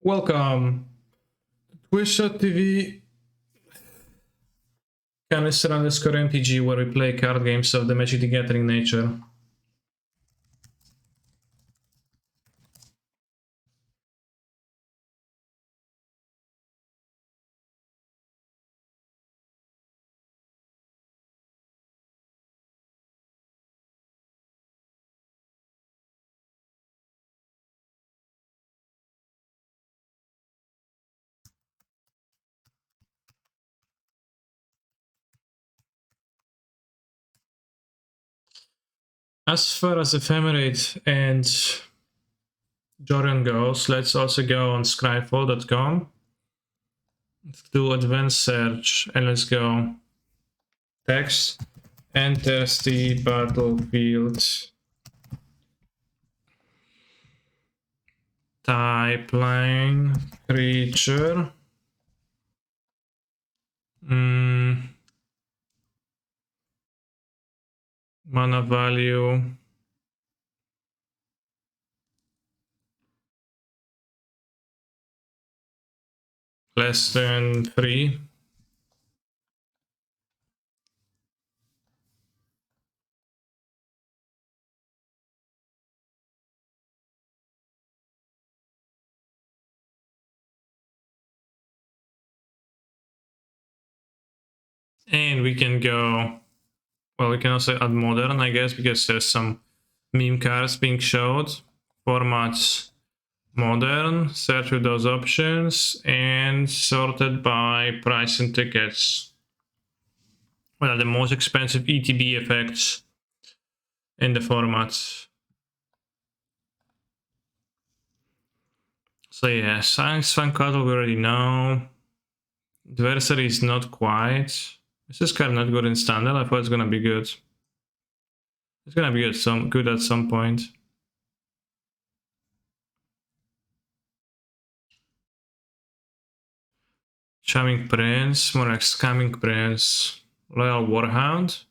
Welcome to Twitch.tv Canister_MTG, where we play card games of the Magic the Gathering nature. As far as Ephemerate and Yorion goes, let's also go on scryfall.com. Let's do advanced search and let's go text. Enters the battlefield. Type line creature. Mana value. Less than 3. And we can go, well, we can also add modern, I guess, because there's some meme cards being showed. Formats modern, search with those options, and sorted by price and tickets. What are the most expensive ETB effects in the formats? So yeah, Science Fan Cuddle we already know. Adversary is not quite. Is this card not good in standard? I thought it's gonna be good. It's gonna be good at some point. Charming Prince, more like Scamming Prince. Loyal Warhound.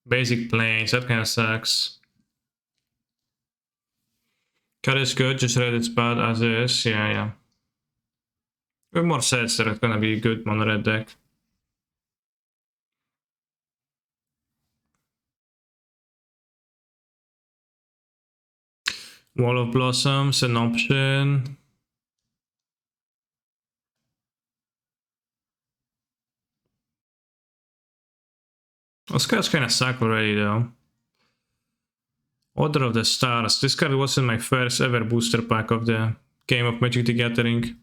Basic Plains, that kind of sucks. Card is good, just read it's bad as is. Yeah. We have more sets that are gonna be good on red deck. Wall of Blossoms, an option. Those cards kind of suck already though. Order of the Stars. This card wasn't my first ever booster pack of the game of Magic the Gathering.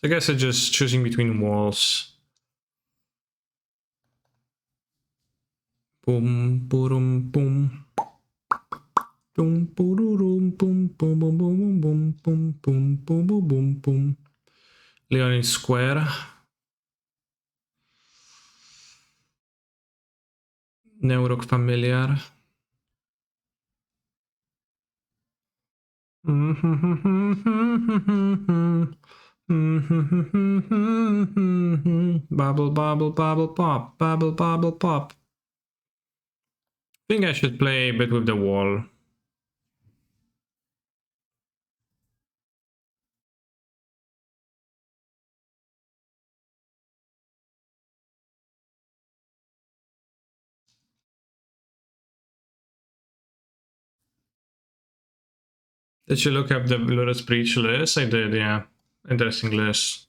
I guess I'm just choosing between walls. Boom, boom, boom. Boom, boom, boom, boom, boom, boom, boom, boom, boom, boom, boom, boom, boom, boom. Leonin Square. Neurok Familiar. Bubble, bubble, bubble, pop. Bubble, bubble, pop. I think I should play a bit with the wall. Did you look up the Lurid Breach list? I did, yeah. Interesting list.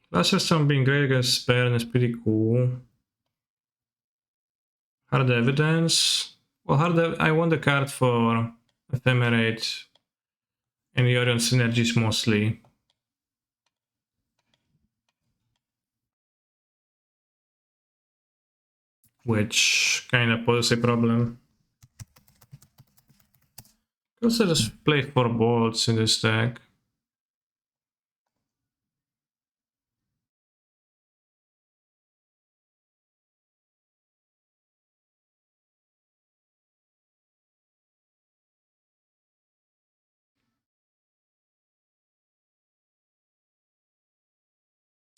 Last system being great against Spain is pretty cool. Hard Evidence. Well, I want the card for Ephemerate and Yorion synergies mostly. Which kind of poses a problem. Also just play 4 bolts in this deck.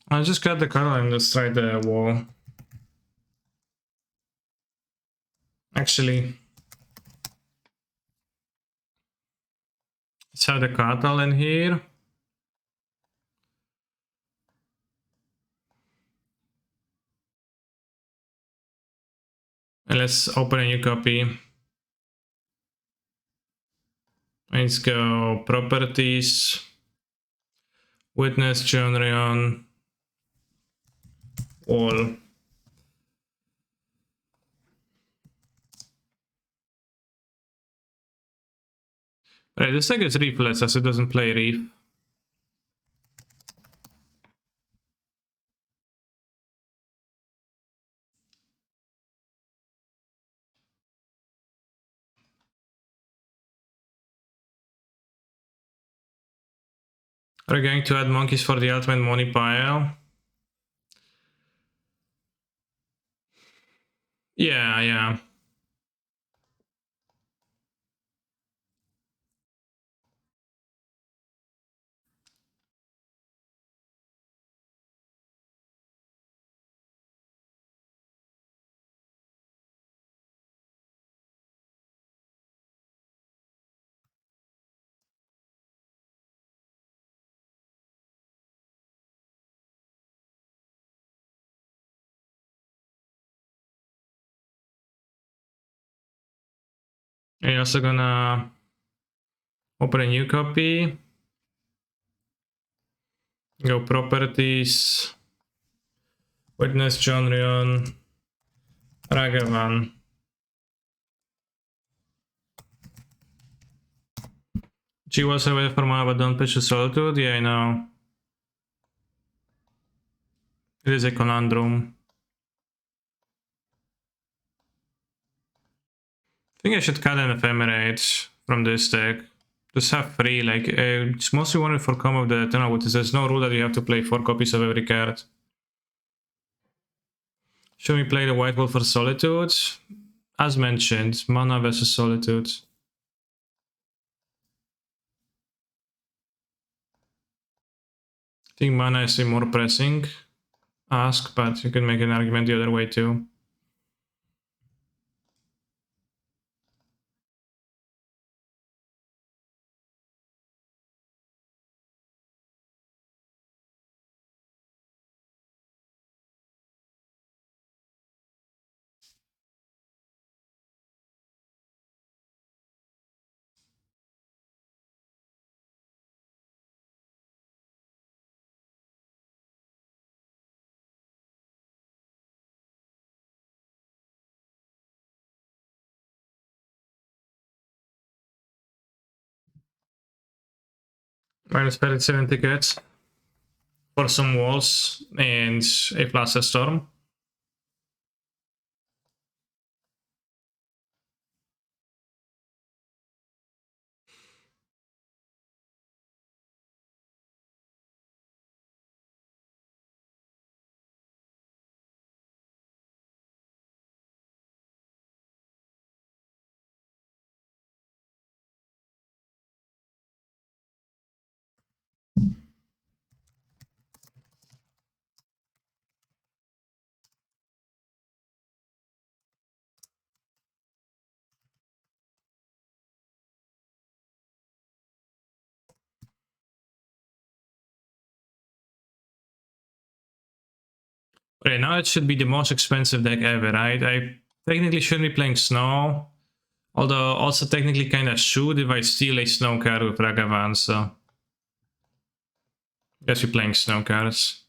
I just got the color and let's try the wall. Actually, let's have the cattle in here. And let's open a new copy. Let's go properties, witness Yorion, wall. Right, this tag is reefless as it doesn't play reef. Are we going to add monkeys for the ultimate money pile? Yeah. And you're also gonna open a new copy. Go properties, witness Yorion, Ragavan. She was away for mana but don't pitch to Solitude? Yeah, I know. It is a conundrum. I think I should cut an ephemerate from this deck. Just have 3, like, it's mostly wanted for combo of the Eternal Witness. There's no rule that you have to play 4 copies of every card. Should we play the White Wolf for Solitude? As mentioned, mana versus Solitude. I think mana is a more pressing ask, but you can make an argument the other way too. Minus 37 tickets for some walls and a Plaza Storm. Okay, now it should be the most expensive deck ever, right? I technically shouldn't be playing Snow, although also technically kind of should if I steal a Snow card with Ragavan, so... Guess we're playing Snow cards.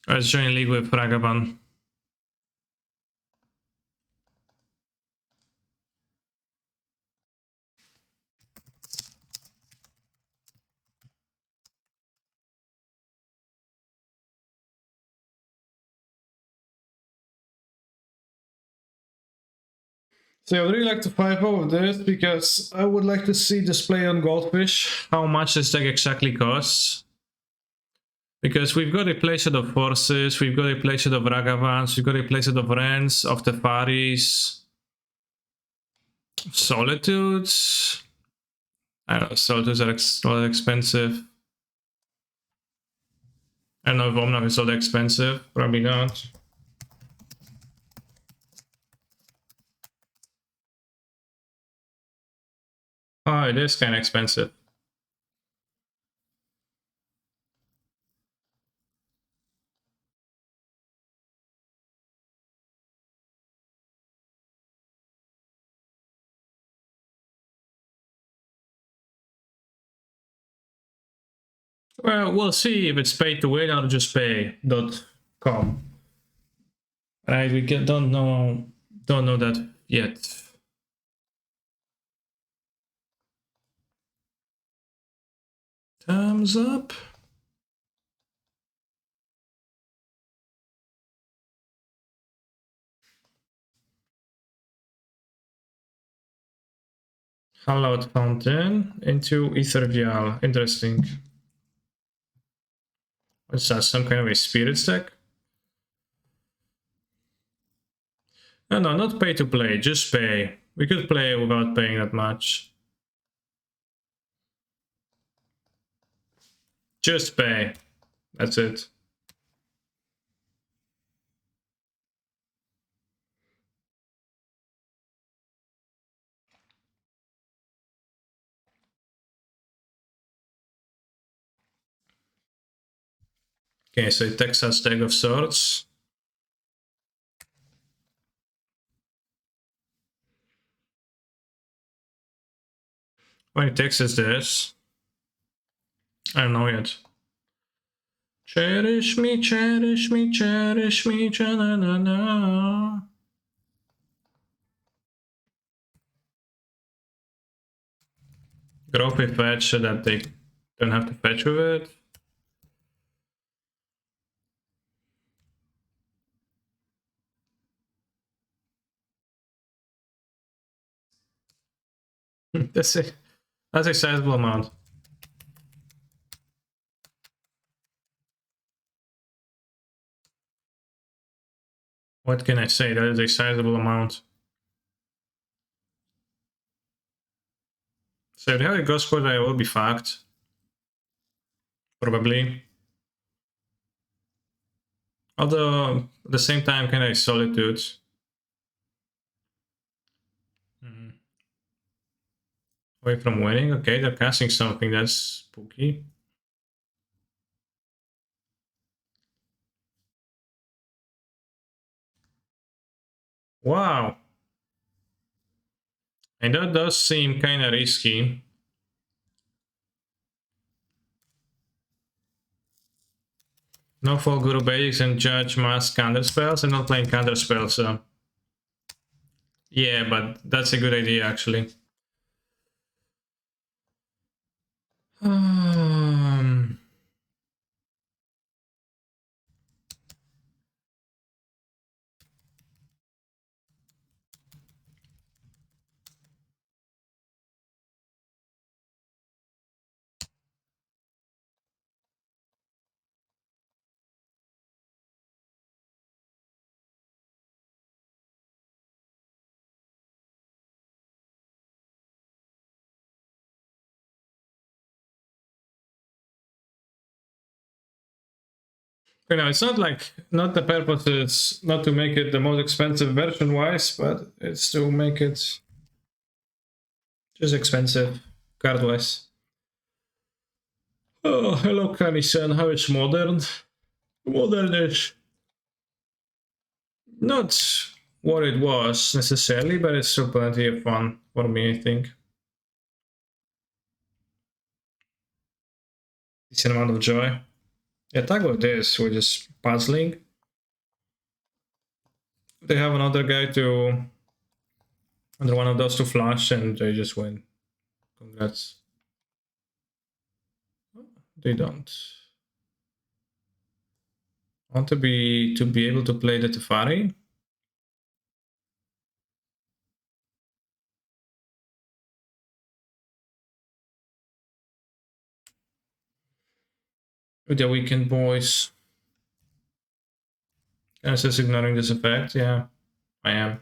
Let's join league with Ragavan. So I would really like to 5-0 of this because I would like to see display on Goldfish how much this deck exactly costs. Because we've got a playset of Forces, we've got a playset of Ragavans, we've got a playset of Rens, of Tefaris, Solitudes. I don't know, soldiers are a lot expensive. I don't know if Omnav is all expensive. Probably not. Oh, it is kind of expensive. Well, we'll see if it's pay to win or just pay.com. Right, we don't know that yet. Thumbs up. Hallowed Fountain into Ethervial. Interesting. What's that? Some kind of a spirit stack? No, not pay to play, just pay. We could play without paying that much. Just pay. That's it. Okay, so Texas Deck of Swords. How many decks is this? I don't know yet. Cherish me, cherish me, cherish me, cha-na-na-na. Drop a fetch so that they don't have to fetch with it. That's a sizable amount. What can I say? That is a sizable amount. So if they have a ghost code, I will be fucked. Probably. Although, at the same time, can I Solitude? Away from winning? Okay, they're casting something that's spooky. Wow. And that does seem kind of risky. No full Guru Basics and Judge Mass counter spells. I'm not playing counter spells, so. Yeah, but that's a good idea, actually. You know, it's not the purpose is not to make it the most expensive version wise, but it's to make it just expensive card wise. Oh, hello, Kani-san. How is modern? Modern is not what it was necessarily, but it's still plenty of fun for me, I think. Decent amount of joy. Yeah, talk about this. We're just puzzling. They have another guy to under one of those to flush, and they just win. Congrats. They don't. I want to be able to play the Tefari. With the weekend boys. Guys is ignoring this effect. Yeah, I am.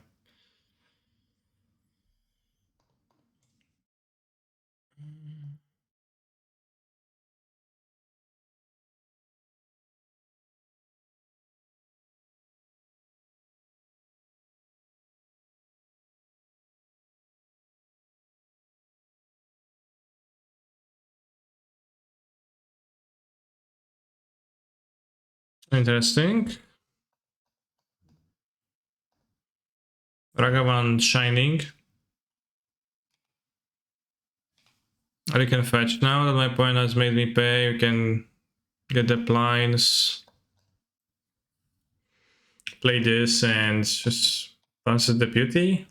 Interesting. Ragavan Shining. I can fetch now that my point has made me pay. You can get the blinds, play this, and just bounce the beauty.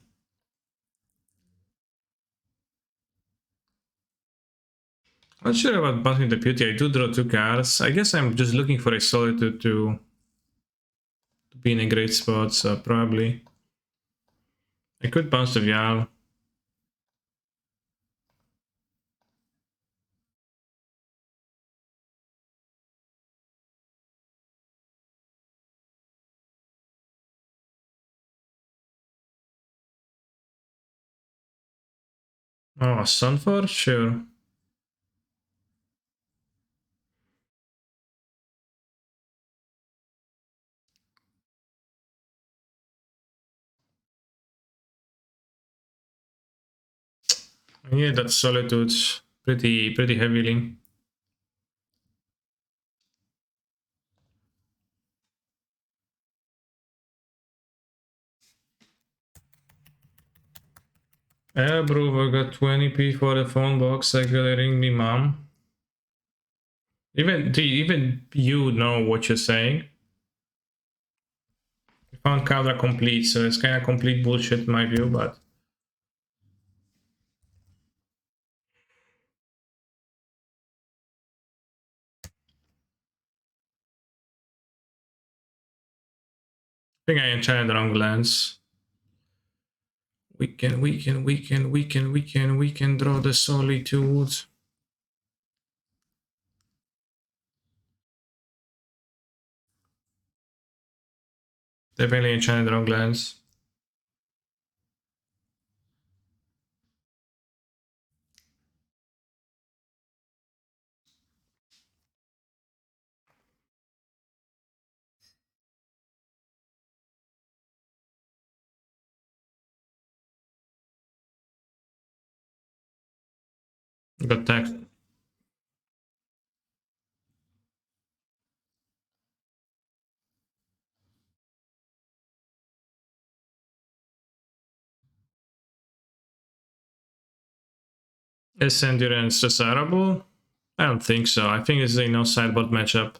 Not sure about bouncing the beauty. I do draw 2 cards. I guess I'm just looking for a Solitude to be in a great spot, so probably. I could bounce the Vial. Oh, Sunforce? Sure. Yeah, that's Solitude pretty heavily. Yeah, bro, I got 20p for the phone box. I gotta ring me mom. Even you know what you're saying. I found Kadra complete, so it's kind of complete bullshit in my view, but I think I enchanted the wrong lens. We can draw the Solitude. Definitely enchanted the wrong lens. Got text. Is Endurance desirable? I don't think so. I think this is a no sideboard matchup.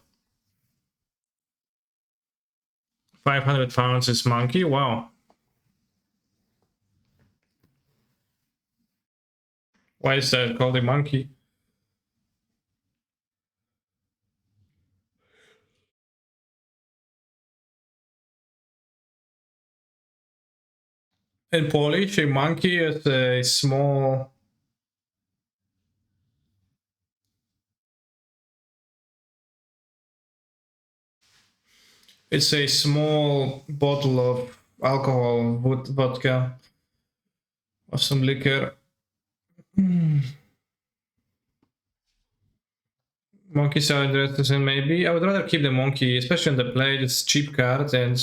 500 pounds is Monkey? Wow. Why is that called a monkey? In Polish, a monkey is a small. It's a small bottle of alcohol, vodka, or some liquor. Monkeys are interested in maybe. I would rather keep the monkey, especially on the plate. It's cheap card, and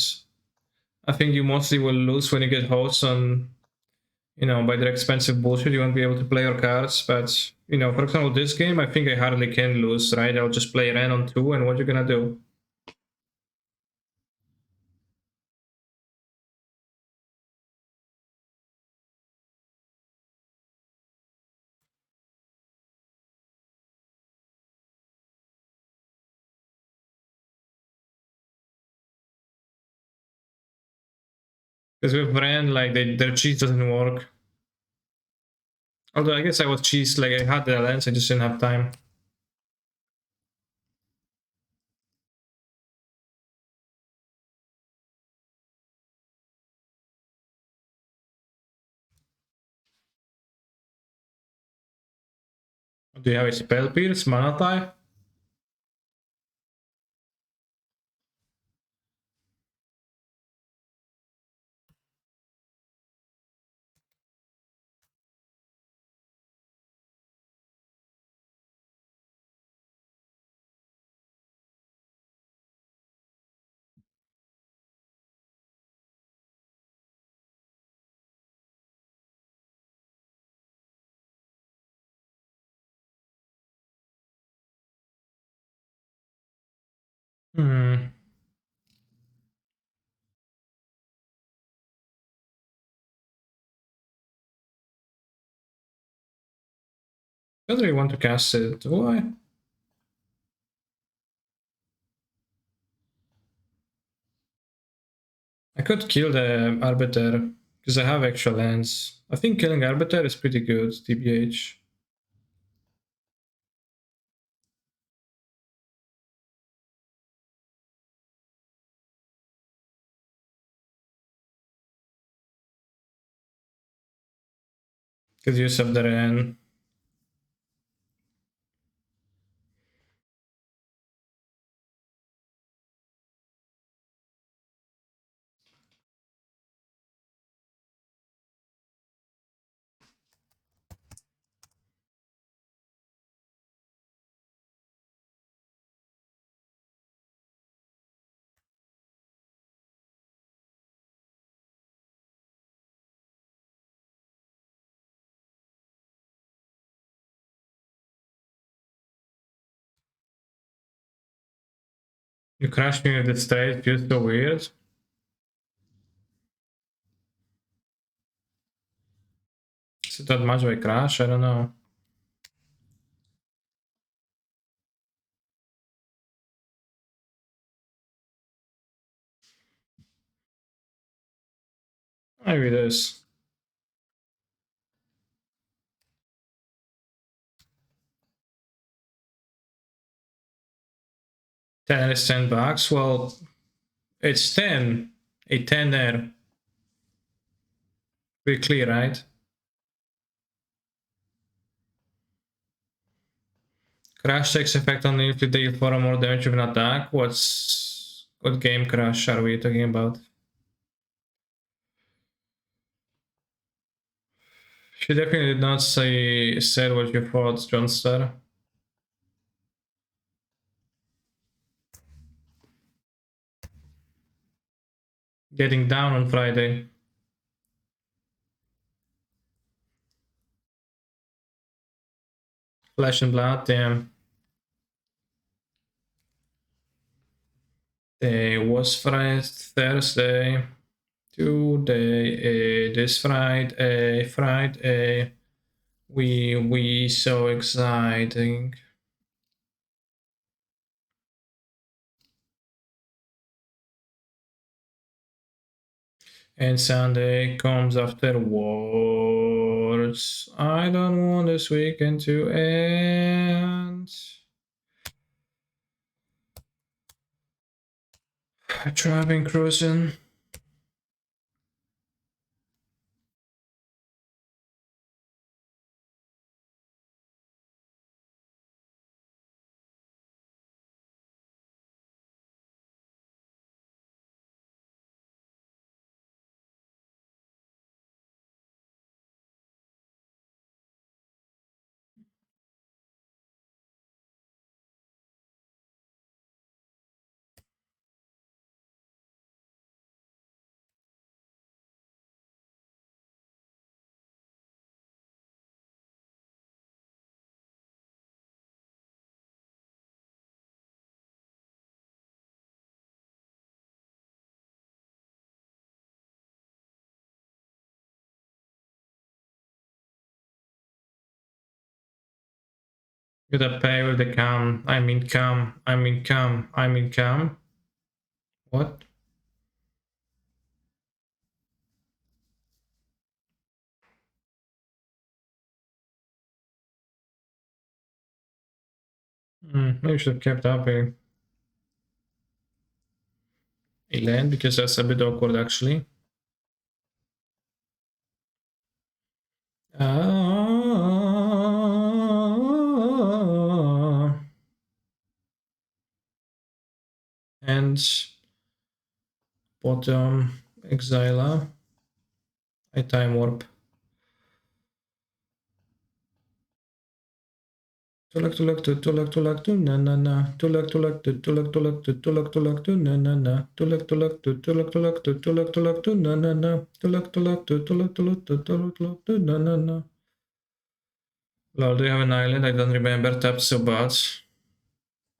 I think you mostly will lose when you get hosts on, by their expensive bullshit. You won't be able to play your cards. But, for example, this game, I think I hardly can lose, right? I'll just play Ren on 2, and what you gonna do? Because with Ren, like, their cheese doesn't work. Although I guess I was cheese, like, I had the lens, I just didn't have time. Do you have a spell pierce, mana type? Hmm. don't really want to cast it, do I? I could kill the Arbiter, because I have extra lands. I think killing Arbiter is pretty good, TBH. Good use of the Ren. You crashed me with the straight, feels so weird. Is it that much of a crash? I don't know. Maybe it is. 10 is $10. Well, it's 10. A 10 there. Pretty clear, right? Crash takes effect only if you deal 4 or more damage with an attack. What game crash are we talking about? She definitely did not said what you thought, Johnstar. Getting down on Friday. Flesh and blood, damn. Day was Thursday. Today, this Friday. We so exciting. And Sunday comes afterwards. I don't want this weekend to end. Driving, cruising. Gotta pay with the cam. I mean cam. I mean cam. I mean cam. What? Maybe should have kept up a land because that's a bit awkward actually. And bottom Exila. I time warp. Tulak tulak tu tulak tulak tu na na na. Tulak tulak tu tulak tulak tu tulak tulak tu na na na. Tulak tulak tu tulak tulak tu tulak tulak tu na na na. Tulak tulak tu tulak tulak tu tulak tulak tu na na na. Lol, do you have an island? I don't remember. Tapped so bad.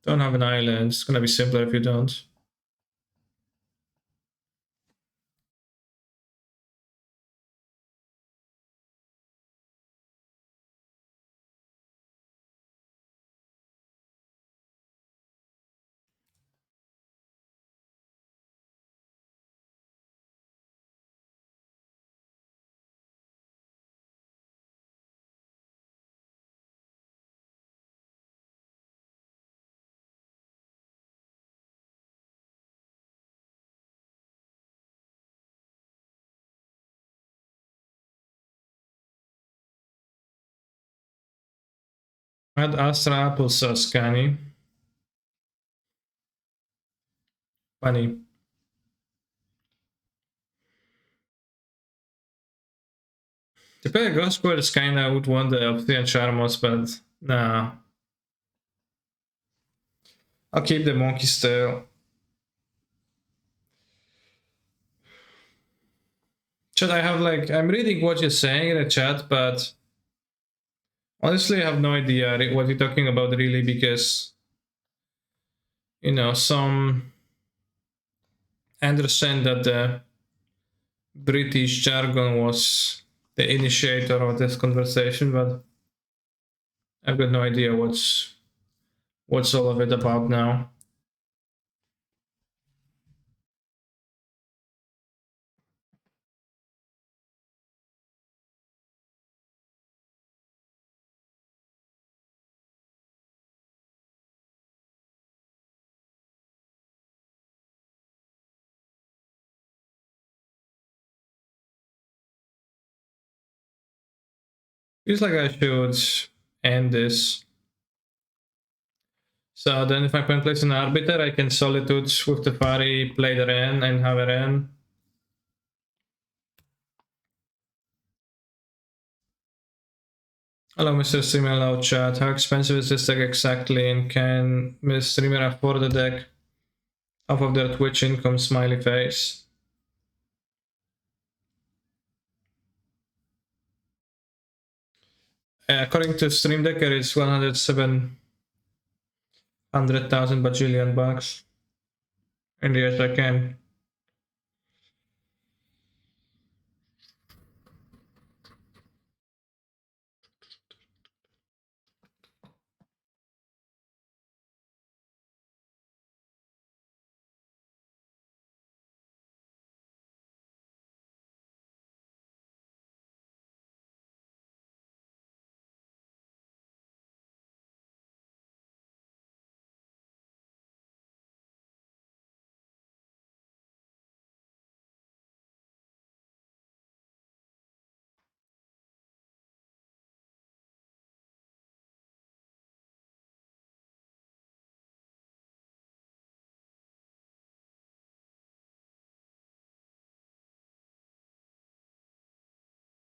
Don't have an island. It's gonna be simpler if you don't. Add Astra applesauce, Canny. Funny. The player Ghost Squad kinda would want the Obsidian Charmos, but nah. I'll keep the Monkey's Tail. Chat, I have like, I'm reading what you're saying in the chat, but honestly, I have no idea what you're talking about really, because, you know, some understand that the British jargon was the initiator of this conversation, but I've got no idea what's all of it about now. Feels like I should end this. So then if I can place an arbiter, I can solitude with the fairy, play the Ren, and have a Ren. Hello, Mr. Streamer Loud Chat. How expensive is this deck exactly, and can Mr. Streamer afford the deck off of their Twitch income? Smiley face. According to Stream Decker, it's 107,000 bajillion bucks. And yes, I can.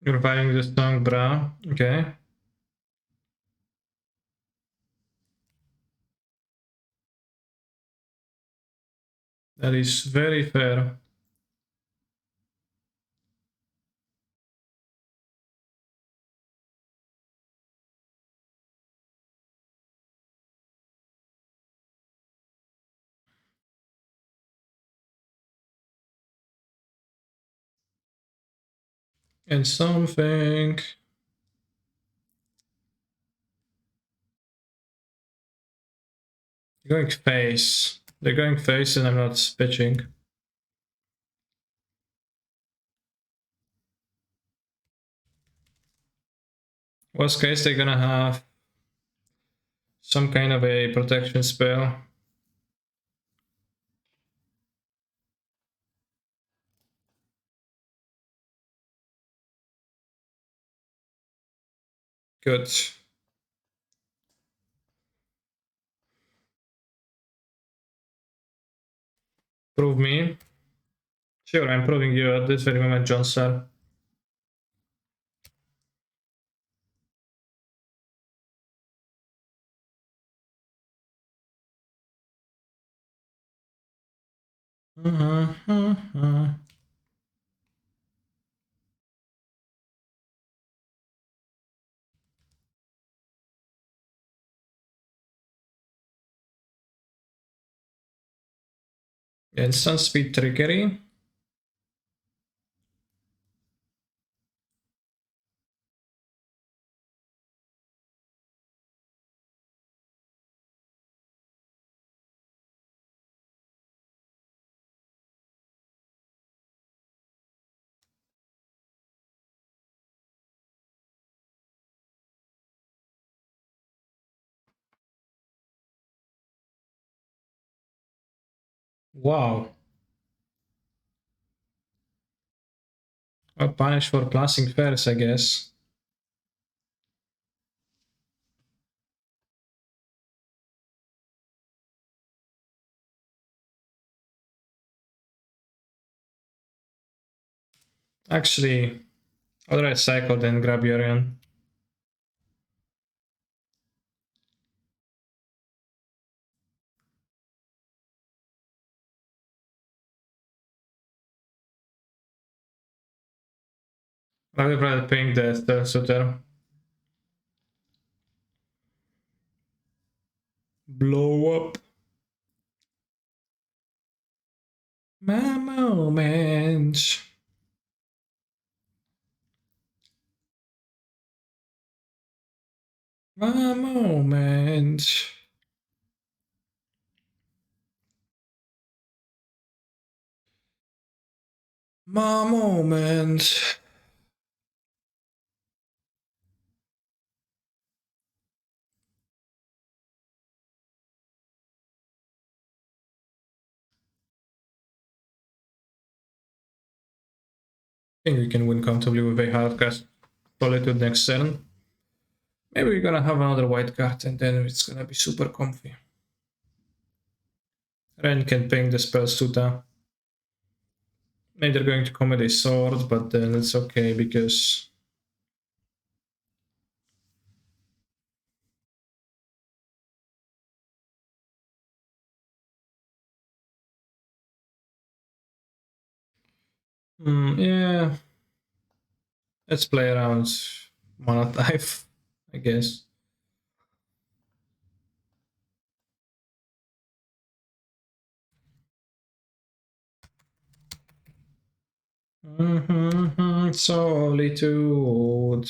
You're buying this song, bro. Okay. That is very fair. And something. Going face. They're going face and I'm not pitching. Worst case, they're gonna have some kind of a protection spell. Good. Prove me. Sure, I'm proving you at this very moment, John Sir. Instant speed trickery. Wow. A punish for passing fairs, I guess. Actually, I'll try cycle then grab Yorion. I will rather ping the Sutter. Blow up. My moment. My moment. My moment. I think we can win comfortably with a hard cast. Solitude next turn. Maybe we're gonna have another white card and then it's gonna be super comfy. Ren can ping the spell Suta. Maybe they're going to commit a sword, but then it's okay because yeah. Let's play around mana type, I guess. Solitude.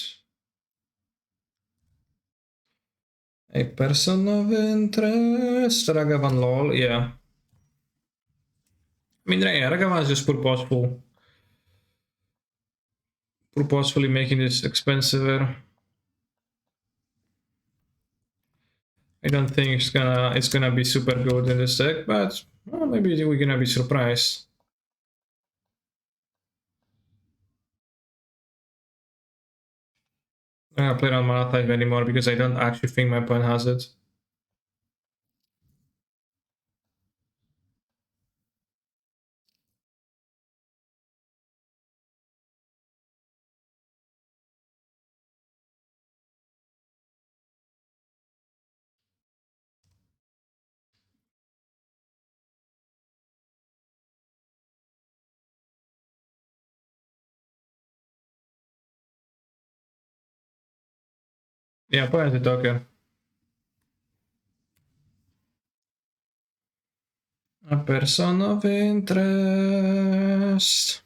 A person of interest. Ragavan lol, yeah. I mean, yeah, Ragavan is just purposefully making this expensive. I don't think it's gonna be super good in this deck, but well, maybe we're gonna be surprised. I'm gonna play around mana type anymore because I don't actually think my opponent has it. Yeah, opponent is talker. A person of interest.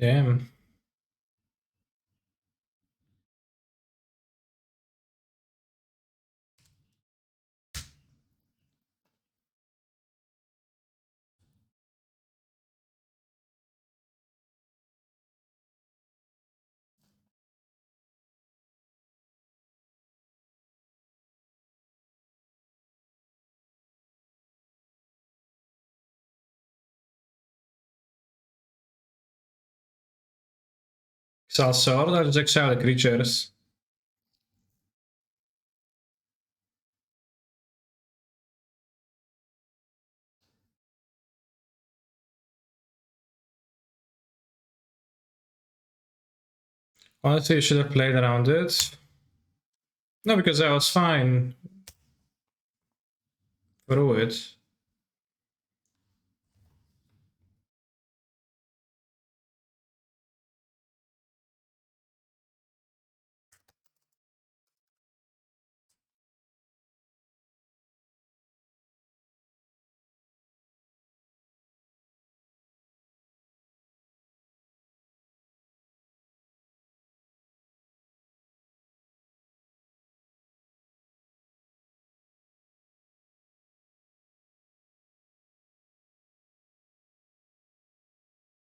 Damn. Exile sword or just exile creatures? Honestly, you should have played around it. No, because I was fine through it.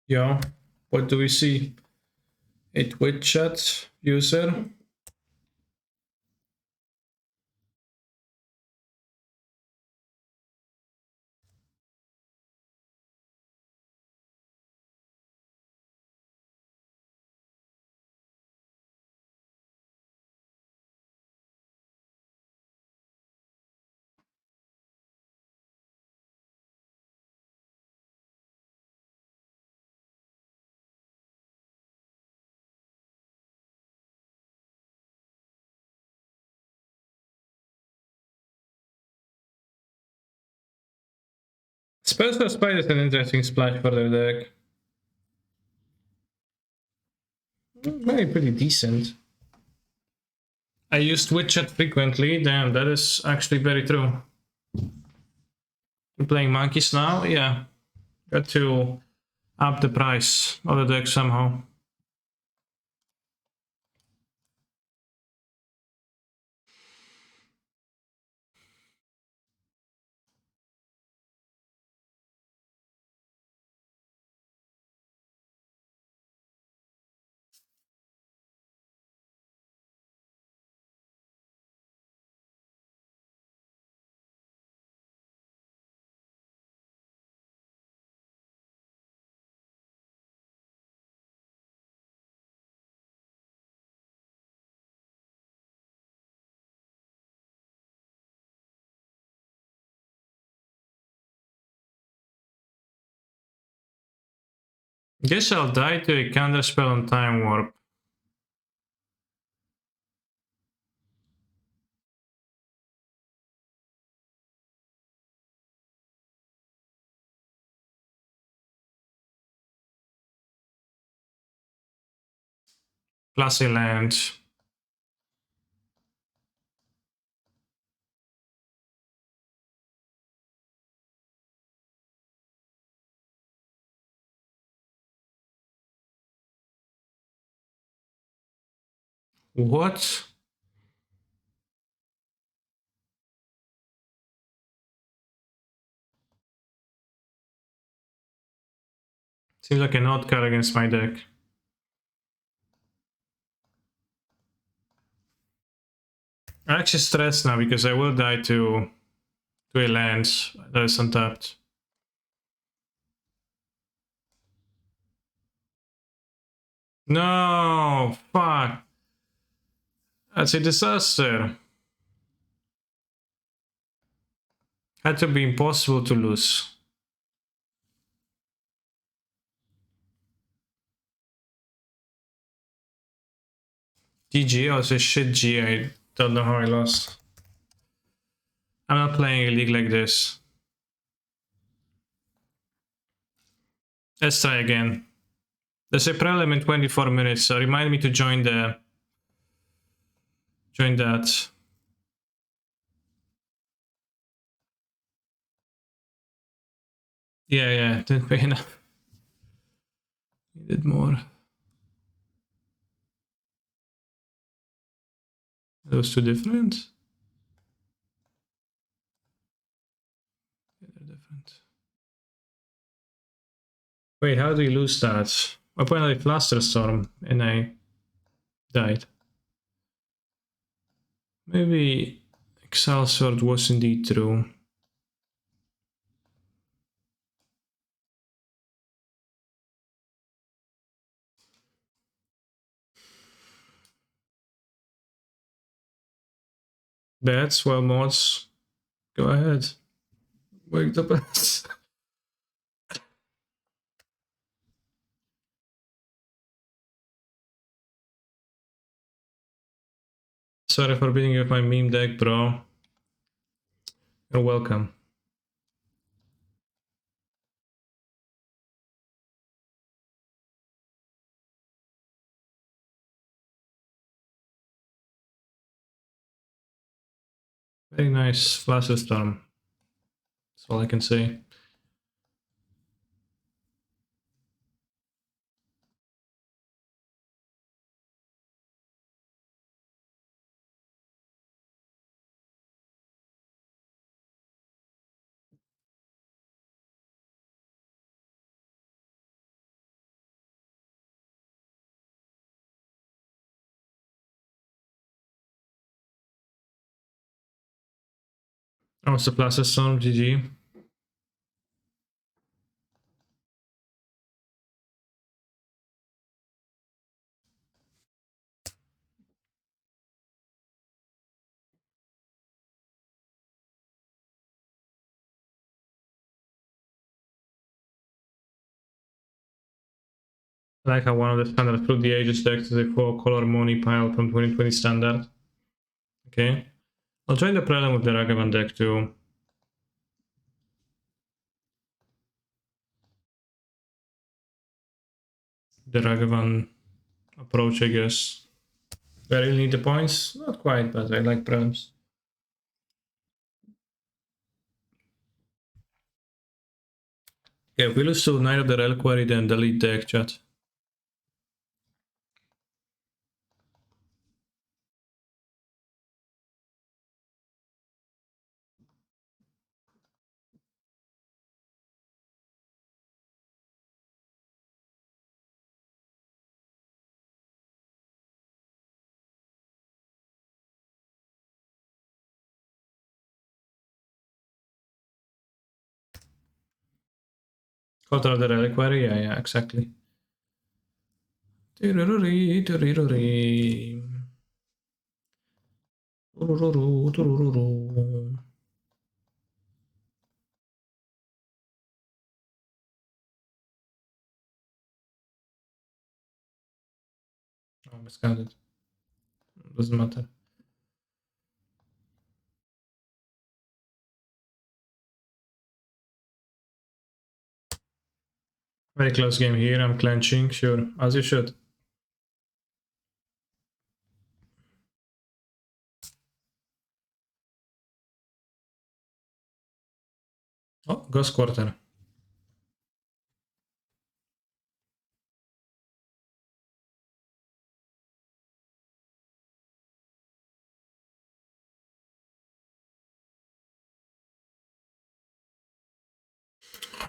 Yeah. What do we see? A Twitch chat user. Special Spite is an interesting splash for their deck. Maybe pretty decent. I use Twitch chat frequently. Damn, that is actually very true. You're playing monkeys now? Yeah. Got to up the price of the deck somehow. Guess I'll die to a counterspell on Time Warp. Plus a land. What? Seems like an odd card against my deck. I'm actually stressed now because I will die to a land that is untapped. No, fuck. That's a disaster. Had to be impossible to lose. GG, I was a shit G. I don't know how I lost. I'm not playing a league like this. Let's try again. There's a prelim in 24 minutes, so remind me to join that. Yeah, didn't pay enough. Needed more. Those two different? Yeah, they're different. Wait, how do we lose that? I put on a Fluster Storm and I died. Maybe Exile Sword was indeed true. Bats, well mods, go ahead. Wake the bats. Sorry for beating you with my meme deck, bro. You're welcome. Very nice Fluster Storm. That's all I can say. Oh, the plus storm, GG. I like how one of the standard through the ages decks is a 4-color money pile from 2020 standard. Okay. I'll join the Prelum with the Ragavan deck too. The Ragavan approach, I guess. Do I really need the points? Not quite, but I like Prelums. Yeah, if we lose to Knight of the Reliquary, then delete deck, chat. Counter of the Reliquary? Yeah, exactly. Oh, miscounted. Doesn't matter. Very close game here. I'm clenching, sure, as you should. Oh, Ghost Quarter.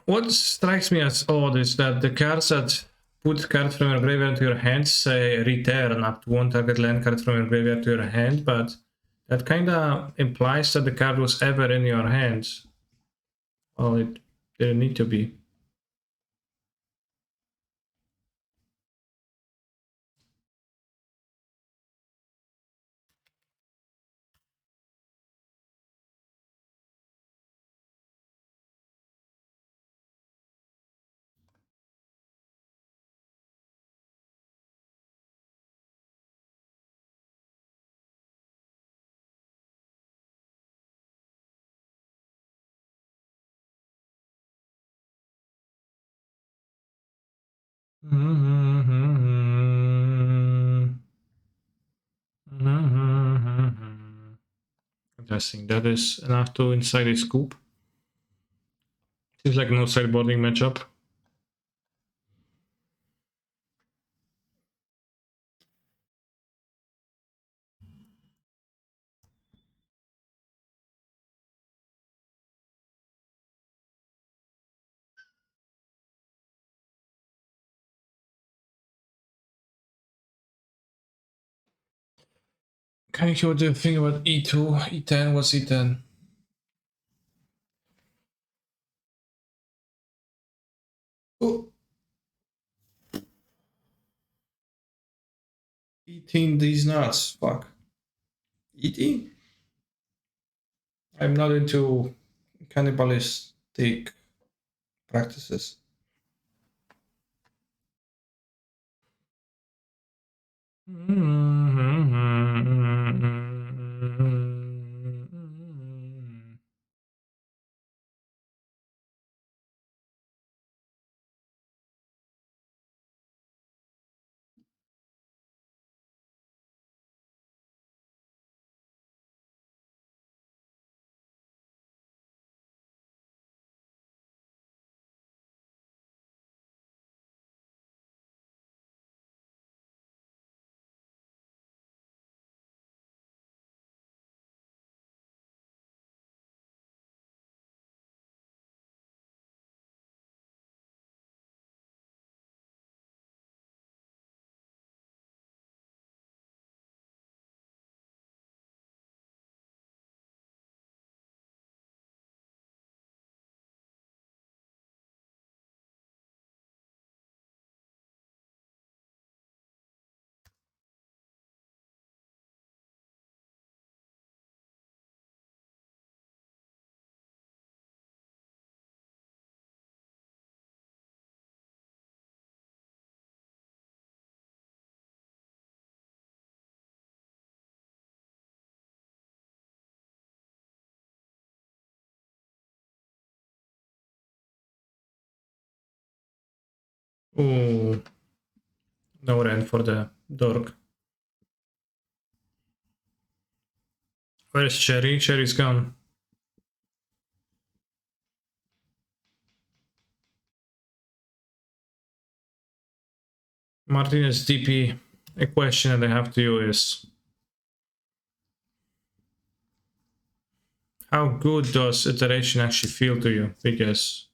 What strikes me as odd is that the cards that put cards from your graveyard to your hand say return up to one target land card from your graveyard to your hand, but that kinda implies that the card was ever in your hands. Well, it didn't need to be. Interesting. That is enough to inside a scoop. Seems like no sideboarding matchup. Can you hear what you think about E2, E10? What's E10? Oh. Eating these nuts. Fuck. Eating? I'm not into cannibalistic practices. Ooh. No rent for the dog. Where's Cherry? Cherry's gone. Martinez DP. A question that I have to you is, how good does iteration actually feel to you? Because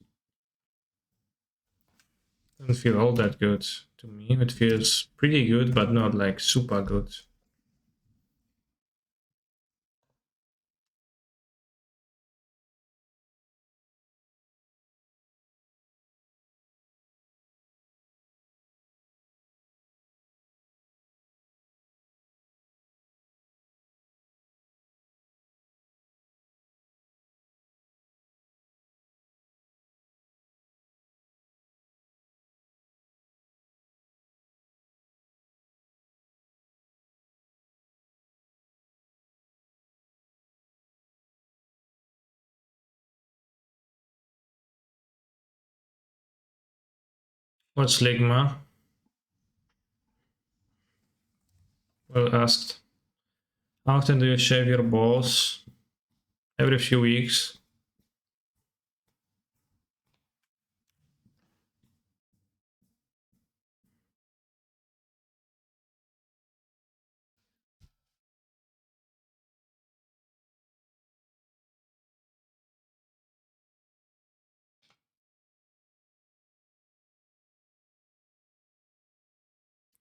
it doesn't feel all that good to me. It feels pretty good, but not like super good. What's Ligma? Well asked. How often do you shave your balls? Every few weeks.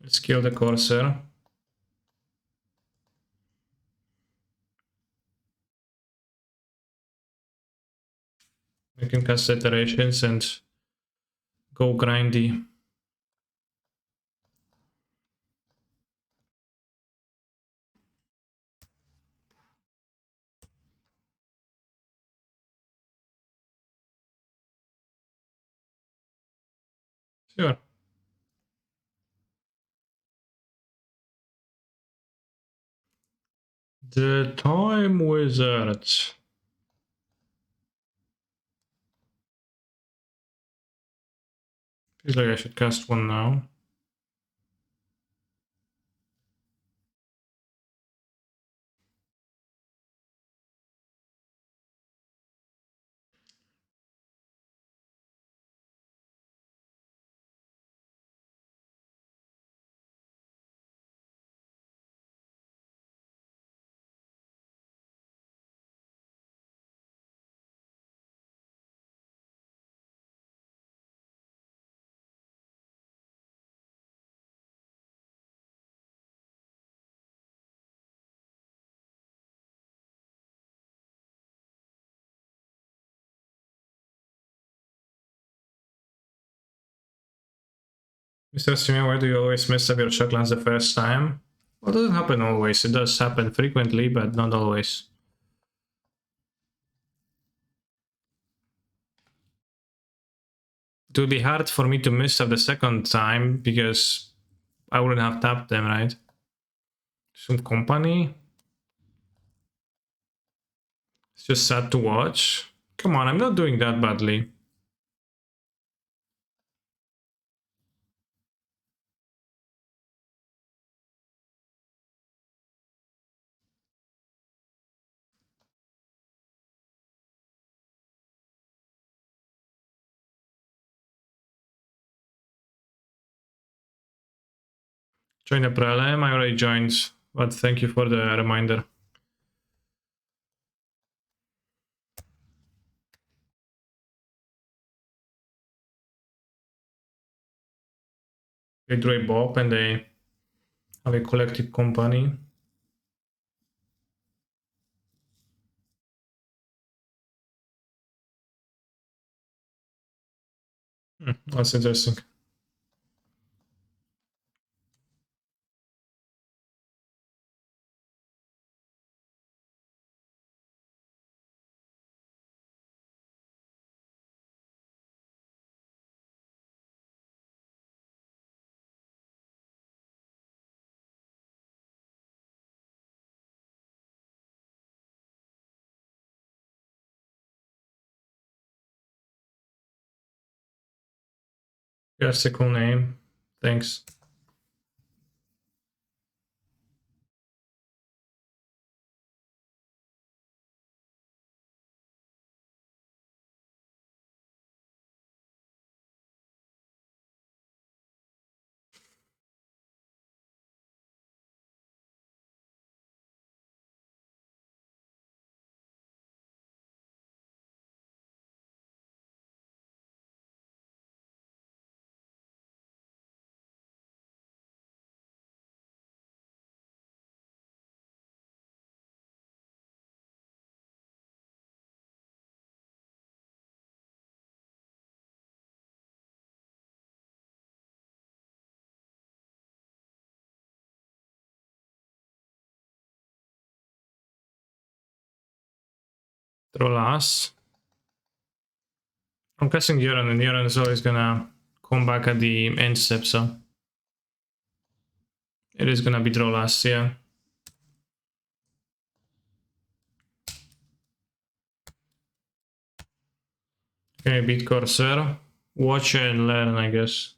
Let's kill the Corsair. We can cast iterations and go grindy. Sure. The Time Wizard. Feels like I should cast one now. Mr. Simeon, why do you always mess up your shotguns the first time? Well, it doesn't happen always. It does happen frequently, but not always. It would be hard for me to miss up the second time because I wouldn't have tapped them, right? Some company. It's just sad to watch. Come on, I'm not doing that badly. Join the prelem. I already joined, but thank you for the reminder. They drew a Bob and they have a collective company. That's interesting. That's a cool name. Thanks. Throw last. I'm guessing Yorion, and Yorion is always gonna come back at the end step, so it is gonna be draw last, yeah. Okay, beat Corsair. Watch and learn, I guess.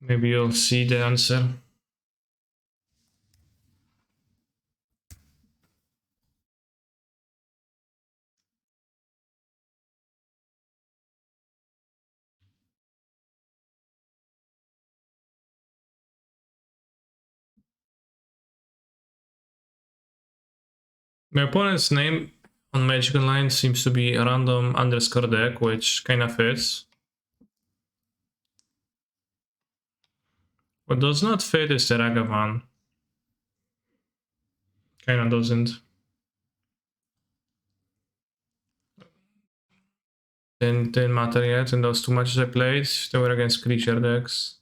Maybe you'll see the answer. My opponent's name on Magic Online seems to be random underscore deck, which kinda fits. What does not fit is the Ragavan. Kinda doesn't. Didn't matter yet in those two matches I played. They were against creature decks.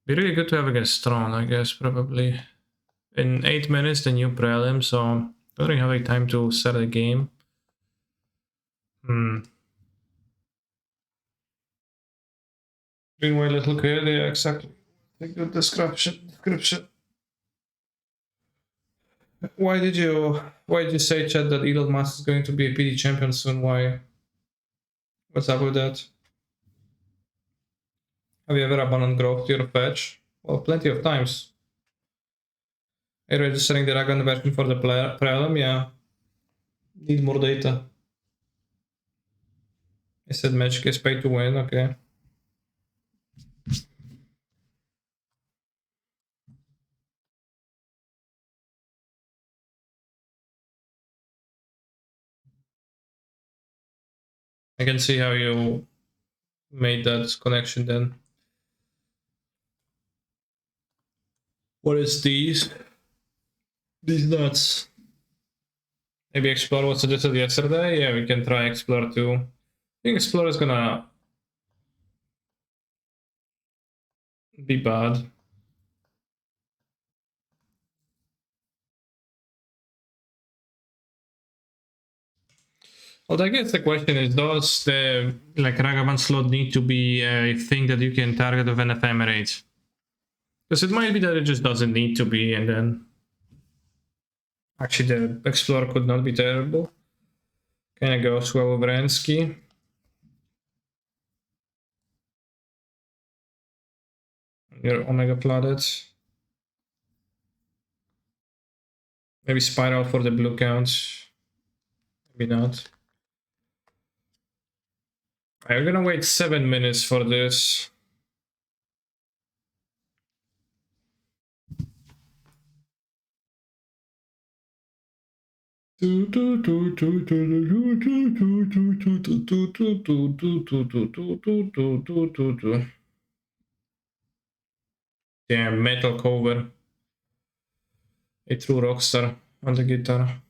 Be really good to have against Tron, I guess, probably. In 8 minutes, the new prelim, so don't really have any time to start the game. Doing my little kid, yeah, exactly. A good description. Why did you say, Chad, that Elon Musk is going to be a PD champion soon? Why? What's up with that? Have you ever abandoned growth to your fetch? Well, plenty of times. Are you registering the Dragon version for the prelim? Yeah. Need more data. I said Magic is paid to win, okay. I can see how you made that connection then. What is these? These nuts. Maybe Explore was suggested yesterday? Yeah, we can try Explore too. I think Explore is gonna be bad. Well, I guess the question is, does the Ragavan slot need to be a thing that you can target with an ephemerate? Because it might be that it just doesn't need to be, and then actually the Explorer could not be terrible. Can I go Swawovrensky? Your Omega Planet. Maybe Spiral for the blue counts. Maybe not. I'm gonna wait 7 minutes for this. Damn, metal cover. A true rockstar on the guitar.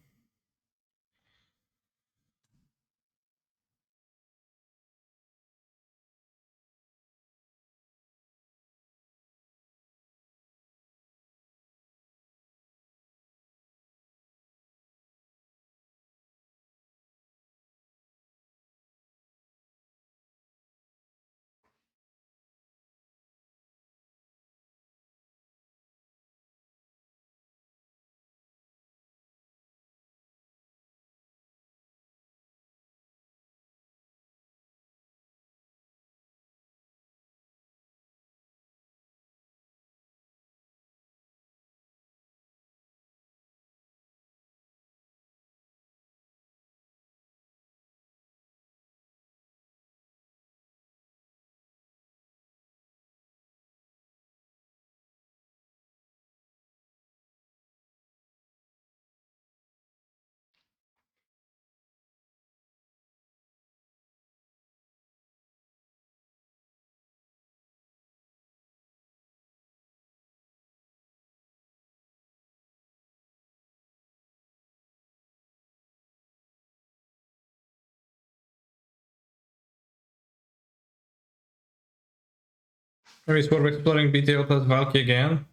Maybe it's worth exploring BTO plus Valky again.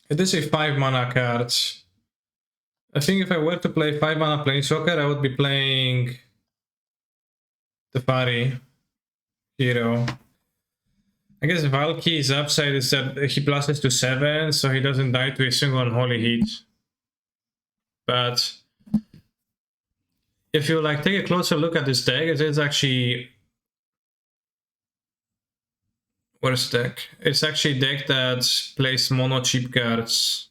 It is a 5 mana card. I think if I were to play 5 mana Planeswalker, I would be playing Tefari hero. I guess Valky's upside is that he pluses to 7, so he doesn't die to a single unholy heat. But if you like take a closer look at this deck, it is actually worst deck. It's actually a deck that plays mono cheap cards.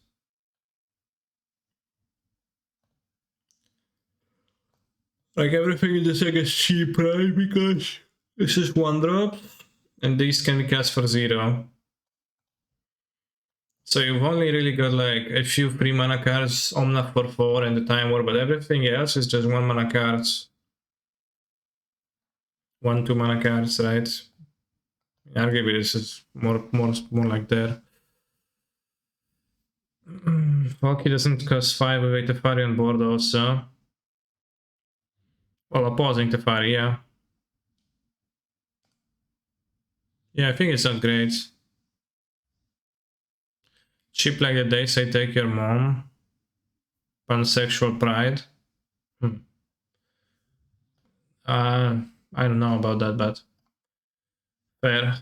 Like everything in this deck is cheap, right? Because this is 1-drop, and these can be cast for 0. So you've only really got like a few 3 mana cards, Omnath for 4 and the Time War, but everything else is just 1 mana cards. 1-2 mana cards, right? Arguably this is more like that. Valky doesn't cost 5 with a Tefari on board also. Well, opposing Tefari, yeah. Yeah, I think it's not great. Cheap like the days I take your mom. Pansexual pride. I don't know about that, but fair.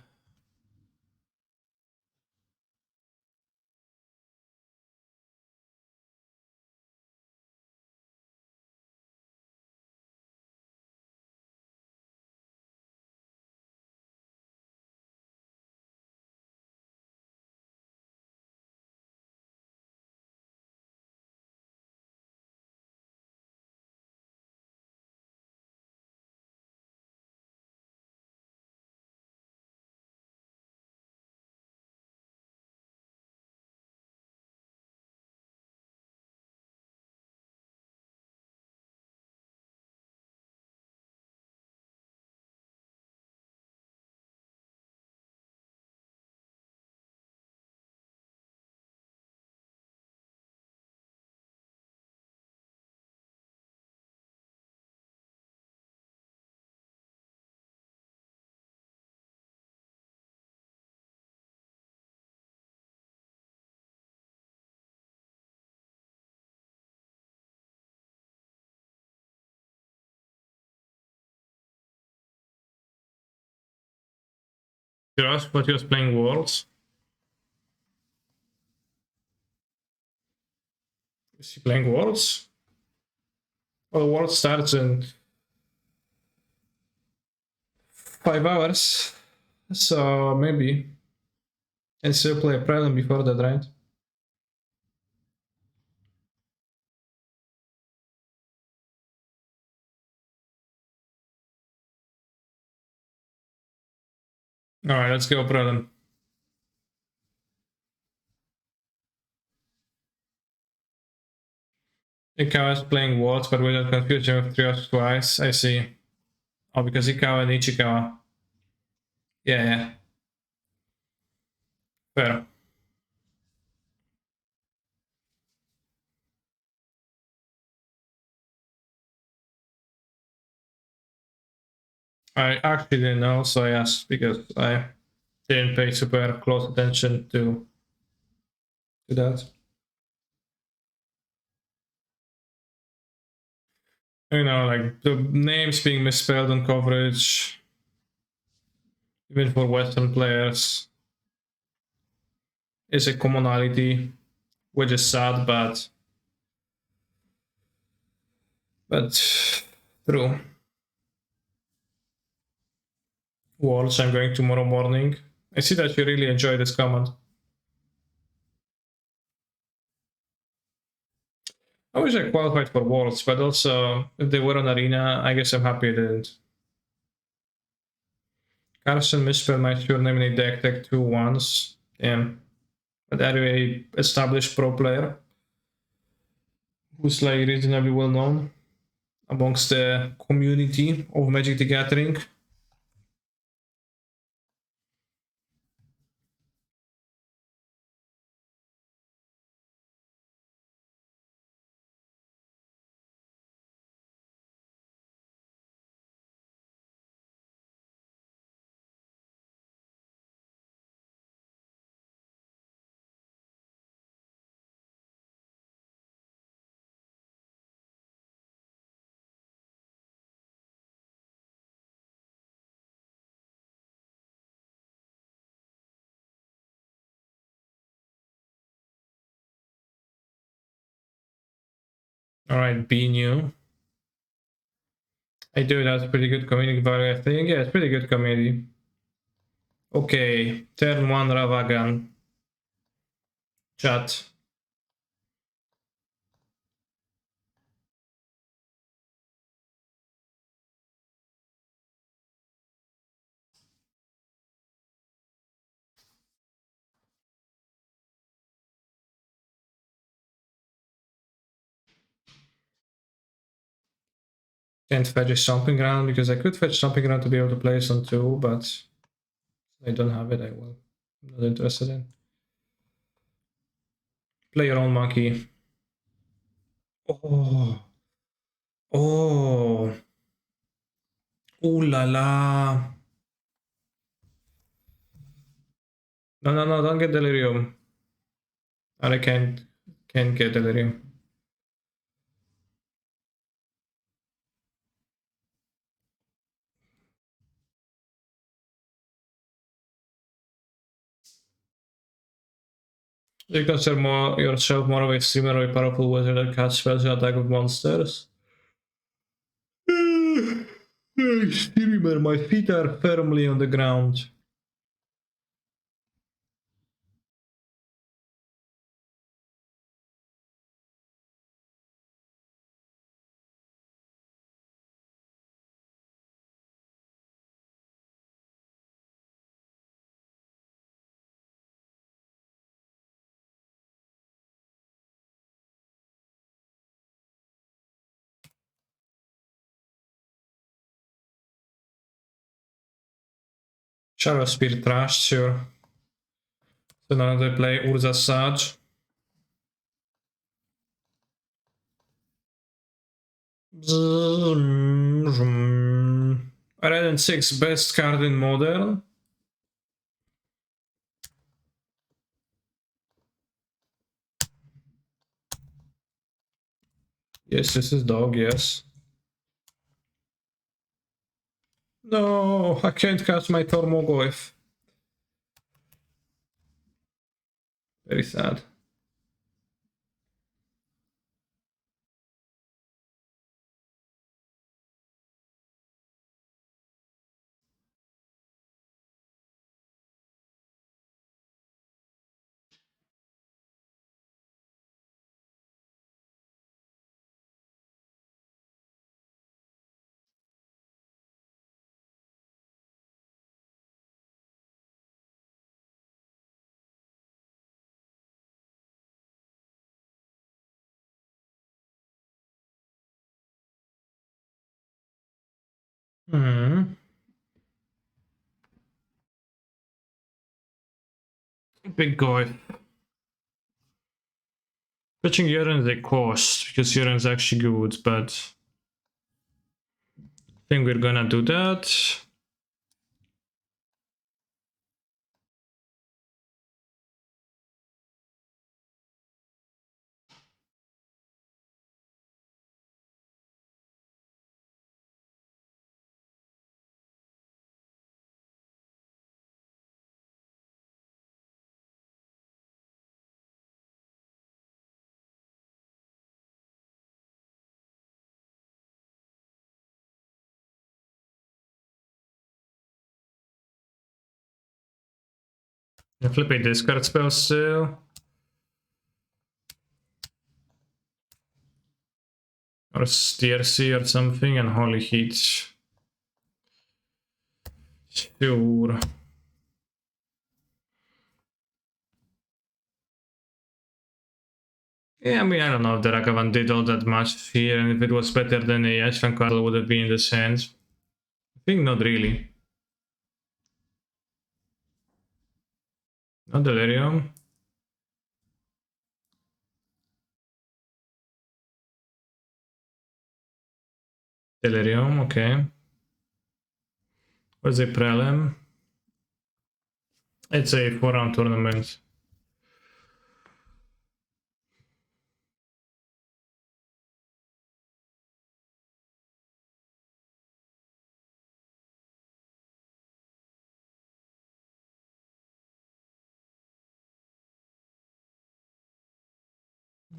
You asked what he was playing Worlds. Is he playing Worlds? Well, Worlds starts in 5 hours, so maybe. And still play a Prelim before that, right? Alright, let's go Prelim. Ikawa is playing Worlds, but without confusion with Trios twice. I see. Oh, because Ikawa and Ichikawa. Yeah. Fair. I actually didn't know, so I asked because I didn't pay super close attention to that. You know, like the names being misspelled on coverage, even for Western players, is a commonality, which is sad, but true. Worlds, I'm going tomorrow morning. I see that you really enjoy this comment. I wish I qualified for Worlds, but also if they were on Arena, I guess I'm happy I didn't. Carson misspelled my surname in a deck tech 2 once. Damn. But anyway, established pro player who's like reasonably well known amongst the community of Magic the Gathering. Alright, be new. I do, that's pretty good community value, I think. Yeah, it's pretty good community. Okay, turn 1 Ravagan. Chat. Can't fetch a stomping ground because I could fetch stomping ground to be able to place on 2, but I don't have it. I'm not interested in. Play your own monkey. Oh. Oh. Ooh la la. No, no, no, don't get delirium. I can't get delirium. You consider yourself more of a streamer or a powerful wizard that casts spells and attack with monsters? Streamer, my feet are firmly on the ground. Shadow Spear trash, sure. So now they play Urza Sage. Red 6, best card in Modern. Yes, this is dog, yes. No, I can't cast my Tormogoyf. Very sad. Big guy. Fetching Yorion is a cost, because Yorion is actually good, but I think we're gonna do that. Flip a discard spell still. Or Stiercy or something, and Holy Heat. Sure. Yeah, I mean, I don't know if the Ragavan did all that much here, and if it was better than a Ashvan card would have been in the sense. I think not really. Not Delirium. Delirium, okay. What's a Prelem? It's a 4-round tournament.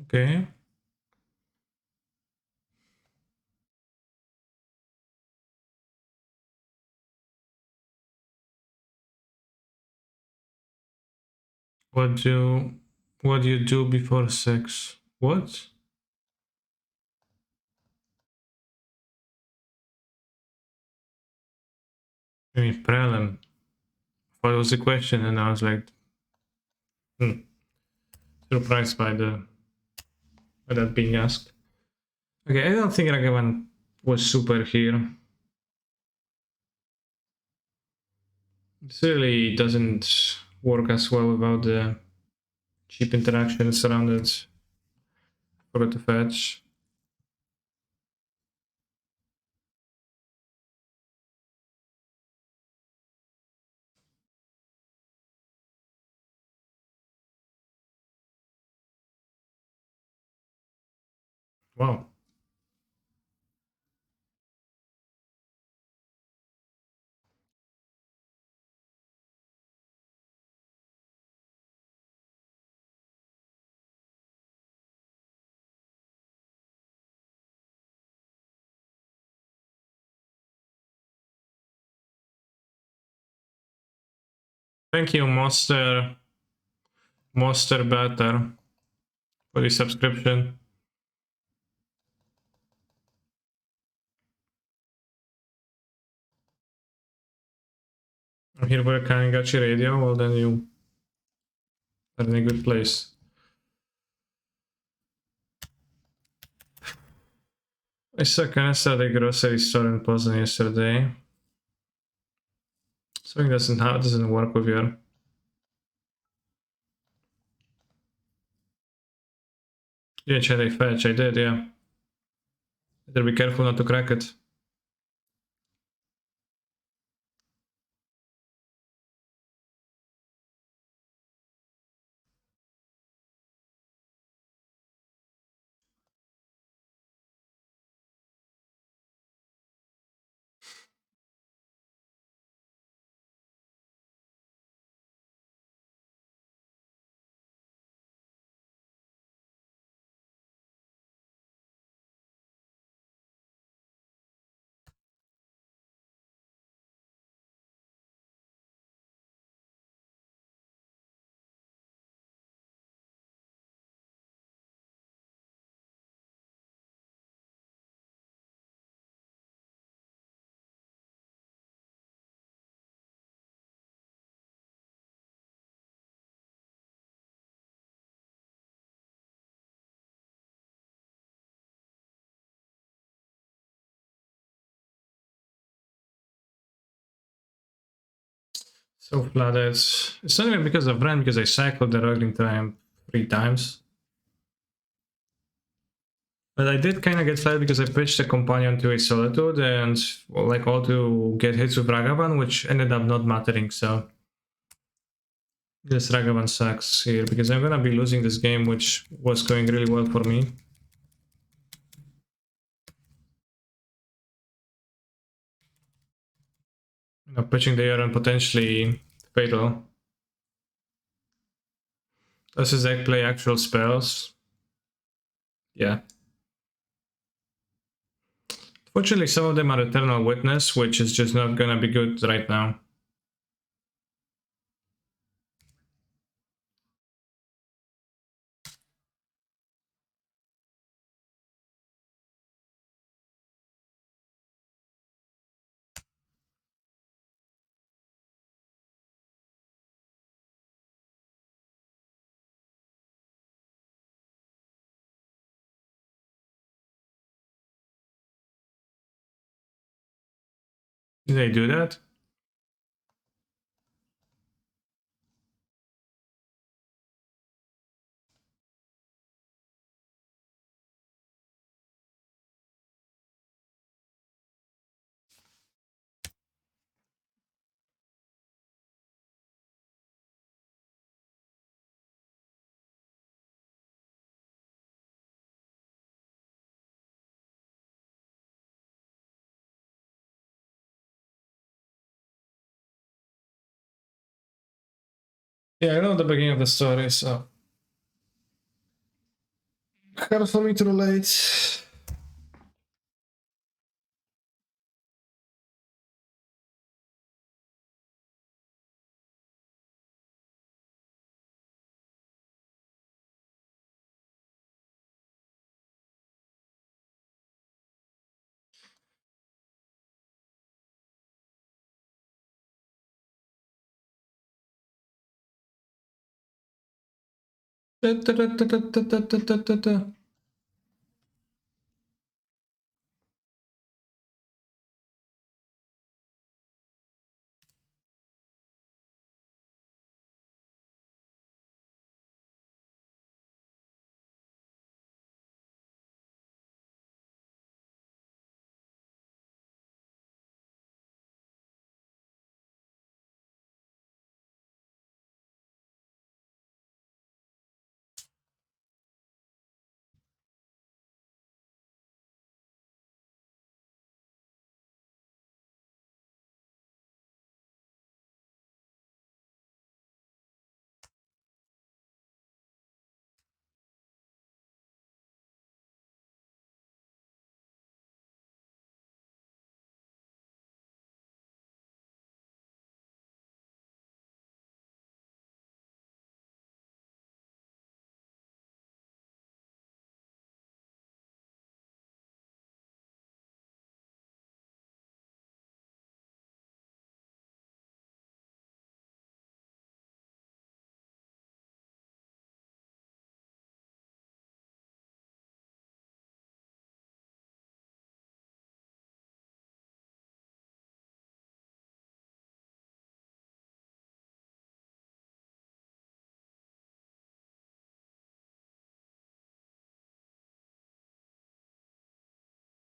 Okay. What do you do before sex? What? I mean, prelim. What was the question? And I was like, surprised by that being asked. Okay, I don't think Ragavan was super here. This really doesn't work as well without the cheap interactions around it. Forgot to fetch. Wow. Thank you, Monster Better, for the subscription. I'm here for a Kanagachi radio. Well, then you are in a good place. I saw Kanasa at a grocery store in Poznan yesterday. Something doesn't work with your. Yeah, chat a fetch. I did, yeah. Better be careful not to crack it. So flooded. It's not even because of Ren, because I cycled the rolling time 3 times. But I did kind of get flooded because I pitched a companion to a Solitude and well, like all to get hits with Ragavan, which ended up not mattering, so this Ragavan sucks here because I'm gonna be losing this game, which was going really well for me. You know, pitching the Yorion potentially fatal. Does his deck play actual spells? Yeah. Fortunately, some of them are Eternal Witness, which is just not gonna be good right now. Did they do that? Yeah, I know the beginning of the story, so hard for me to relate.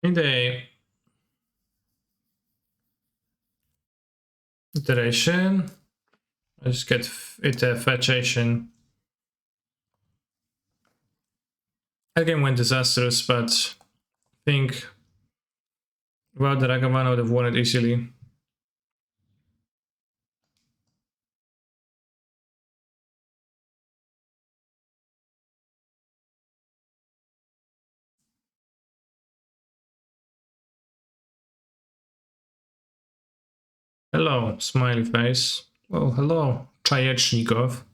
In the iteration, I just get it fetchation. That game went disastrous, but I think without the Ragavan I would have won it easily. Hello, smiley face. Oh, hello, Chayechnikov.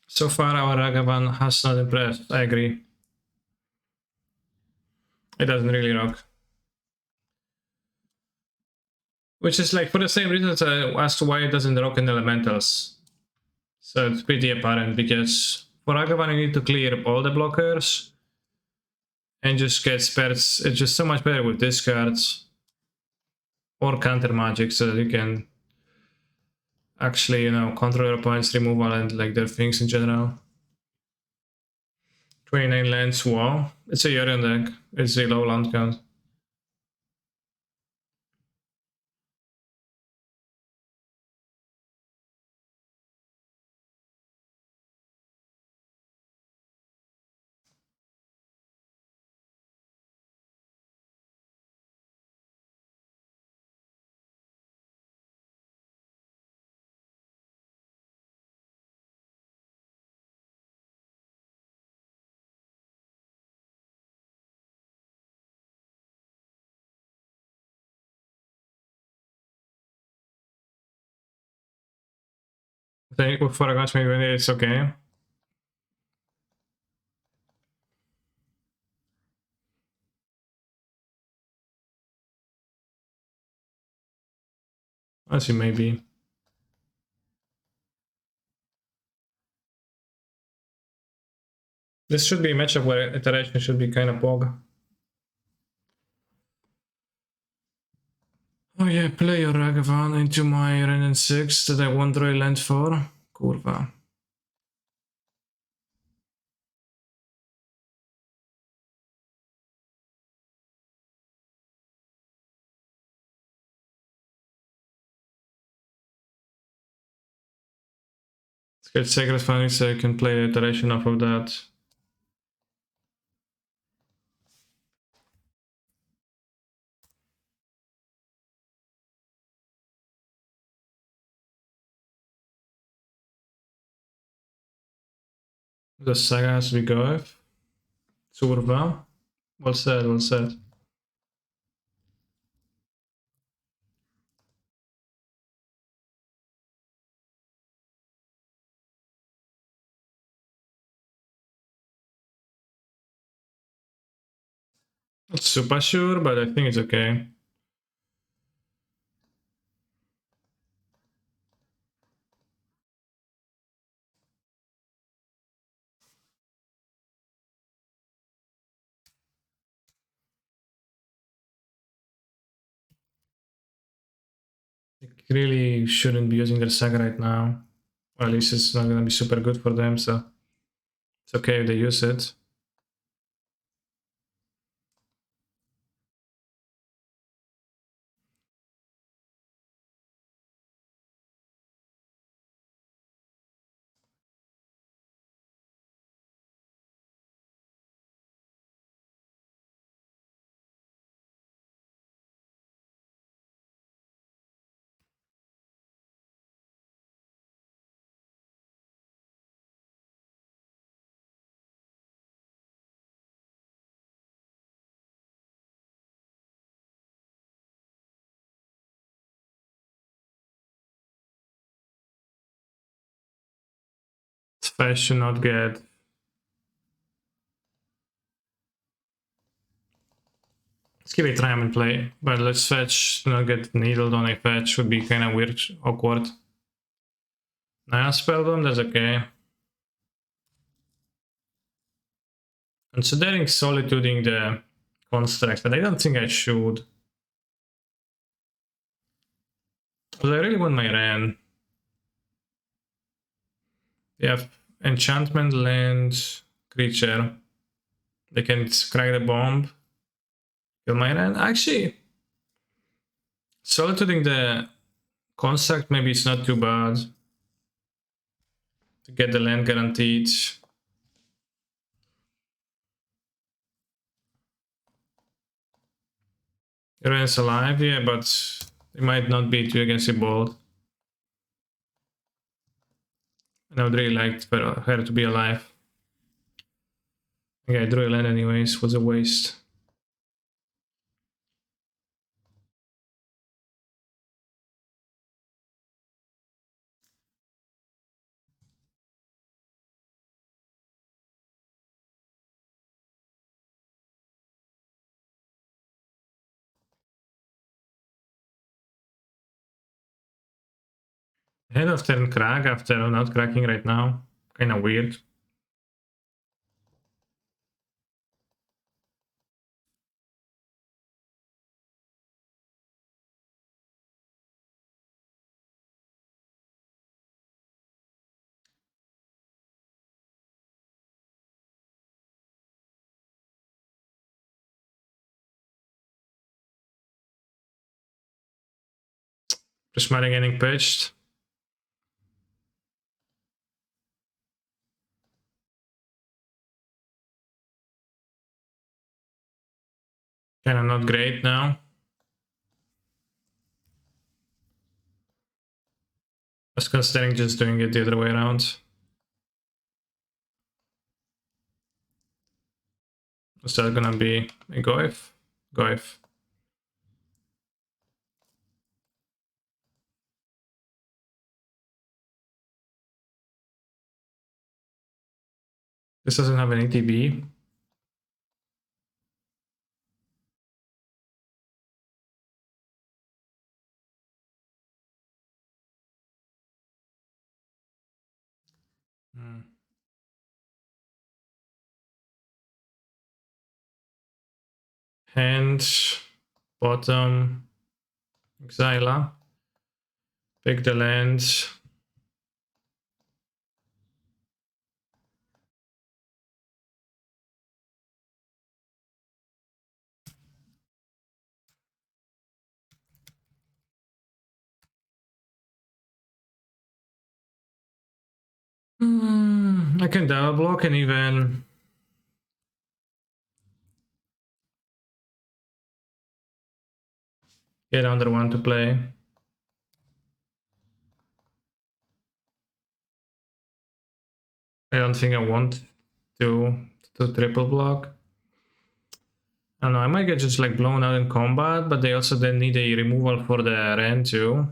So far, our Ragavan has not impressed. I agree. It doesn't really rock. Which is like for the same reasons as to why it doesn't rock in Elementals. So it's pretty apparent because for Ragavan you need to clear all the blockers and just get spells. It's just so much better with discards or counter magic so that you can actually, you know, control your opponent's removal and like their things in general. 29 lands, wow. It's a Yorion deck. It's a low land count. I think before against me, it's okay. I see, maybe. This should be a matchup where iteration should be kind of pog. Oh yeah, play your Ragavan into my Renin 6 that I won't really land for. Kurwa. Let's get Sacred Phoenix so I can play the iteration off of that. The Saga has to be Goef. Kurwa. Well said, well said. Not super sure, but I think it's okay. They really shouldn't be using their saga right now. Or at least it's not gonna be super good for them, so it's okay if they use it. Fetch should not get. Let's give it triumph and play, but let's fetch, not get needled on a fetch would be kind of weird, awkward. Now spell them, that's okay. Considering solituding the construct, but I don't think I should. Because I really want my Ren. They have enchantment, land, creature. They can crack the bomb. Kill my Ren. Actually, solituding the construct maybe it's not too bad. To get the land guaranteed. Ren's alive, yeah, but it might not be too against the board. And I would really like for her to be alive. Okay, I drew a land anyways, was a waste. Head of turn crack after not cracking right now. Kinda weird. Prismatic getting pitched. Kinda not great now. I was considering just doing it the other way around. Is that gonna be a Goif? Goif. This doesn't have an ATB. Hmm. Hand, bottom, Xyla. Pick the land. I can double block and even get under one to play. I don't think I want to triple block. I don't know, I might get just like blown out in combat, but they also then need a removal for the Ren too.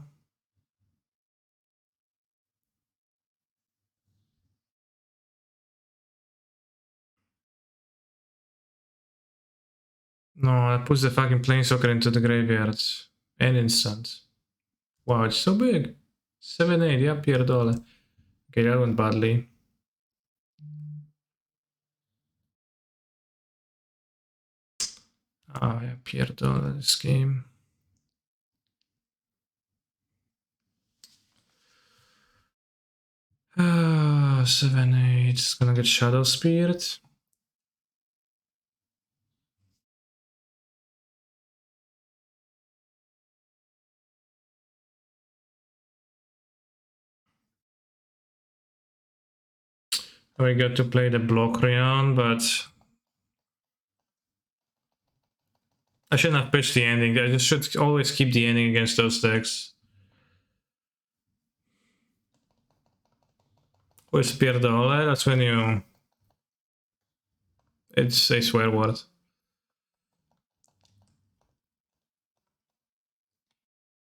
No, that puts the fucking planeswalker into the graveyard. An instant. Wow, it's so big. 7-8, yeah, pierdole. Okay, that went badly. Ah, yeah, pierdole this game. 7-8. It's gonna get Shadow Spirit. We got to play the block Rion, but I shouldn't have pitched the ending. I just should always keep the ending against those decks. With pierdole, that's when you... It's a swear word.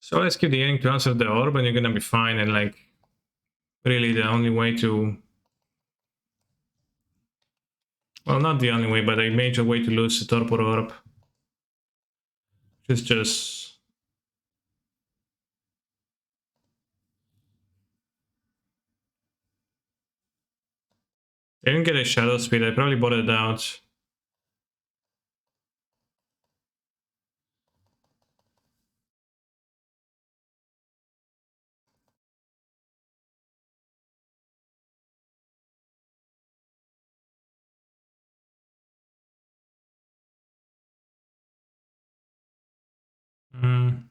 So let's keep the ending to answer the orb and you're gonna be fine, and like really the only way to... Well, not the only way, but a major way to lose the Torpor Orb. Which is just... I didn't get a Shadow Speed, I probably bought it out. Mm.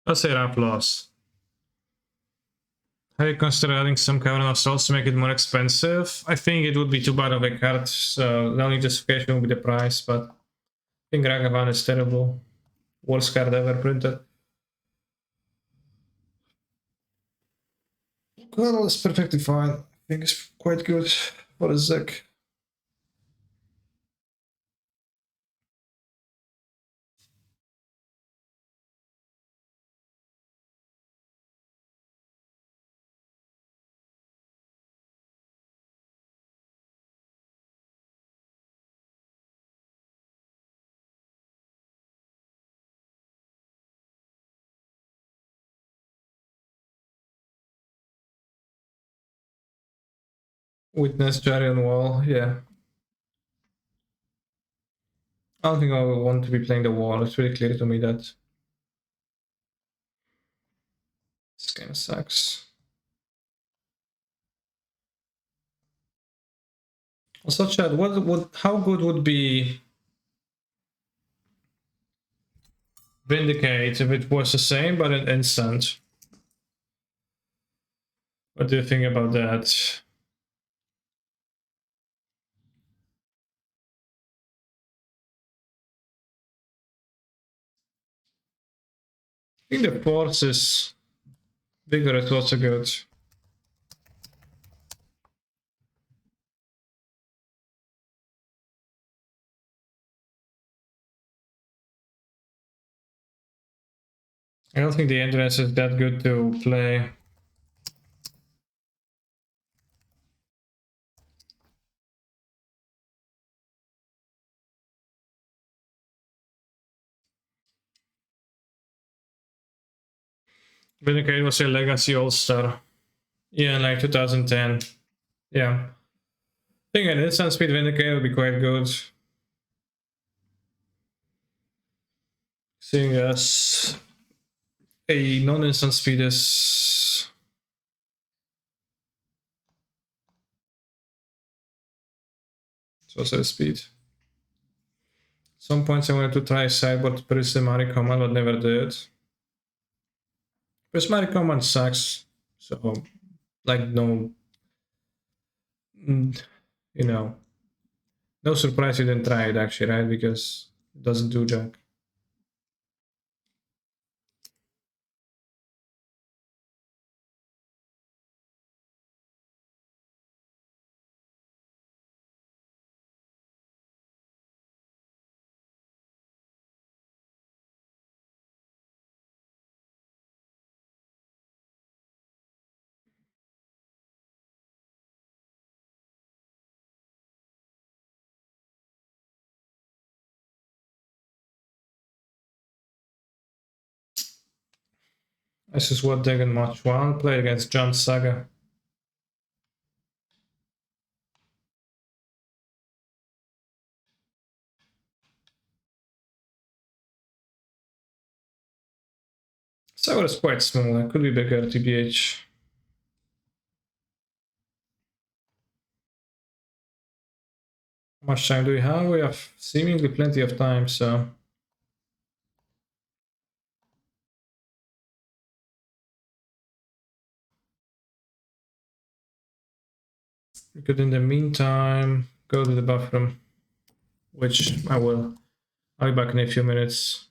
Let's say rough loss. Have you considered adding some Cavern of Souls to make it more expensive? I think it would be too bad of a card, so the only justification would be the price, but I think Ragavan is terrible. Worst card ever printed. Well, it's perfectly fine. I think it's quite good for a Zek. Witness Jarion Wall, yeah. I don't think I will want to be playing the wall. It's really clear to me that this game sucks. Also, Chad, how good would be Vindicate if it was the same but an instant? What do you think about that? I think the force is vigorous also good. I don't think the endurance is that good to play. Vindicate was a legacy all-star. Yeah, in like 2010. Yeah. I think an instant speed Vindicate would be quite good. Seeing as a non-instant speed is... It's also a speed. Some points I wanted to try sideboard Prismari command, but never did. Prismari command sucks, so like no, you know, no surprise you didn't try it actually, right? Because it doesn't do jack. This is what they're gonna match 1. Play against Jump Saga. Saga is quite small, it could be bigger, TBH. How much time do we have? We have seemingly plenty of time, so... We could, in the meantime, go to the bathroom, which I will. I'll be back in a few minutes.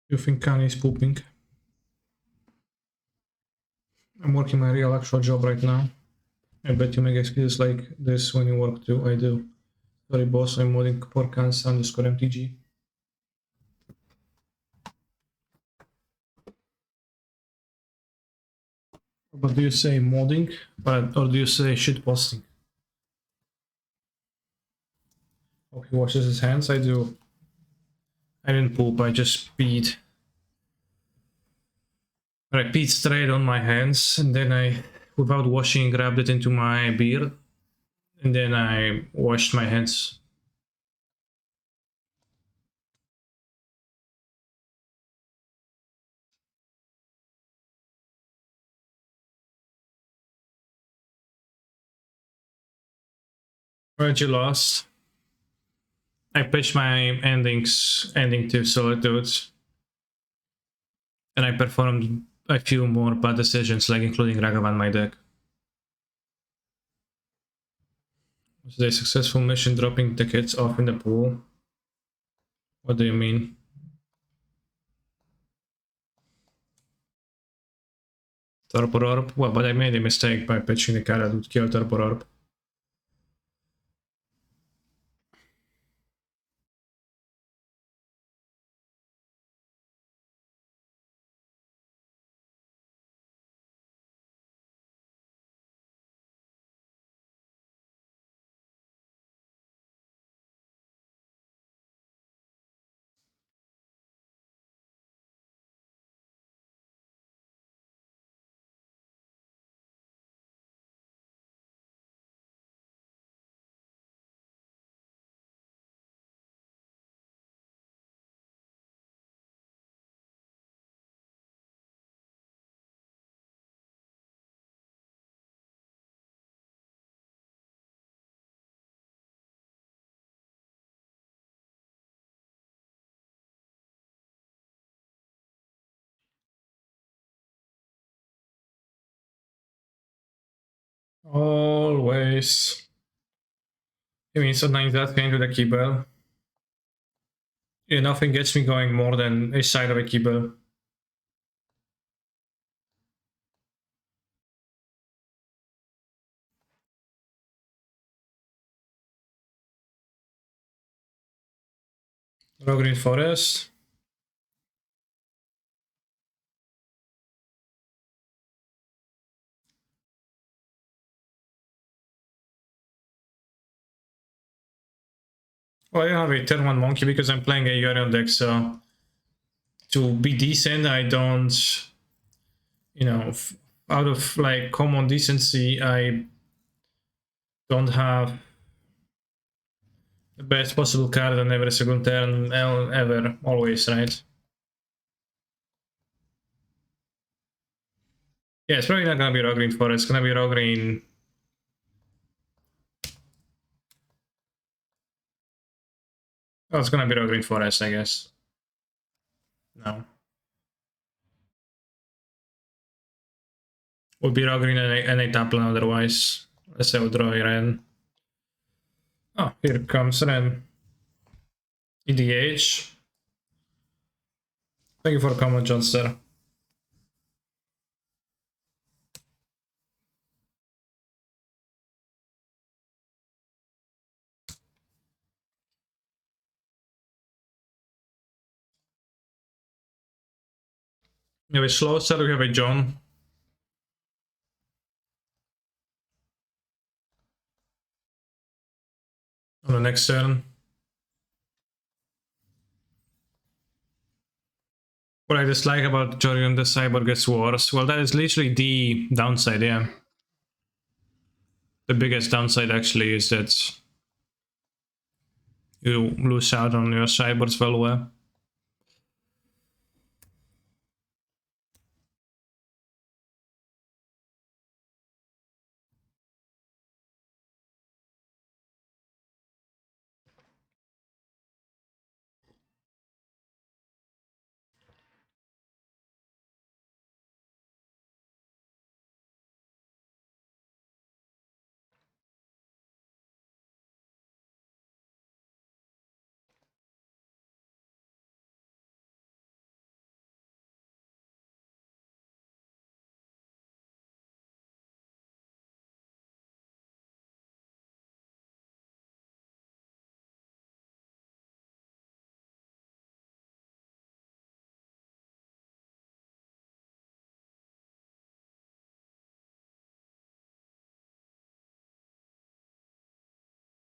You think Kanye is pooping? I'm working my real actual job right now. I bet you make excuses like this when you work too. I do. Sorry boss, I'm modding porcans_mtg. But do you say modding? Or do you say shit posting? Oh, he washes his hands? I do. I didn't poop, I just peed. I peed straight on my hands, and then I, without washing, grabbed it into my beard. And then I washed my hands. Where'd you lost? I pitched my ending to Solitudes. And I performed a few more bad decisions, like including Ragavan my deck. Was it a successful mission dropping the kids off in the pool? What do you mean? Torpor Orb? Well, but I made a mistake by pitching the card that would kill Torpor Orb. Always. I mean, so 9 that into the Keybill. Yeah, nothing gets me going more than a side of a Keybill. Green Forest. Well, I have a turn 1 Monkey because I'm playing a Yorion deck, so to be decent, I don't, you know, out of like common decency, I don't have the best possible card on every single turn ever, always, right? Yeah, it's probably not gonna be raw green forest, it's gonna be raw green. Oh, it's gonna be raw green forest, I guess. No. Would be raw green and a tap land otherwise. Let's say I would draw a Ren. Oh, here comes Ren. EDH. Thank you for coming, Johnster. We have a slow start, we have a John. On the next turn. What I dislike about Yorion the Cyborg gets worse. Well, that is literally the downside, yeah. The biggest downside actually is that you lose out on your Cyborg's value.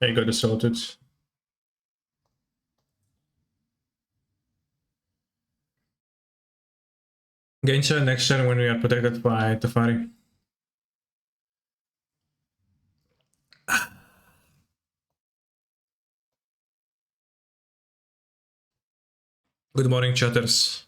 I got it sorted. Gain share next turn when we are protected by Teferi. Good morning, chatters.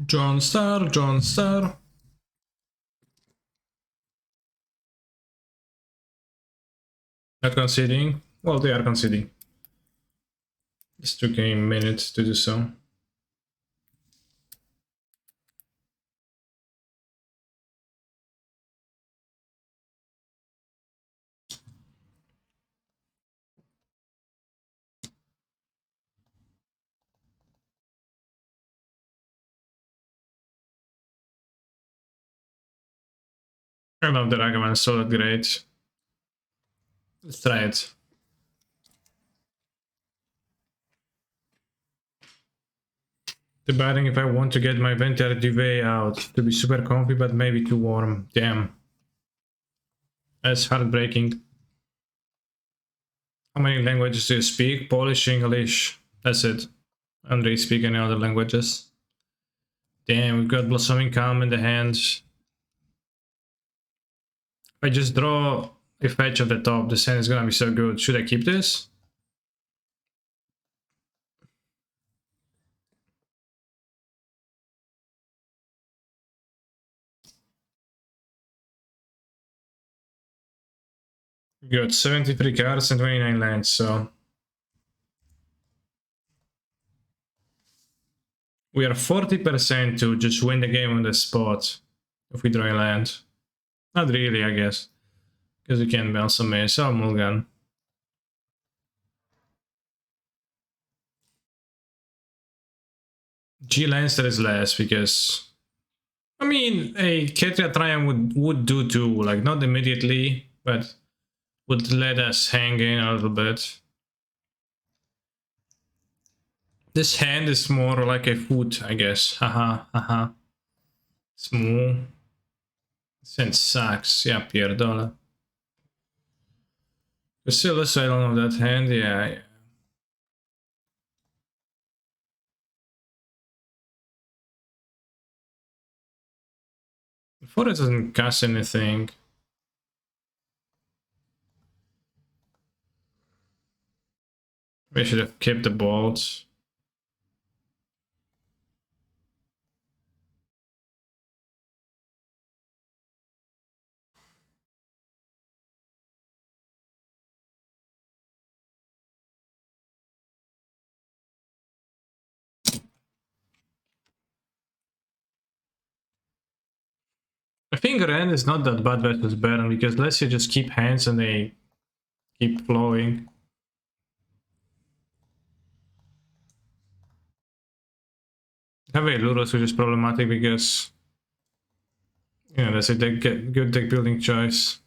John Star, John Star. Not conceding. Well, they are conceding. This took a minute to do so. I love the Ragavan, so that great. Let's try it. Debating if I want to get my Ventier duvet out to be super comfy, but maybe too warm. Damn. That's heartbreaking. How many languages do you speak? Polish, English. That's it. I don't really speak any other languages. Damn, we've got Blossoming Calm in the hands. If I just draw a fetch at the top, this hand is gonna be so good. Should I keep this? We got 73 cards and 29 lands, so we are 40% to just win the game on the spot if we draw a land. Not really, I guess. Because we can bounce some ace or mulligan. G lands there is less because I mean a Ketria Triumph would do too, like not immediately, but would let us hang in a little bit. This hand is more like a foot, I guess. Haha, haha. Small. This hand sucks. Yeah, Pierdola. Still the side on that hand, yeah. Before it doesn't cast anything. We should have kept the bolts. I think Ren is not that bad versus Baron because let's you just keep hands and they keep flowing. Have a Lurus, which is problematic because yeah, that's a good deck building choice.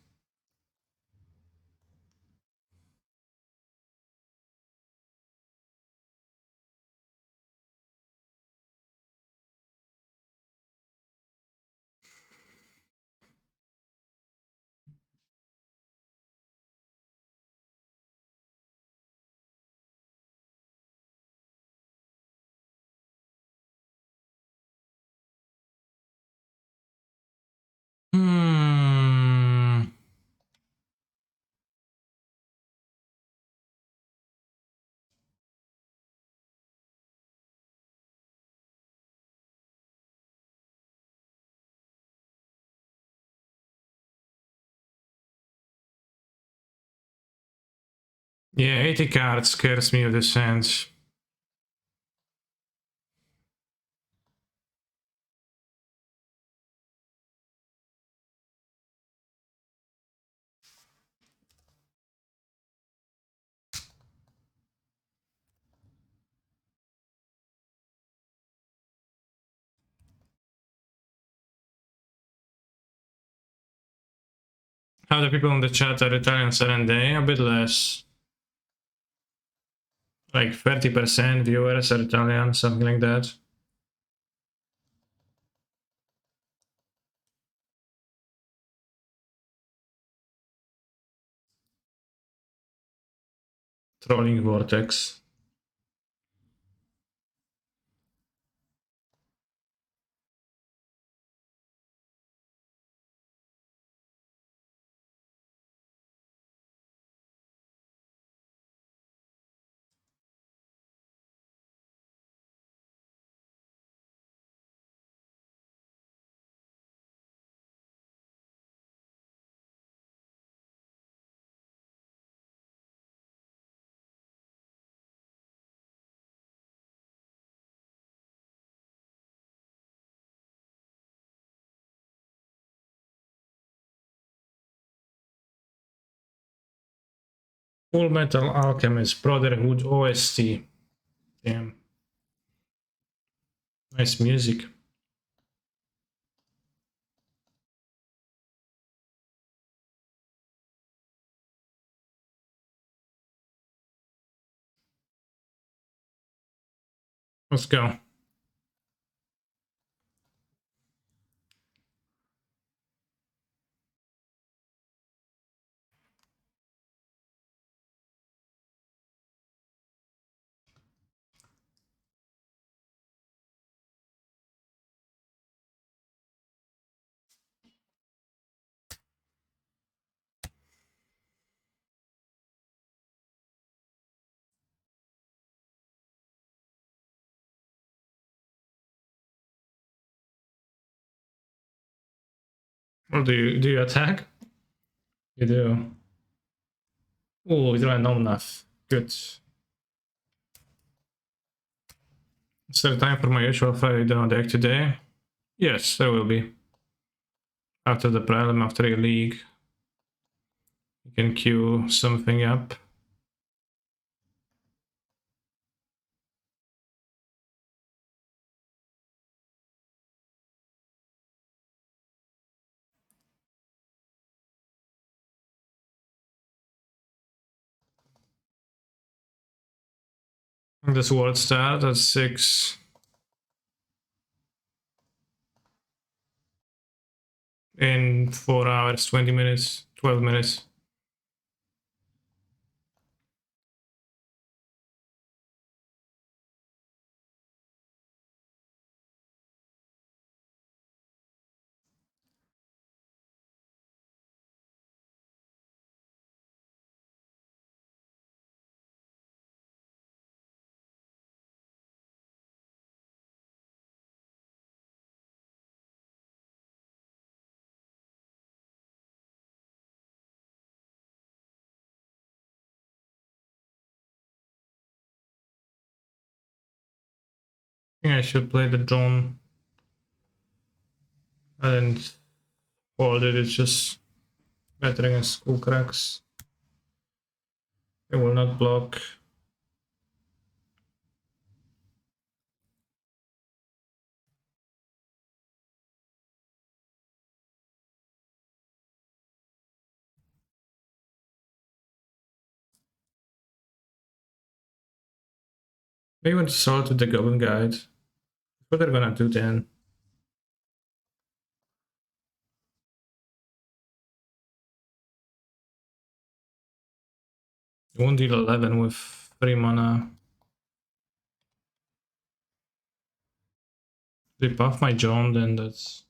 Hmm. Yeah, 80 cards scares me of this hand. How the people in the chat are Italian Serendei? A bit less. Like 30% viewers are Italian, something like that. Trolling Vortex. Full Metal Alchemist Brotherhood OST. Damn. Nice music. Let's go. Or do you attack? You do. Oh, we don't know enough. Good. Is there time for my usual Friday down deck today? Yes, there will be. After the prelim, after a league, you can queue something up. This world start at 6. In 4 hours, 20 minutes, 12 minutes. I think I should play the drone. I didn't hold it, it's just better against school cracks. It will not block. Maybe want to start with the Goblin Guide. What they're gonna do then? You won't deal 11 with 3 mana. They buff my John, then that's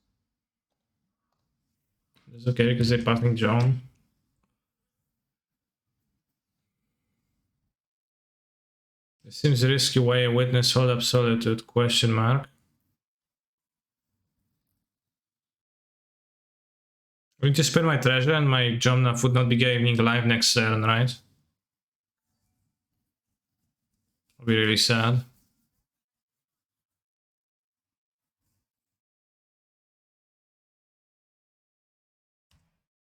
okay because they're buffing John. It seems risky way a witness hold up solitude question mark. I need to spend my treasure and my Jomna would not be gaining life next turn, right? I'll be really sad.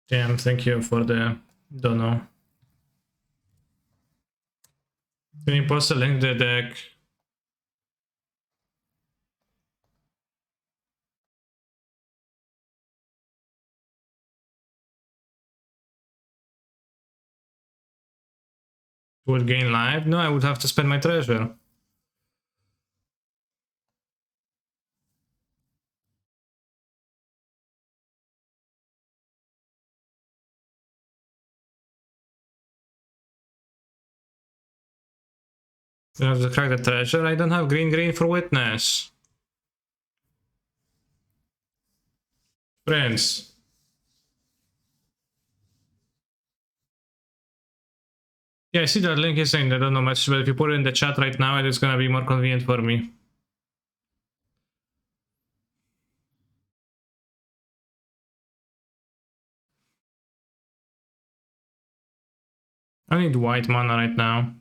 Damn, thank you for the dono. Can you post a link to the deck? Would gain life? No, I would have to spend my treasure. You have to crack the treasure? I don't have green for witness. Prince. Yeah, I see that link is saying that I don't know much, but if you put it in the chat right now, it is gonna be more convenient for me. I need white mana right now.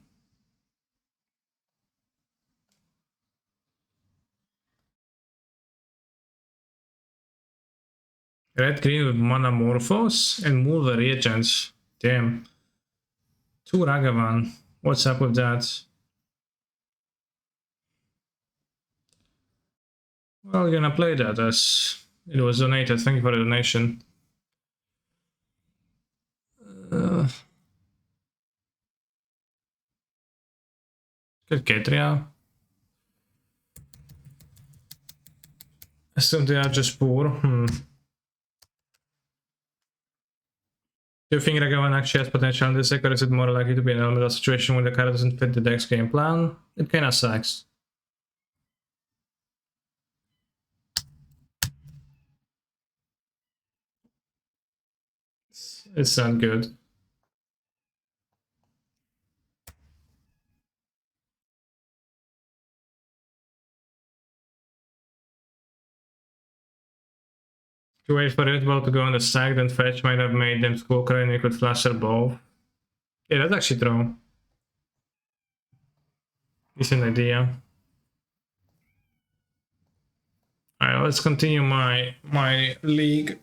Red green with mana Morphos and Moonveil Regents. Damn. 2 Ragavan. What's up with that? Well, you're gonna play that as it was donated. Thank you for the donation. Good Ketria. Assume they are just poor. Do you think Ragavan actually has potential in this deck, or is it more likely to be an elemental situation where the card doesn't fit the deck's game plan? It kinda sucks. It's not good. If you wait for Ritual to go on the stack, then Fetch might have made them Skulker and you could flash her both. Yeah, that's actually true. Decent idea. Alright, let's continue my league.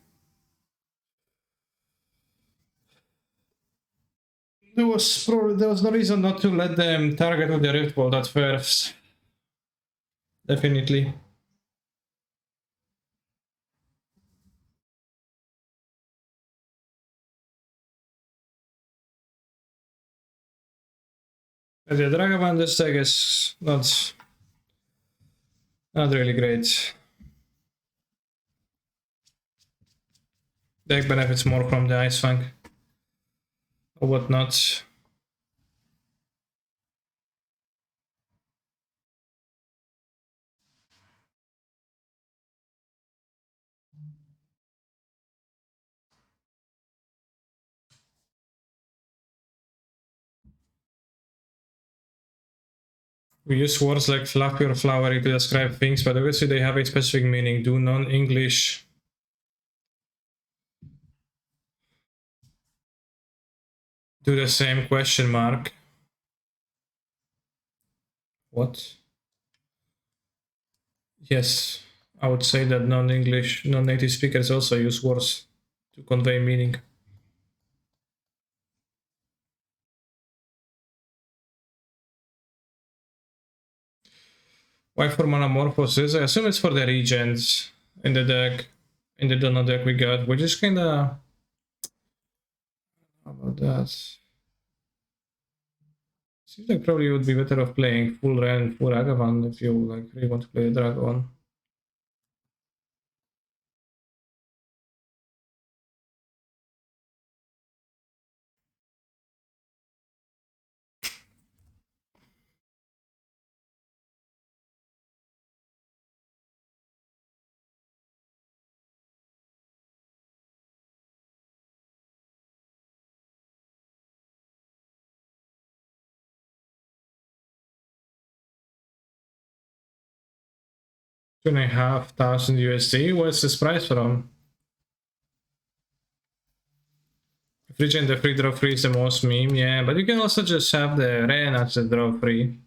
There was no reason not to let them target with the Rift Bolt at first. Definitely. But the Dragavan this deck is not really great. Deck benefits more from the Ice Fang or whatnot. We use words like fluffy or flowery to describe things, but obviously they have a specific meaning. Do non-English do the same question mark? What? Yes, I would say that non-English, non-native speakers also use words to convey meaning. Why for Monomorphosis? I assume it's for the Regents in the deck, in the Dono deck we got, which is kinda... How about that? Seems like probably would be better off playing full Ren, full Agavan if you like really want to play a Dragon. $2,500 USD. Where's this price from? Regent, the free draw free is the most meme, yeah, but you can also just have the Ren as the draw free.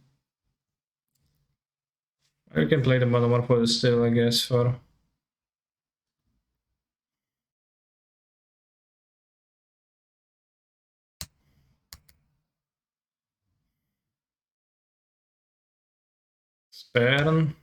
You can play the Monomorphosis still, I guess, for... Spern.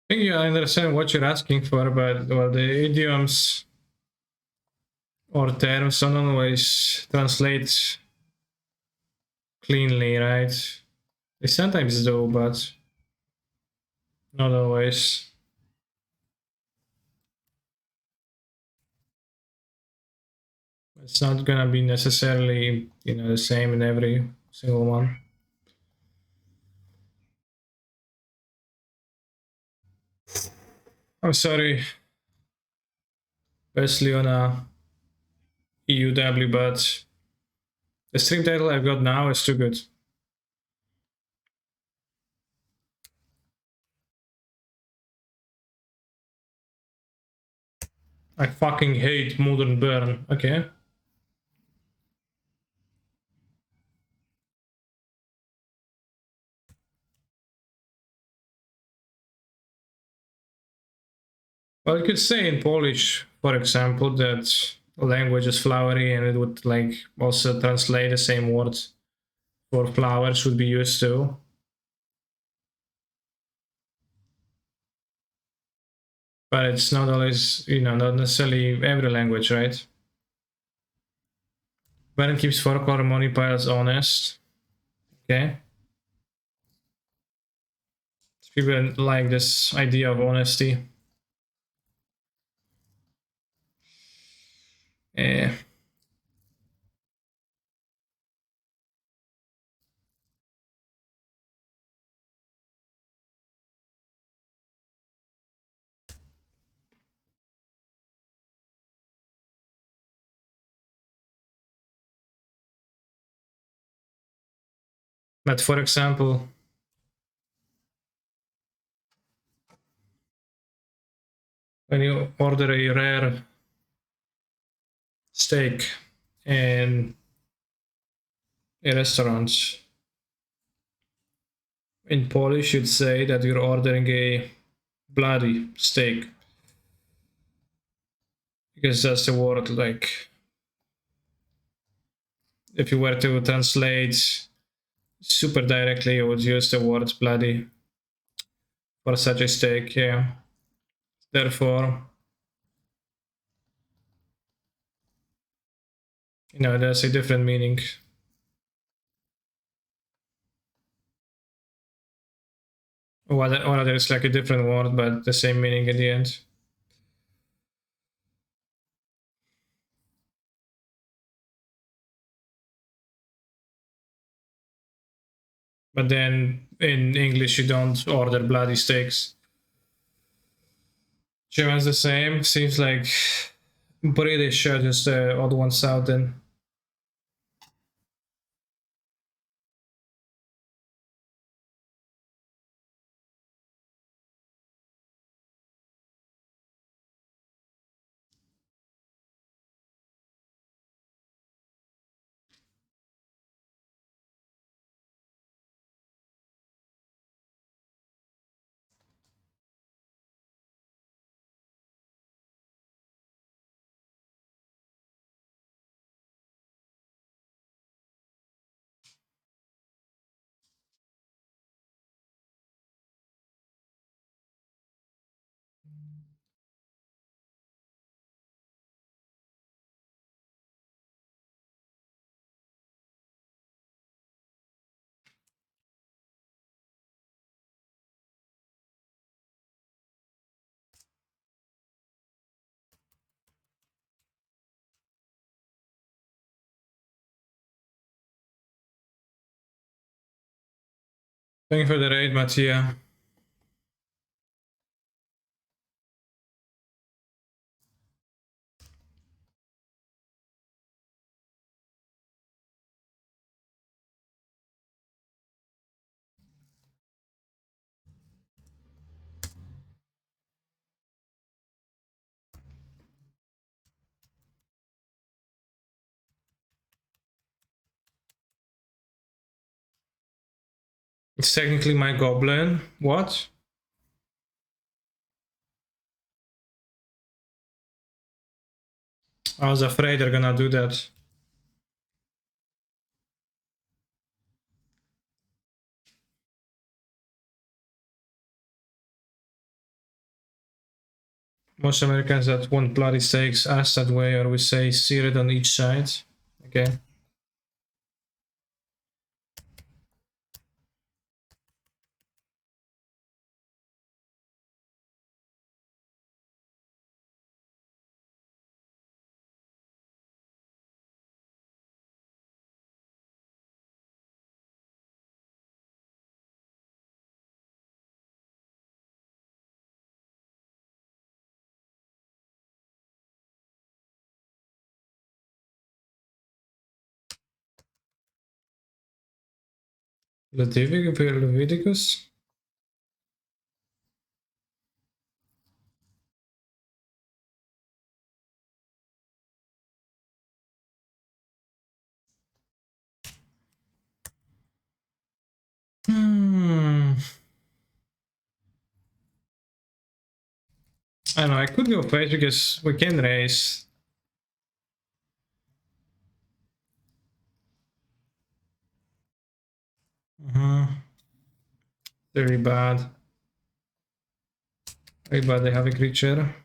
I think I understand what you're asking for, but well, the idioms or terms don't always translate cleanly, right? They sometimes do, but not always. It's not gonna be necessarily, the same in every single one. I'm sorry, Wesley on a EUW, but the stream title I've got now is too good. I fucking hate modern burn. Okay. Well, you could say in Polish, for example, that language is flowery and it would like also translate the same word for flowers would be used to. But it's not always, not necessarily every language, right? When keeps folklore money piles honest. Okay. People like this idea of honesty. Eh. But for example, when you order a rare steak in a restaurant, in Polish you'd say that you're ordering a bloody steak because that's the word. Like if you were to translate super directly, you would use the word bloody for such a steak. Yeah. Therefore, there's a different meaning. Or there's like a different word, but the same meaning at the end. But then in English, you don't order bloody steaks. German's the same. Seems like British are just the odd ones out then. Thank you for the raid, Mattia. It's technically my goblin. What? I was afraid they're gonna do that. Most Americans that want bloody steaks ask that way, or we say seared on each side. Okay. Leviticus? I don't know, I could go face because we can raise. Very bad. Very bad, they have a creature.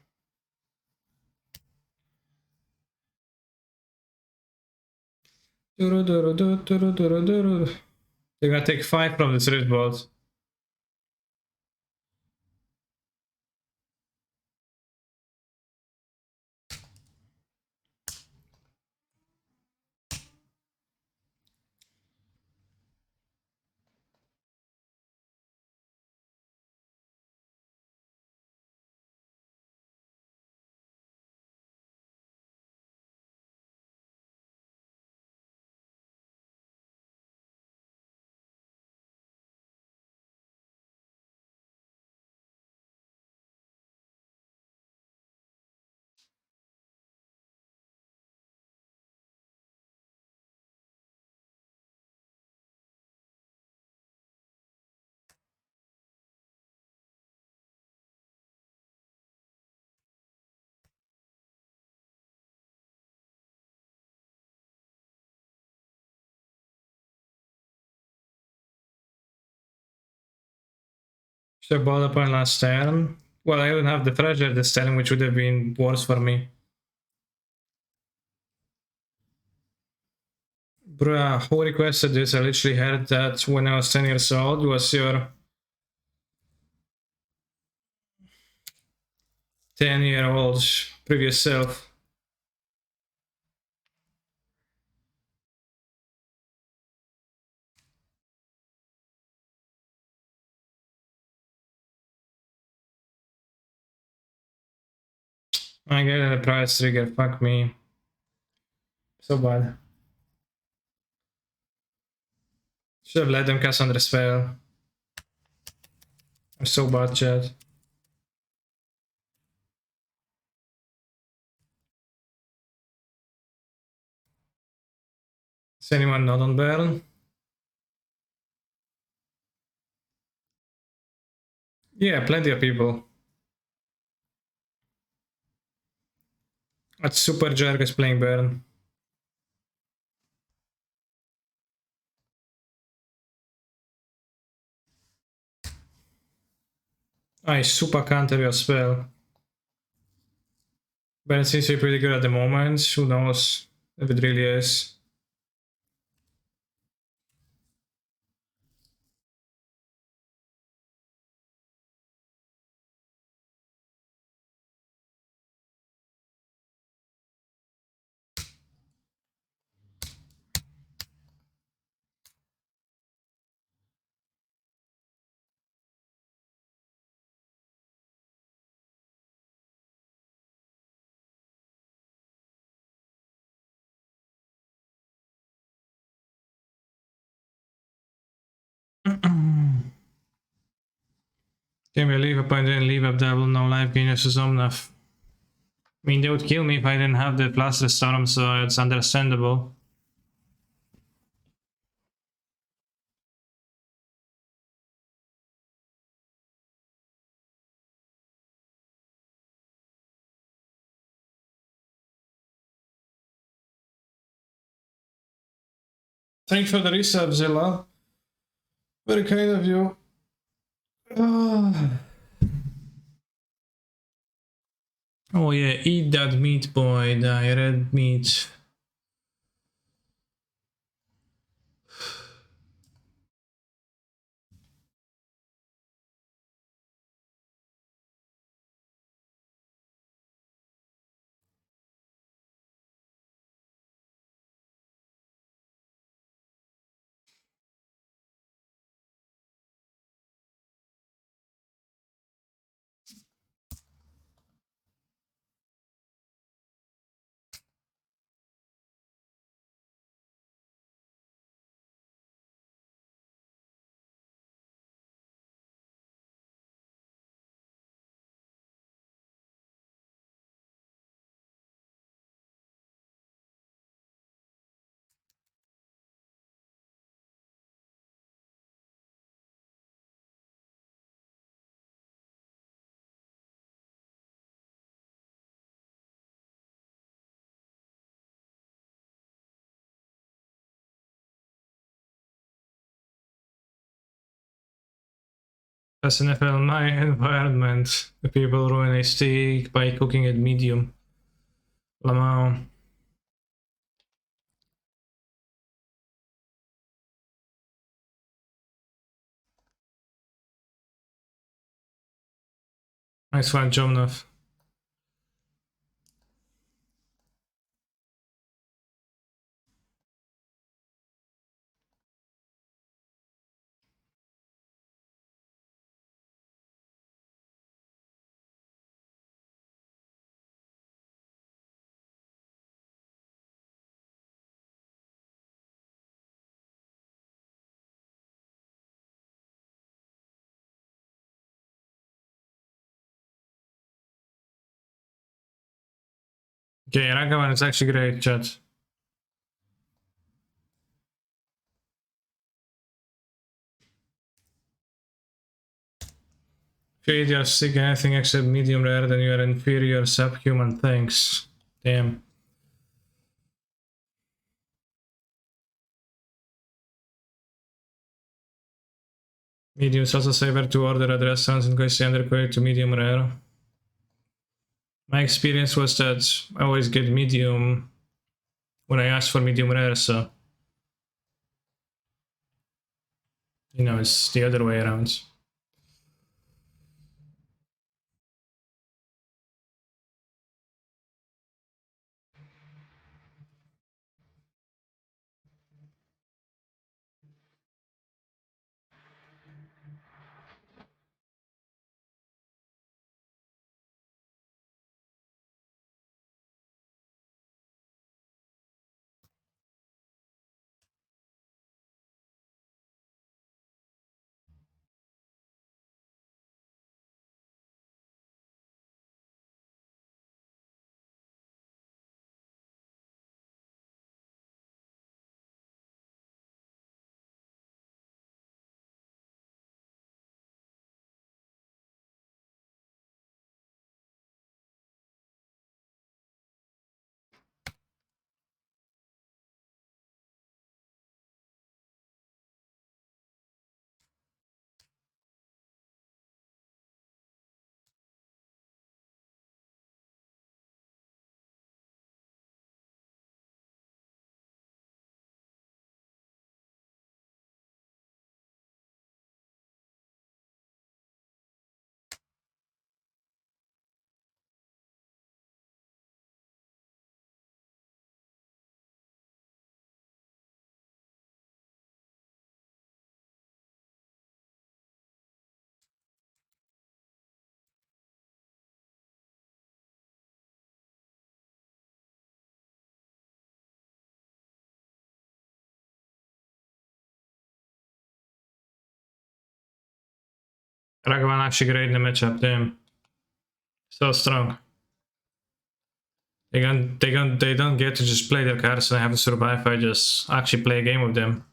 They're gonna take 5 from this red board. Should have bought up on last turn. Well, I don't have the treasure this turn, which would have been worse for me. Bruh, who requested this? I literally heard that when I was 10 years old. Was your 10-year-old previous self? I get a price trigger, fuck me. So bad. Should have let them cast under spell. I'm so bad, chat. Is anyone not on burn? Yeah, plenty of people. That's Super Jerk is playing burn. I super counter your spell. But it seems to be pretty good at the moment. Who knows if it really is. Can we leave up? I didn't leave up double, no life gain versus Omnath. I mean, they would kill me if I didn't have the plus storm, so it's understandable. Thanks for the resub, Zilla. Very kind of you. Oh yeah, eat that meat, boy. Die, red meat. As an NFL, my environment, the people ruin a steak by cooking it medium. Lamau. Nice one, Jomnov. Okay, Ragavan is actually great, chat. If you eat your steak anything except medium rare, then you are inferior subhuman. Thanks. Damn. Medium is also safer to order at restaurants in case you undercooked to medium rare. My experience was that I always get medium when I ask for medium rare, so you know it's the other way around. Ragavan actually great in the matchup, damn. So strong. They don't get to just play their cards and have to survive. I just actually play a game with them.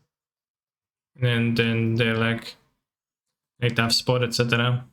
And then they're like a tough spot, etc.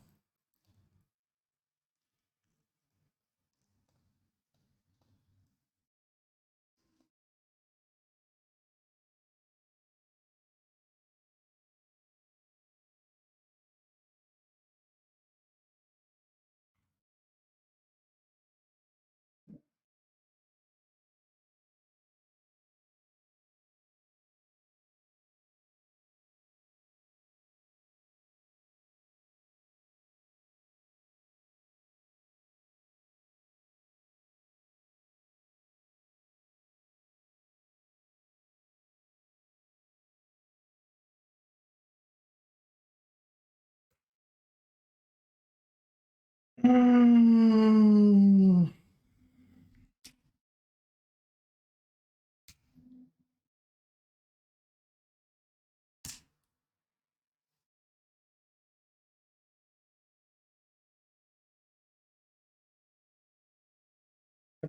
I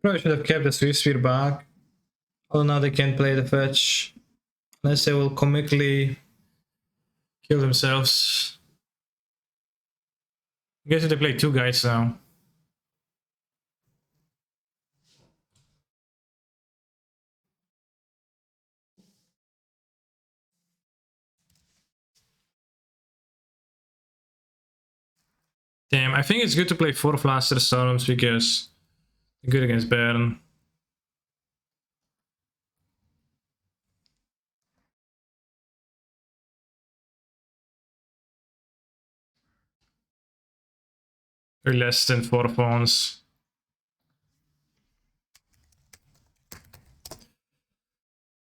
probably should have kept the Swift Spear back. Oh, now they can't play the fetch. Unless they will comically kill themselves. I guess they play two guys now. Damn, I think it's good to play 4 Flaster Storms because they're good against Baron. Or less than 4 pawns.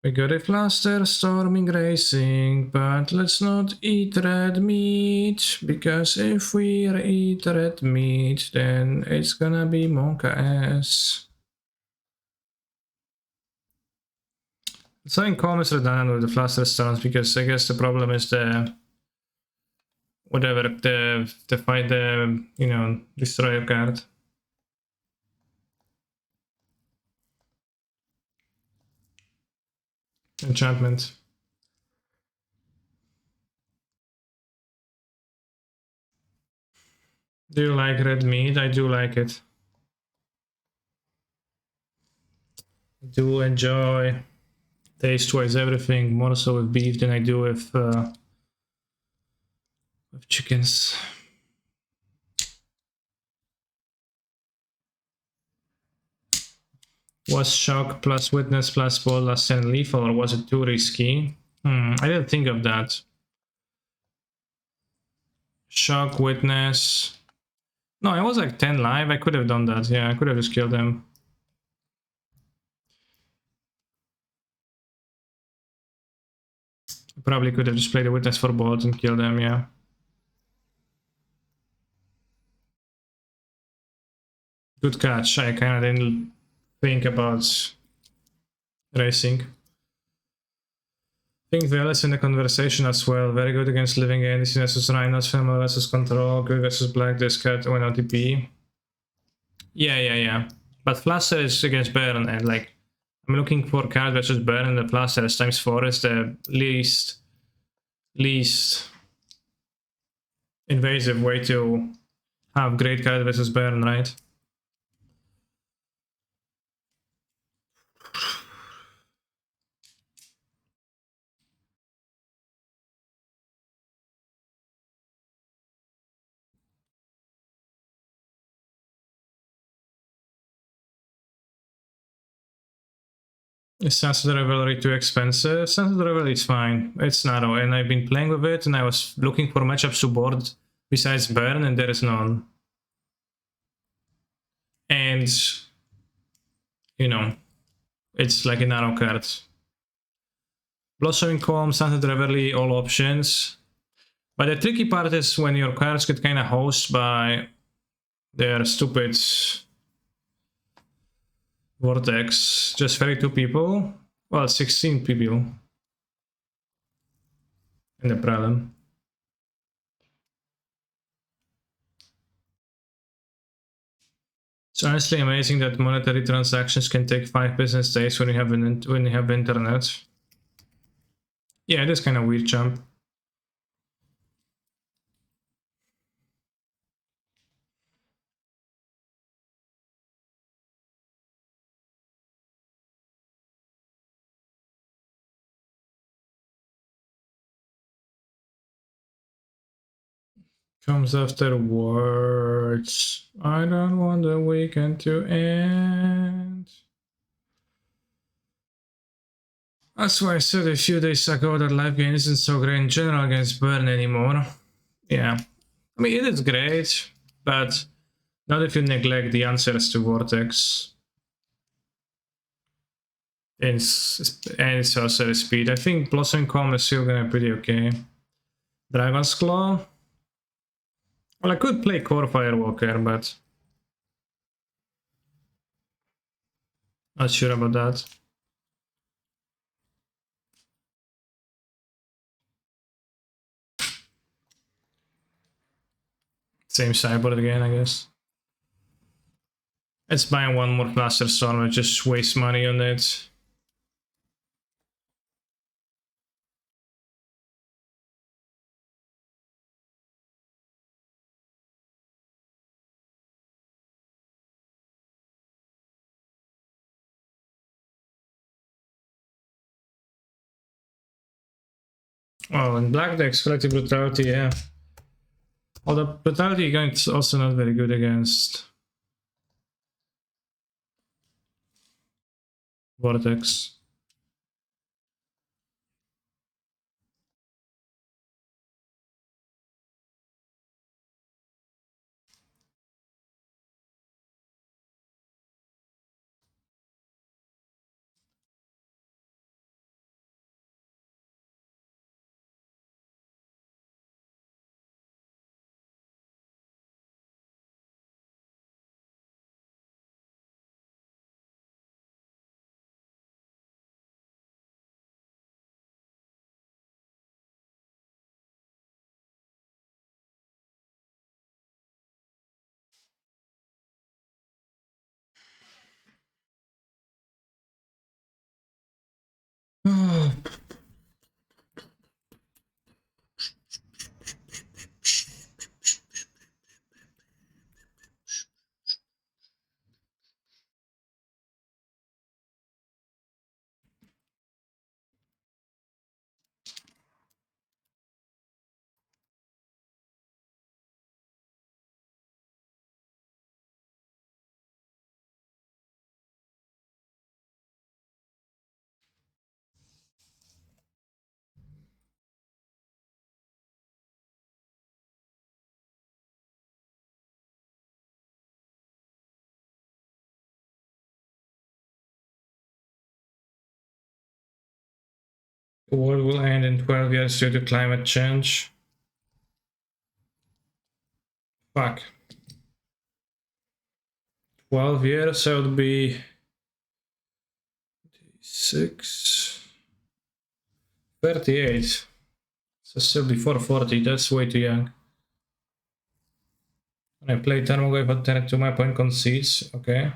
We got a Flaster Storming Racing, but let's not eat red meat, because if we eat red meat, then it's gonna be Monka ass. Something calm is redundant with the Flaster Storms, because I guess the problem is the whatever the fight the destroyer card. Enchantment. Do you like red meat? I do like it. I do enjoy taste-wise everything, more so with beef than I do with chickens. Was shock plus witness plus bloodlust and lethal, or was it too risky? I didn't think of that. Shock, witness. No, it was like 10 live. I could have done that. Yeah, I could have just killed him. Probably could have just played the witness for both and killed them, yeah. Good catch. I kind of didn't think about racing. I think Veil is in the conversation as well. Very good against living entities versus Rhinos, Family versus Control, good versus Black Discard when OTP. Yeah. But Flaster is against Baron, and like I'm looking for card versus Baron. The Flaster is ×4 is the least invasive way to have great card versus Baron, right? Is Sunset Revelry too expensive? Sunset Revelry is fine. It's narrow, and I've been playing with it, and I was looking for matchups to board besides Baron, and there is none. And, it's like a narrow card. Blossoming Calm, Sunset Revelry, all options. But the tricky part is when your cards get kind of hosed by their stupid Vortex. Just 32 people. Well, 16 people in the problem. It's honestly amazing that monetary transactions can take 5 business days when you have internet. Yeah, it is kind of weird, jump. Comes afterwards. I don't want the weekend to end. That's why I said a few days ago that live game isn't so great in general against Burn anymore. Yeah. I mean, it is great, but not if you neglect the answers to Vortex. And sorcery speed. I think Blossom Calm is still gonna be pretty okay. Dragon's Claw. Well, I could play Core Firewalker, but not sure about that. Same sideboard again, I guess. It's buying one more Master Storm, I just waste money on it. Oh, and Black decks, Collective Brutality, yeah. Although Brutality again, it's also not very good against Vortex. The world will end in 12 years due to climate change. Fuck. 12 years, so it would be 6, 38. So still before 40, that's way too young. When I play Thermoglyph, I turn it to my point concedes, okay.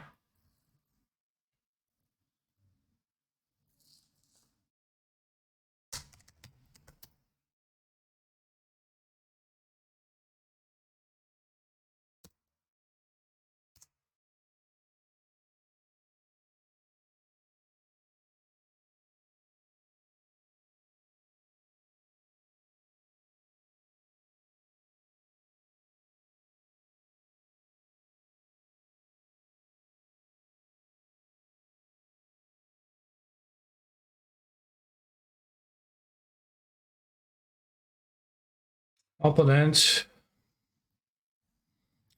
Opponent.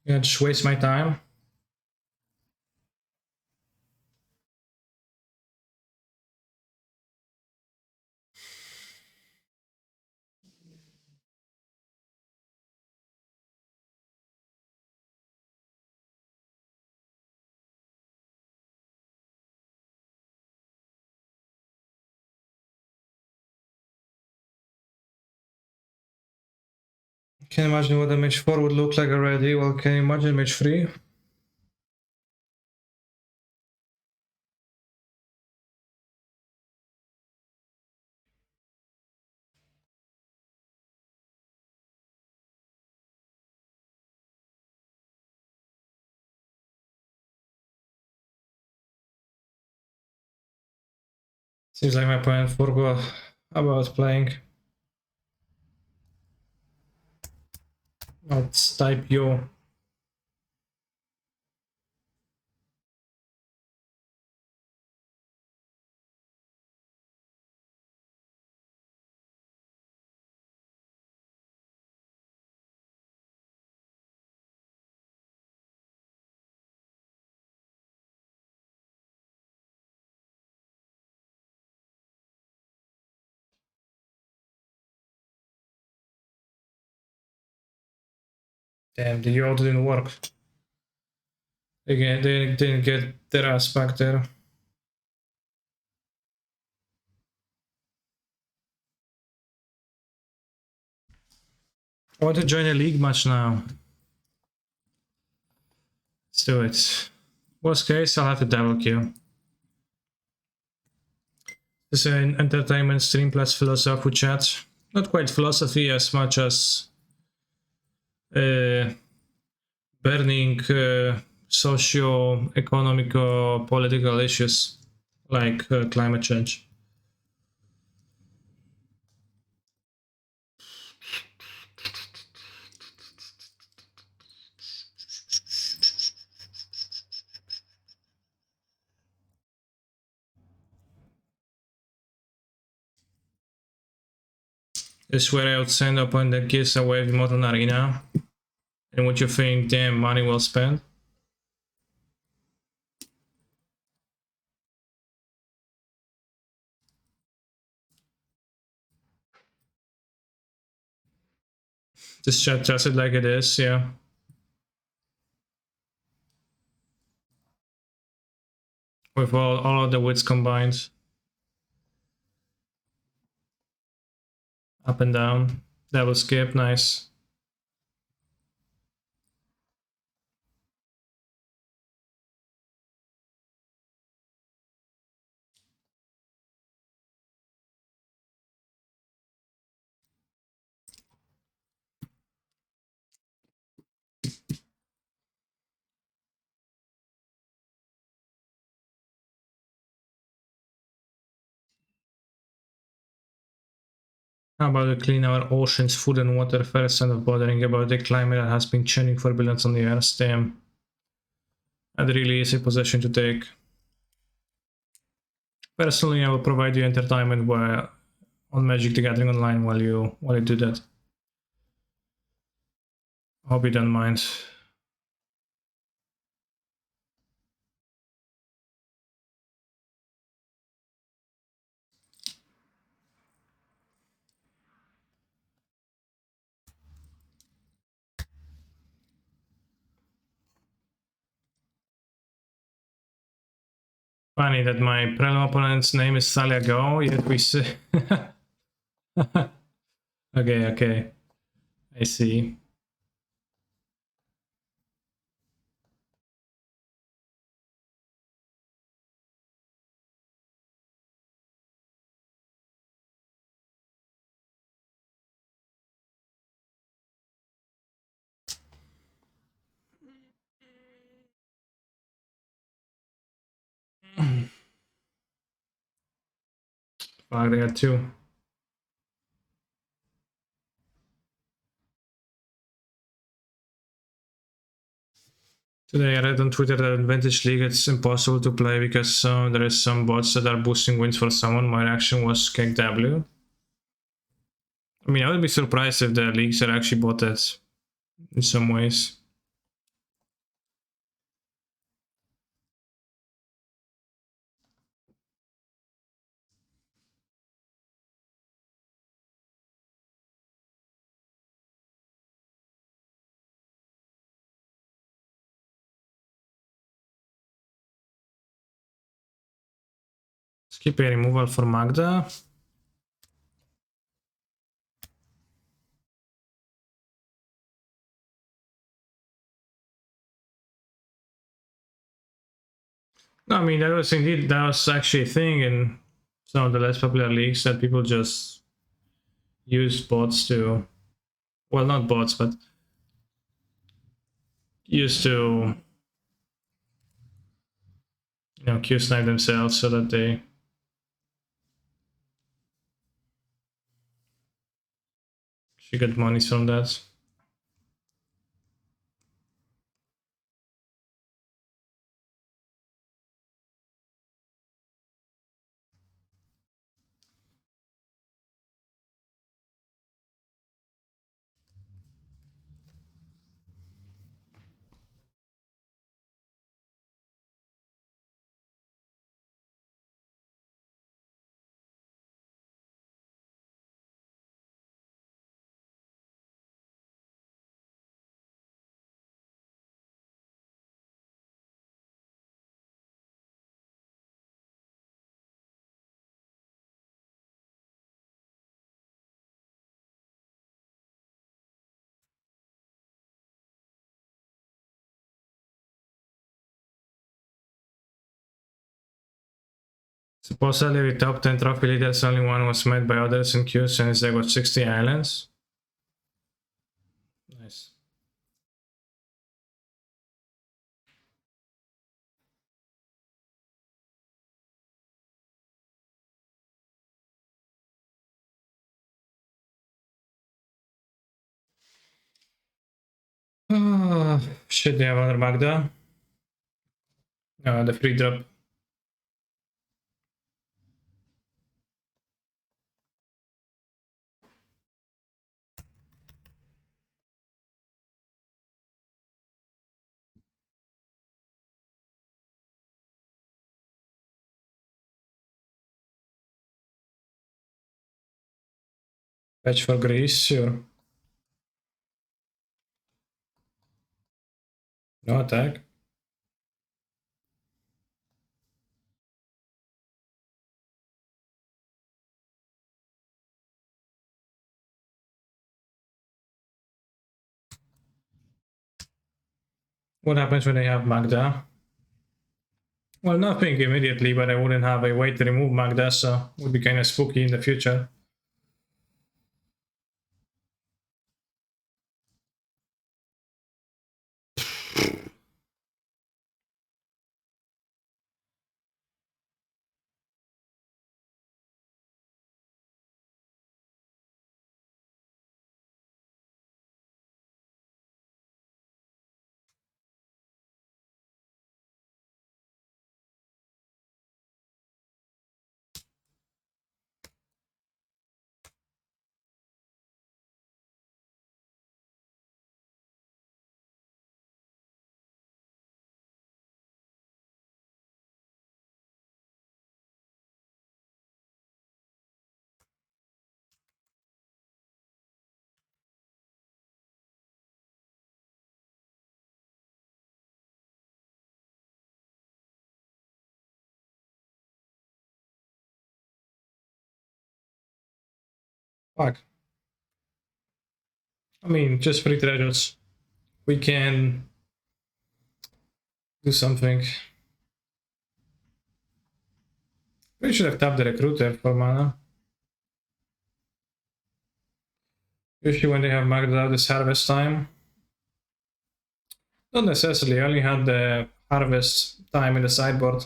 Yeah, just waste my time. Can you imagine what the mage 4 would look like already? Well, can you imagine mage 3? Seems like my opponent forgot about playing. Let's type yo. Damn, the auto didn't work. Again, they didn't get their ass back there. I want to join a league match now. Let's do it. Worst case, I'll have to double queue. This is an entertainment stream plus philosophy chat. Not quite philosophy as much as burning socio-economical political issues like climate change. This is where I would send upon the gives away remote on arena. And what you think, damn, money well spent? This chat just it like it is, yeah. With all of the wits combined. Up and down. Double skip, nice. How about we clean our oceans, food and water first instead of bothering about the climate that has been changing for billions on the earth? Damn. That really is a position to take. Personally, I will provide you entertainment on Magic the Gathering Online while you do that. Hope you don't mind. Funny that my prelim opponent's name is Salia Go, yet we see. Okay. I see. Fuck, they had two. Today I read on Twitter that in Vintage League it's impossible to play because there is some bots that are boosting wins for someone. My reaction was Keg W. I mean, I would be surprised if the leagues are actually botted in some ways. Skip a removal for Magda. No, I mean, that was actually a thing in some of the less popular leagues that people just use bots to, well, not bots, but used to, Q snipe themselves so that they should get monies from that. Supposedly with top 10 trophy leaders, only one was made by others in queue since they got 60 islands. Nice. Shit, they have another Magda. The free drop. Patch for Greece, sure. No attack. What happens when they have Magda? Well, nothing immediately, but I wouldn't have a way to remove Magda, so it would be kind of spooky in the future. Fuck. I mean, just free treasures. We can do something. We should have tapped the recruiter for mana. Usually when they have maxed out this harvest time. Not necessarily, I only had the harvest time in the sideboard.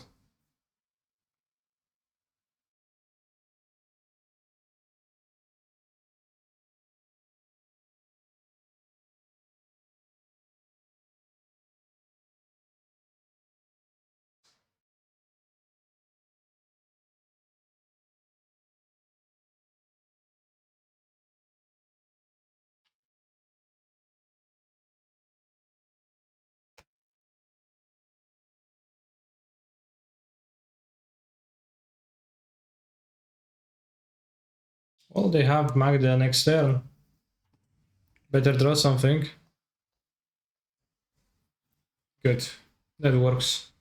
Well, they have Magda next turn. Better draw something. Good. That works.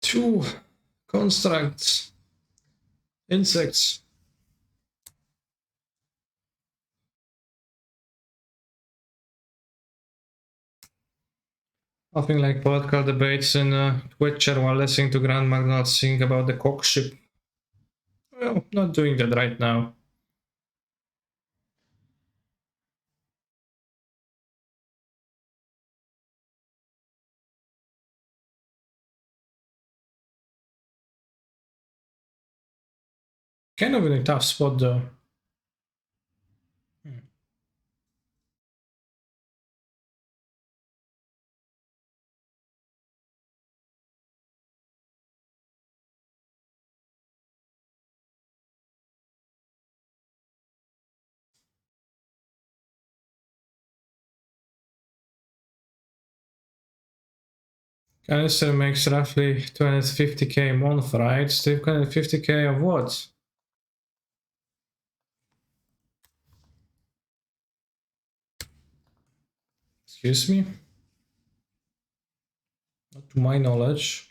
Two. Constructs. Insects. Nothing like podcast debates in Twitcher while listening to Grand Magnet sing about the cockship. Well, not doing that right now. Kind of in a tough spot though. Canister makes roughly 250k a month, right? Still 250k of what? Excuse me? Not to my knowledge.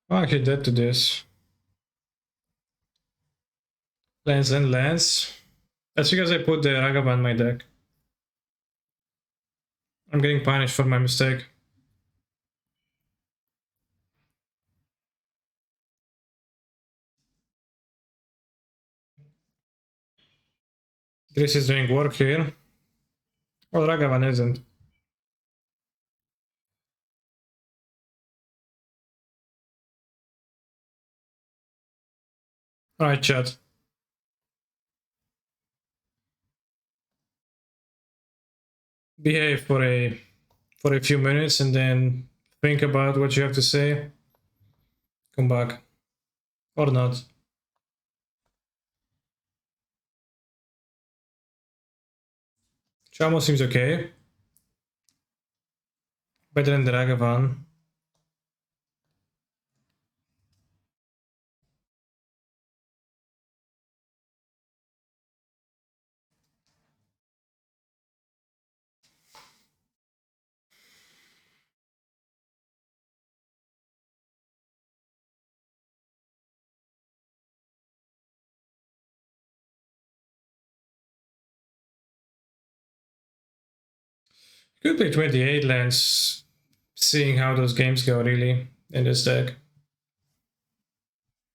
I'm actually dead to this. Lens and lens. That's because I put the Ragava in my deck. I'm getting punished for my mistake. This is doing work here. Well, Ragavan isn't. Alright, chat. Behave for a few minutes and then think about what you have to say. Come back. Or not. Chamo seems okay. Better than the Ragavan. Could play 28 lands, seeing how those games go really in this deck.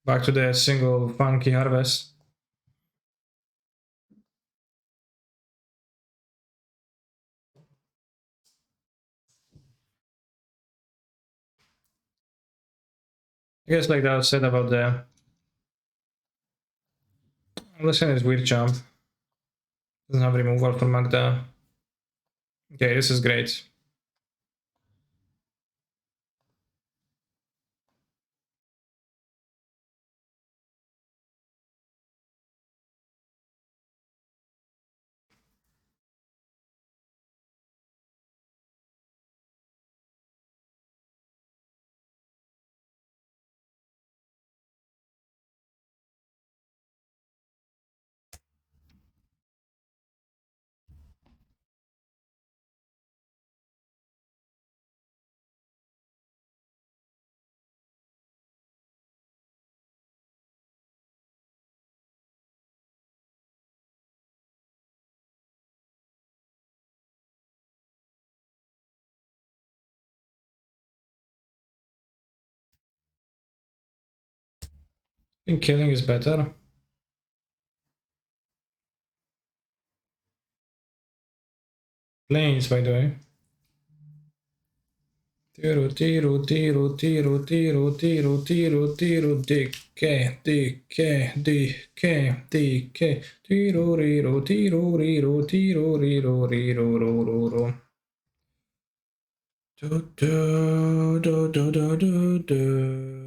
Back to the single funky harvest. I guess like that was said about the listen is weird jump. Doesn't have removal for Magda. Okay, this is great. I think killing is better. Planes, by the way. Tiro, tiro, tiro, tiro, tiro, tiro, tiro, tiro, dicche, dicche, dicche, dicche, tiro, riro, tiro, riro, tiro, riro, riro, ro, ro, ro. Do, do, do, do, do, do, do.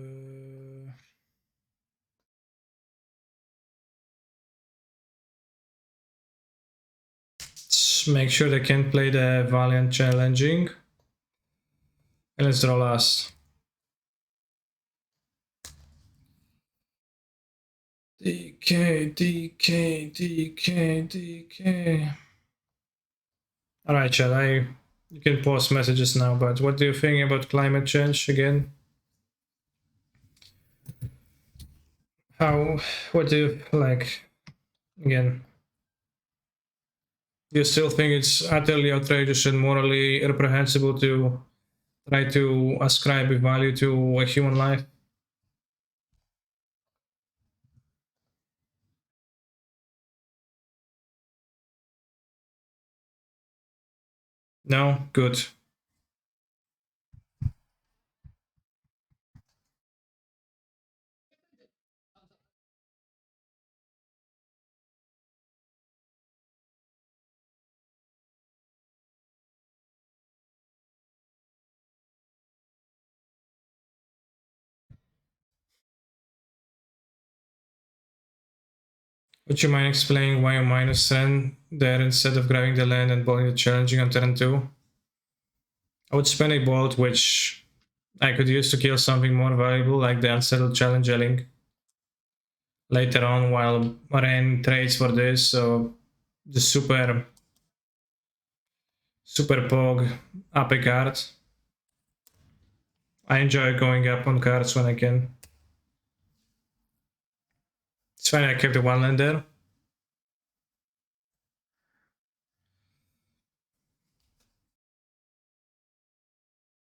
Let's make sure they can play the Valiant challenging. And let's draw last. DK, DK, DK, DK. Alright, chat, you can post messages now, but what do you think about climate change again? What do you like again? Do you still think it's utterly outrageous and morally reprehensible to try to ascribe a value to a human life? No? Good. Would you mind explaining why you minus 10 there instead of grabbing the land and bowling the challenging on turn 2? I would spend a bolt which I could use to kill something more valuable like the unsettled challenging later on while Ren trades for this, so the super pog up a card. I enjoy going up on cards when I can. It's fine, I kept the one land there.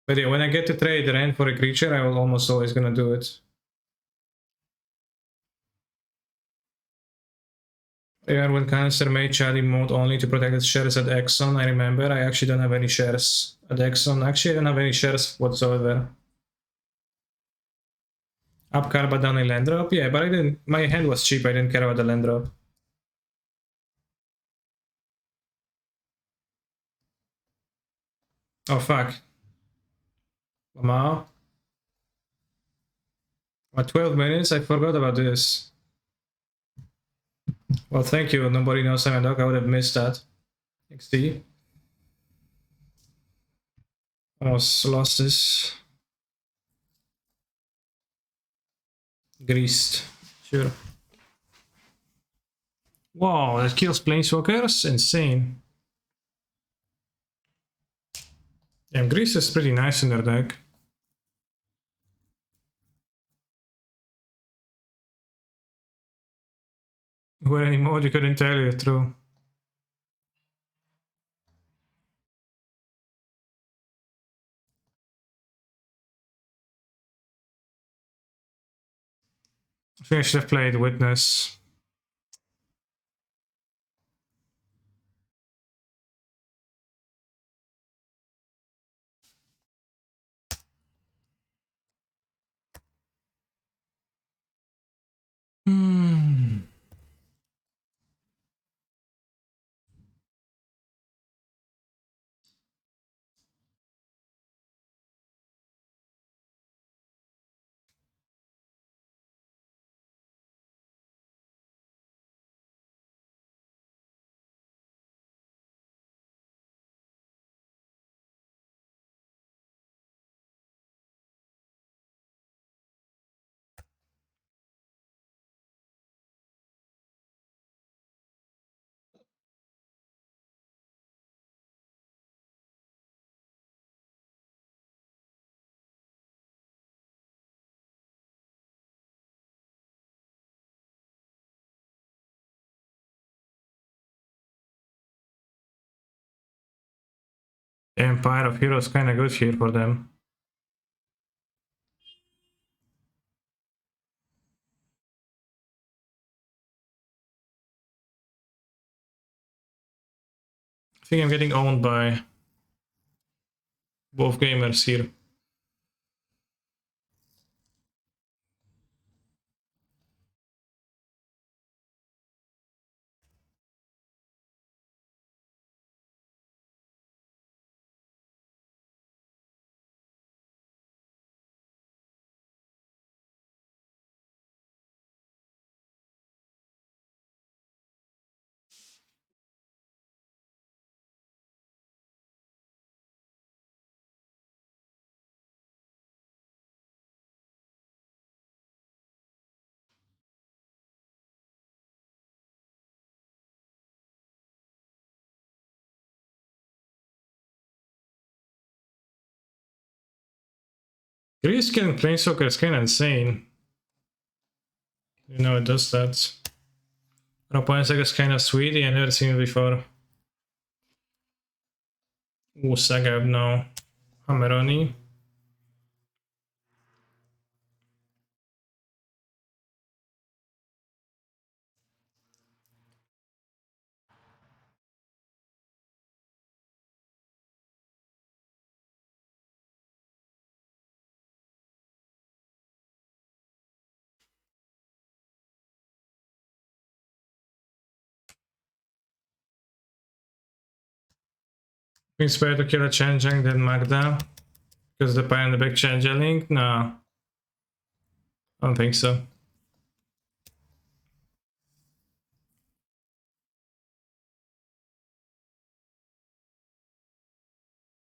But yeah, when I get to trade Ren for a creature, I will almost always gonna do it. Yeah, when Canister made Chadi mode only to protect its shares at Exxon, I remember. I actually don't have any shares at Exxon. Actually, I don't have any shares whatsoever. Up card but down a land drop? Yeah, but I didn't. My hand was cheap, I didn't care about the land drop. Oh fuck. Lamau? 12 minutes? I forgot about this. Well, thank you. Nobody knows I'm a dog. I would have missed that. XD. Almost lost this. Greased. Sure. Wow, that kills planeswalkers? Insane. Damn, Grease is pretty nice in their deck. Where any mode you couldn't tell you, true. I think I should have played Witness. Hmm. Empire of Heroes kinda good here for them. I think I'm getting owned by both gamers here. Grease killing Planeswalker is kinda insane. You know it does that. Ponza is kinda sweet, I never seen it before. Ooh, Sagab, no. Hammeroni. It's better to kill a Changeling than Magda. Because the Pie and the big Changeling? No. I don't think so.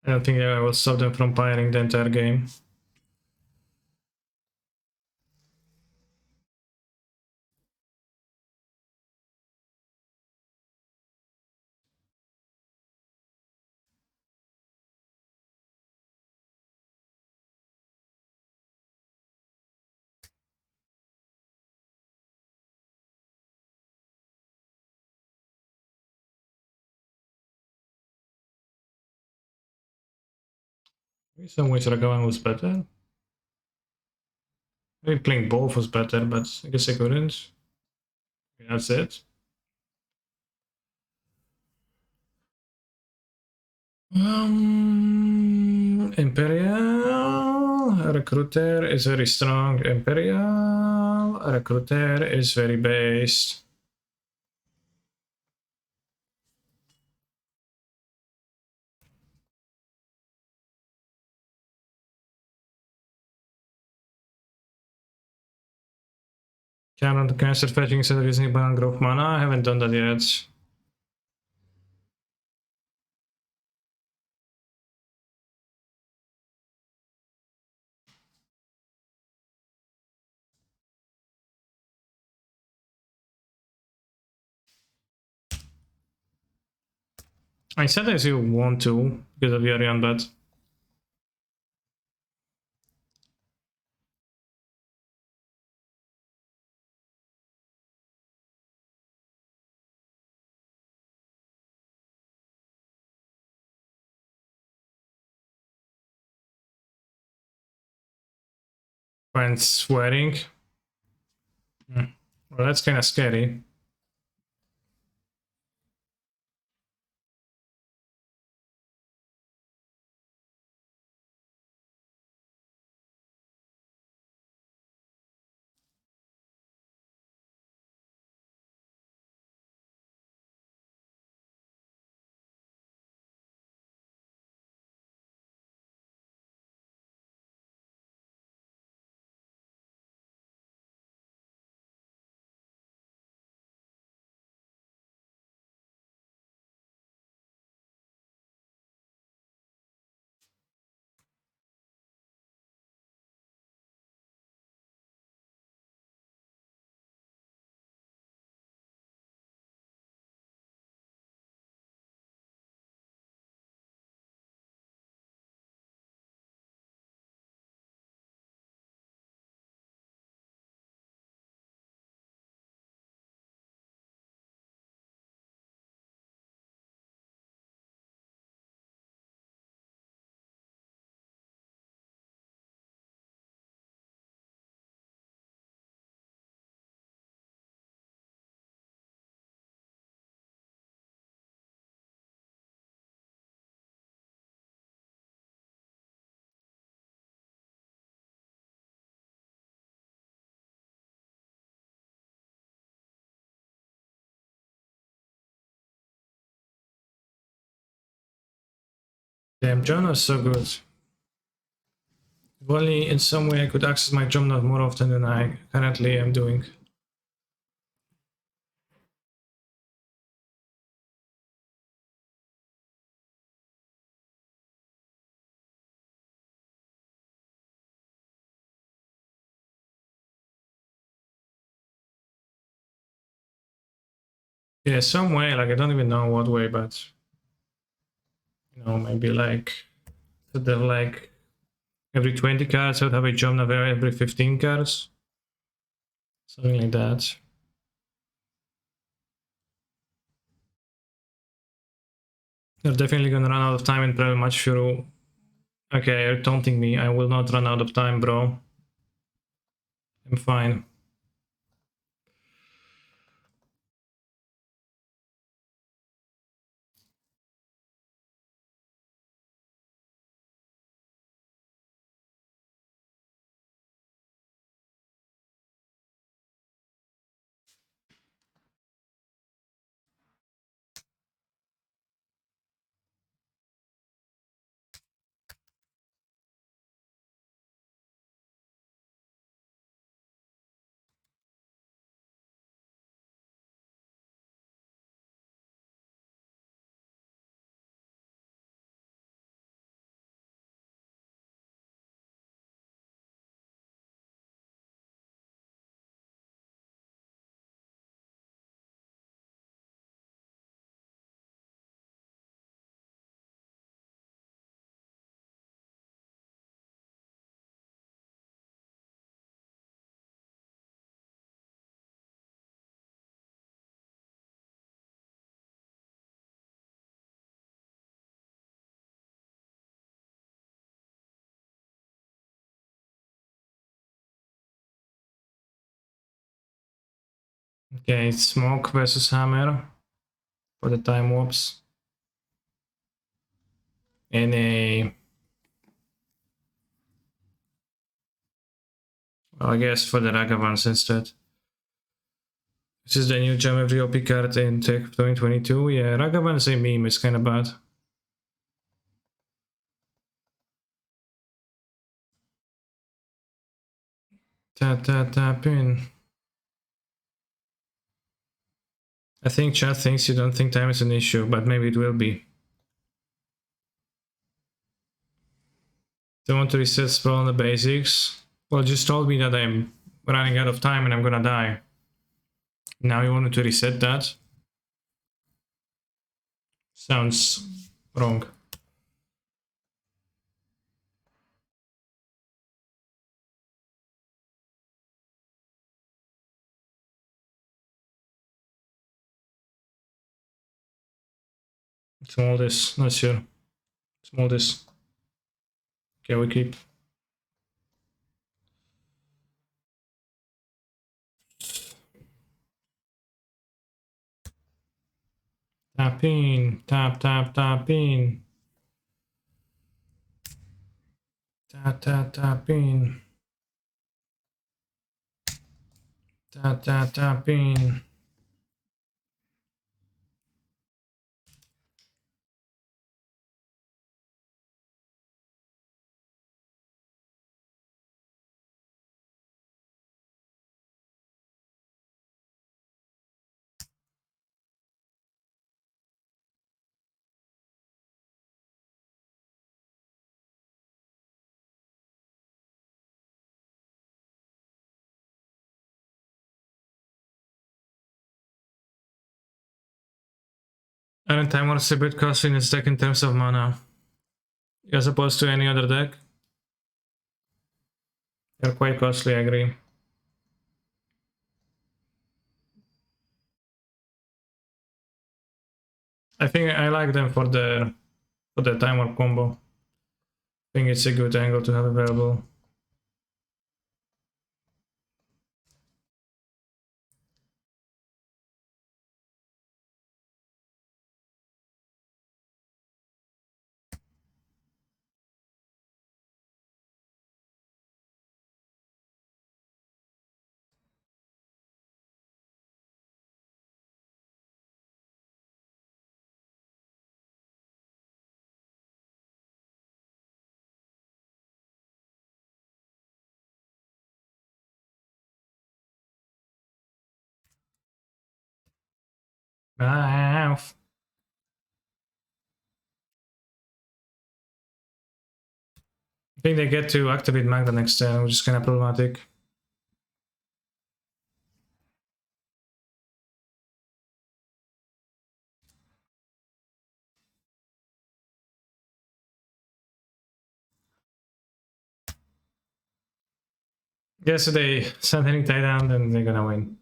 I don't think I will stop them from piring the entire game. In some ways Ragavan was better. Maybe playing both was better, but I guess I couldn't. That's it. Imperial Recruiter is very strong. Imperial Recruiter is very based. Counter to cancel fetching instead of using Baron Growth mana. I haven't done that yet. I said as you want to because of Yorion, but when swearing. Well, that's kind of scary. Damn, John is so good. If only in some way I could access my job not more often than I currently am doing. Yeah, some way, like I don't even know what way, but you know, maybe like to the like every 20 cards, I would have a Job Navarre every 15 cards. Something like that. You're definitely gonna run out of time and probably much fewer. Okay, you're taunting me. I will not run out of time, bro. I'm fine. Okay, it's Smoke versus Hammer for the time warps. And a... well, I guess for the Ragavans instead. This is the new gem every OP card in Tech 2022. Yeah, Ragavan's a meme, it's kinda bad. Tap in. I think chat thinks you don't think time is an issue, but maybe it will be. Don't want to reset spell on the basics. Well, just told me that I'm running out of time and I'm gonna die. Now you want me to reset that? Sounds wrong. Small this, not sure. Small this. Okay, we keep. Tap in, tap in. Tap in. Tap in. Iron Time was a bit costly in its deck in terms of mana. As opposed to any other deck. They're quite costly, I agree. I think I like them for the time warp combo. I think it's a good angle to have available. I think they get to activate Magda next turn, which is kind of problematic. Guess if they send any Titan, then they're gonna win.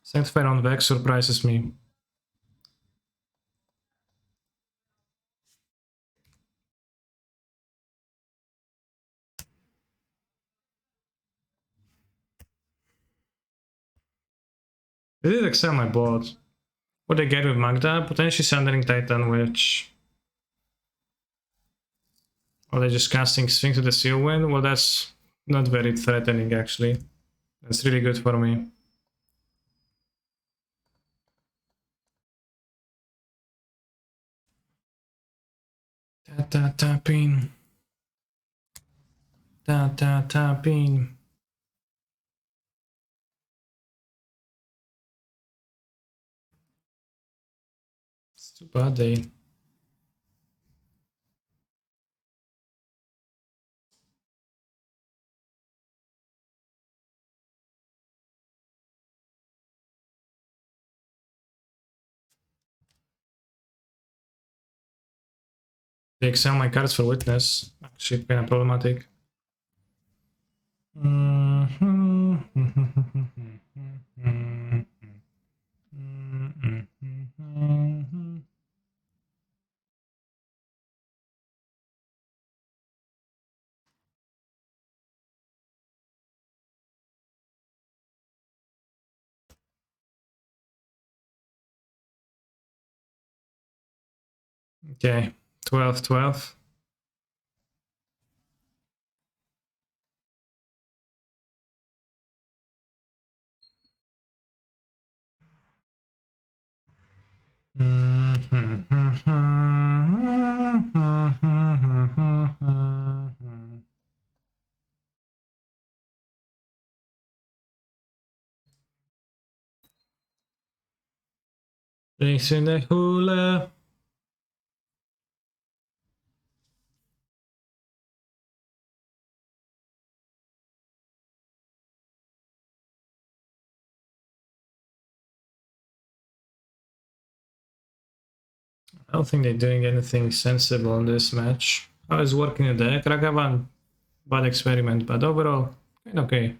Sanctify on Vex surprises me. They did excel my board. What they get with Magda? Potentially Sundering Titan, which... Or they just casting Sphinx to the Seal Wind? Well, that's not very threatening, actually. That's really good for me. Tapping. Tapping. It's too bad they... They excel my cards for Witness. Actually, kind of problematic. Okay, 12. Thanks in the hula. I don't think they're doing anything sensible in this match. I was working the deck. Ragavan, bad experiment, but overall, okay.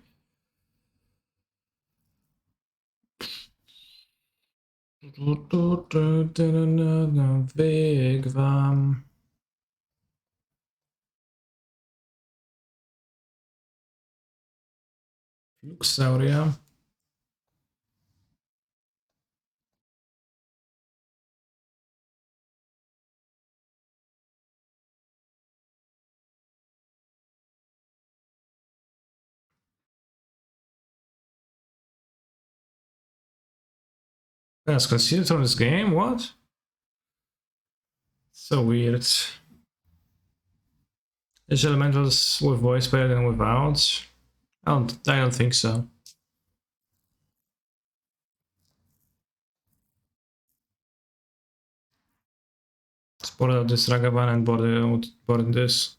Wigwam. Luxauria. That's conceded from this game? What? So weird. Is elementals with voice better than without? I don't think so. Let's board out this Ragavan and board this.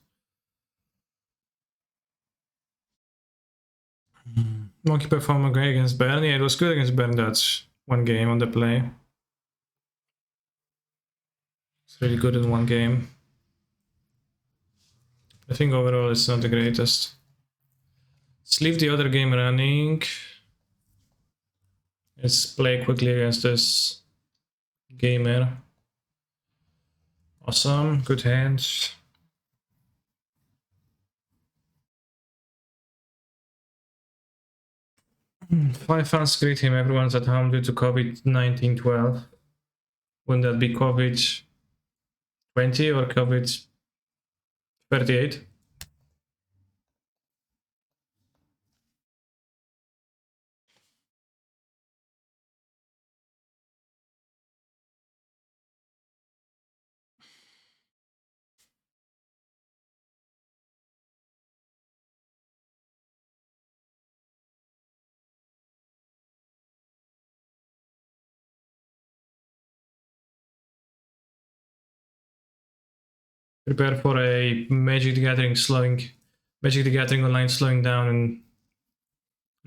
Monkey performed great against Bern. Yeah, it was good against Bern. That's one game on the play. It's really good in one game. I think overall it's not the greatest. Let's leave the other game running. Let's play quickly against this gamer. Awesome, good hands. Five fans greet him. Everyone's at home due to COVID-19 12. Wouldn't that be COVID 20 or COVID 38? Prepare for a Magic the Gathering online slowing down in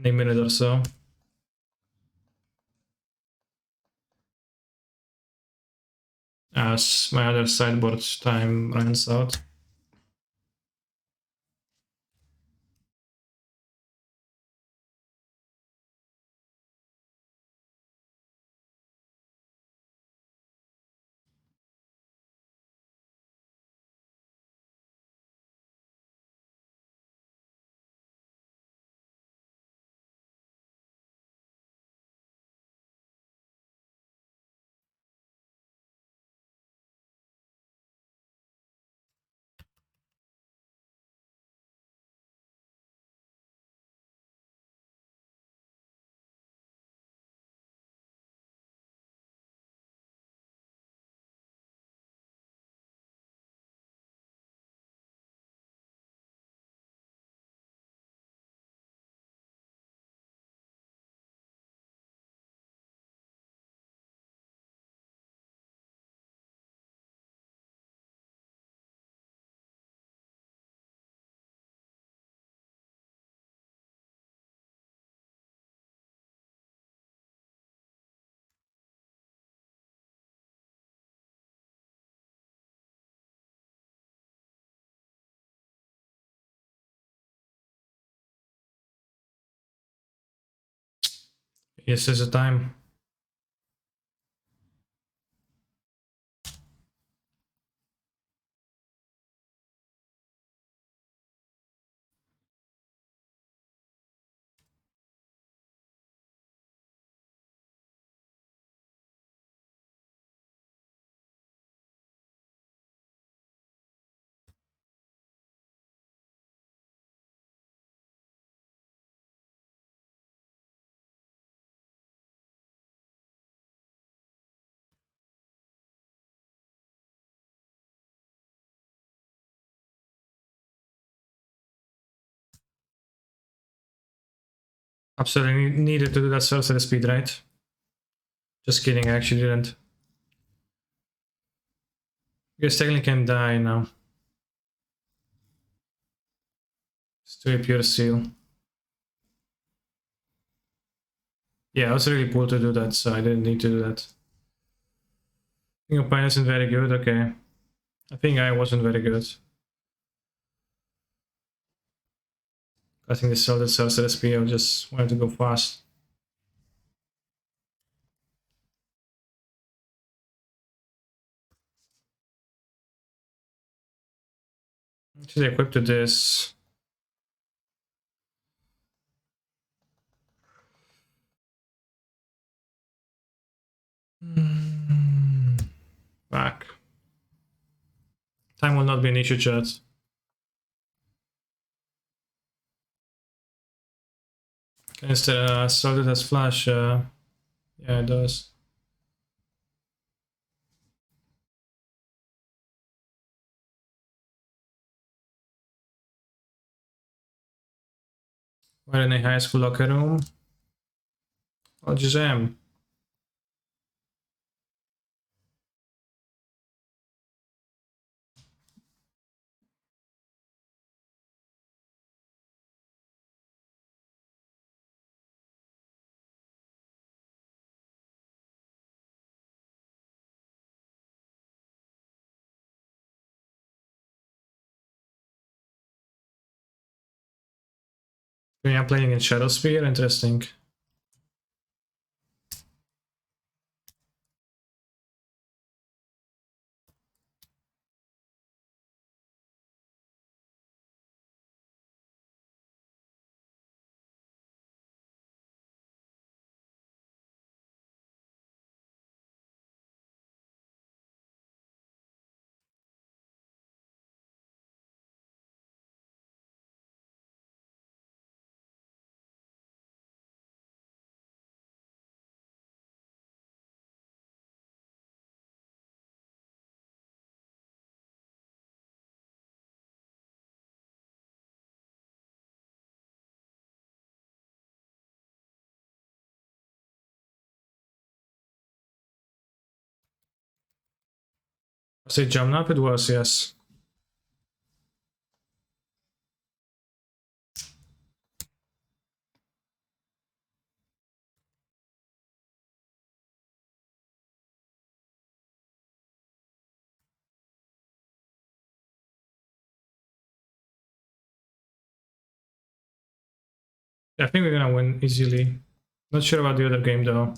a minute or so. As my other sideboard time runs out. Yes, there's a time. Absolutely needed to do that sorcerer speed, right? Just kidding, I actually didn't. Because technically can die now. It's to a pure seal. Yeah, I was really cool to do that, so I didn't need to do that. I think Opine isn't very good, okay. I think I wasn't very good. I think the solid sorcerer speed, I just wanted to go fast. Should I equip to this? Back. Time will not be an issue, chat. Instead, solid has flash. Yeah, it does. We're in a high school locker room. I'll just am. Okay, I'm playing in Shadow Spear, interesting. I say jump up, it was, yes. I think we're gonna win easily. Not sure about the other game though.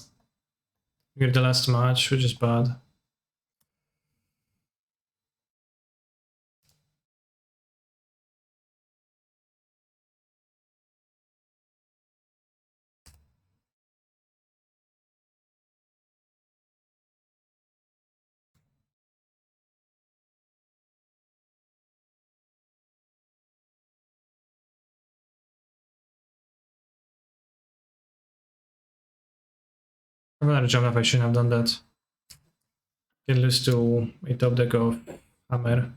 We're the last match, which is bad. I'm gonna jump up, I shouldn't have done that. Can lose to a top deck of Hammer.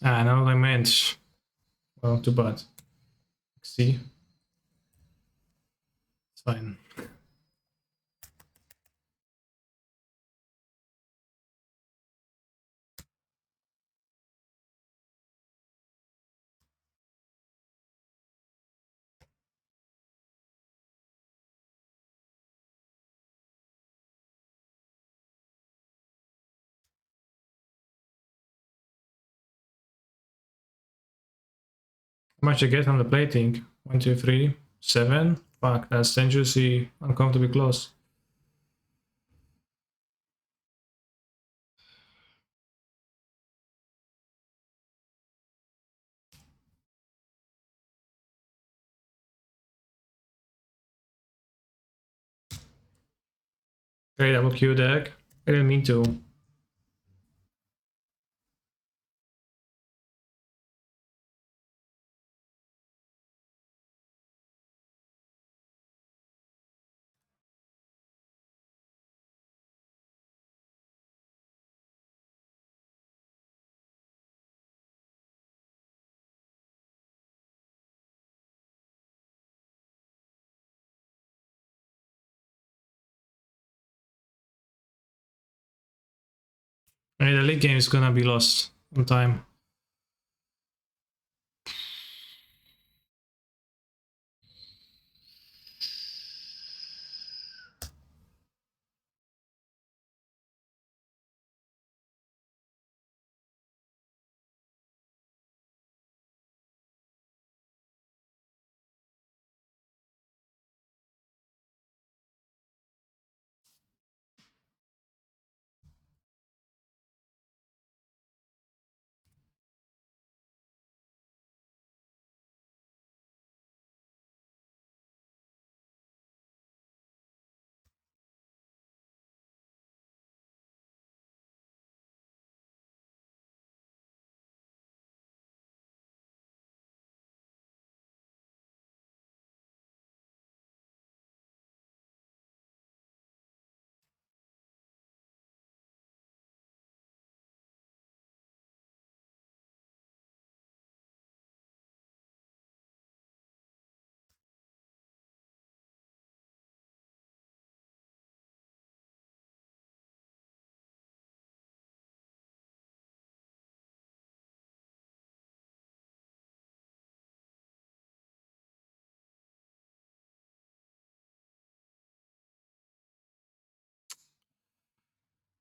Ah, now I meant. Well, too bad. See? It's fine. How much I get from the plating? 1, 2, 3, 7. Fuck, that's dangerously uncomfortably close. Okay, double Q deck. I didn't mean to. I mean, the late game is gonna be lost on time.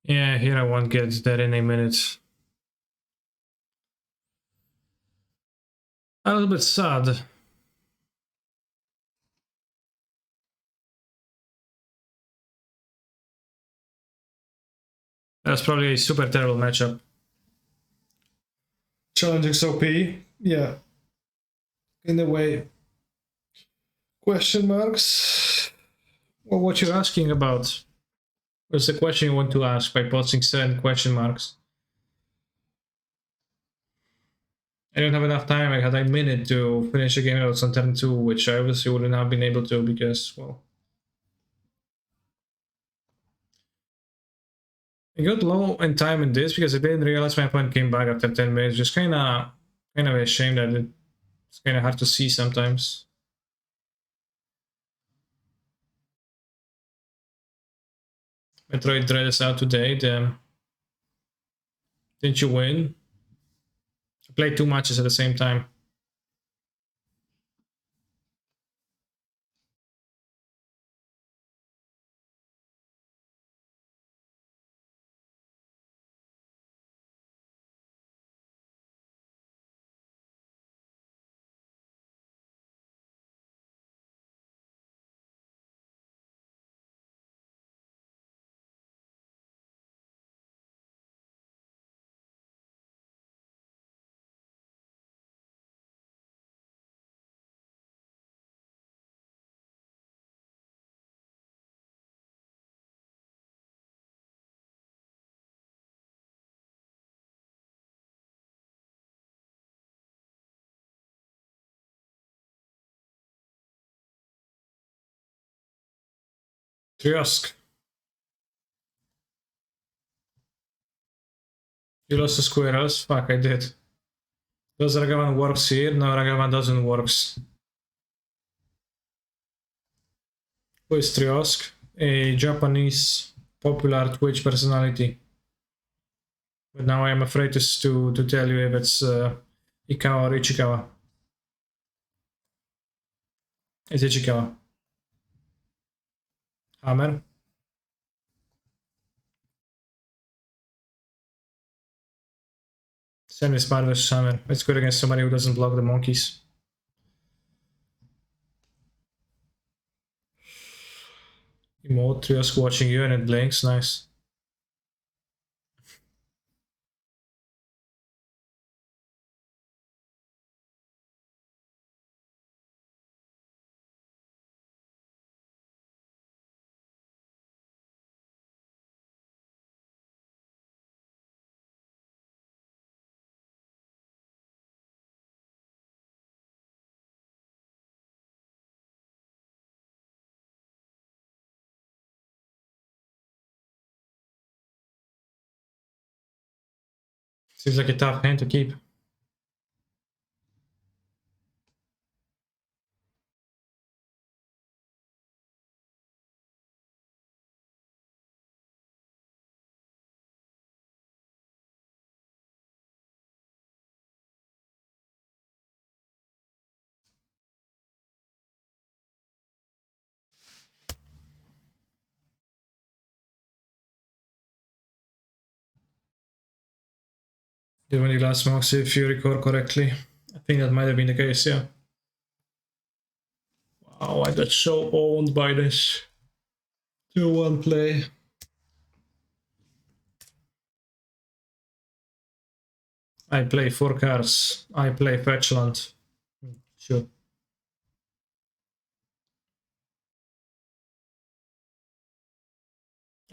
Yeah, here I won't get that in a minute. A little bit sad. That's probably a super terrible matchup. Challenging SOP, yeah. In a way. Question marks? Well, what you're asking about? What's the question you want to ask by posting 7 question marks? I don't have enough time. I had a minute to finish a game notes on turn 2, which I obviously wouldn't have been able to because, well, I got low in time in this because I didn't realize my opponent came back after 10 minutes. Just kind of a shame that it's kind of hard to see sometimes. Metroid Dread is out today. Damn. Didn't you win? I played 2 matches at the same time. Triosk. You lost to squirrels? Fuck, I did. Does Ragavan works here? No, Ragavan doesn't works. Who is Triosk? A Japanese popular Twitch personality. But now I am afraid to tell you if it's Ikawa or Ichikawa. It's Ichikawa. Hammer. Send me Spider vs Hammer. It's good against somebody who doesn't block the monkeys. Emotrios watching you and it blinks, nice. Seems like a tough hand to keep. Did when you last smokes, if you record correctly. I think that might have been the case, yeah. Wow, I got so owned by this 2-1 play. I play 4 cards. I play Fetchland. Sure.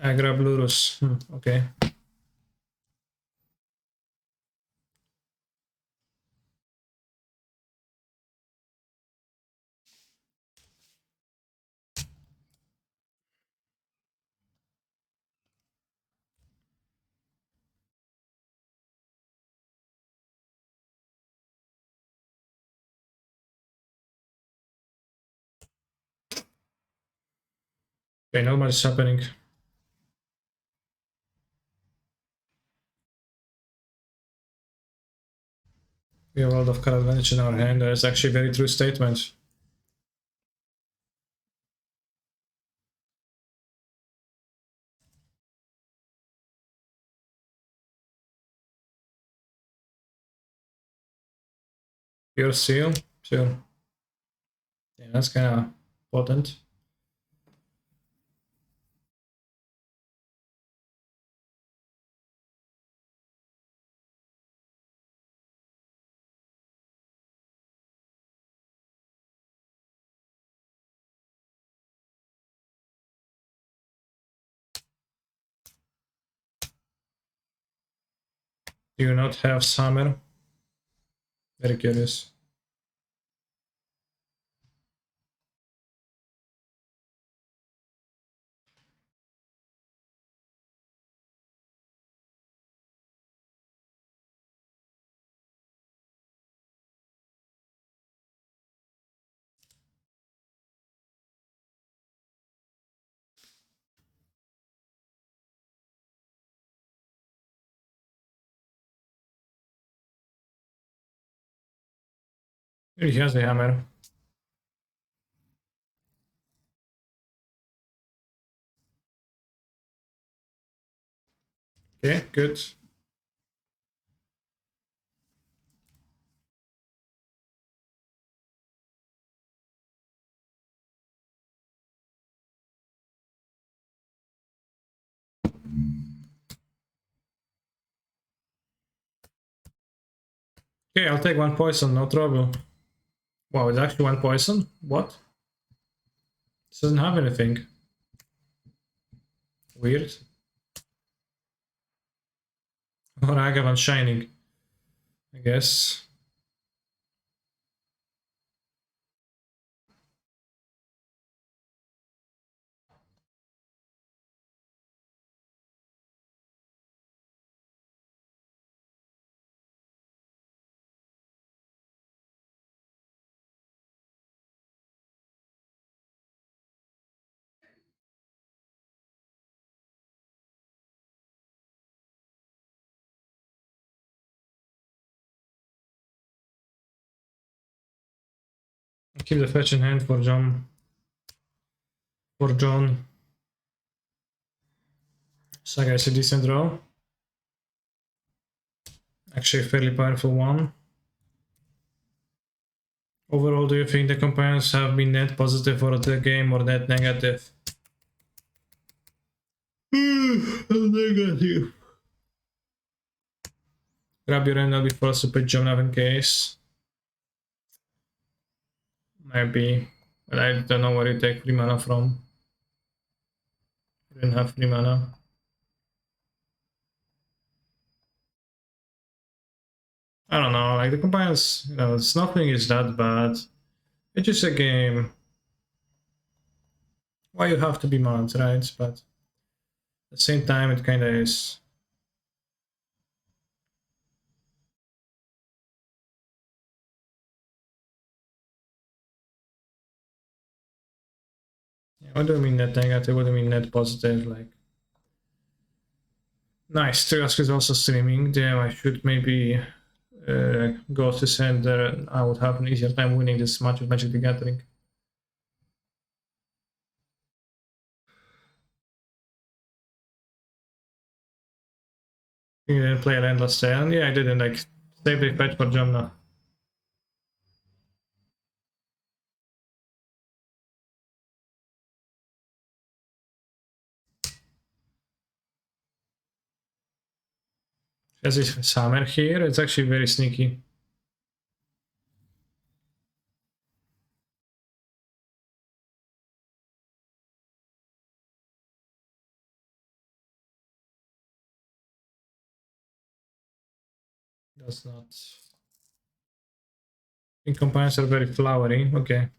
I grab Lurus. Okay. Okay, not much is happening. We have a lot of card advantage in our hand. That is actually a very true statement. Pure seal? Sure. Yeah, that's kind of potent. Do you not have Summer? Very curious. He has the hammer. Okay, good. Okay, I'll take 1 poison, no trouble. Wow, it's actually 1 poison? What? This doesn't have anything. Weird. Or Agavan Shining, I guess. Keep the fetch in hand for John. For John. Saga is a decent draw. Actually a fairly powerful one. Overall, do you think the companions have been net positive for the game or net negative? Negative. Grab your end before super jump up in case. Maybe. But I don't know where you take free mana from. You didn't have free mana. I don't know, like the companions, you know, nothing is that bad. It's just a game. Why you have to be mad, right? But at the same time, it kinda is. Yeah, what do I mean net negative? What do I mean net positive? Like, nice. Tusk is also streaming. Damn, I should maybe go to center. I would have an easier time winning this match with Magic the Gathering. You didn't play an endless sale? Yeah, I didn't. Like, save the fetch for Jamna. Has this summer here? It's actually very sneaky. Does not. I think components are very flowery. Okay.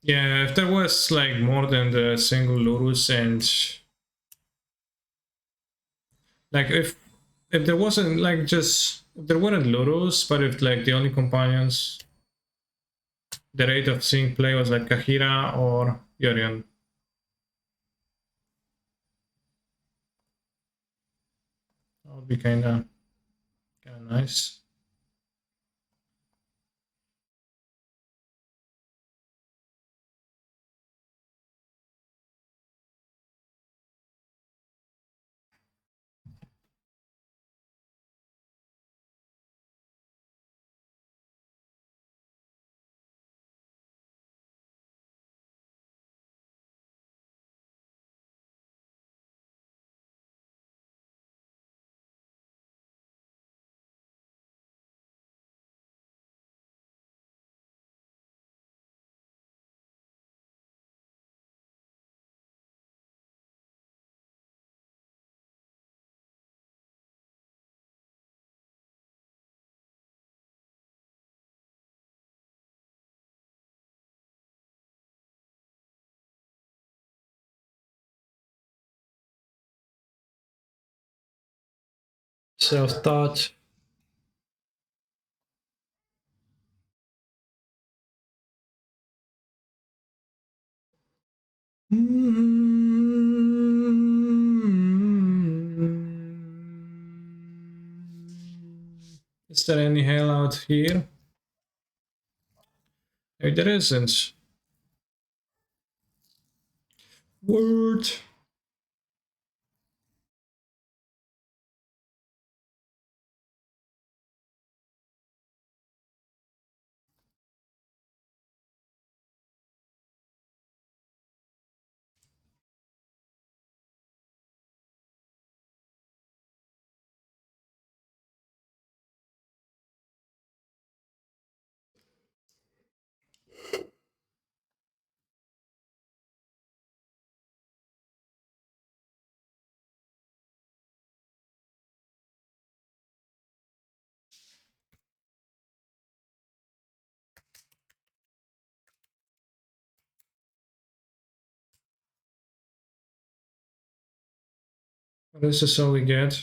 Yeah, if there was like more than the single Lurus and like if there wasn't like just if there weren't Lurus, but if like the only companions the rate of seeing play was like Kahira or Yorion. That would be kinda nice. Self-taught. Is there any hell out here? Maybe there isn't. Word. This is all we get.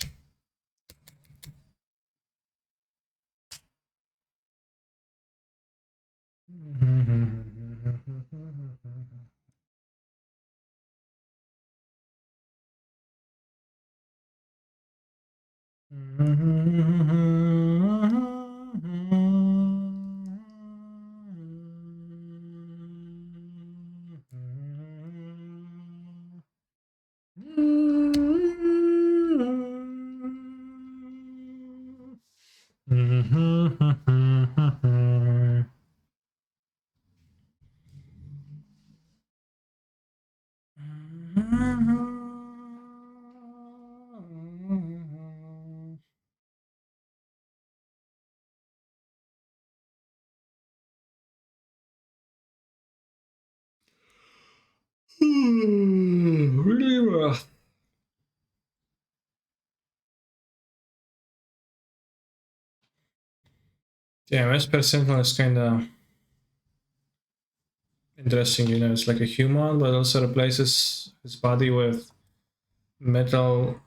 Damn, Esper Sentinel is kinda interesting, you know, it's like a human, but also replaces his body with metal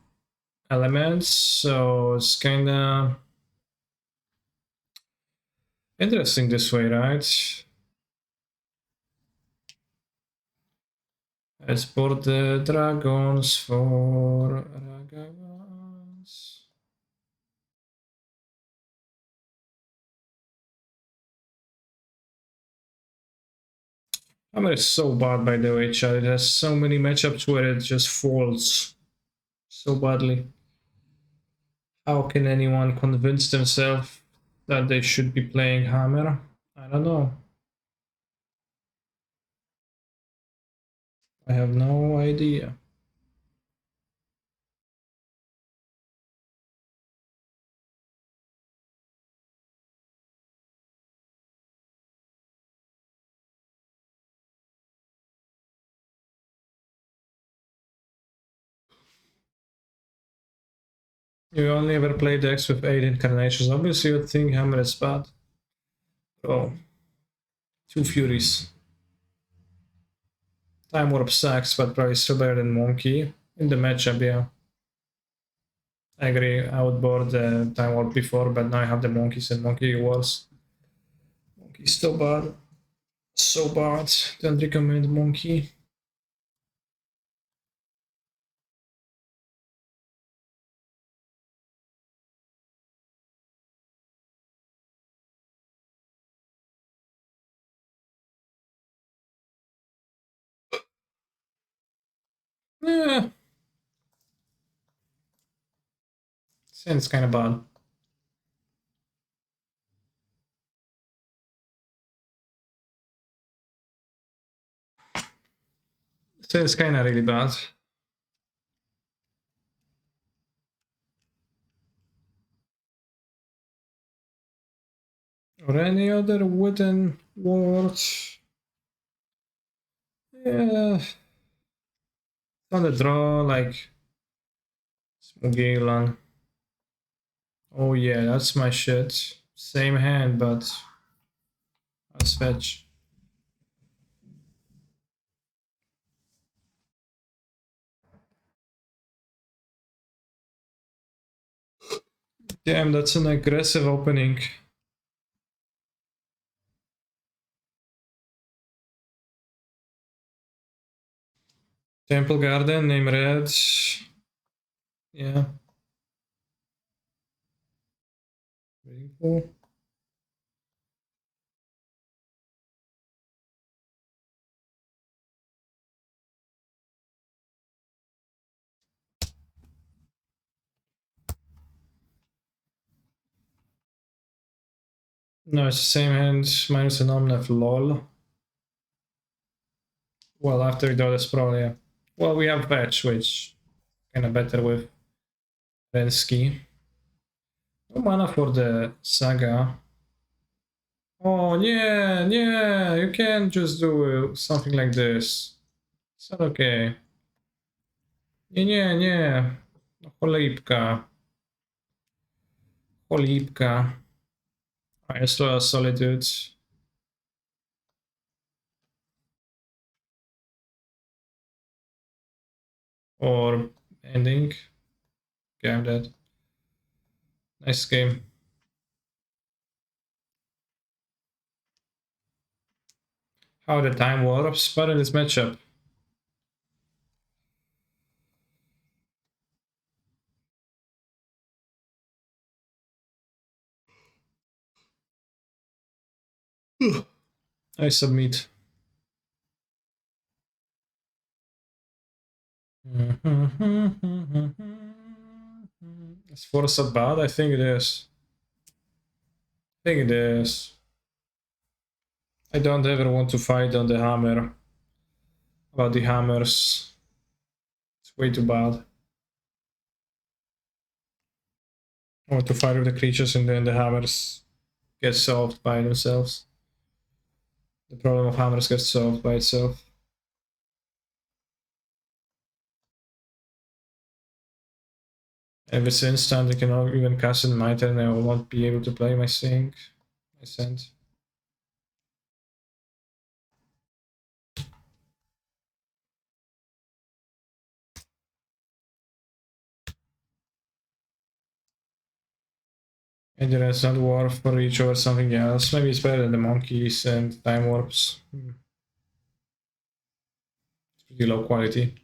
elements, so it's kinda interesting this way, right? Export the dragons for Ragavans. Hammer is so bad, by the way, chat. It has so many matchups where it just falls so badly. How can anyone convince themselves that they should be playing Hammer? I don't know. I have no idea. You only ever play decks with 8 incarnations. Obviously, you'd think Hammer is bad. Oh, 2 Furies. Time Warp sucks, but probably still better than Monkey. In the matchup, yeah. I agree. I would board the Time Warp before, but now I have the Monkeys and Monkey Wars. Monkey's still bad. So bad. Don't recommend Monkey. Yeah. It's kind of bad. It's kind of really bad. Or any other wooden ward. Yeah. On the draw, like Smogilan. Oh yeah, that's my shit. Same hand, but let's fetch. Damn, that's an aggressive opening. Temple Garden, name red. Yeah. Very cool. No, it's the same hand, minus an omnif, lol. Well, after we do this, probably, yeah. Well, we have Fetch, which kind of better with Rensky. No mana for the Saga. Oh, yeah, yeah, you can't just do something like this. It's not okay. Nie, nie. Cholipka. Cholipka. I still have Solitude. Or ending. Okay, I'm dead. Nice game. How the time warps, but in this matchup. I submit. Is Forza bad? I think it is. I think it is. I don't ever want to fight on the hammer. About the hammers. It's way too bad. I want to fight with the creatures and then the hammers get solved by themselves. The problem of hammers gets solved by itself. If it's instant, I can even cast in my turn and I will not be able to play my sync. I sent. And the rest not war for each or something else. Maybe it's better than the monkeys and time warps. It's pretty low quality.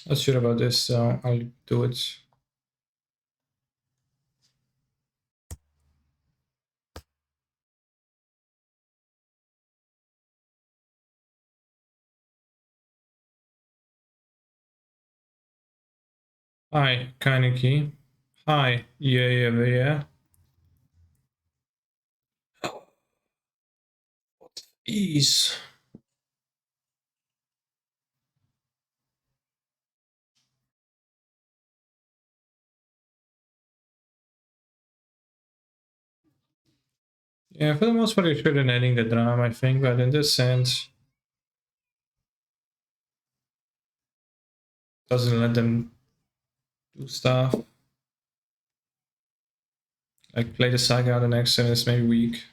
Not sure about this, so I'll do it. Hi, Kaneki. Hi, yeah. Ease. Yeah, for the most part, you shouldn't adding the drum, I think, but in this sense, doesn't let them do stuff. Like play the saga, the next turn is maybe weak.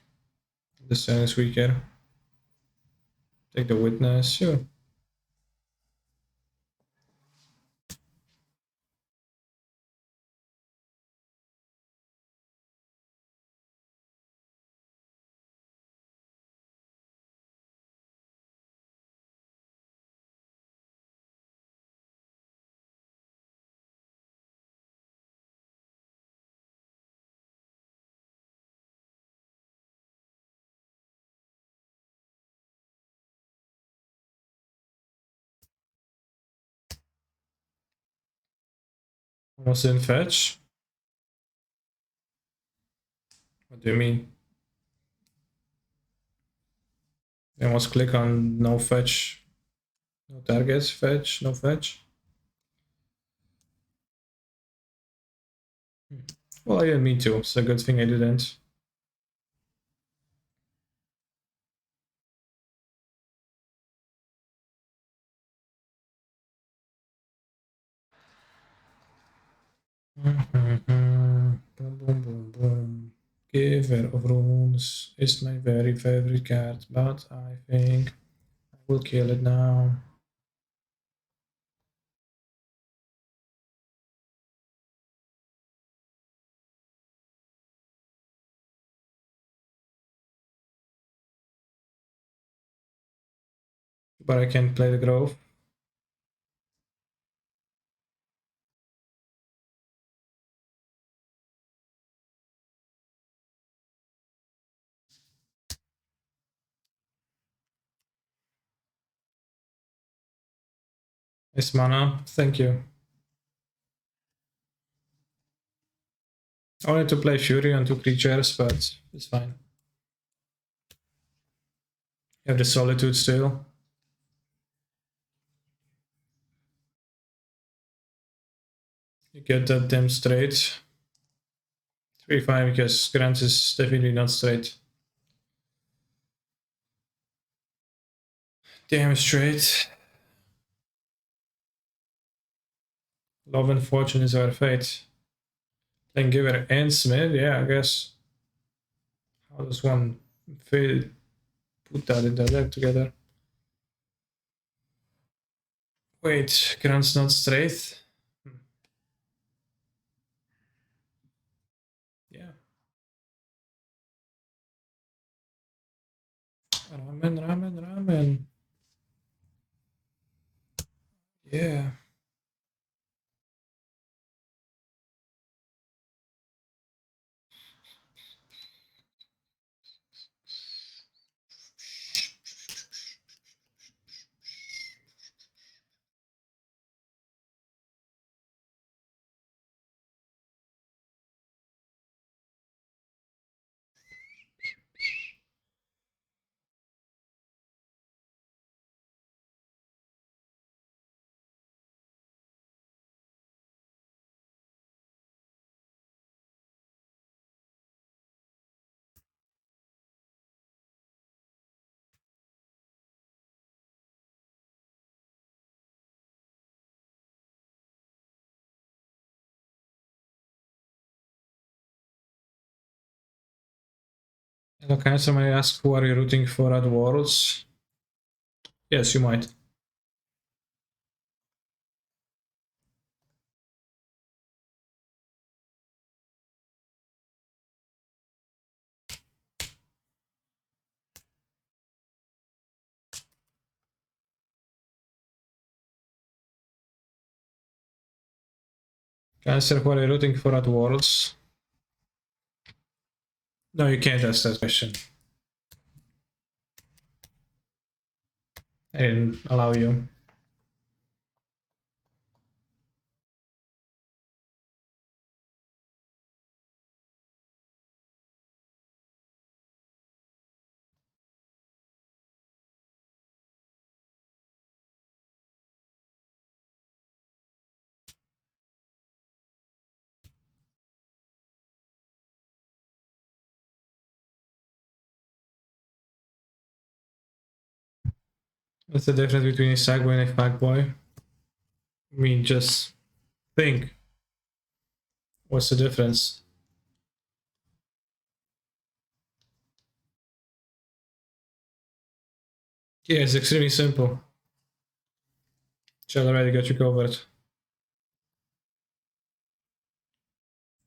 This turn is weaker. Take the witness, sure. Almost didn't fetch. What do you mean? I almost click on no fetch, no targets, fetch, no fetch. Well, I didn't mean to. It's a good thing I didn't. Boom, boom, boom. Giver of runes is my very favorite card, but I think I will kill it now. But I can't play the Grove. It's mana, thank you. I wanted to play Fury on 2 creatures, but it's fine. You have the Solitude still. You get that damn straight. 3-5 because Grant is definitely not straight. Damn straight. Love and fortune is our fate. Then Giver and Smith, yeah, I guess. How does one put that in the deck together? Wait, Grant's not straight? Yeah. Ramen. Yeah. Okay, somebody asked, who are you rooting for at Worlds? Yes, you might. Cancer, who are you rooting for at Worlds? No, you can't ask that question. I didn't allow you. What's the difference between a Sagboy and a Fuckboy? I mean, just think. What's the difference? Yeah, it's extremely simple. Shall already got you covered.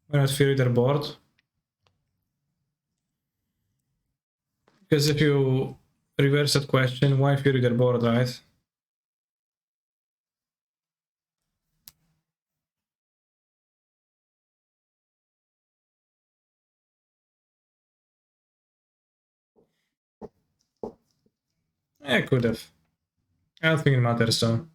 Why not Fury their board? Because if you reverse that question, why Fury their board, right? I could have. I don't think it matters though.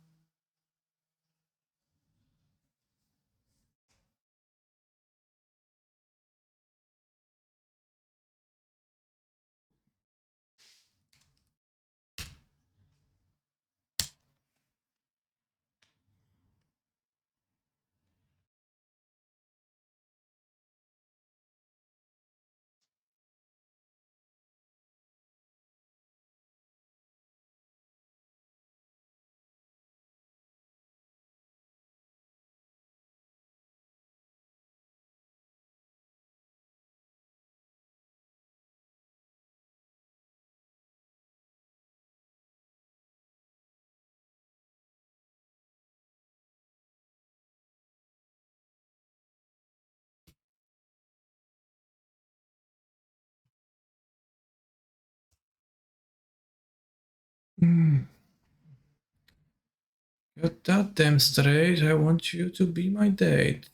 Get that damn straight. I want you to be my date.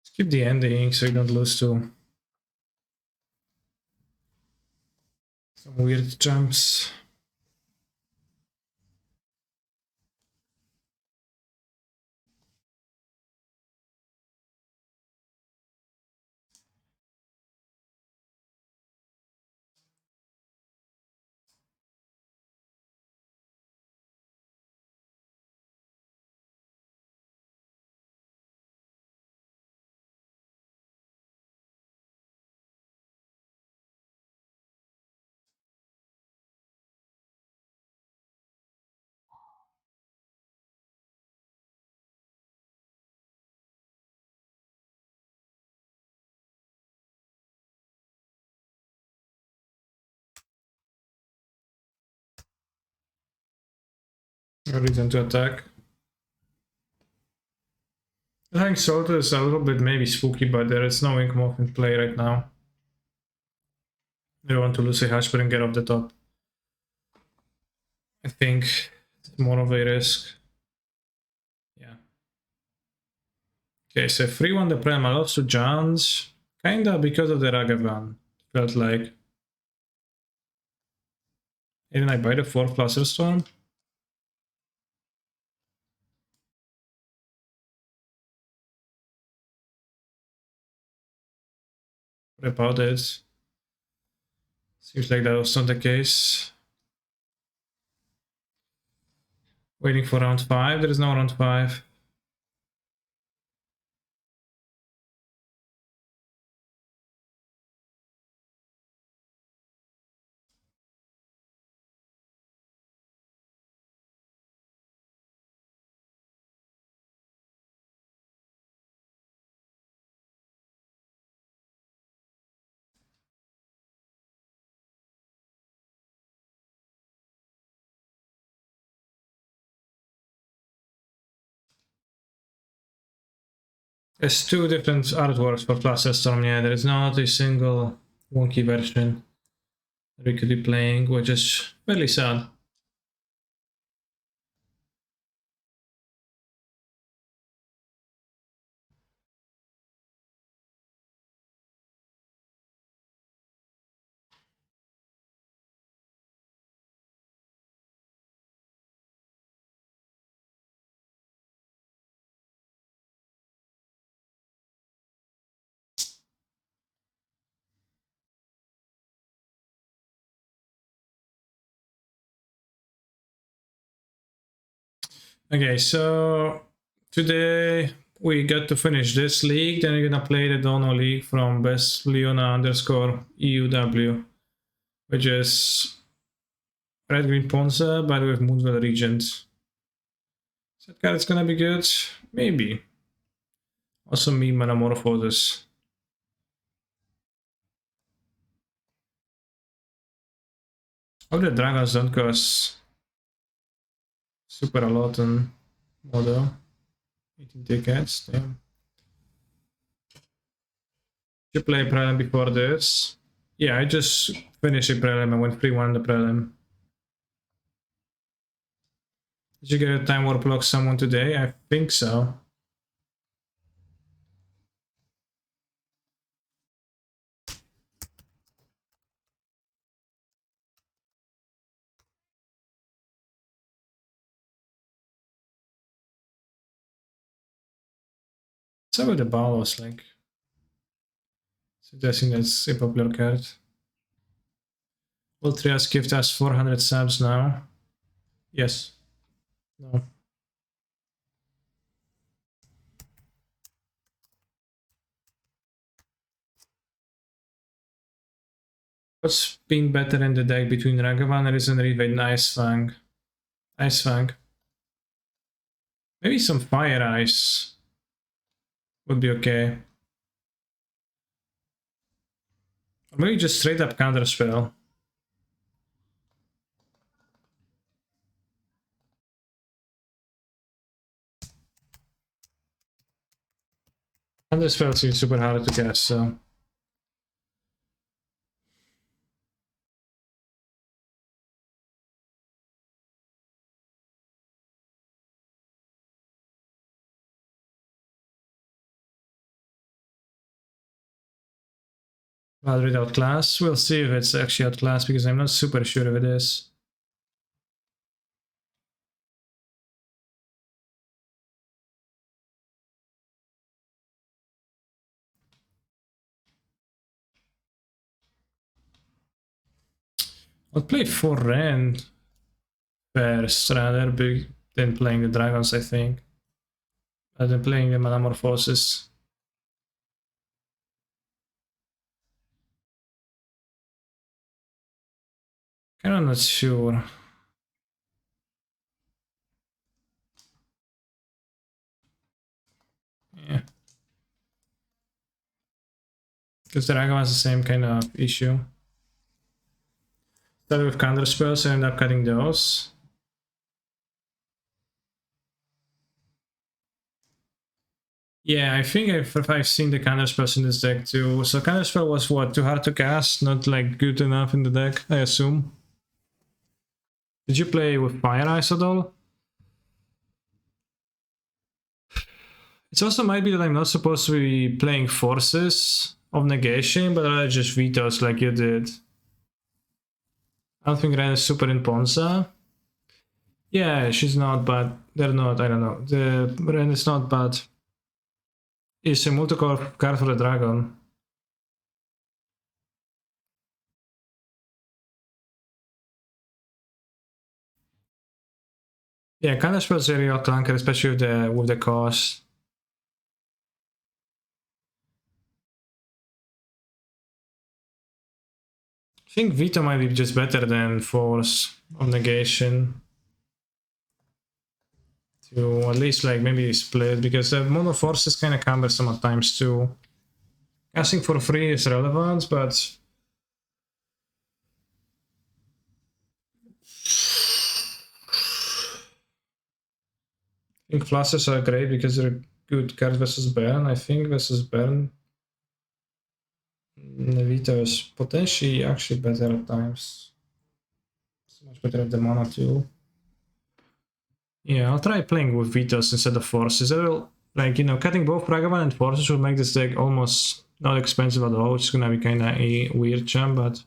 Skip the ending so you don't lose to some weird jumps. No reason to attack. I think Soto is a little bit maybe spooky, but there is no ink moth in play right now. I don't want to lose a Hashper and get off the top. I think it's more of a risk. Yeah. Okay, so 3-1 the Prem. I lost to Johns. Kinda because of the Ragavan. Felt like. Didn't I buy the 4th Cluster Storm? What about it? Seems like that was not the case. Waiting for round 5. There is no round 5. There's two different artworks for Plaster Storm. Yeah, there is not a single wonky version that we could be playing, which is fairly sad. Okay, so today we got to finish this league, then we're gonna play the Dono League from Best Leona underscore EUW, which is Red Green Ponza, but with Moonveil Regents. Is that card's gonna be good? Maybe. Also me Metamorphosis. Hope the dragons don't cost super a lot on model. 18 tickets, damn. Did you play prelim before this? Yeah, I just finished a prelim. I went 3-1 in the prelim. Did you get a time warp lock someone today? I think so. So with the ball was like suggesting that's a popular card. Will Trias gift us 400 subs now? Yes. No. What's been better in the deck between Ragavan, Risen Reeve, and Ice Fang? Ice Fang. Maybe some Fire Ice would be okay. Or maybe just straight up counter spell. Counter spell seems super hard to cast, so. I'll read out class. We'll see if it's actually out class because I'm not super sure if it is. I'll play 4 Ren first rather than playing the dragons, I think. Rather than playing the Metamorphosis. Kinda not sure. Yeah. Because the Dragon has the same kind of issue. Started with counter spells, I end up cutting those. Yeah, I think I've seen the counter spells in this deck too. So counter spell was what, too hard to cast? Not like good enough in the deck, I assume. Did you play with Fire Ice at all? It also might be that I'm not supposed to be playing Forces of Negation, but I just vetoes like you did. I don't think Ren is super in Ponza. Yeah, she's not bad. They're not, I don't know. The Ren is not bad. It's a multicolor card for the dragon. Yeah, counter spells are real clunker, especially with the cost. I think Veto might be just better than Force of Negation. To at least like maybe split, because the mono Force is kind of cumbersome at times too. Casting for free is relevant, but I think flashes are great because they're good card versus Baron. I think versus Baron, Vita is potentially actually better at times. It's much better at the mana too. Yeah, I'll try playing with Vitas instead of Forces. I will, like, you know, cutting both Ragavan and Forces will make this deck almost not expensive at all, which is gonna be kinda a weird champ, but...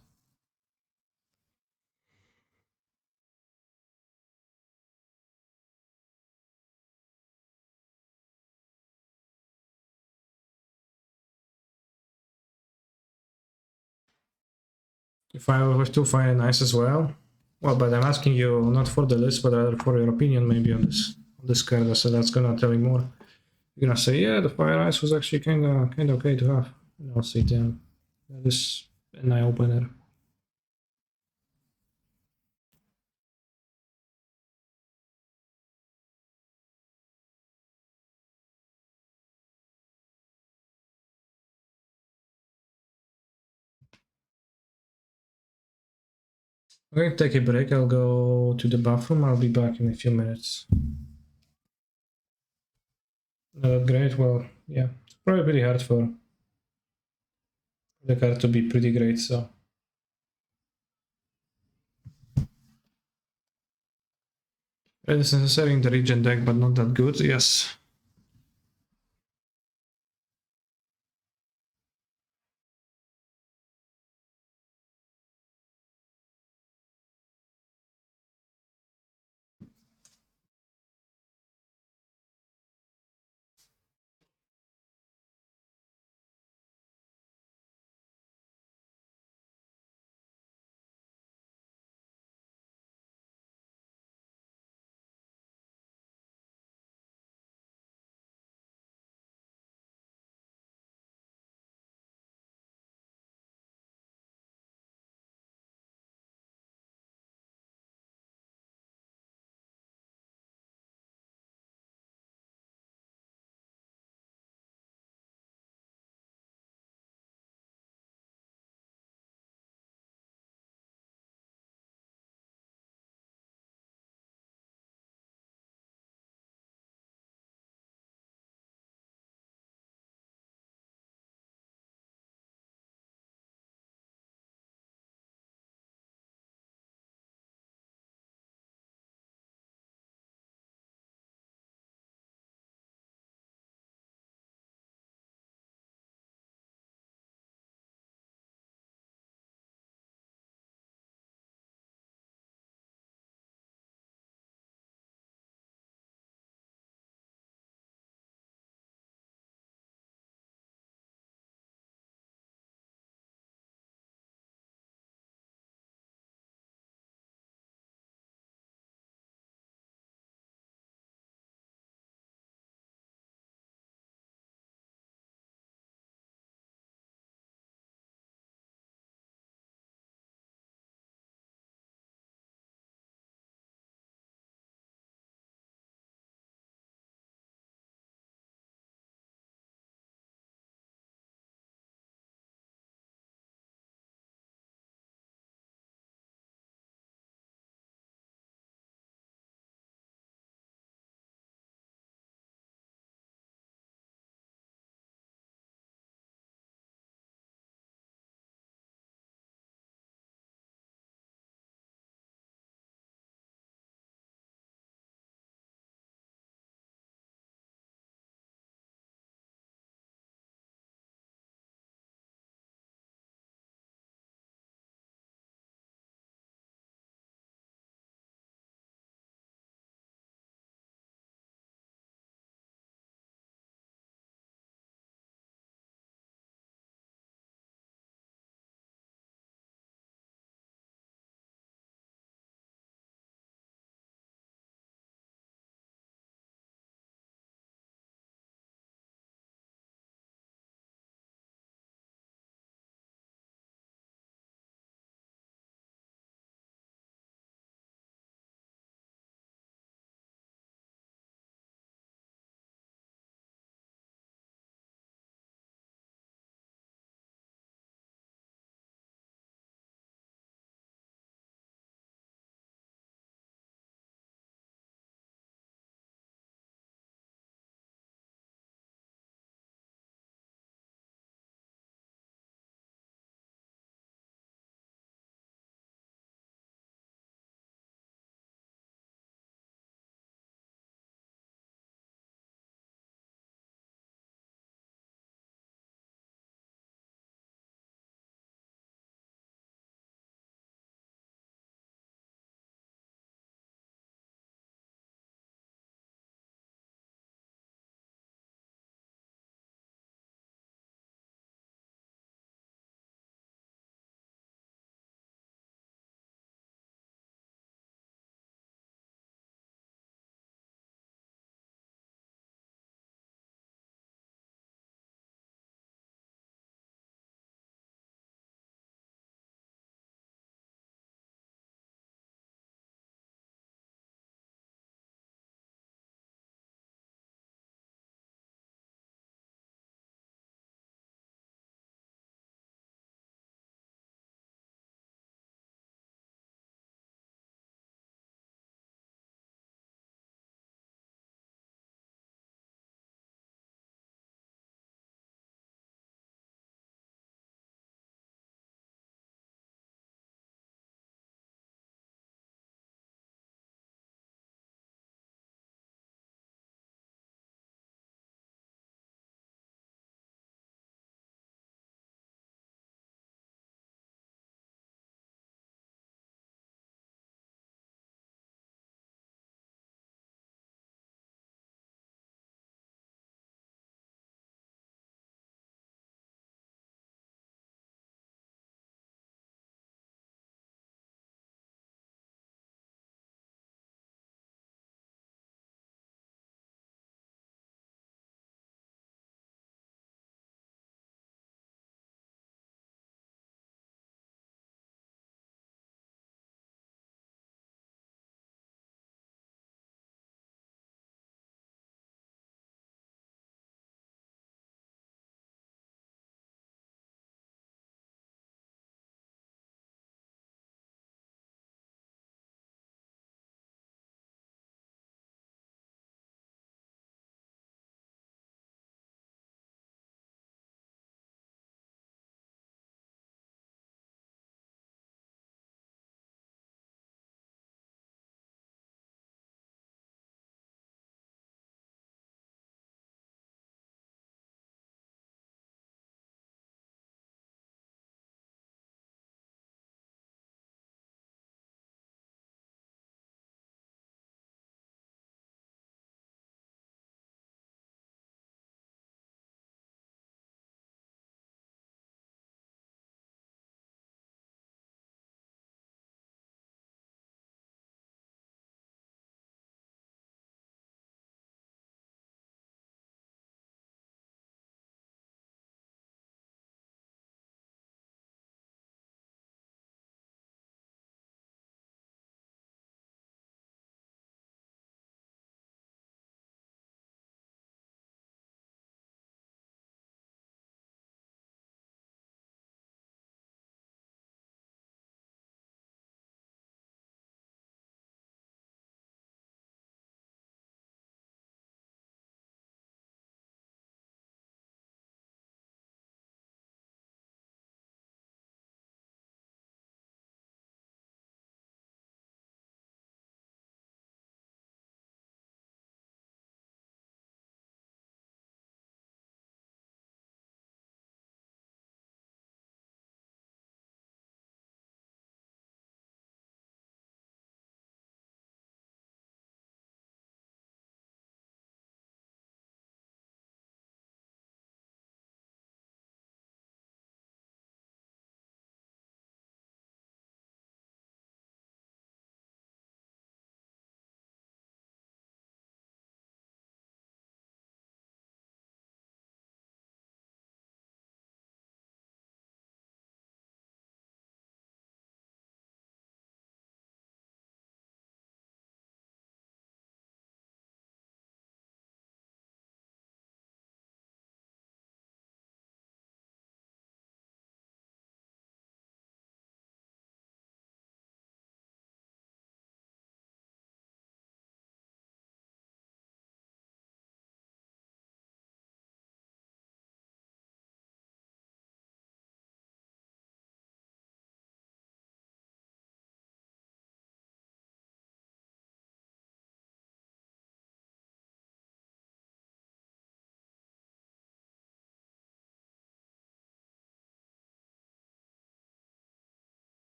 If I have to find nice as well. Well, but I'm asking you not for the list, but rather for your opinion maybe on this card, so that's gonna tell me more. You're gonna say, yeah, the Fire Ice was actually kinda okay to have. And I'll say, damn, that is an eye opener. Okay, take a break. I'll go to the bathroom. I'll be back in a few minutes. Not that great. Well, yeah, it's probably pretty hard for the card to be pretty great, so. It is necessary in the Regent deck, but not that good, yes.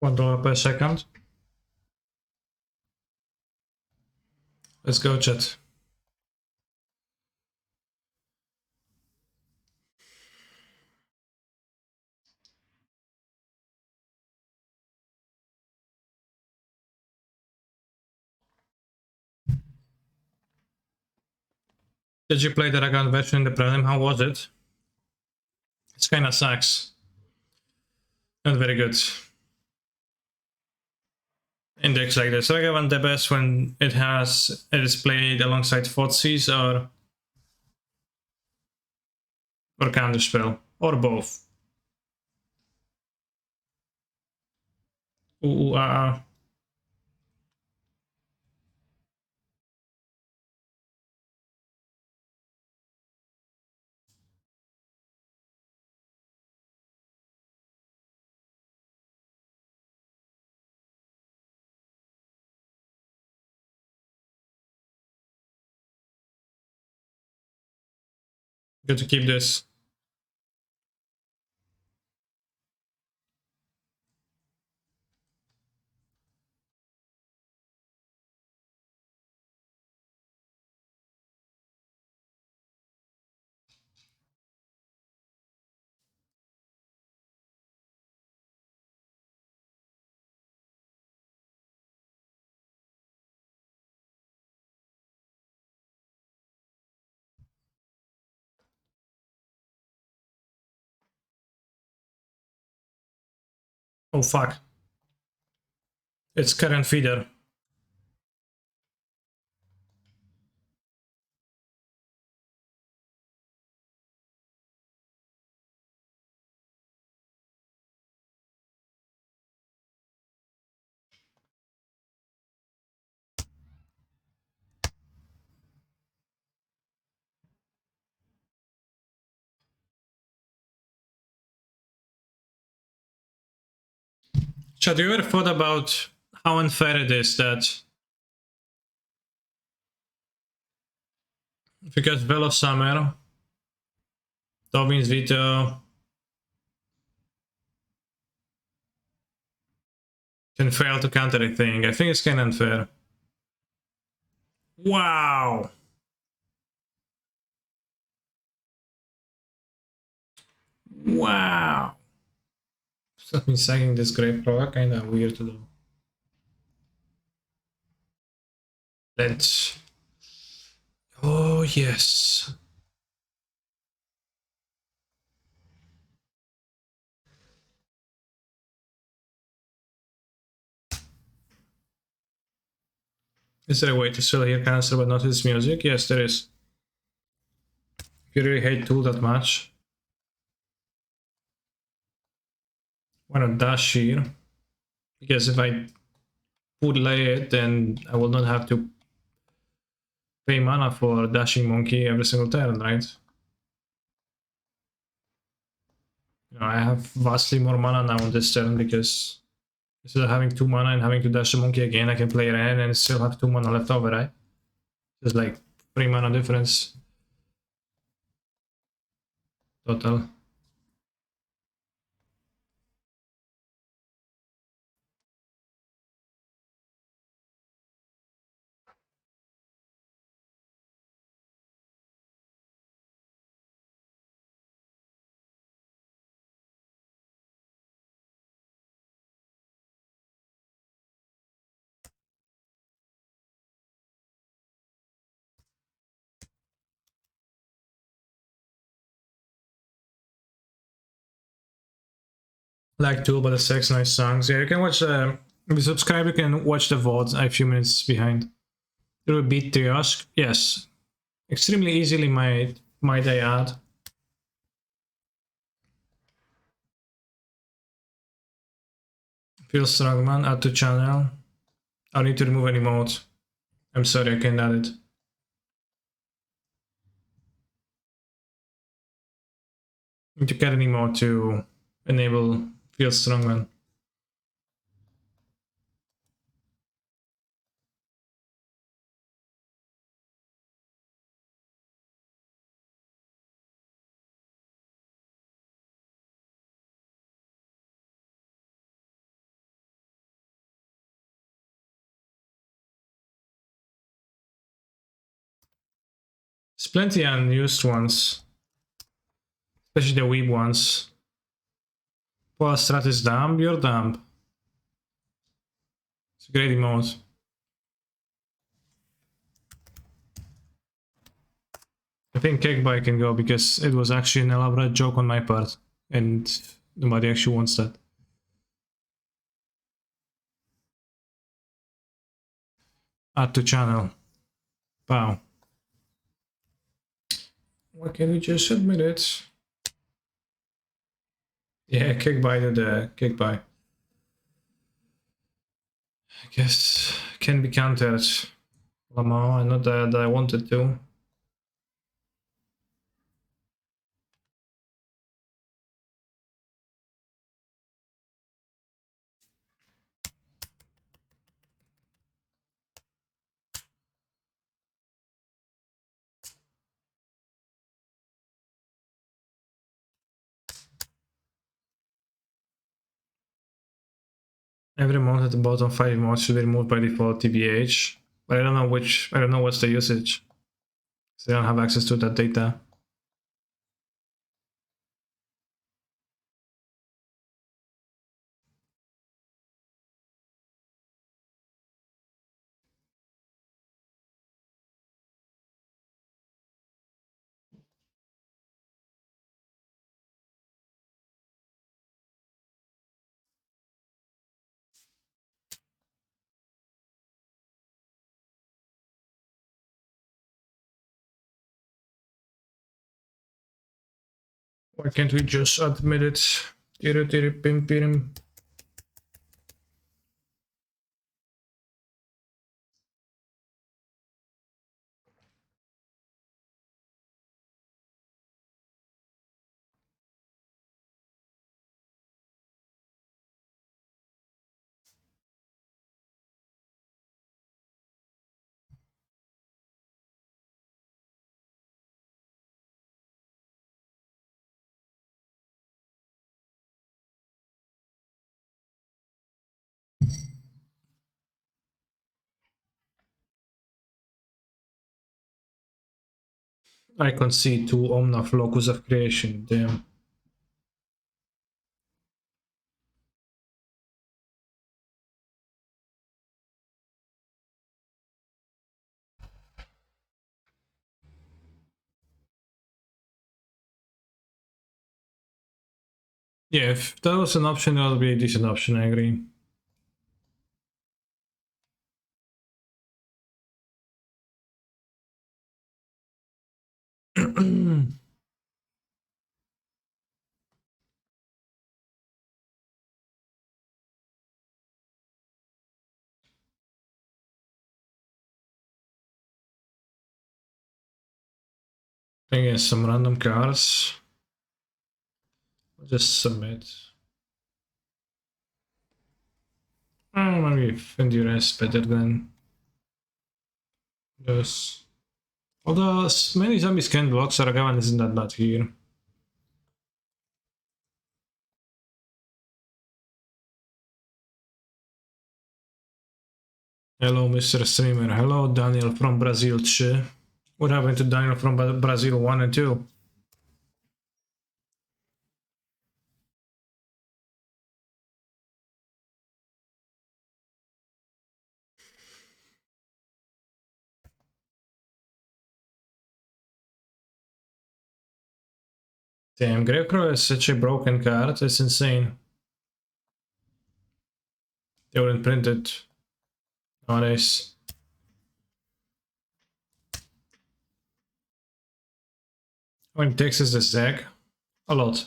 $1 per second. Let's go, chat. Did you play the Dragon version in the prelim? How was it? It's kinda sucks. Not very good. Index like this. Ragavan the best when it is played alongside Fotsis or Counterspell. Or both. Ooh, Good to keep this. Oh fuck. It's current feeder. Chad, you ever thought about how unfair it is that because Velo Summer, Dobbin's Veto can fail to counter a thing? I think it's kinda unfair. Wow! Wow! Stop me sagging this great pro, kinda weird to do. Let's. Oh, yes. Is there a way to still hear cancel but not his music? Yes, there is. If you really hate Tool that much, why not dash here? Because if I would lay it, then I will not have to pay mana for Dashing Monkey every single turn, right? You know, I have vastly more mana now on this turn because instead of having 2 mana and having to dash the monkey again, I can play Ren and still have 2 mana left over, right? Just like 3 mana difference. Total. Like Tool, but the 6 nice songs. Yeah, you can watch. If you subscribe, you can watch the VOD a few minutes behind. It will beat Triosk. Yes, extremely easily. Might I add? Feel Strongman. Add to channel. I need to remove any mode. I'm sorry, I can't add it. I need to get any mode to enable Feel Strongman. There's plenty unused ones, especially the weeb ones. Well, strat is dumb, you're dumb. It's a great emote. I think Cakebite can go because it was actually an elaborate joke on my part, and nobody actually wants that. Add to channel. Wow. Why can't we just admit it? Yeah, Cakebite the Cakebite. I guess can be countered. Lamar, not that I wanted to. Every month at the bottom 5 mods should be removed by default TBH. But I don't know what's the usage. So I don't have access to that data. Why can't we just admit it? Tiri tiri pim pim. I can see 2 Omnath locus of creation, damn. Yeah, if that was an option, that would be a decent option, I agree. Bring in some random cards. Just submit. Maybe Endurance better than this. Although many zombies can block, Saragavan isn't that bad here. Hello, Mr. Streamer. Hello, Daniel from Brazil 3. What happened to Daniel from Brazil 1 and 2? Damn, Gravecrow is such a broken card, it's insane. They wouldn't print it nowadays. How many ticks is this deck? A lot.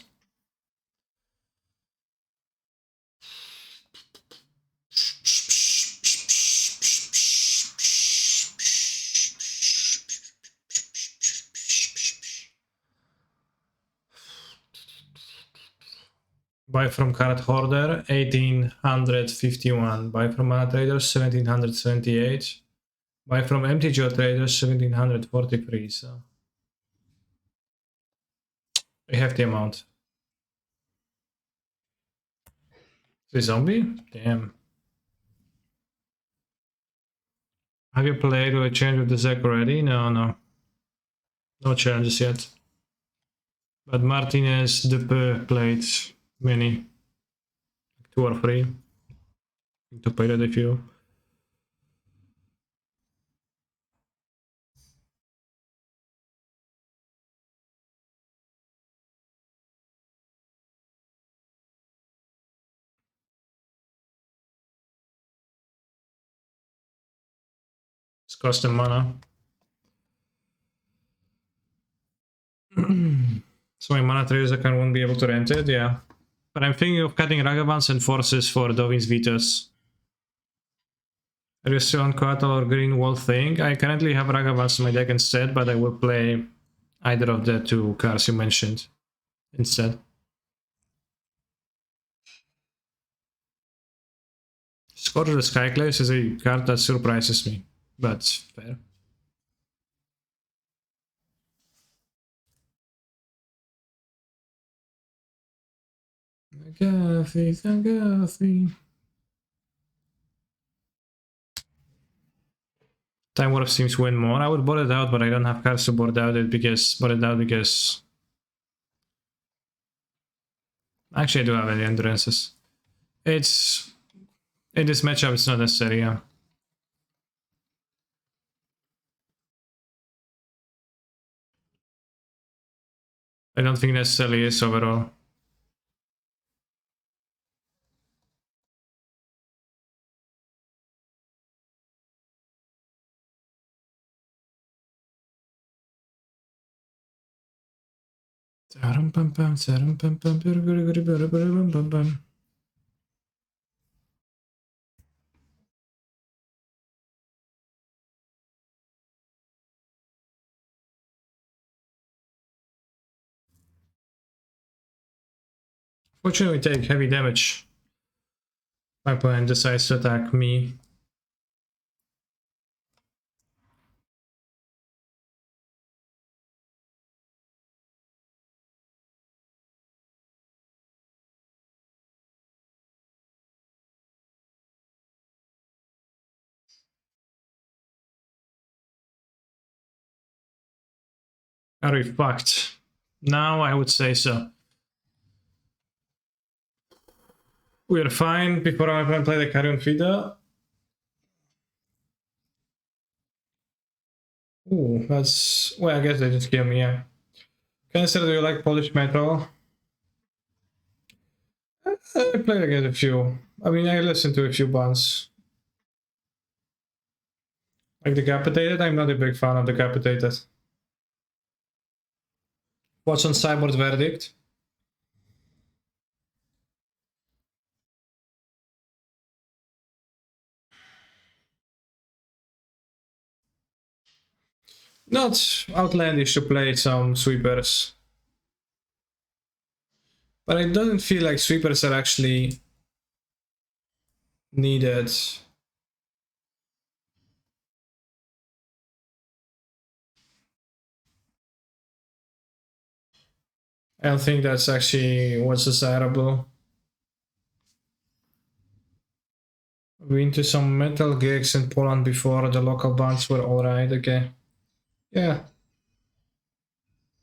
Buy from Card Hoarder, 1851. Buy from Mana Traders, 1778. Buy from MTGO Traders, 1743. So we have the amount. The zombie? Damn. Have you played with a change of the deck already? No. No challenges yet. But Martinez, Depe played many. 2 or 3. To play that a few. It's cost them mana. So my mana trails I won't be able to rent it, yeah. But I'm thinking of cutting Ragavans and Forces for Dovin's Vitas. Are you still on Coatl or Green Wall thing? I currently have Ragavans in my deck instead, but I will play either of the 2 cards you mentioned instead. Scourge of the Skyclaves is a card that surprises me, but fair. Agathy. Time Warp seems to win more. I would board it out, but I don't have cards to board it because actually I do have any endurances. It's in this matchup it's not necessary, yeah. I don't think necessarily is overall. Fortunately, we take heavy damage. My opponent decides to attack me. Are we fucked? Now I would say so. We are fine before my opponent play the Carrion Feeder. Ooh, that's... well, I guess they just kill me, yeah. Cancer, do you like Polish metal? I played against a few. I mean, I listened to a few bands. Like Decapitated, I'm not a big fan of Decapitated. What's on Cyborg Verdict? Not outlandish to play some sweepers. But it doesn't feel like sweepers are actually needed. I don't think that's actually what's desirable. Been to some metal gigs in Poland before. The local bands were alright, okay. Yeah.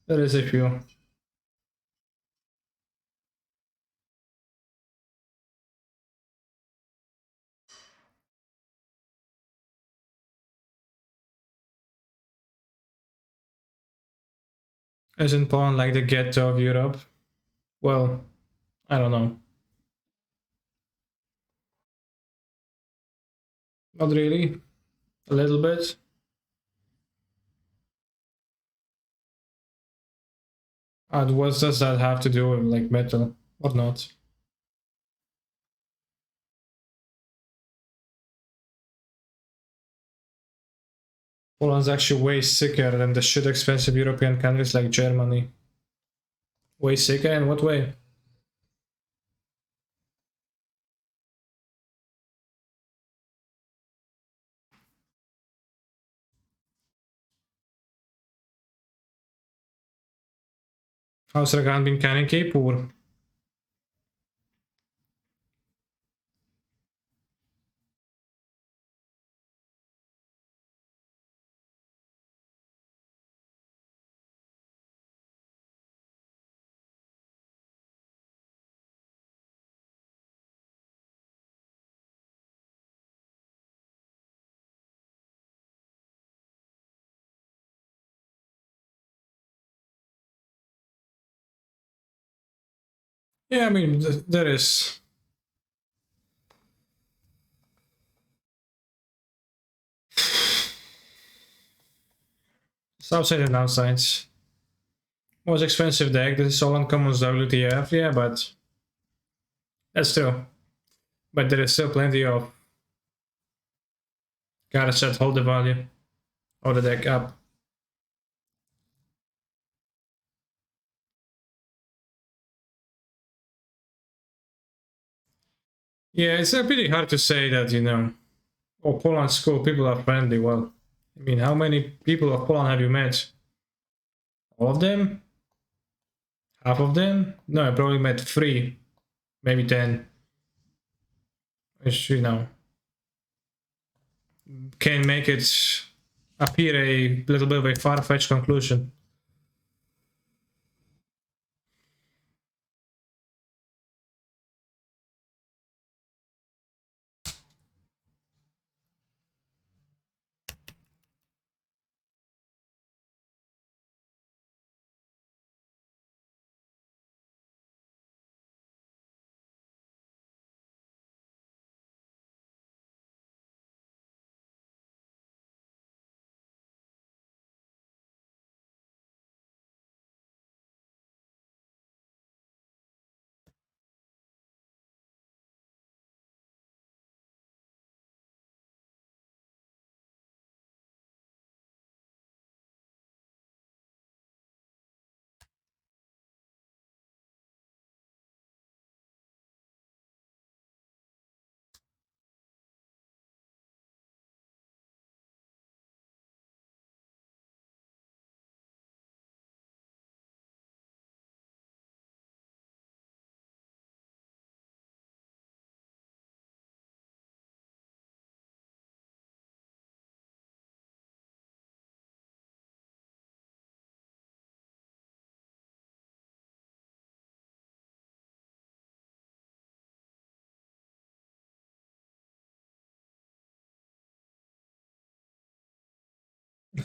There is a few. Isn't Poland like the ghetto of Europe? Well, I don't know. Not really. A little bit. And what does that have to do with like metal or not? Poland's actually way sicker than the shit expensive European countries like Germany. Way sicker? In what way? How's Ragan been Kaneki? Poor. Yeah, I mean, there is. It's outside and downsides. Most expensive deck, this is all uncommons WTF, yeah, but that's true. But there is still plenty of cards that hold the value of the deck up. Yeah, it's pretty hard to say that, you know, oh, Poland's cool, people are friendly. Well, I mean, how many people of Poland have you met? All of them? Half of them? No, I probably met 3, maybe 10. Which, you know, can make it appear a little bit of a far-fetched conclusion.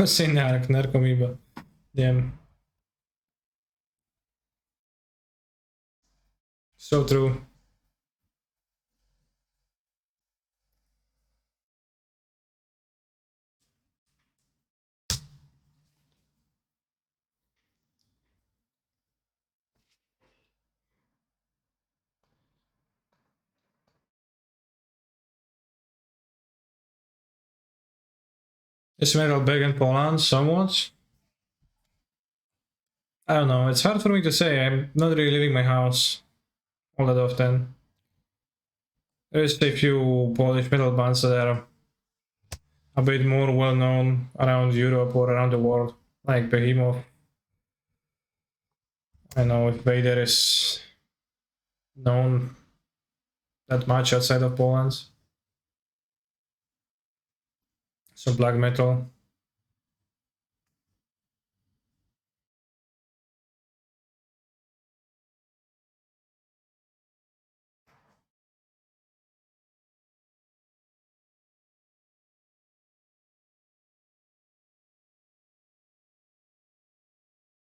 Sem narkomiba. Damn. So true. Is metal big in Poland? Somewhat. I don't know. It's hard for me to say. I'm not really leaving my house all that often. There's a few Polish metal bands that are a bit more well known around Europe or around the world, like Behemoth. I know if Vader is known that much outside of Poland. So black metal.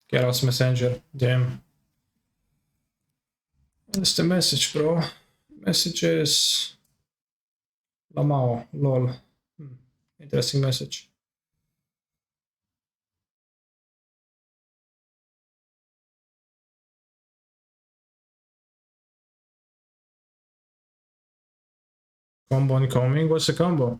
Chaos Messenger. Damn. What's the message, bro? Message is Lamao. Lol. Interesting message. Combo incoming? What's the combo?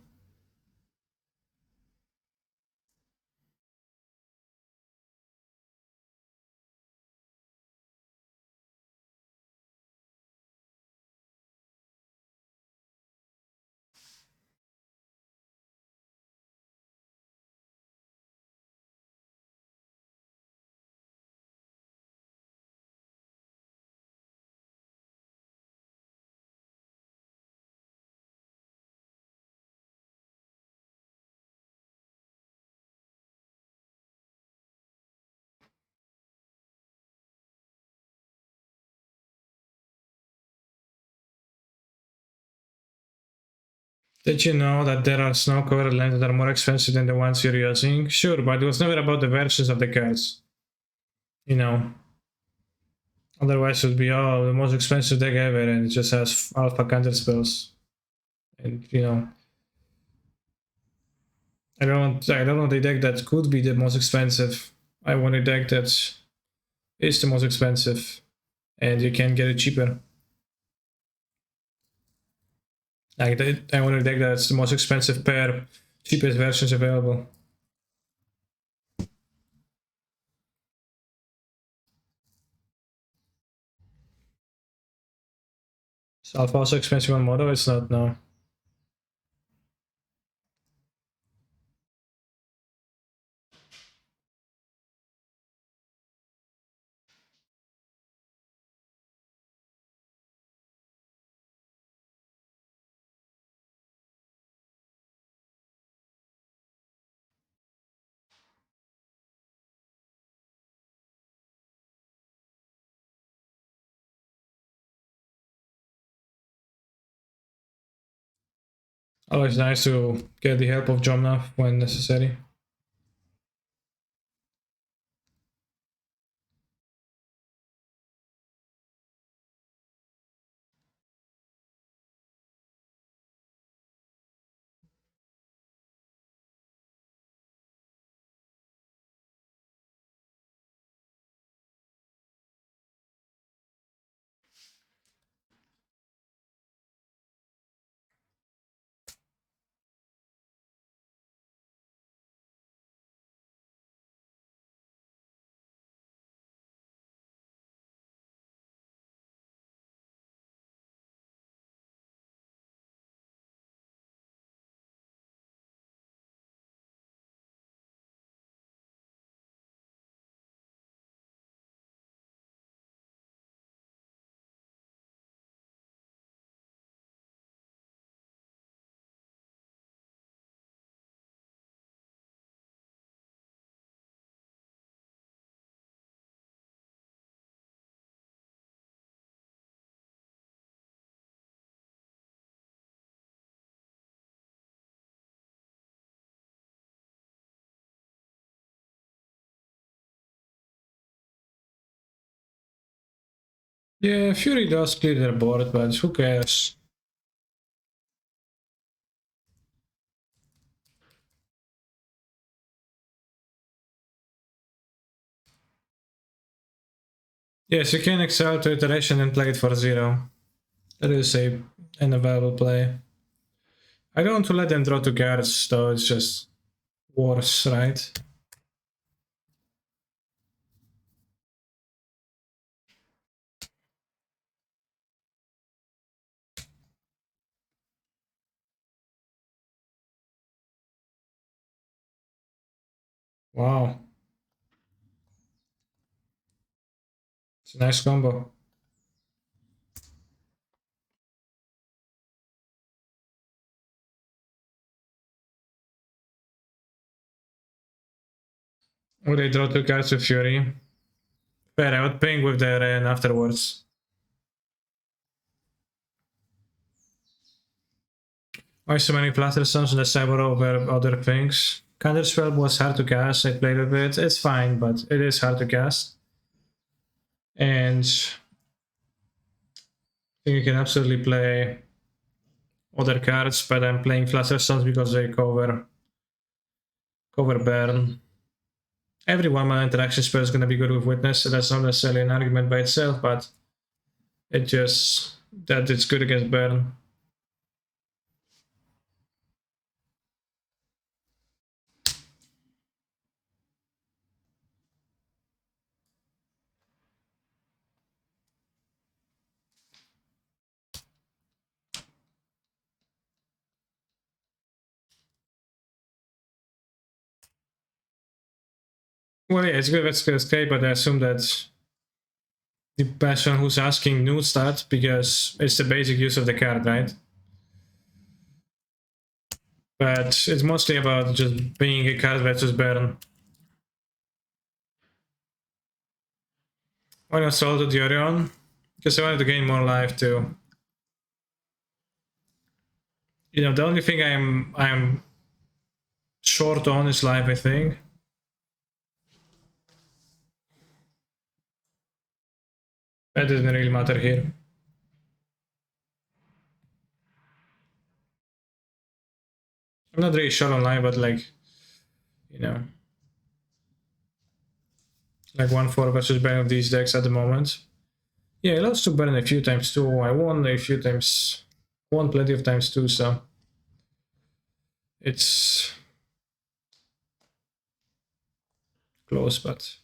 Did you know that there are snow-covered lands that are more expensive than the ones you're using? Sure, but it was never about the versions of the cards. You know, Otherwise it would be, oh, the most expensive deck ever, and it just has alpha counter spells. And you know, I don't want a deck that could be the most expensive. I want a deck that is the most expensive, and you can get it cheaper. Like I want a deck that's the most expensive pair, cheapest versions available. Is alpha also expensive on Moto? It's not, no. Always nice to get the help of Jomnath when necessary. Yeah, Fury does clear their board, but who cares? Yes, you can excel to iteration and play it for 0. That is an available play. I don't want to let them draw 2 cards, though it's just worse, right? Wow. It's a nice combo. Oh, they draw 2 cards with Fury. Fair, I would ping with their Ren afterwards. Why so many Flutter Stones on the cyber over other things? Counterspell was hard to cast, I played a bit. It's fine, but it is hard to cast. And I think you can absolutely play other cards, but I'm playing Flutter Stones because they cover burn. Every 1-mana interaction spell is going to be good with Witness, so that's not necessarily an argument by itself, but it just that it's good against burn. Well, yeah, it's good with escape, but I assume that the person who's asking knows that because it's the basic use of the card, right? But it's mostly about just being a card versus burn. Why not solo to Yorion? Because I wanted to gain more life too. You know, the only thing I'm short on is life, I think. That doesn't really matter here. I'm not really sure online, but like, you know, like 1-4 versus Baron of these decks at the moment. Yeah, I lost to Baron a few times too. I won a few times, won plenty of times too, so it's close, but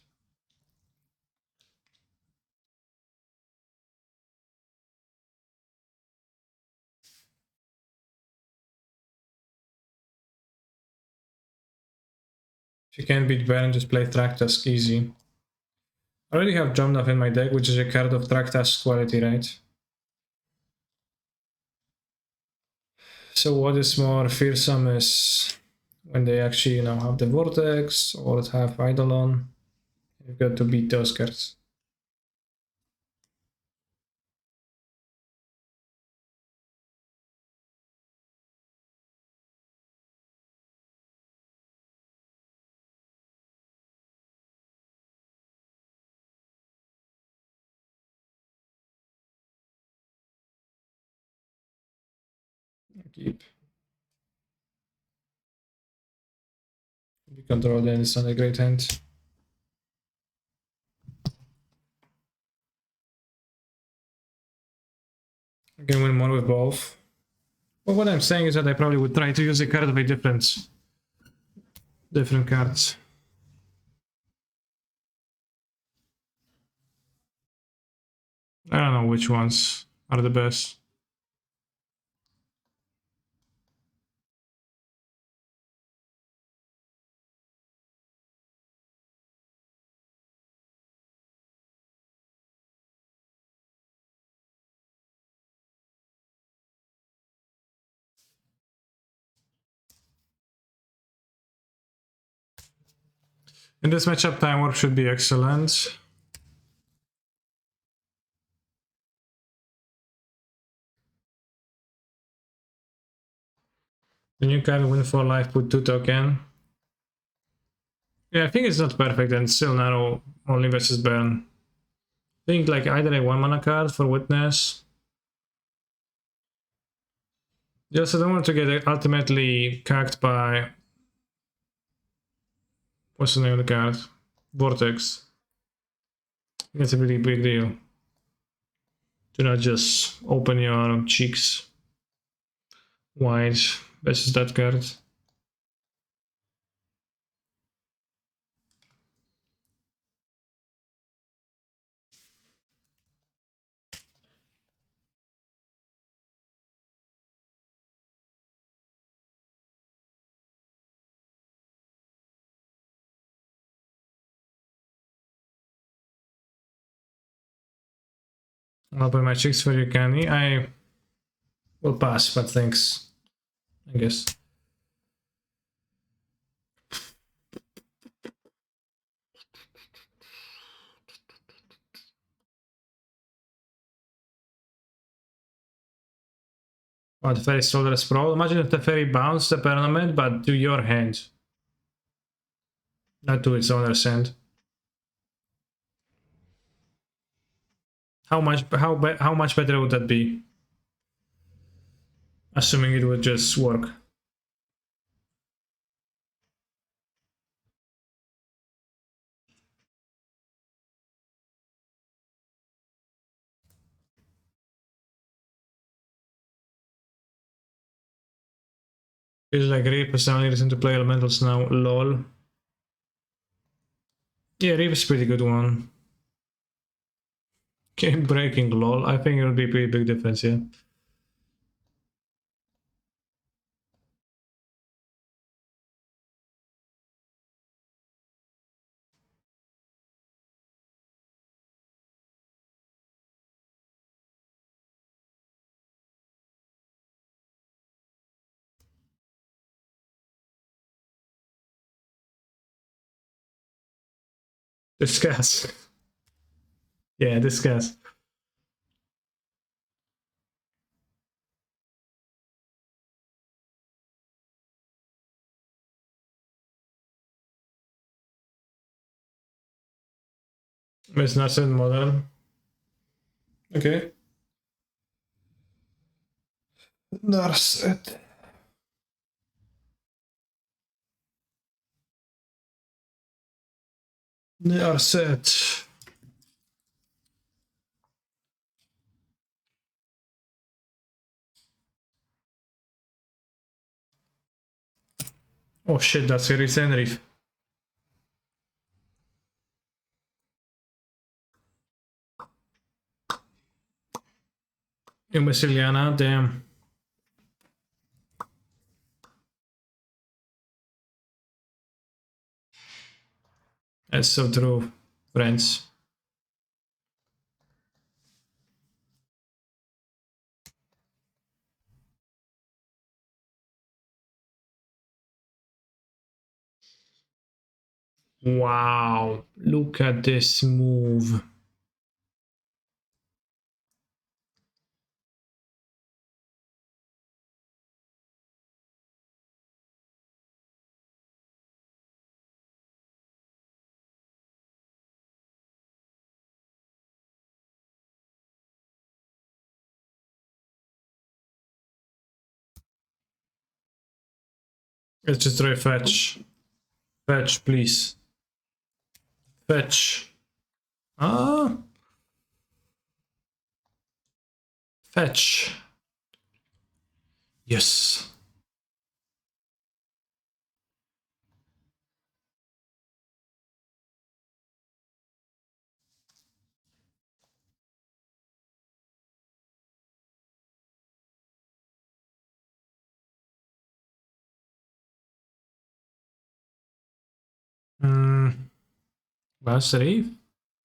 if you can't beat Baron, just play Traktask easy. I already have Jomnaf in my deck, which is a card of Traktask quality, right? So what is more fearsome is when they actually, have the Vortex or have Eidolon. You've got to beat those cards. Keep. You control then it's not a great hand. You can win more with both. But what I'm saying is that I probably would try to use a card of a different cards. I don't know which ones are the best. In this matchup, Time Warp should be excellent. The new card win for life, put 2 token. Yeah, I think it's not perfect and still narrow only versus burn. I think like either a 1 mana card for Witness. You also don't want to get ultimately cacked by, what's the name of the card? Vortex. That's a really big deal. Do not just open your cheeks wide versus that card. I'll open my cheeks for you, Canny. I will pass, but thanks, I guess. Oh, the fairy stole the sprawl. Imagine if the fairy bounced the permanent, but to your hand, not to its owner's hand. How much better would that be? Assuming it would just work. Feels like Reap is only listen to play elementals now. Lol. Yeah, Reap is a pretty good one. Game breaking, lol. I think it would be a pretty big difference, yeah. Discuss. Yeah, discuss. It's not so modern. Okay. Narset. Narset. Oh shit, that's a recent reef. Imbeciliana, damn. That's so true, friends. Wow, look at this move. Let's just try fetch. Fetch, please. Fetch. Ah. Fetch. Yes. Last save?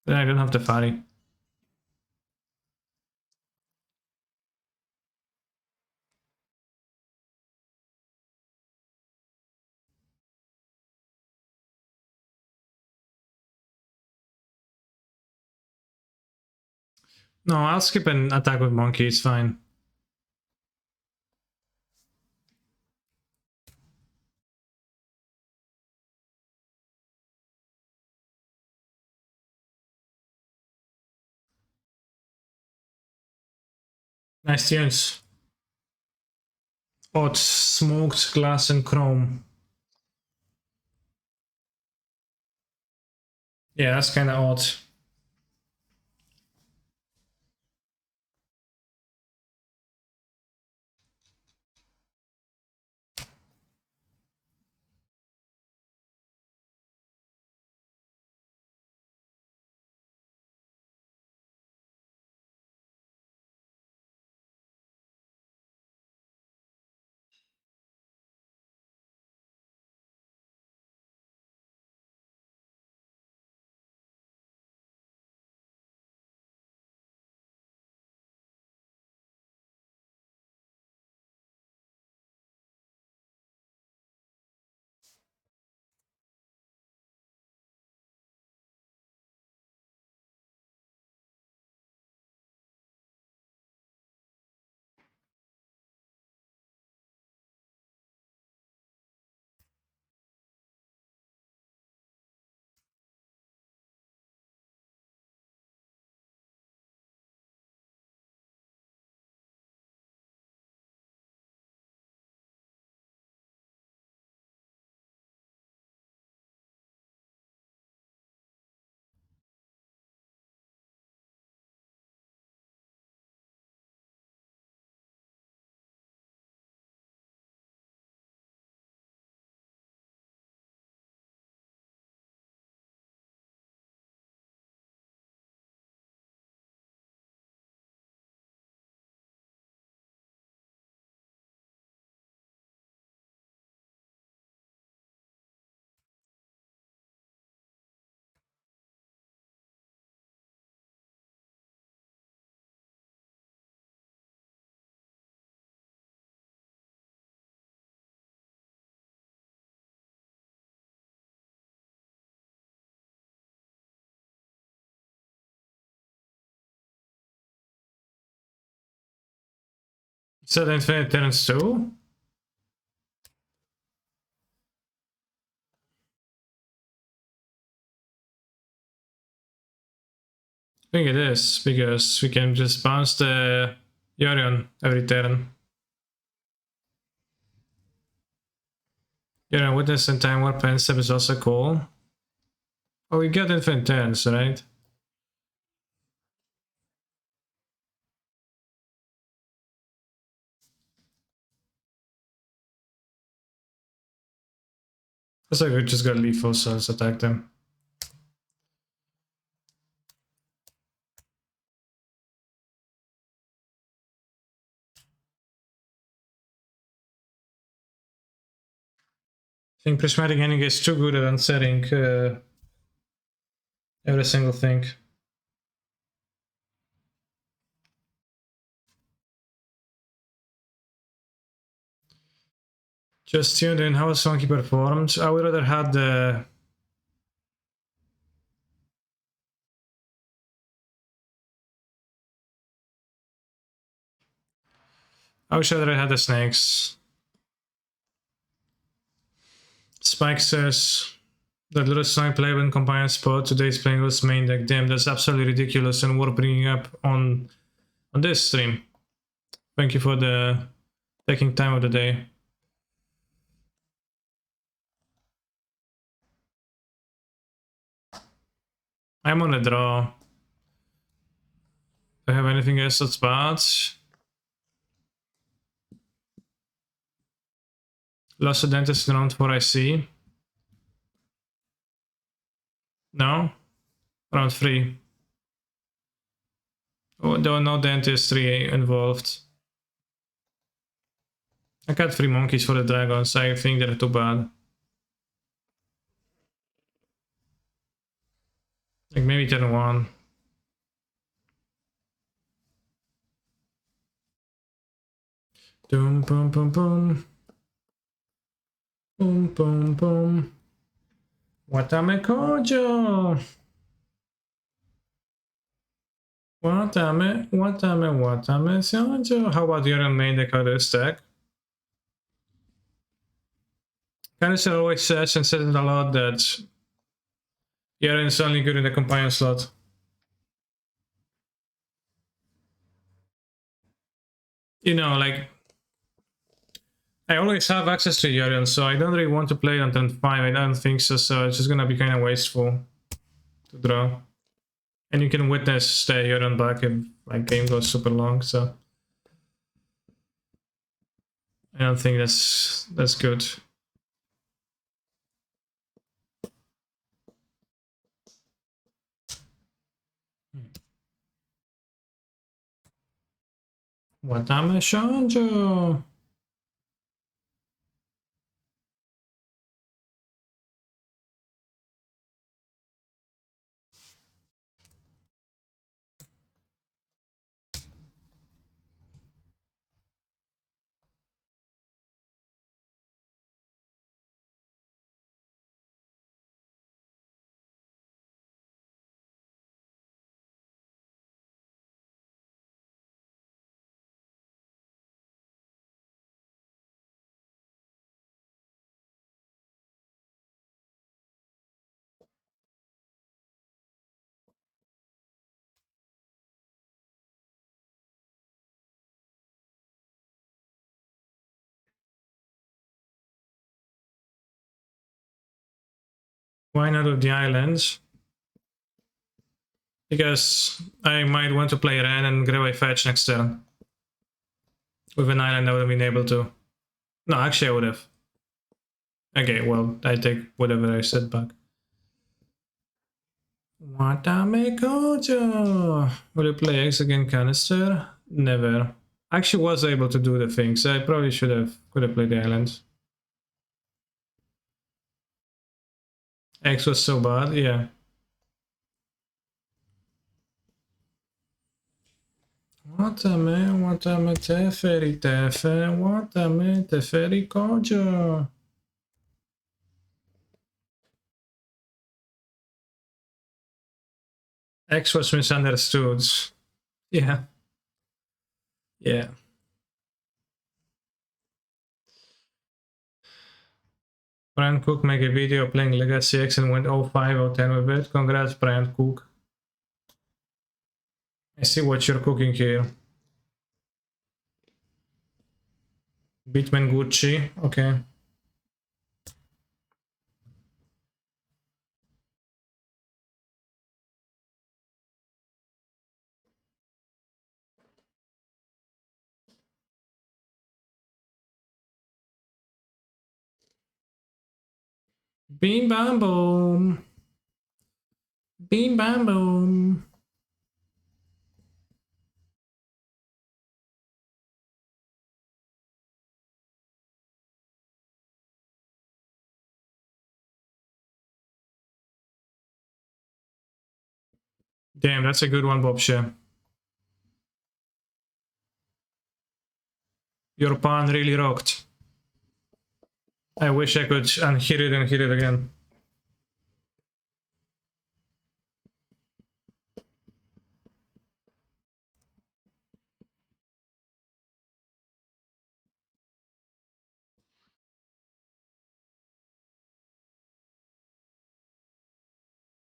Then I don't have the fairy. No, I'll skip an attack with monkey, it's fine. Nice tunes. Odd smoked glass and chrome. Yeah, that's kind of odd. So the infinite turns too? I think it is, because we can just bounce the Yorion every turn. Yorion Witness and Time Warp and Step is also cool. Oh, we got infinite turns, right? Looks like we just got lethal, so let's attack them. I think Prismatic Ending is too good at unsetting every single thing. Just tuned in how Swanky performs. I would rather had the... I wish I'd rather had the snakes. Spike says that little snake play when combined spot today's playing was main deck. Damn, that's absolutely ridiculous and worth bringing up on this stream. Thank you for the taking time of the day. I'm on a draw. Do I have anything else that's bad? Lost a dentist in round 4, I see. No? Round 3. Oh, there were no dentistry involved. I got 3 monkeys for the dragons. I think they're too bad. Like maybe turn 1. Boom, boom, boom, boom. Boom, boom, boom. Watame Kojo! Watame Sojo. How about your main deck or this deck? Canister always says and says it a lot that Yorion is only good in the companion slot. You know, like, I always have access to Yorion, so I don't really want to play it on turn 5. I don't think so, so it's just gonna be kind of wasteful to draw. And you can witness the Yorion back if like game goes super long, so I don't think that's good. Watame Shoujo! Why not with the islands? Because I might want to play Ren and grab a fetch next turn. With an island I would have been able to. No, actually I would have. Okay, well, I take whatever I said back. Watame Kojo! Will you play X again canister? Never. Actually was able to do the things. I probably could have played the islands. X was so bad, yeah. Watame Teferi Tefe, Watame Teferi Kojo. X was misunderstood. Yeah. Yeah. Brian Cook made a video playing Legacy X and went 05 or 10 with it. Congrats, Brian Cook. I see what you're cooking here. Bitman Gucci, okay. Beam bam boom. Beam bam boom. Damn, that's a good one, Bobshe. Your pan really rocked. I wish I could unhit it and hit it again.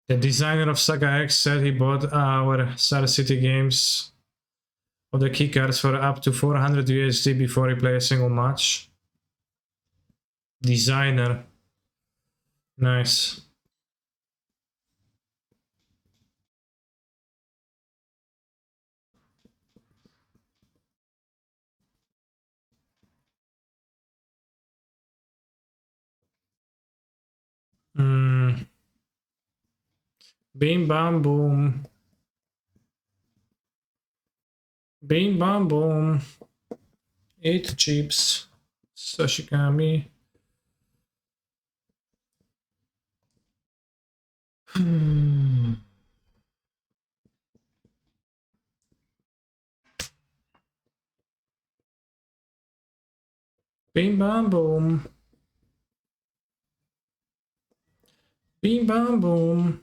The designer of Saga X said he bought our Star City games of the keycards for up to 400 USD before he played a single match. Designer. Nice. Bing bam boom. Bing bam boom. 8 chips. Sashikami. Bing bam boom. Bing bam boom.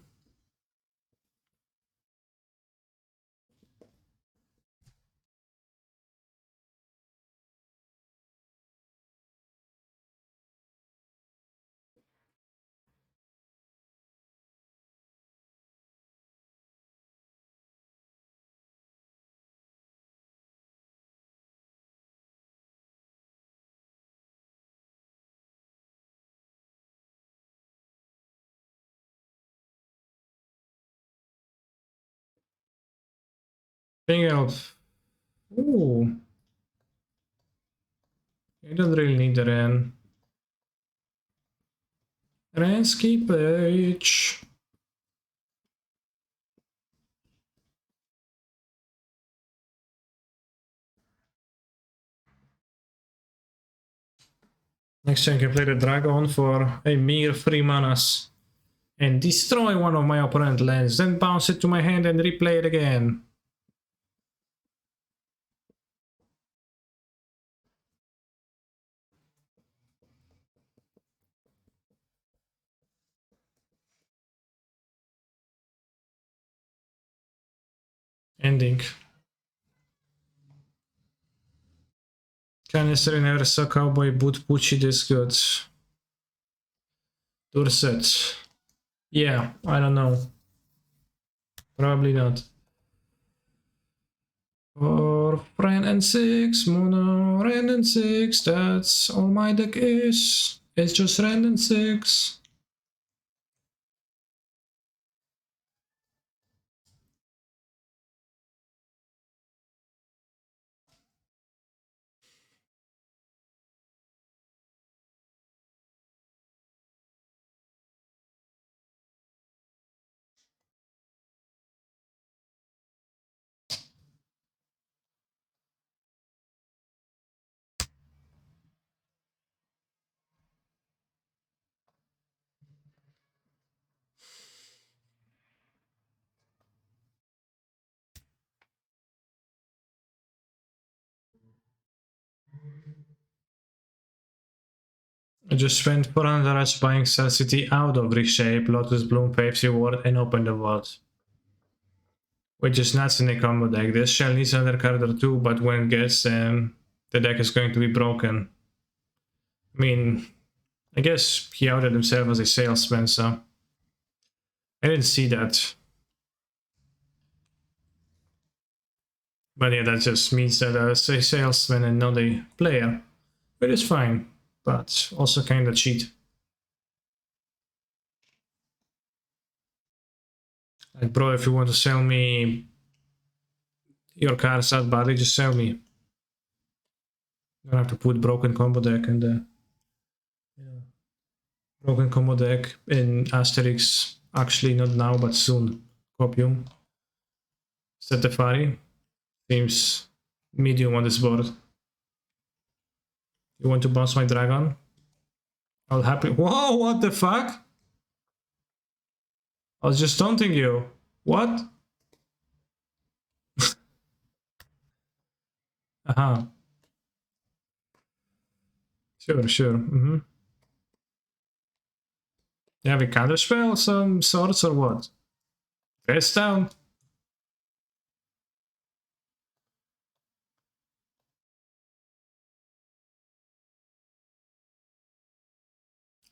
Bing elf. Ooh. You don't really need the Ren. Rensky page. Next turn can play the Dragon for a mere 3 manas. And destroy one of my opponent lands, then bounce it to my hand and replay it again. Ending. Canister never saw Cowboy Boot Pucci this good. Dorset. Yeah, I don't know. Probably not. For Ren and 6, Mono, Ren and 6, that's all my deck is. It's just Ren and 6. I just spent 400 buying Cell City out of Reshape, Lotus Bloom, Paves Reward, and open the vault. Which is nuts in a combo deck. This shell needs another card or two, but when it gets them, the deck is going to be broken. I mean, I guess he outed himself as a salesman, so I didn't see that. But yeah, that just means that I say salesman and not a player. Which is fine, but also kinda cheat. Like, bro, if you want to sell me your cards out badly, just sell me. You don't have to put broken combo deck and yeah. Broken combo deck in Asterix. Actually, not now, but soon. Copium. Setefari. Seems medium on this board. You want to bounce my dragon? I'll happily. Whoa, what the fuck? I was just taunting you. What? Aha. Sure. Yeah, we counterspell some sorts or what? Face down.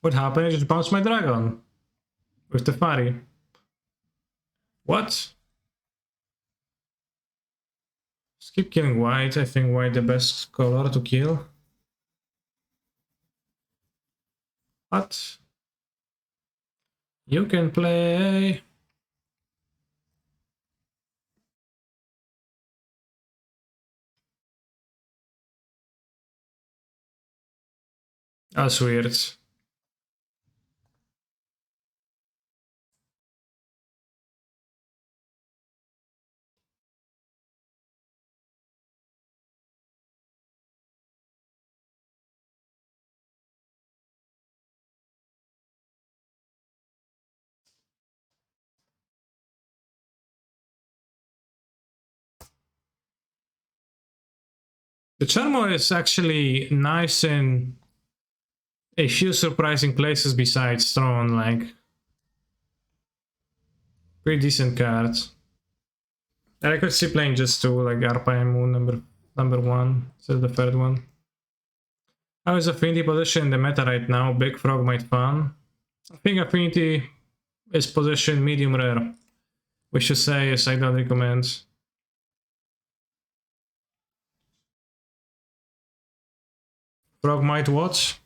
What happened? I just bounced my dragon. With the fairy. What? Just keep killing white. I think white the best color to kill. What? You can play. That's weird. The Charmo is actually nice in a few surprising places besides Throne, like pretty decent cards. And I could see playing just two, like Arpa and Moon number one, so the third one. How is Affinity position in the meta right now? Big Frog might fun. I think Affinity is positioned medium rare. We should say, yes, I don't recommend. Frog might watch.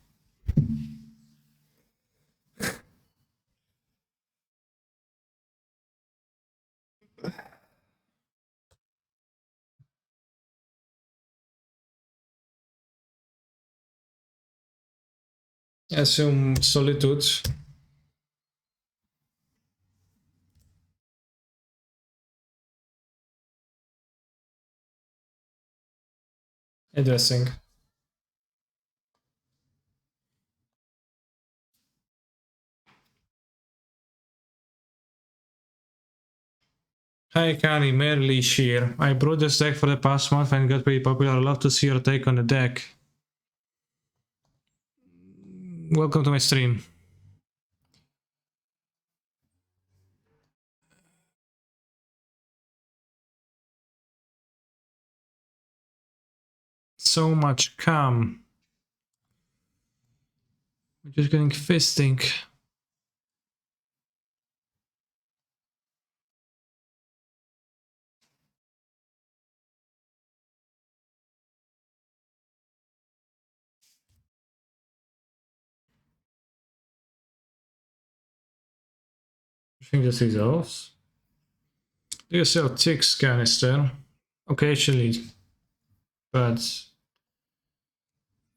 Assume Solitude. Interesting. Hi Kani, merely Sheer. I brought this deck for the past month and got pretty popular. I'd love to see your take on the deck. Welcome to my stream. So much calm. We're just getting fisting. I think this resolves. Do you sell ticks canister? Occasionally, but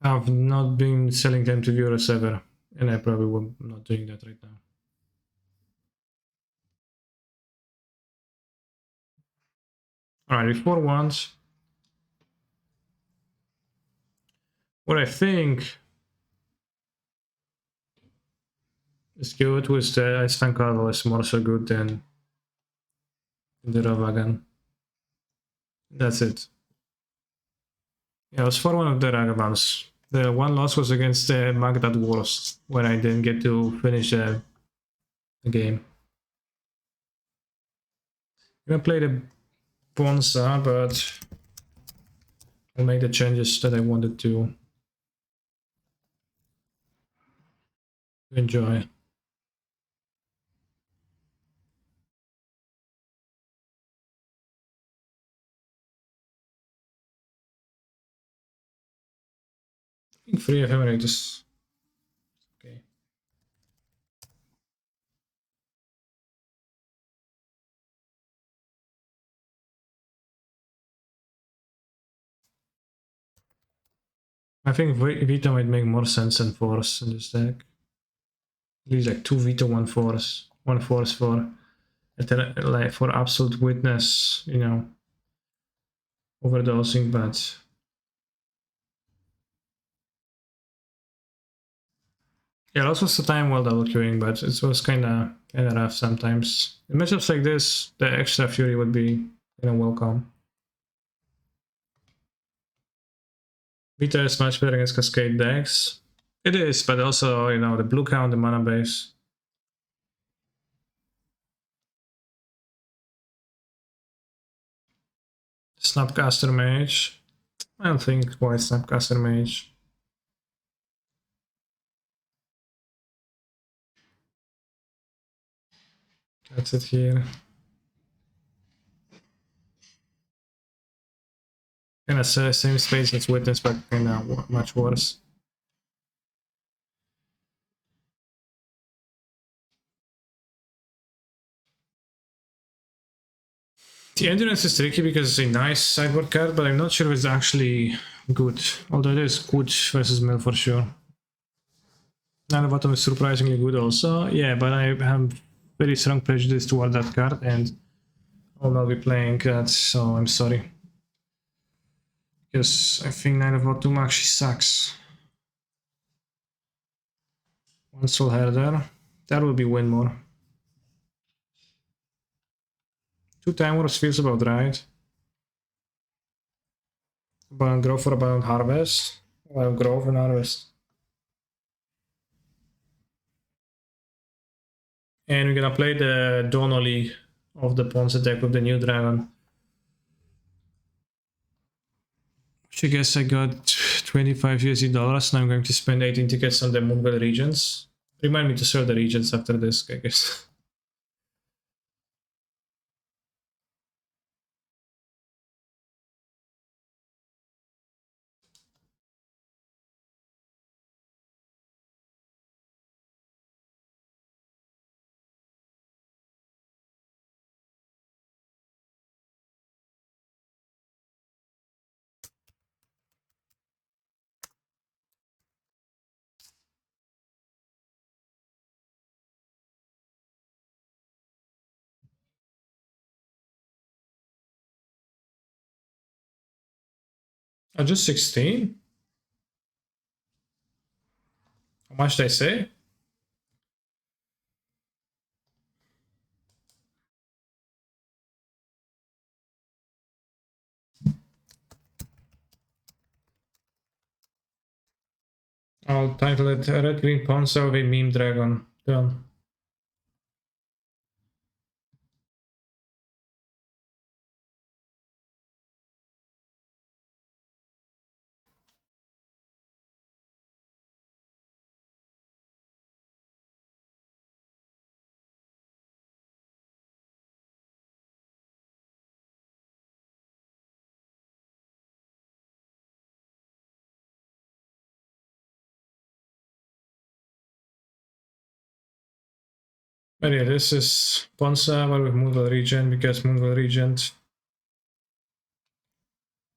I've not been selling them to viewers ever, and I probably will not doing that right now. Alright, 4 ones. What I think is good with the Ice Fan Carvel is more so good than the Ravagan. That's it. Yeah, it was for one of the Ragavans. The one loss was against the Magdad Wars, where I didn't get to finish the game. I'm gonna play the Ponza, but I'll make the changes that I wanted to enjoy. Free ephemerators. Okay. I think Vita might make more sense than Force in this deck. At least like 2 Vita, 1 Force. 1 Force for like for absolute witness, you know, overdosing, but yeah, lots was the time while double queuing, but it was kinda rough sometimes. In matchups like this, the extra fury would be welcome. Vita is much better against Cascade decks. It is, but also, the blue count, the mana base. Snapcaster Mage. I don't think quite Snapcaster Mage. That's it here. Kinda same space as Witness, but kinda much worse. The Endurance is tricky because it's a nice sideboard card, but I'm not sure if it's actually good. Although it is good versus Mill for sure. Nine Bottom is surprisingly good also. Yeah, but I have very strong prejudice toward that card, and I'll not be playing that, so I'm sorry. Because I think Nine of Bottom actually sucks. One Soul Herder. That would be win more. 2 Time Wars feels about right. Abundant Growth for Abundant Harvest. Well, Growth and Harvest. And we're gonna play the Donnelly of the Ponza deck with the new dragon. Which I guess I got 25 USD dollars, and I'm going to spend 18 tickets on the Moonveil Regents. Remind me to sell the Regents after this, I guess. Oh, just 16? How much did I say? I'll title it Red Green Ponza with a Meme Dragon. Done. But yeah, this is Ponza but with Moonveil Regent, because Moonveil Regent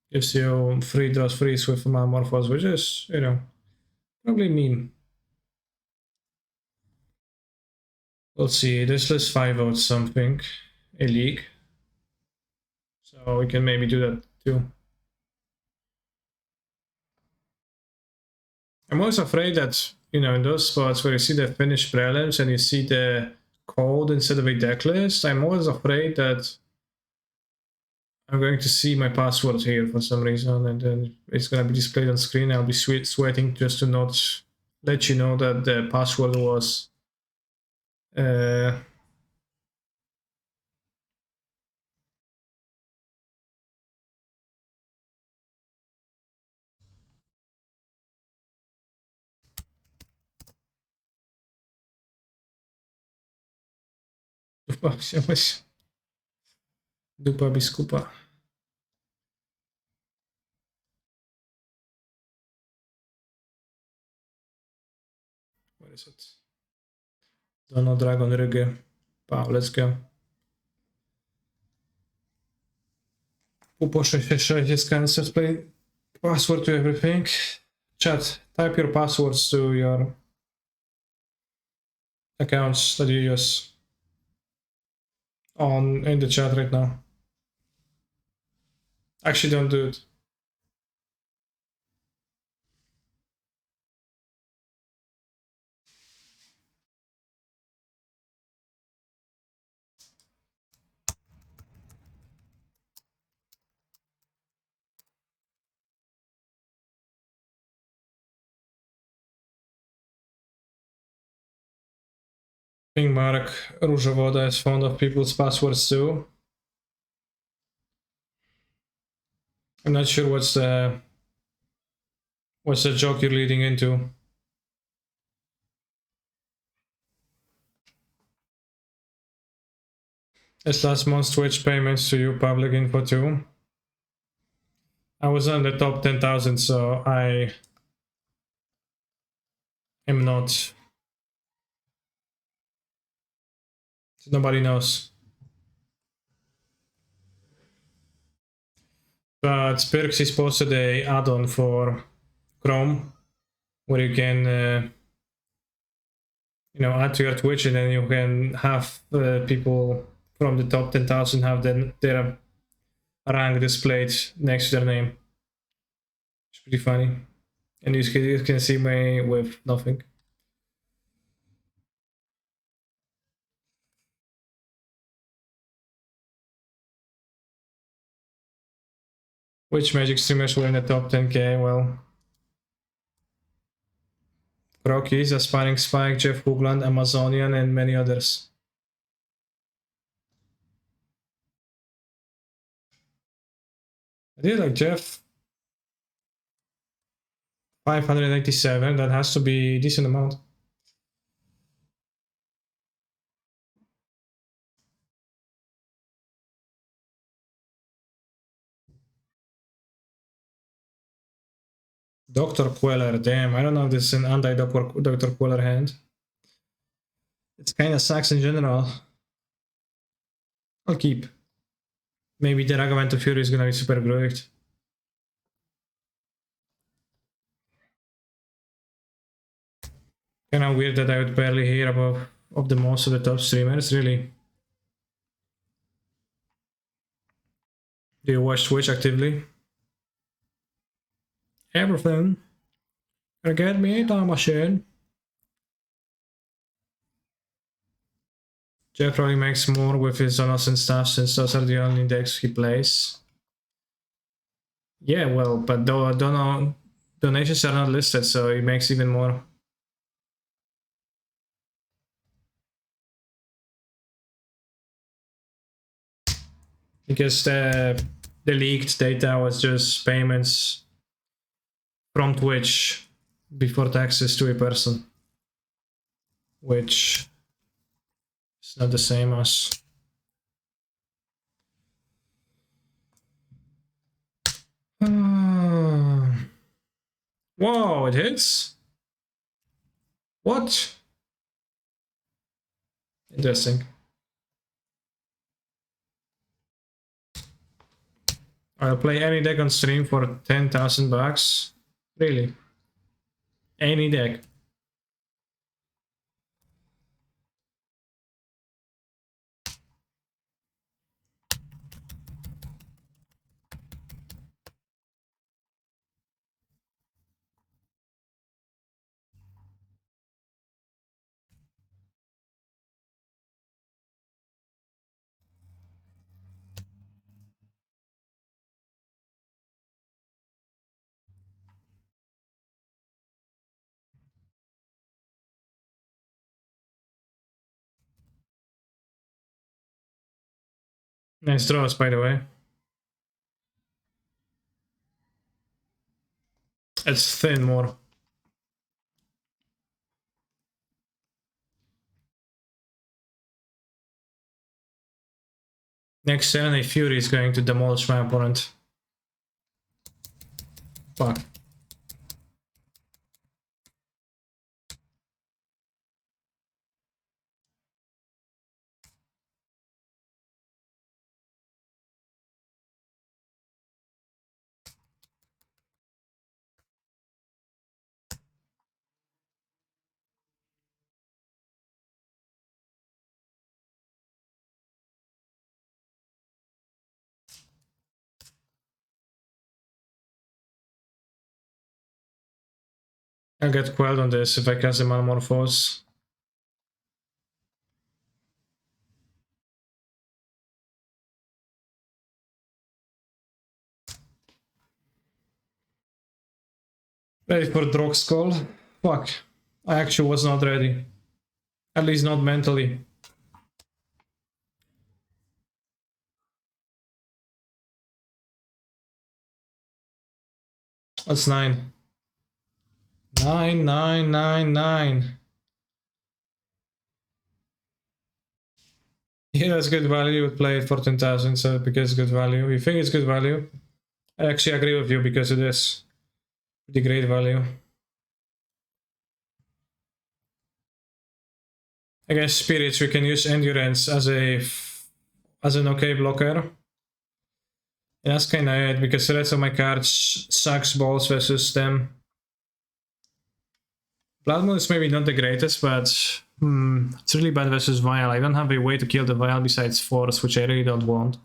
gives you 3 draws freeze with Metamorphose, which is, probably meme. We'll see. This list 5 out something. A league. So we can maybe do that too. I'm always afraid that, in those spots where you see the finished prelims and you see the code instead of a deck list, I'm always afraid that I'm going to see my password here for some reason, and then it's going to be displayed on screen. I'll be sweating just to not let you know that the password was dupa biskupa. is it? Donald Dragon Rugge. Wow, let's go. Just cancel play password to everything. Chat, type your passwords to your accounts that you use in the chat right now. Actually, don't do it. I think Mark Ruzhovoda is fond of people's passwords too. I'm not sure what's the joke you're leading into. As last month's Twitch payments to you public info too. I was on the top 10,000, so I am not. Nobody knows. But Spirxis posted a add-on for Chrome where you can add to your Twitch, and then you can have people from the top 10,000 have their rank displayed next to their name. It's pretty funny. And you can see me with nothing. Which Magic streamers were in the top 10k? Well, Rockies, Aspiring Spike, Jeff Hoogland, Amazonian, and many others. I did like Jeff. 587, that has to be a decent amount. Dr. Queller, damn, I don't know if this is an anti-Dr. Queller hand. It kind of sucks in general. I'll keep. Maybe the Ragavant of Fury is gonna be super great. Kind of weird that I would barely hear of the most of the top streamers, really. Do you watch Twitch actively? Everything. Gonna get me a time machine. Jeff probably makes more with his Zonos and stuff since those are the only decks he plays. Yeah, well, but donations are not listed, so he makes even more. Because the leaked data was just payments from Twitch before taxes to a person, which is not the same as. Whoa, it hits? What? Interesting. I'll play any deck on stream for 10,000 bucks. Really? Any deck. Nice draws, by the way. It's thin more. Next turn, a Fury is going to demolish my opponent. Fuck. I'll get quelled on this if I cast the Manamorphose. Ready for Drogskull? Fuck. I actually was not ready. At least not mentally. That's 9. 9, 9, 9, 9. Yeah, that's good value. You would play it for 10,000, so because it's good value. You think it's good value? I actually agree with you because it is pretty great value. Against spirits, we can use endurance as an okay blocker. And that's kinda it, because the rest of my cards sucks balls versus them. Blood Moon is maybe not the greatest, but it's really bad versus Vial. I don't have a way to kill the Vial besides Force, which I really don't want.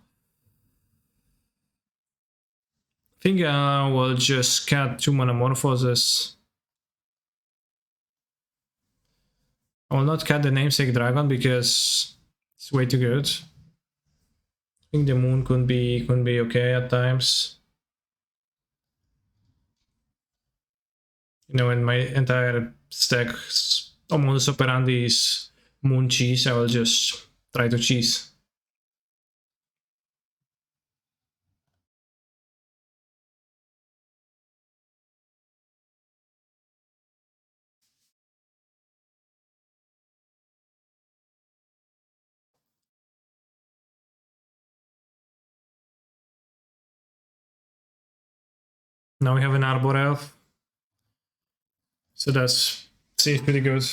I think I will just cut 2 Manamorphoses. I will not cut the Namesake Dragon because it's way too good. I think the Moon could be okay at times. You know, when my entire stack modus operandi is Moon cheese, I will just try to cheese. Now we have an Arbor Elf. So that's seems pretty good.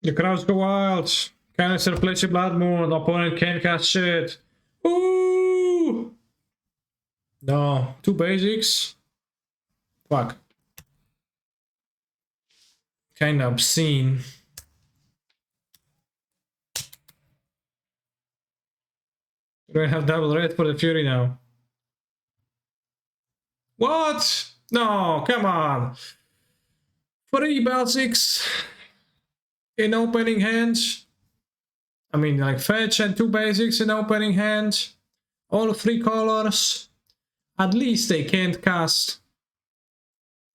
The crowds go wild. Canister plays a Blood Moon. Opponent can't cast shit. Ooh! No, 2 basics. Fuck. Kinda obscene. We're gonna have double red for the Fury now. What? No, come on. 3 basics in opening hands. I mean, like fetch and 2 basics in opening hand. All 3 colors. At least they can't cast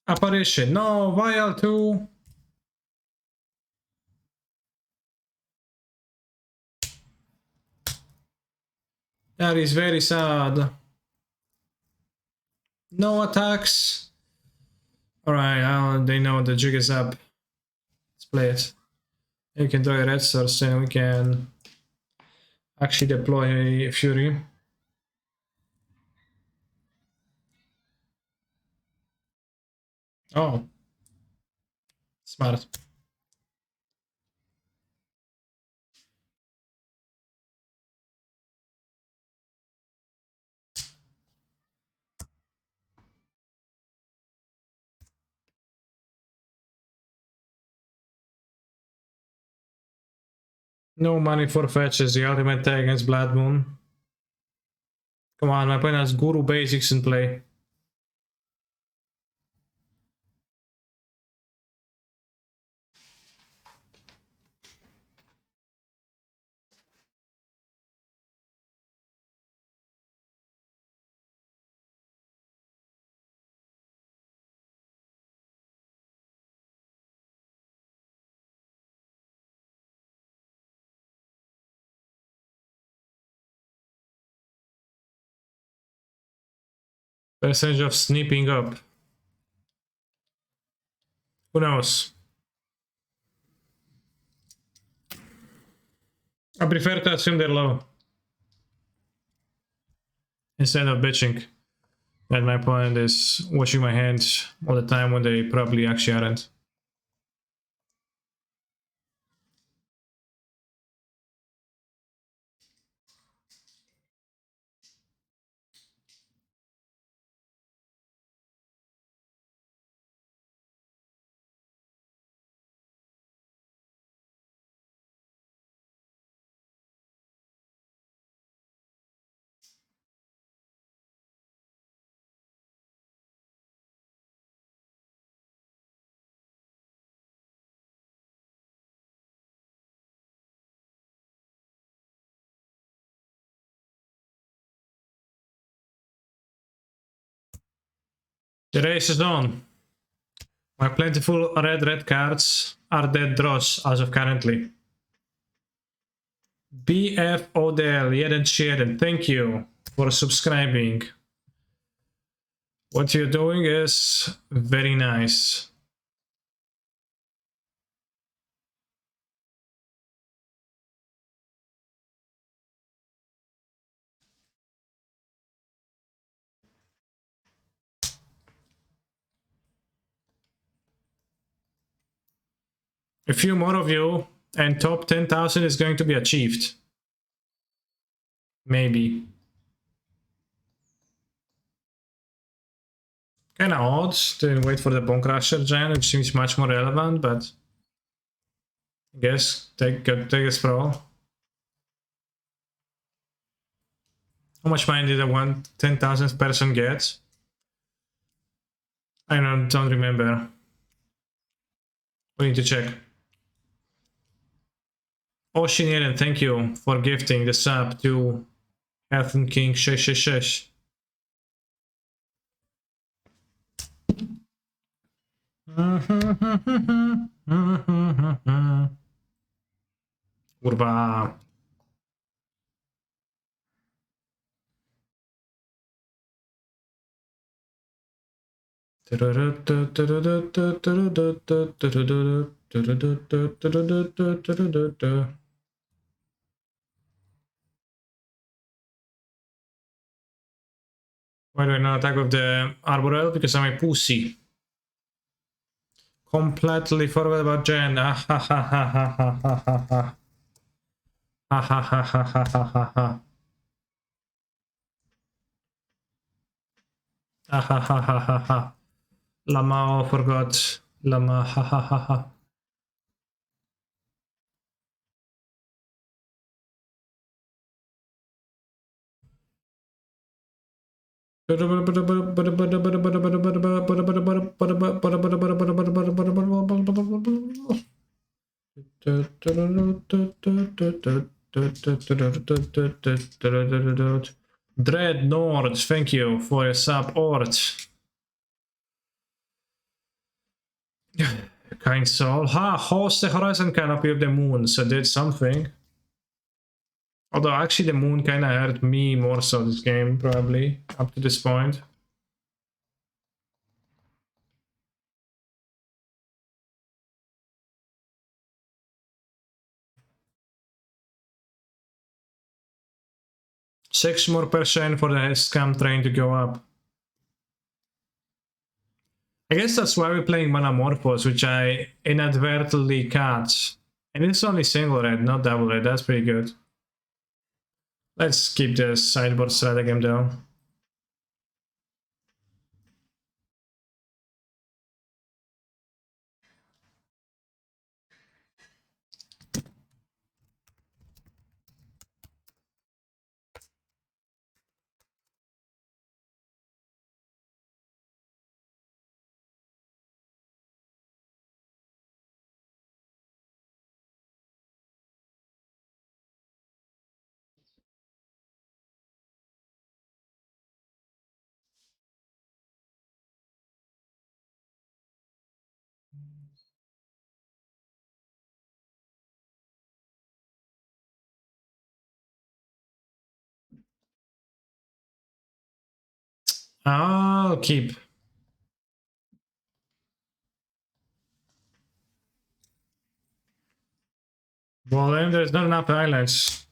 Apparition. No, Vial 2. That is very sad. No attacks. Alright, they know the jig is up. Let's play it. You can draw a red source and we can actually deploy a Fury. Oh. Smart. No money for fetches, the ultimate tag against Blood Moon. Come on, my opponent has Guru Basics in play. Percentage of sneaking up. Who knows? I prefer to assume they're low instead of bitching. And my point is washing my hands all the time when they probably actually aren't. The race is on. My plentiful red cards are dead draws as of currently. BF Odell, Jeden, thank you for subscribing. What you're doing is very nice. A few more of you and top 10,000 is going to be achieved. Maybe. Kinda odd to wait for the Bone Crusher gen, which seems much more relevant, but I guess take a sprawl. How much money did a 10,000th person get? I don't remember. We need to check. Oceanian, thank you for gifting the sub to Elfin King 666. Kurwa. Why do I not attack with the Arborel? Because I'm a pussy. Completely forgot about Jen. Ah ha ha ha ha ha ha ha ha. Ha ha ha ha ha ha ha ha. Ah ha ha ha ha ha. Lamao forgot. Lama ha ha ha ha. Dreadnought, thank you for your support. Kind soul. Ha, host the horizon canopy of the moon, so did something. Although actually the moon kinda hurt me more so this game, probably, up to this point. Six more % for the scam train to go up. I guess that's why we're playing Manamorphos, which I inadvertently cut. And it's only single red, not double red, that's pretty good. Let's keep the sideboard stratagem though. I'll keep. Well, then there's not enough islands.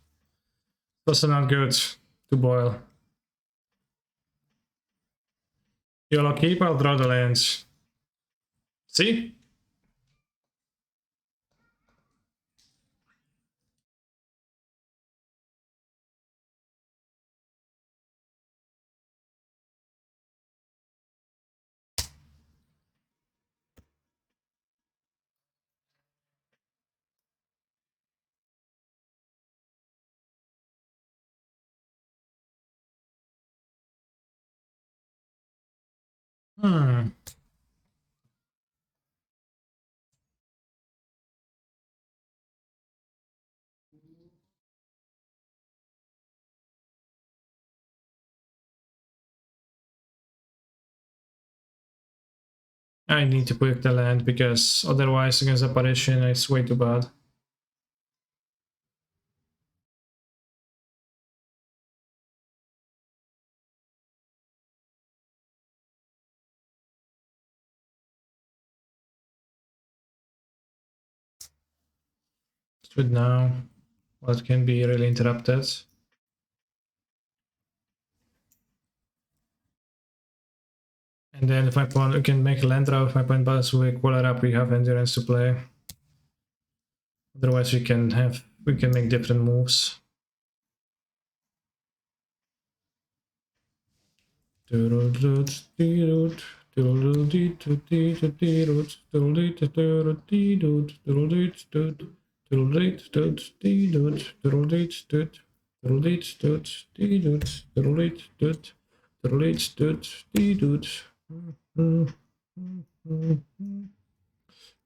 Those are not good to boil. You'll keep, I'll draw the lands. See? Hmm. I need to pick the land because otherwise against apparition it's way too bad. But now what can be really interrupted. And then if my opponent we can make a land draw, if my opponent battles with Qualler up, we have endurance to play. Otherwise we can make different moves.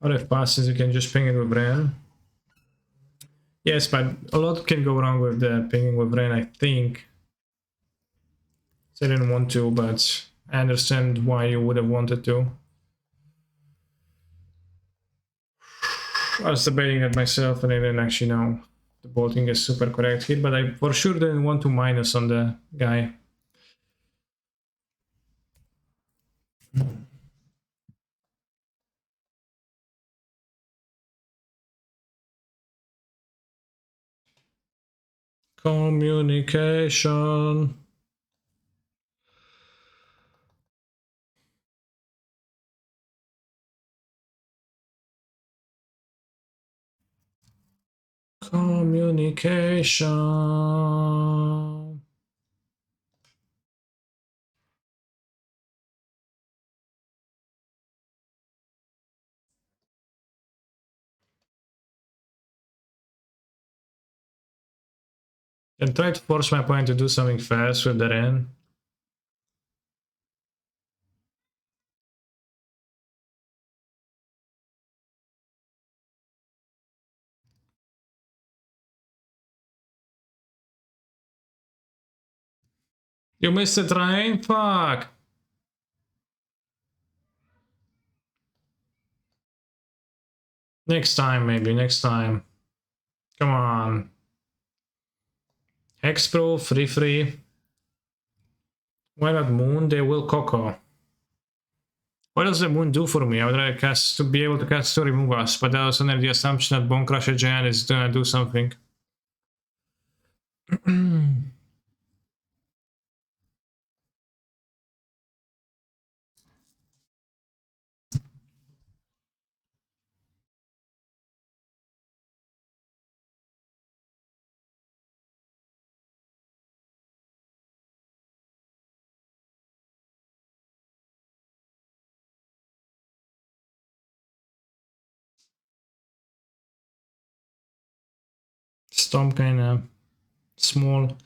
Or if passes, you can just ping it with Ren. Yes, but a lot can go wrong with the pinging with Ren, I think. So I didn't want to, but I understand why you would have wanted to. I was debating that myself and I didn't actually know the bolting is super correct here, but I for sure didn't want to minus on the guy. Communication. Communication. And try to force my opponent to do something fast with that in. You missed the train? Fuck! Next time, maybe. Next time. Come on. Hexproof, free. Why not Moon? They will Coco. What does the Moon do for me? I would like to be able to cast to remove us, but that was under the assumption that Bone Crusher Giant is gonna do something. Stomp kinda small.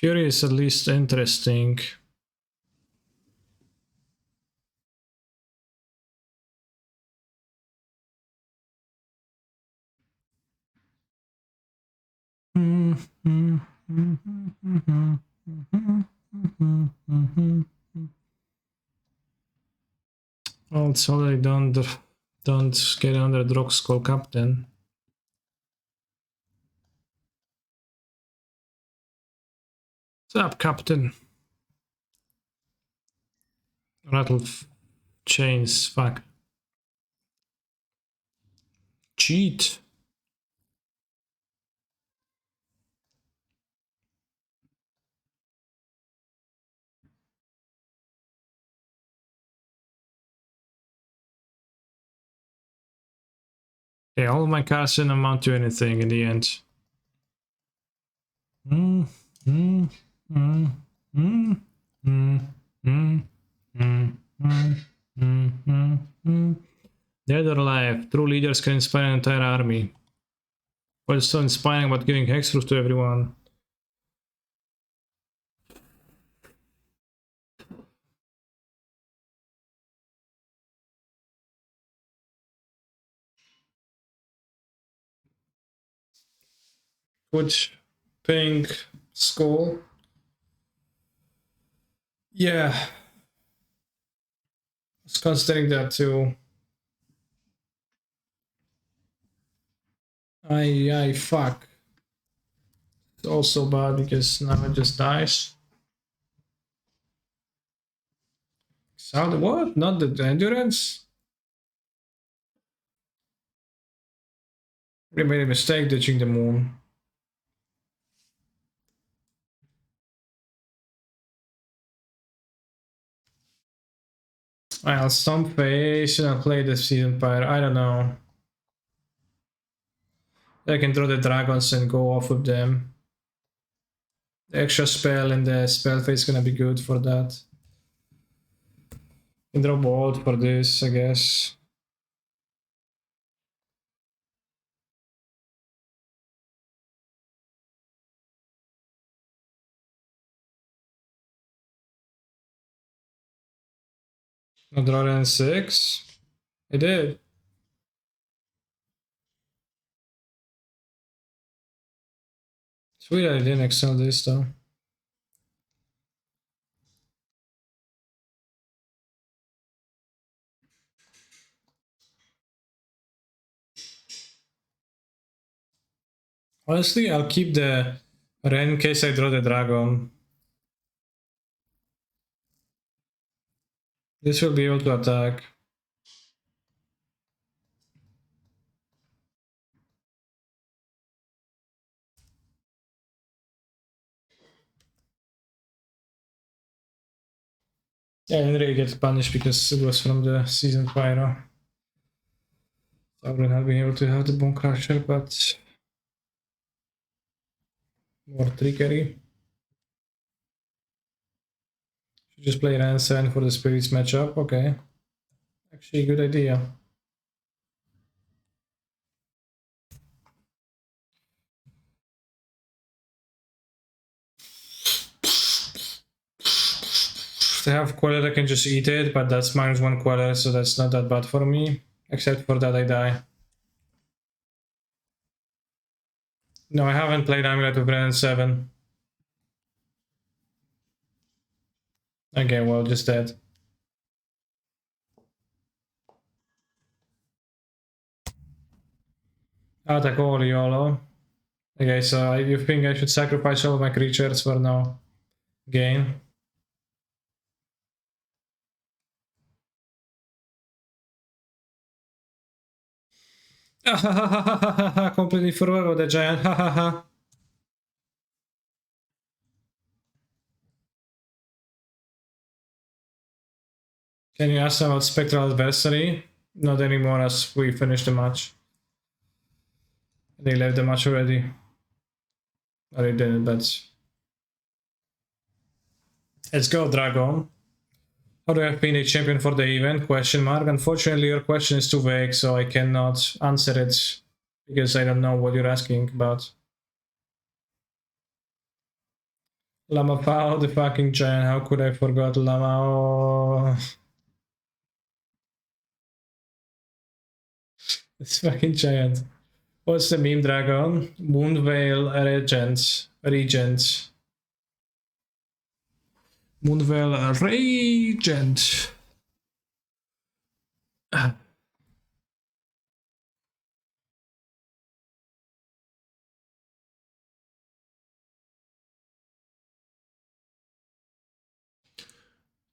Fury is at least interesting. Also, they don't get under Drog's call captain. What's up, captain? Rattle chains, fuck. Cheat. Yeah, all of my cards didn't amount to anything in the end. Dead or alive, true leaders can inspire an entire army. What's so inspiring about giving hexproof to everyone? Which pink skull? Yeah. I was considering that too. I fuck. It's also bad because now it just dies. Sound what? Not the endurance? We made a mistake ditching the moon. Well, some face should have played the season pyre. I don't know. I can draw the dragons and go off with them. The extra spell in the spell phase is gonna be good for that. Can draw bolt for this, I guess. No draw in 6. I did. Sweet, I didn't excel this though. Honestly, I'll keep the Ren in case I draw the dragon. This will be able to attack. Yeah, Henry gets punished because it was from the season pyro. I would not be able to have the Bone Crusher, but more trickery. Should just play Ren 7 for the Spirits matchup. Okay. Actually, good idea. If they have Queller, I can just eat it, but that's -1 Queller, so that's not that bad for me. Except for that I die. No, I haven't played Amulet with Ren 7. Okay, well, just dead. Attack all, YOLO. Okay, so you think I should sacrifice all of my creatures for no gain? Completely forgot about the giant. Can you ask about Spectral Adversary? Not anymore, as we finished the match. They left the match already. Or they didn't, but... Let's go, Dragon. How do I have been a champion for the event? Question mark. Unfortunately, your question is too vague, so I cannot answer it because I don't know what you're asking about. Lama Pao, the fucking giant. How could I forget Lama? Oh. This fucking giant. What's the meme dragon? Moonveil Regents. Moonveil Regent.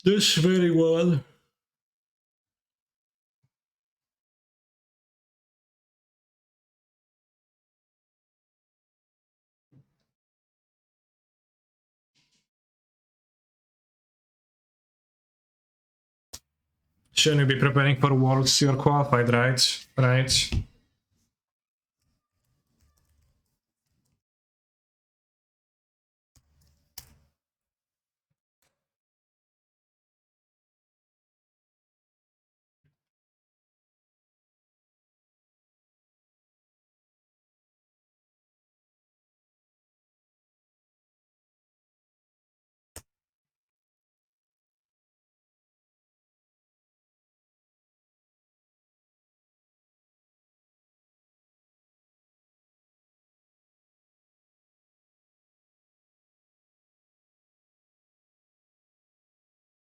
This very well. Shouldn't you be preparing for Worlds? You're qualified, right? Right.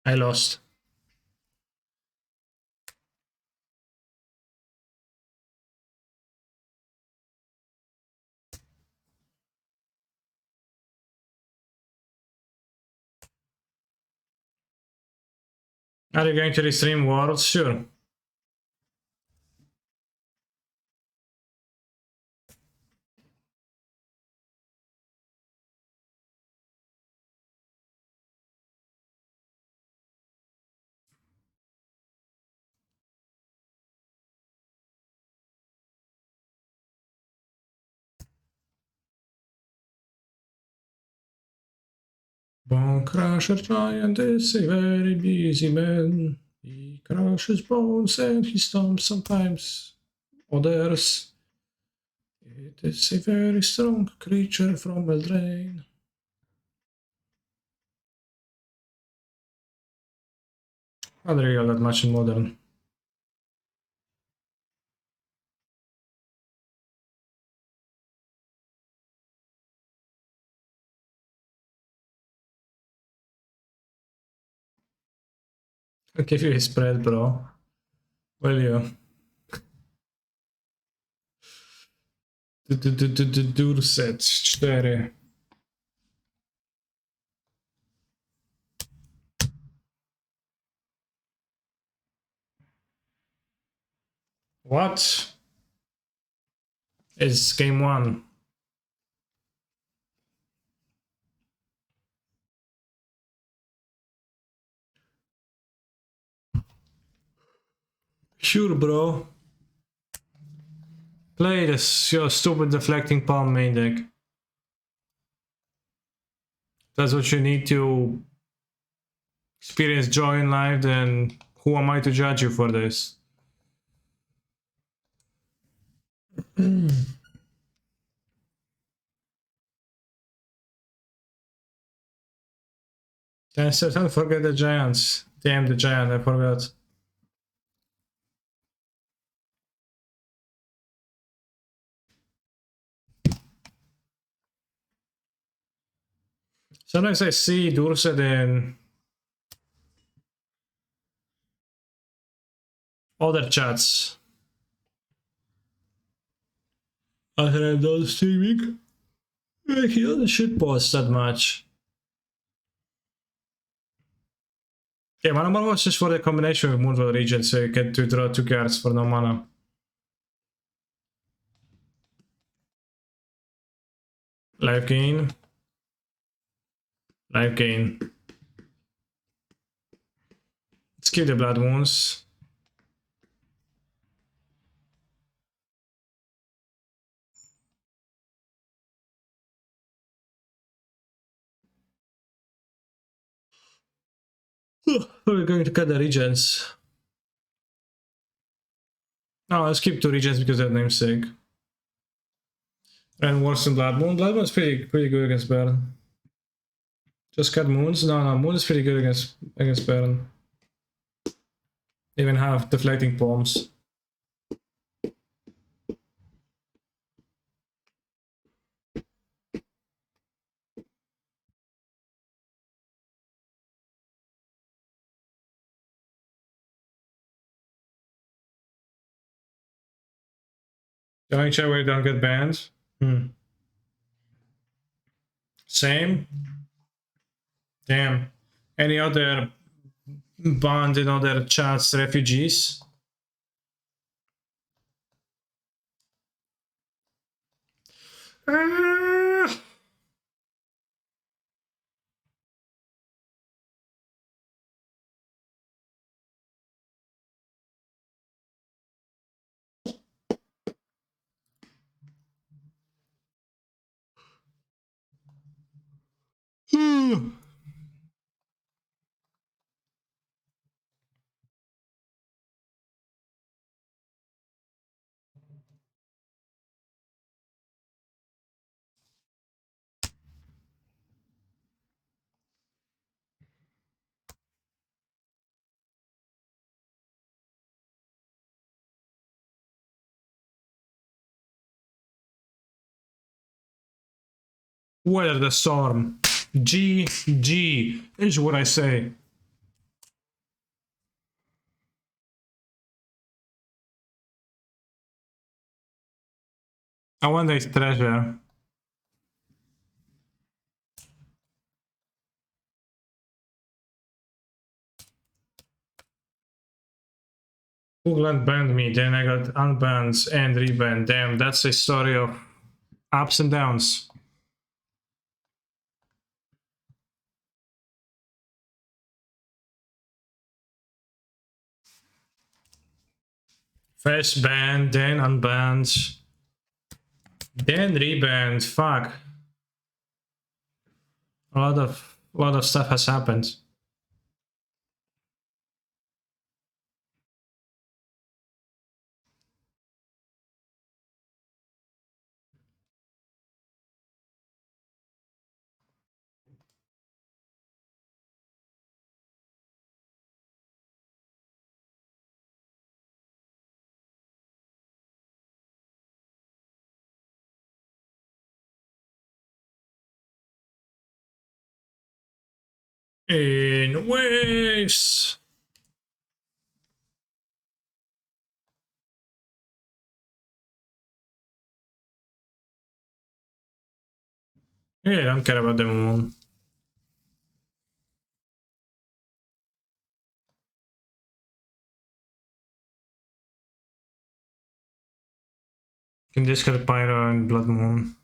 I lost. Are you going to restream Worlds? Sure. Bone Crusher Giant is a very busy man. He crushes bones and he stomps sometimes others. It is a very strong creature from Eldraine. I don't really that much in Modern. I'll give you a spread, bro. Will you? Durset 4. What? It's game 1. Sure, bro. Play this, your stupid deflecting palm main deck. That's what you need to experience joy in life, then who am I to judge you for this? Don't forget the Giants. Damn the Giant, I forgot. Sometimes I see Durset in other chats. After I'm done streaming, he doesn't shitpost that much. Yeah, mana marvel was just for the combination with Moonveil Regents, so you get to draw 2 cards for no mana. Life gain. Life gain. Let's keep the Blood Wounds. We're going to cut the Regents. No, let's keep 2 Regents because they're namesake. And worse than Blood Moon. Blood Moon's pretty good against Baron. Just cut Moons? No, Moon is pretty good against Baron. Even have deflecting palms. The only chat where you don't get banned. Same. Damn. Any other banned in other chats refugees? Weather the storm. GG is what I say. I want this treasure. Google banned me, then I got unbanned and rebanned. Damn, that's a story of ups and downs. First banned, then unbanned, then rebanned. Fuck. A lot of stuff has happened. In waves. Yeah, I don't care about the moon. Can discard Pyro and Blood Moon.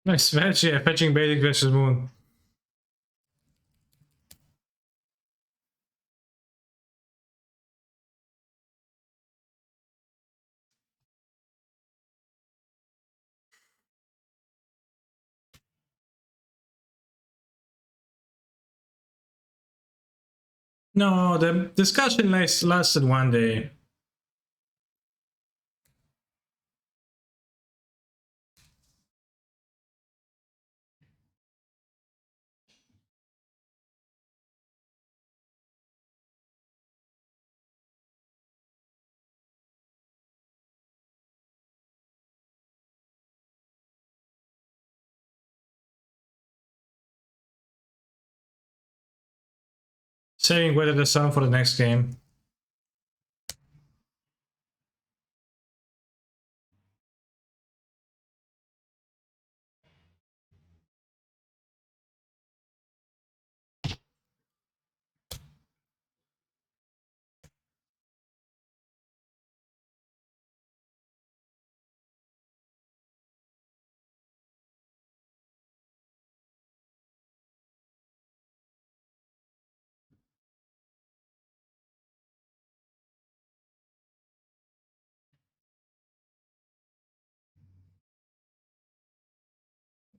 Nice fetch, yeah, fetching basic versus moon. No, the discussion lasted one day. Saving Weather the Sun for the next game.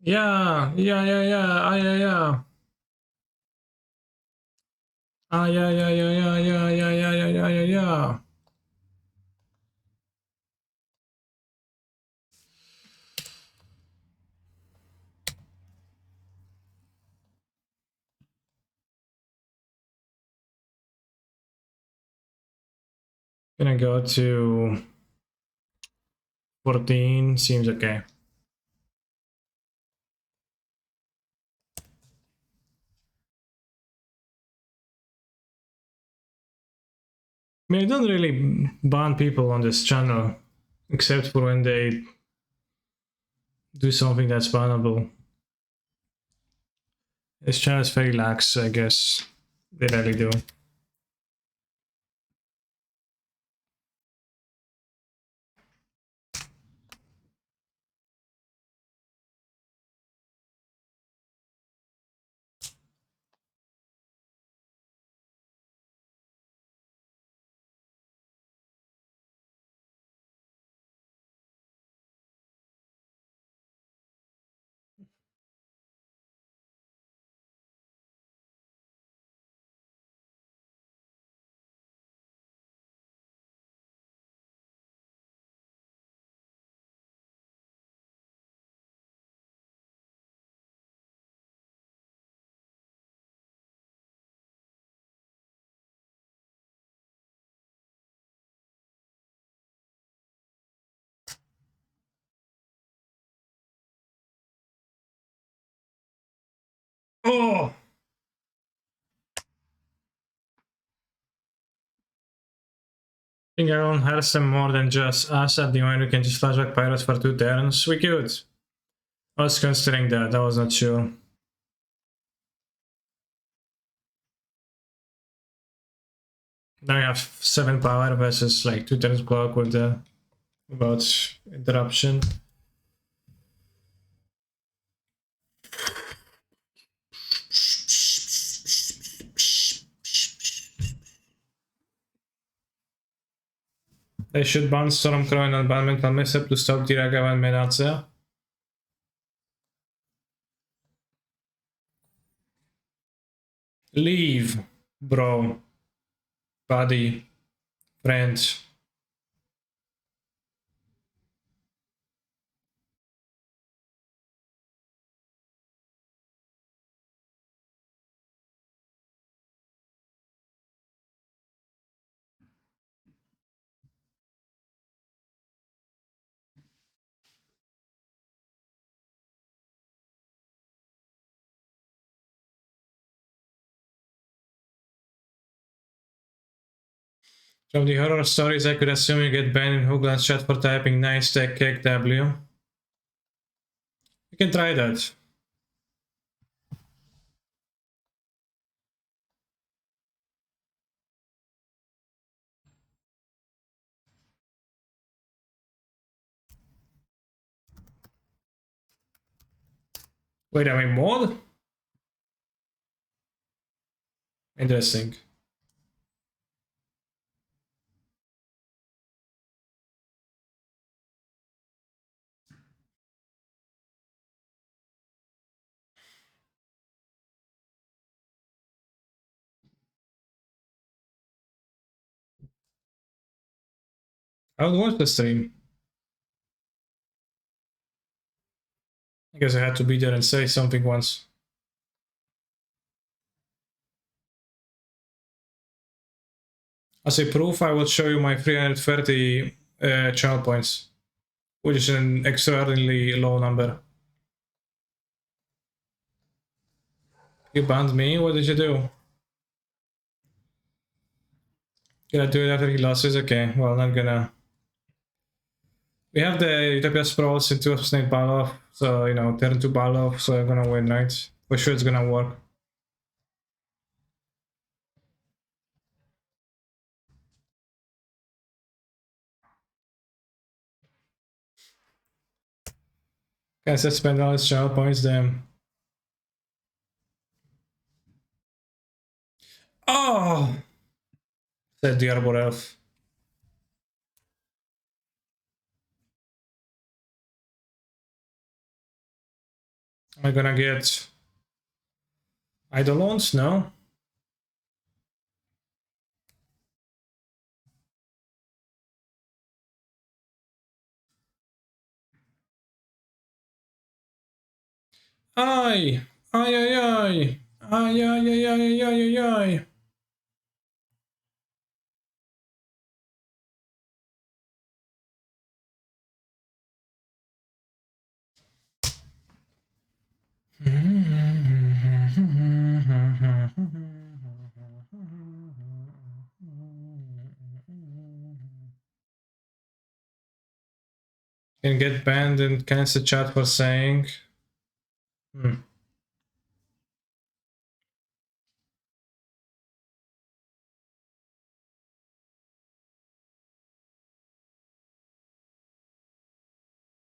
Yeah, yeah, yeah, yeah, ah, yeah, yeah. Ah, yeah, yeah, yeah, yeah, yeah, yeah, yeah, yeah, yeah, yeah, yeah. Gonna go to 14, seems okay. I mean, I don't really ban people on this channel, except for when they do something that's bannable. This channel is very lax, so I guess they rarely do. Oh! I think everyone has them more than just us at the moment. We can just flashback pirates for 2 turns. We could. I was considering that, I was not sure. Now we have 7 power versus like 2 turns block with the about interruption. They should ban Stormcrow and ban Mental Mishap to stop Diraga and Menatze. Leave, bro. Buddy. Friend. From the horror stories, I could assume you get banned in Hoogland's chat for typing nice tech cake W. You can try that. Wait, am I mod? Interesting. I would watch the stream. I guess I had to be there and say something once. As a proof, I will show you my 330 channel points, which is an extraordinarily low number. You banned me? What did you do? Gonna do it after he loses? Okay, well, not gonna. We have the Utopia Sprawls into Snake Balov, so, you know, turn to Balov, so I'm gonna win, right? For sure it's gonna work. Guys, let's spend all his channel points, then. Oh! Said the Arbor Elf. Am I gonna get Eidolons? No. Ay! Ay, ay, ay! Ay, ay, ay, ay, ay, ay, ay! Can get banned and cancel chat for saying.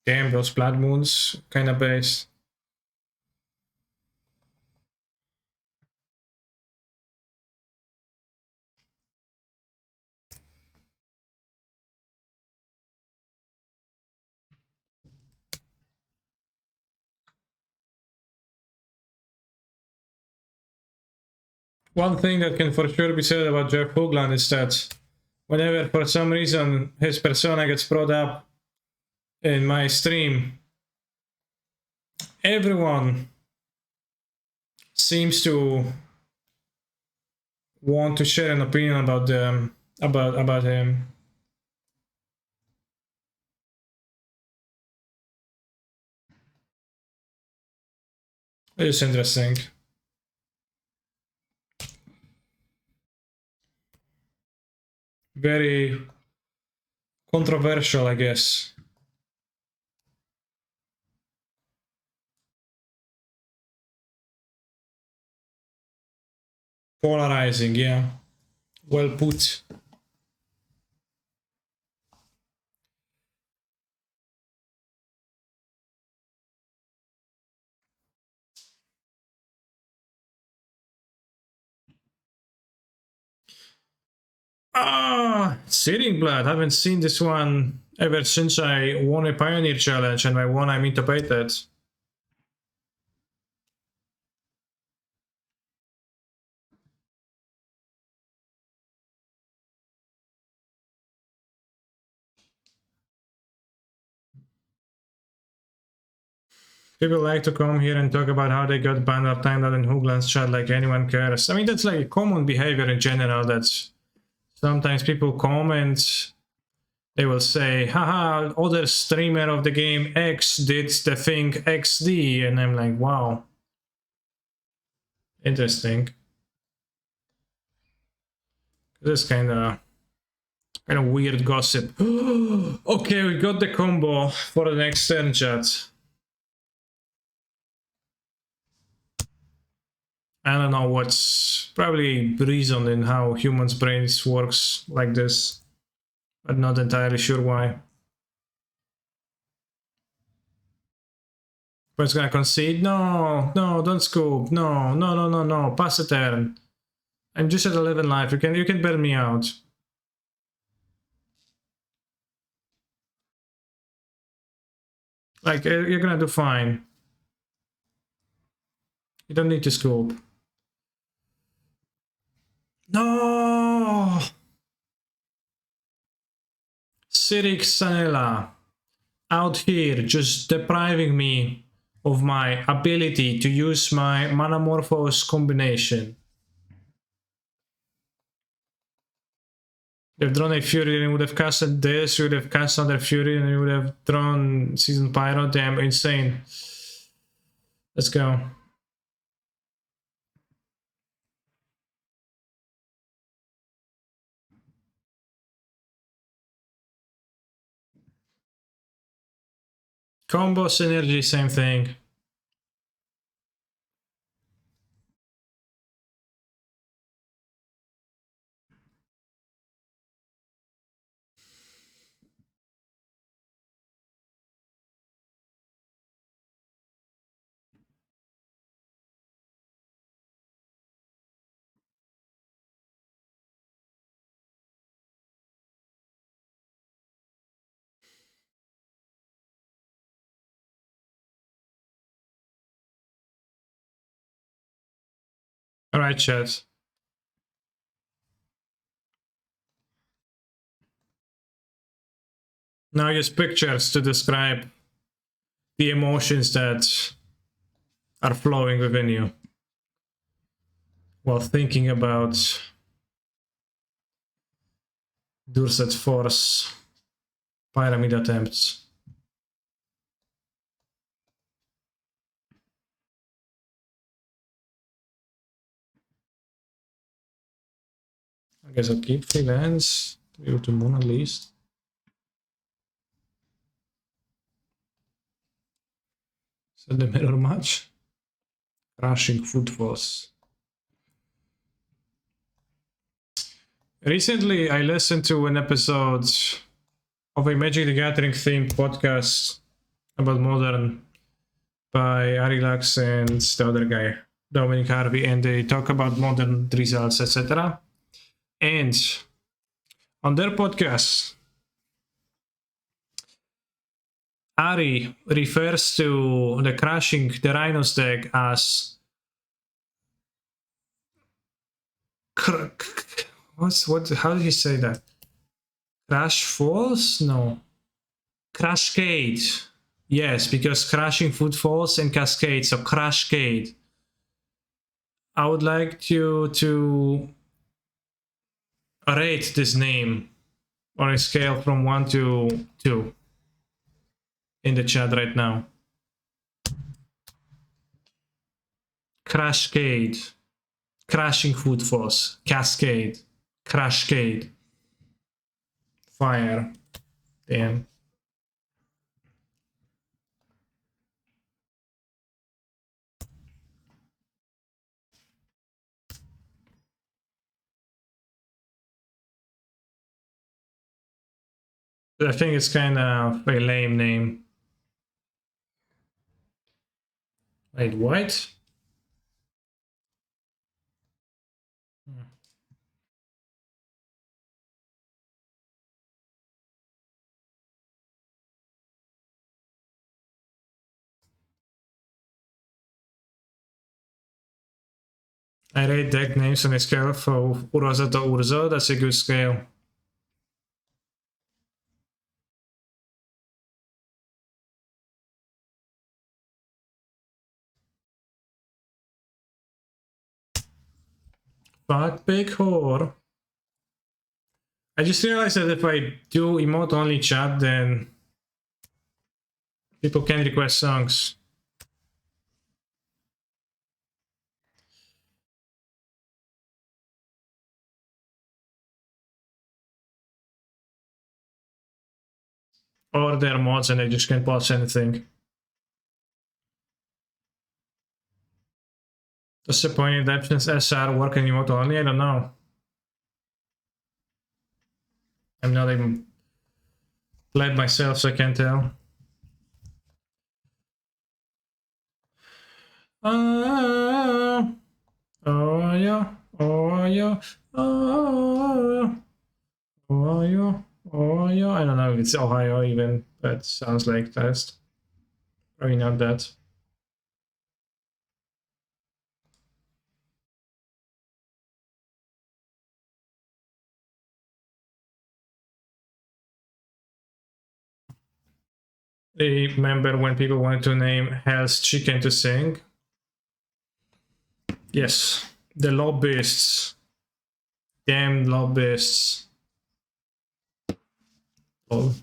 Damn, those blood moons kinda based. One thing that can for sure be said about Jeff Hoogland is that whenever for some reason his persona gets brought up in my stream, everyone seems to want to share an opinion about them, about him. It's interesting. Very controversial, I guess. Polarizing, yeah. Well put. Ah, Searing Blood. I haven't seen this one ever since I won a Pioneer Challenge, and by one I mean to pay that. People like to come here and talk about how they got banned or timed out in Hoogland's chat like anyone cares. I mean, that's like common behavior in general. That's sometimes people come and they will say, haha, other streamer of the game X did the thing XD. And I'm like, wow. Interesting. This kind of weird gossip. Okay, we got the combo for the next turn, chat. I don't know what's probably reason in how humans' brains works like this, but not entirely sure why. But it's gonna concede. No, no, don't scoop. No, no, no, no, no. Pass a turn. I'm just at 11 life. You can bail me out. Like you're gonna do fine. You don't need to scoop. No! Sirik Sanela out here just depriving me of my ability to use my Manamorphose combination. They've drawn a Fury and would have casted this, you would have cast another Fury and you would have drawn Season Pyro. Damn, insane. Let's go. Combo synergy, same thing. Alright, chat. Now use pictures to describe the emotions that are flowing within you while thinking about Durset Force pyramid attempts. I guess I'll keep freelance. View to moon at least. Set the mirror much. Crashing footfalls. Recently, I listened to an episode of a Magic the Gathering themed podcast about Modern by Arilax and the other guy, Dominic Harvey, and they talk about Modern results, etc. And on their podcast, Ari refers to the crashing the Rhinos deck as how did he say that? Crash Falls? No. Crashcade. Yes, because crashing footfalls and cascade, so Crashcade. I would like you to rate this name on a scale from 1 to 2 in the chat right now. Crashcade. Crashing footfalls. Cascade. Crashcade. Fire. Damn. I think it's kind of a lame name. Wait, what? I rate deck names on a scale of Urza to Urza. That's a good scale. Fuck big whore. I just realized that if I do emote only chat, then people can request songs. Or they're mods and they just can't watch anything. Does the point in Adaptions SR work in emote only? I don't know. I'm not even played myself, so I can't tell. Oh yeah, oh yeah, oh yeah, oh yeah. I don't know if it's Ohio even, but sounds like that. Probably not that. Remember when people wanted to name Hell's Chicken to sing? Yes, the lobbyists. Damn lobbyists. Oh.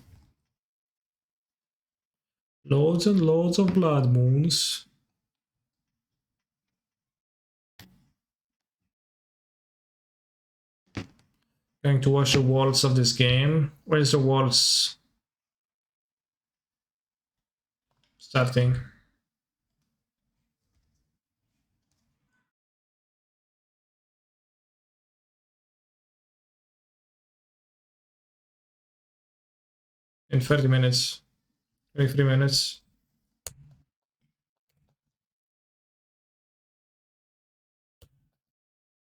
Loads and loads of blood moons. Going to watch the walls of this game. Where's the walls? Starting. In 30 minutes. 23 minutes.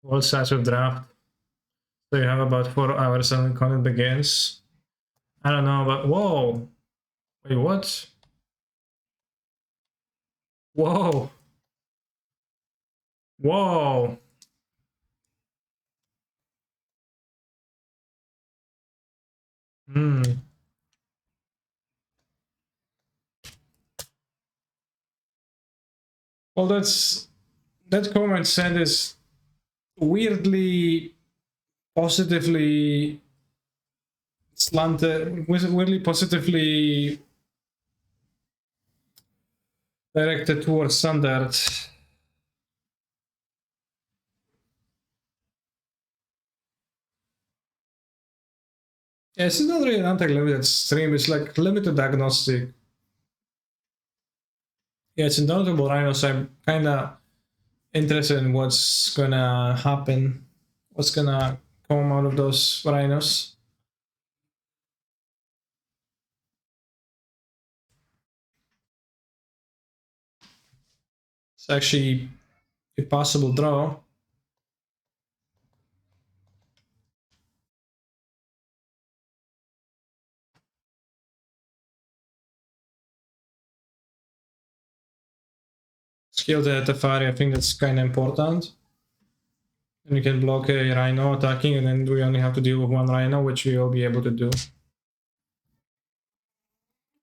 All sides of draft. So you have about 4 hours and content begins. I don't know, but whoa. Wait, what? Whoa. Whoa. Well, that comment said is weirdly positively slanted, weirdly positively directed towards Standard. Yeah, it's not really an anti-limited stream, it's like limited agnostic. Yeah, it's indomitable Rhino, so I'm kinda interested in what's gonna happen, what's gonna come out of those Rhinos. It's actually a possible draw. Skill the Tefari, I think that's kind of important. And you can block a Rhino attacking, and then we only have to deal with one Rhino, which we will be able to do.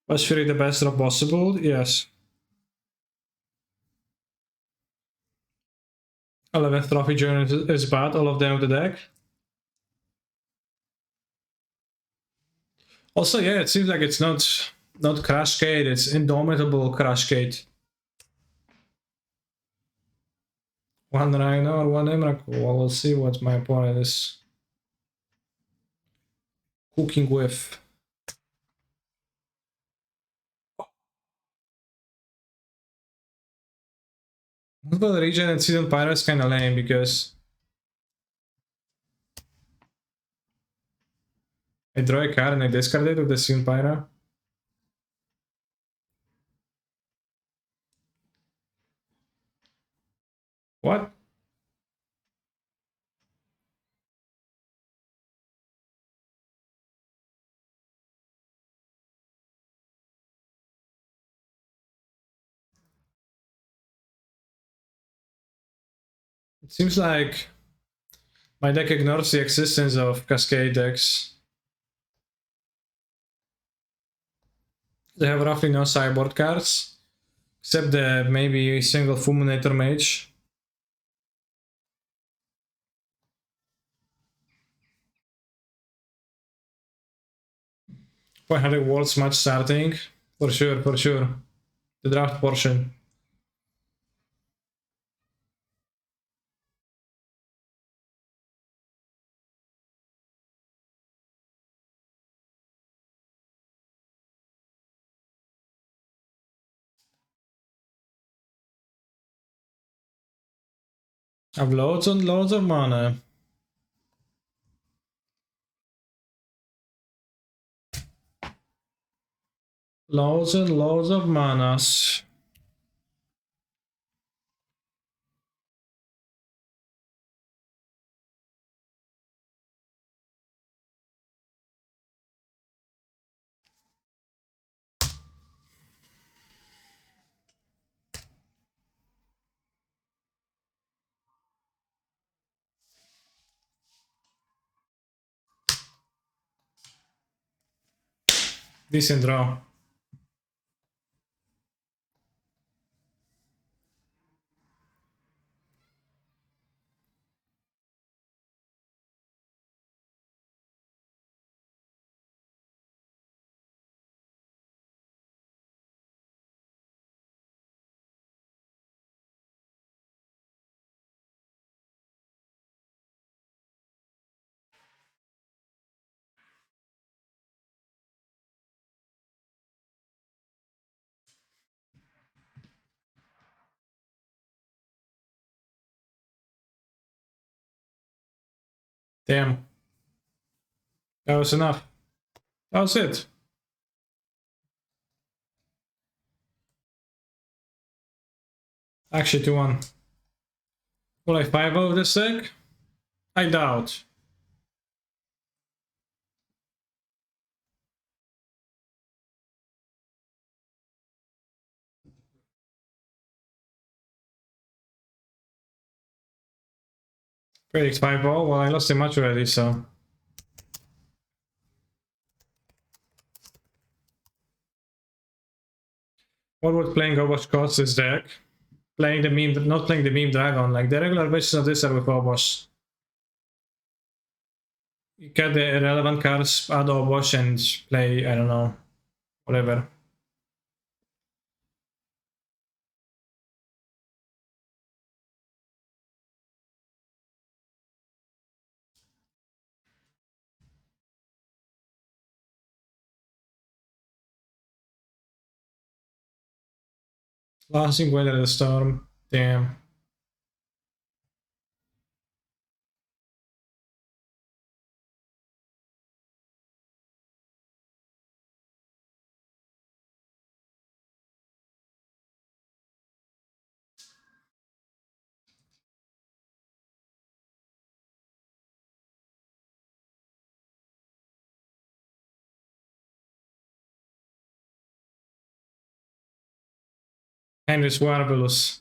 Was Fury the best drop possible? Yes. 11th Trophy Journey is bad, all of them of the deck. Also, yeah, it seems like it's not Crashcade, it's Indomitable Crashcade. One Rhino or one Emrakul. Well, we'll see what my opponent is cooking with. But the Regent and Season Pyro is kinda lame because I draw a card and I discard it with the Season Pyro. What? It seems like my deck ignores the existence of Cascade decks. They have roughly no sideboard cards, except the maybe a single Fulminator Mage. 100 worlds match starting. For sure, for sure. The draft portion. I have loads and loads of mana. Loads and loads of manas. Decent draw. Damn. That was enough. That was it. Actually, 2-1. Will I 5-0 this deck? I doubt. Predict 5-0? Well, I lost a match already, so... What would playing Overwatch cost this deck? playing the meme, not playing the meme dragon. Like the regular versions of this are with Obosh. You get the relevant cards, add Obosh, and play, I don't know, whatever. Lasting Weather the Storm. Damn. Henry's Marvelous.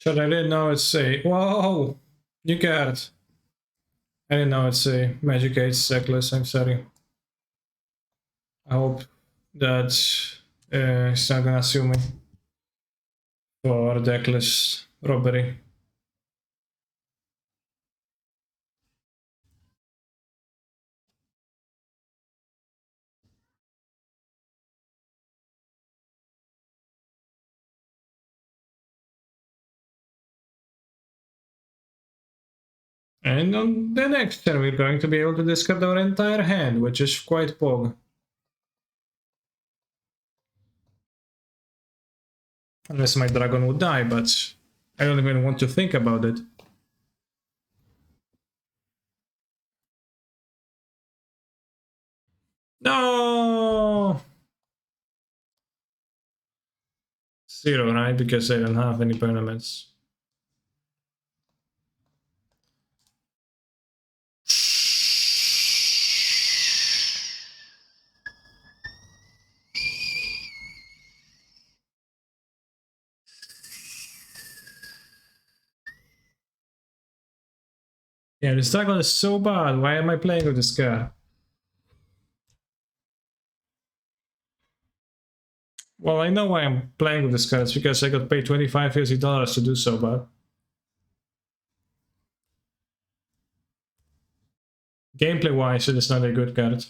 Should I didn't know it's a. Whoa! You got it. I didn't know it's a Magic 8 necklace, I'm sorry. I hope that he's not gonna sue me for deckless robbery. And on the next turn, we're going to be able to discard our entire hand, which is quite pog. Unless my dragon would die, but I don't even want to think about it. No! 0, right? Because I don't have any permanents. Yeah, this dragon is so bad. Why am I playing with this card? Well, I know why I'm playing with this card. It's because I got paid $25 to do so, but gameplay-wise, it is not a good card.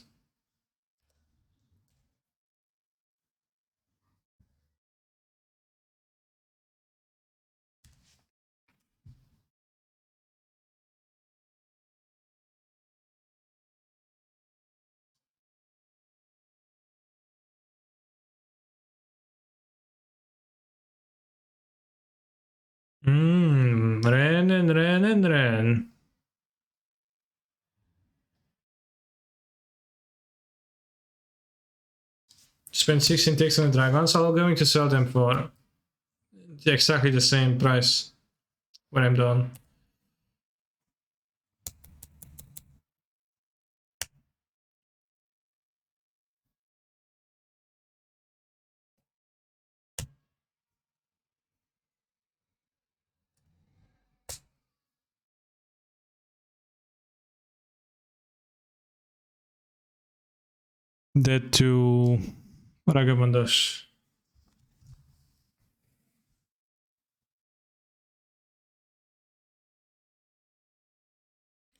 Ren and Ren and Ren. Spend 16 ticks on the dragons. I'm going to sell them for exactly the same price when I'm done. Dead to Ragavandash.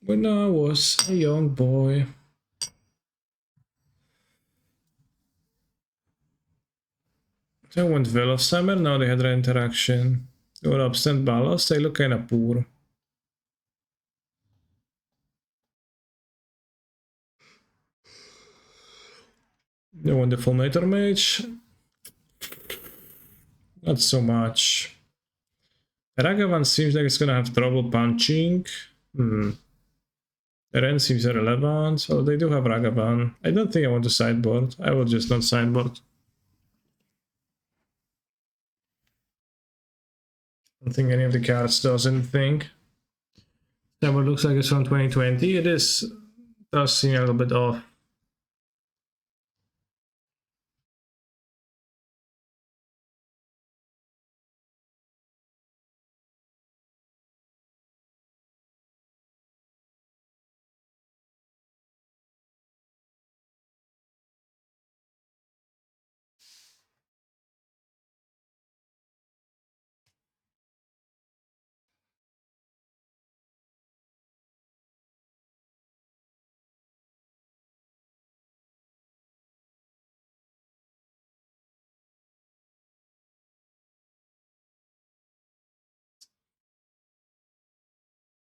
When I was a young boy. I went Veil of Summer, now they had interaction. They were absent ballast, they look kinda poor. The Wonderful Mater Mage. Not so much. Ragavan seems like it's gonna have trouble punching. The Ren seems irrelevant, so they do have Ragavan. I don't think I want to sideboard. I will just not sideboard. I don't think any of the cards does anything. That what looks like it's from 2020. It does seem a little bit off.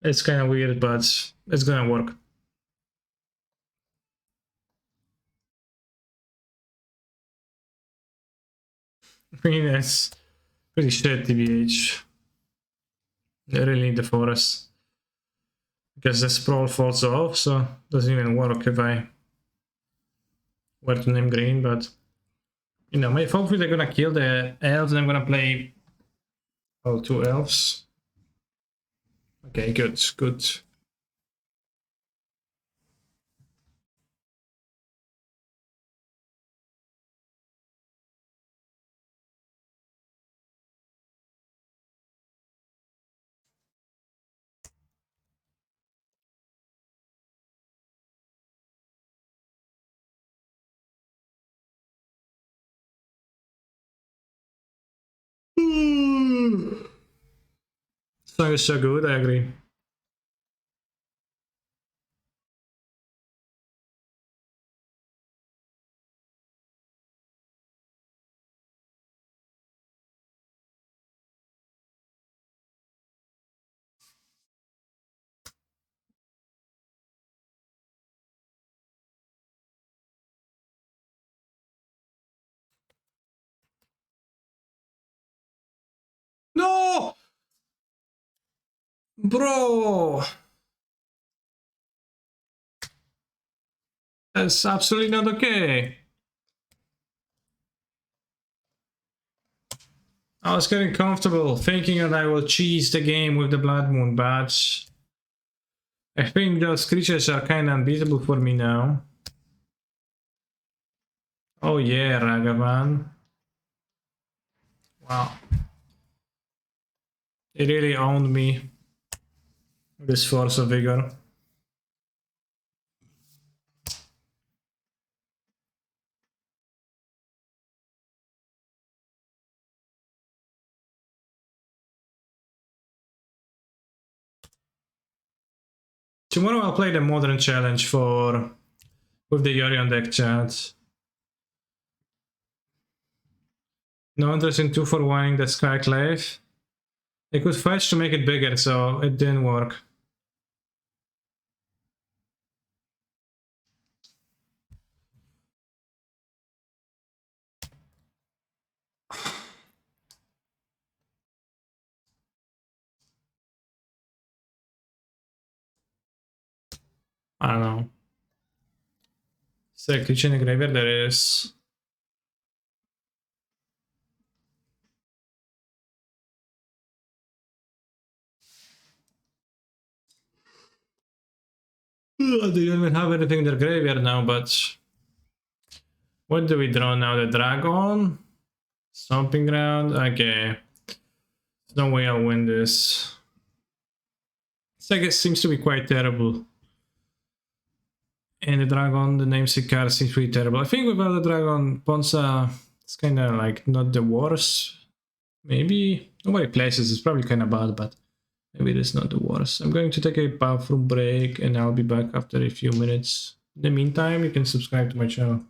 It's kind of weird, but it's gonna work. I mean, it's pretty shit, TBH. I really need the forest. Because the sprawl falls off, so it doesn't even work if I were to name green, but you know, hopefully they're gonna kill the elves and I'm gonna play all 2 elves. Okay, good, good. Song is so good, I agree. No! Bro! That's absolutely not okay. I was getting comfortable thinking that I will cheese the game with the Blood Moon, but I think those creatures are kind of unbeatable for me now. Oh yeah, Ragavan. Wow. It really owned me. This Force of Vigor. Tomorrow I'll play the Modern Challenge with the Yorion deck, chat. No interest in 2 for 1ing the Skyclave. They could fetch to make it bigger, so it didn't work. I don't know. Is there a creature in the graveyard? There is. They don't even have anything in their graveyard now, but what do we draw now? The Dragon? Stomping Ground? Okay. There's no way I'll win this. This deck seems to be quite terrible. And the Dragon, the namesake card seems pretty terrible. I think without the Dragon, Ponza is kind of like not the worst. Maybe nobody plays this, it's probably kind of bad, but maybe it is not the worst. I'm going to take a bathroom break and I'll be back after a few minutes. In the meantime, you can subscribe to my channel.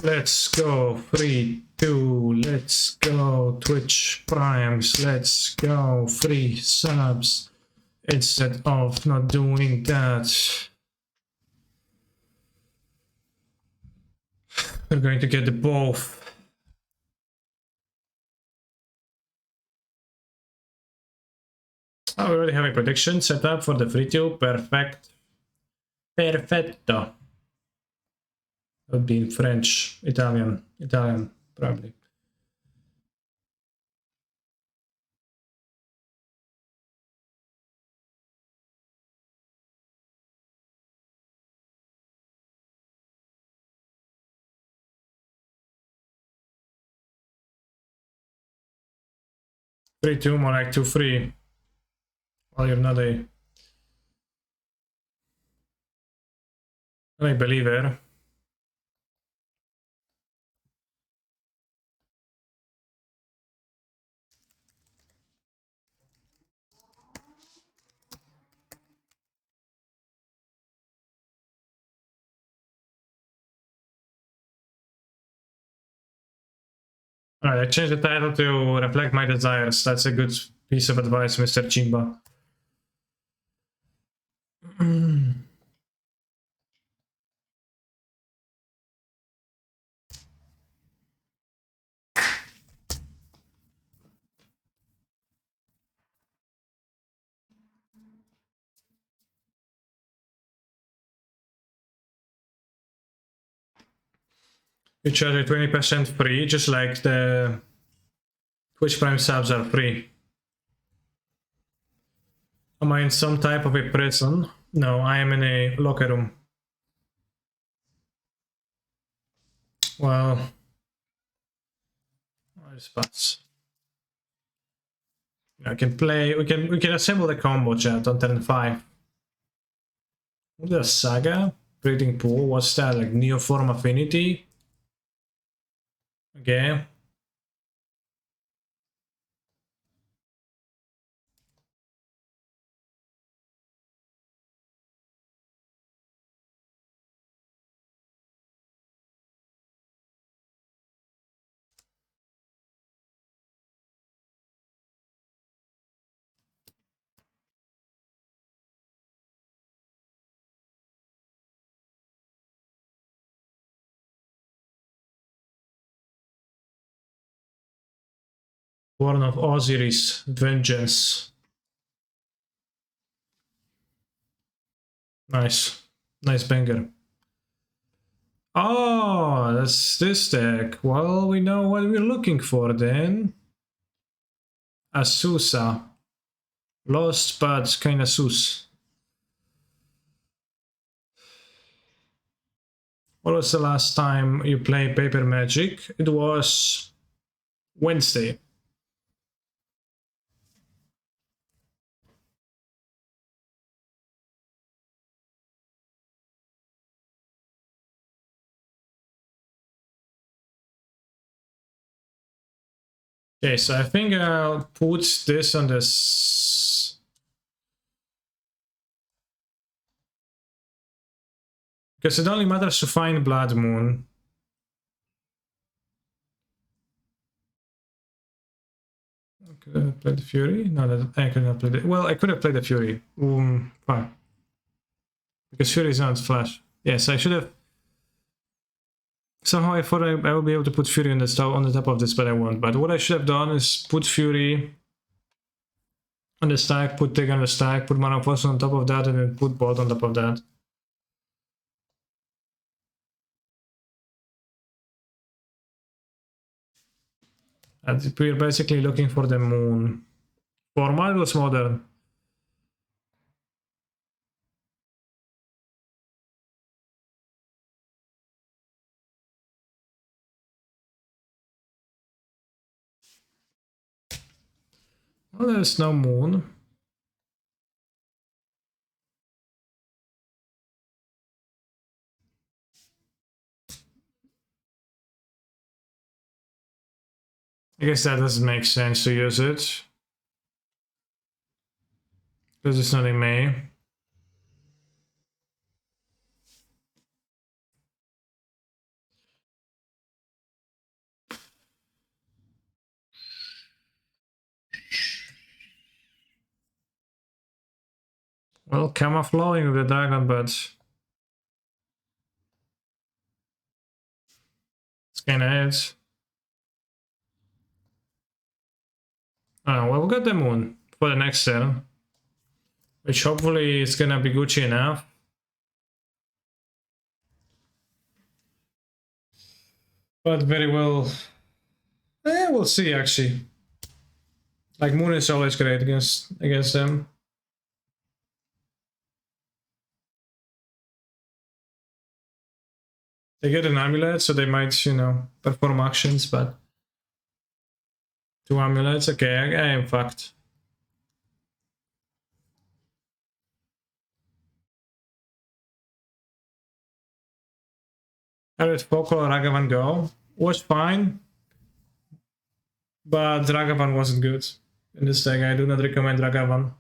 Let's go. 3, 2. Let's go. Twitch Primes. Let's go. 3 subs. Instead of not doing that. We're going to get the both. Oh, we already have a prediction set up for the free two. Perfect. Perfetto. That would be in French, Italian, probably. Free two, more like 2-3. Well, you're not a believer. Alright, I changed the title to reflect my desires. That's a good piece of advice, Mr. Chimba. You charge 20% free, just like the Twitch Prime subs are free. Am I in some type of a prison? No, I am in a locker room. Well, spots. I can play. We can assemble the combo chat on turn 5. The Saga breeding pool. What's that? Like Neoform Affinity. Okay. Born of Osiris, Vengeance. Nice. Nice banger. Oh, that's this deck. Well, we know what we're looking for then. Asusa. Lost, but kinda sus. What was the last time you played Paper Magic? It was Wednesday. Okay, so I think I'll put this on this. Because it only matters to find Blood Moon. Could I have played the Fury? No, I could not play the... Well, I could have played the Fury. Fine. Because Fury is not Flash. Yes, I should have... Somehow I thought I would be able to put Fury on the top of this, but I won't. But what I should have done is put Fury on the stack, put Tig on the stack, put Mana Force on top of that, and then put Bolt on top of that. And we're basically looking for the moon. Formal was modern. Well, there's no moon. I guess that doesn't make sense to use it. Because it's not in May. Well, camouflaging with the dragon, but it's kinda it. Well, we got the moon for the next turn, which hopefully is gonna be Gucci enough. But very well, we'll see actually. Like moon is always great against them. They get an amulet, so they might, you know, perform actions, but 2 amulets, okay, I am fucked. I let Focal Ragavan go. Was fine, but Ragavan wasn't good in this deck. I do not recommend Ragavan.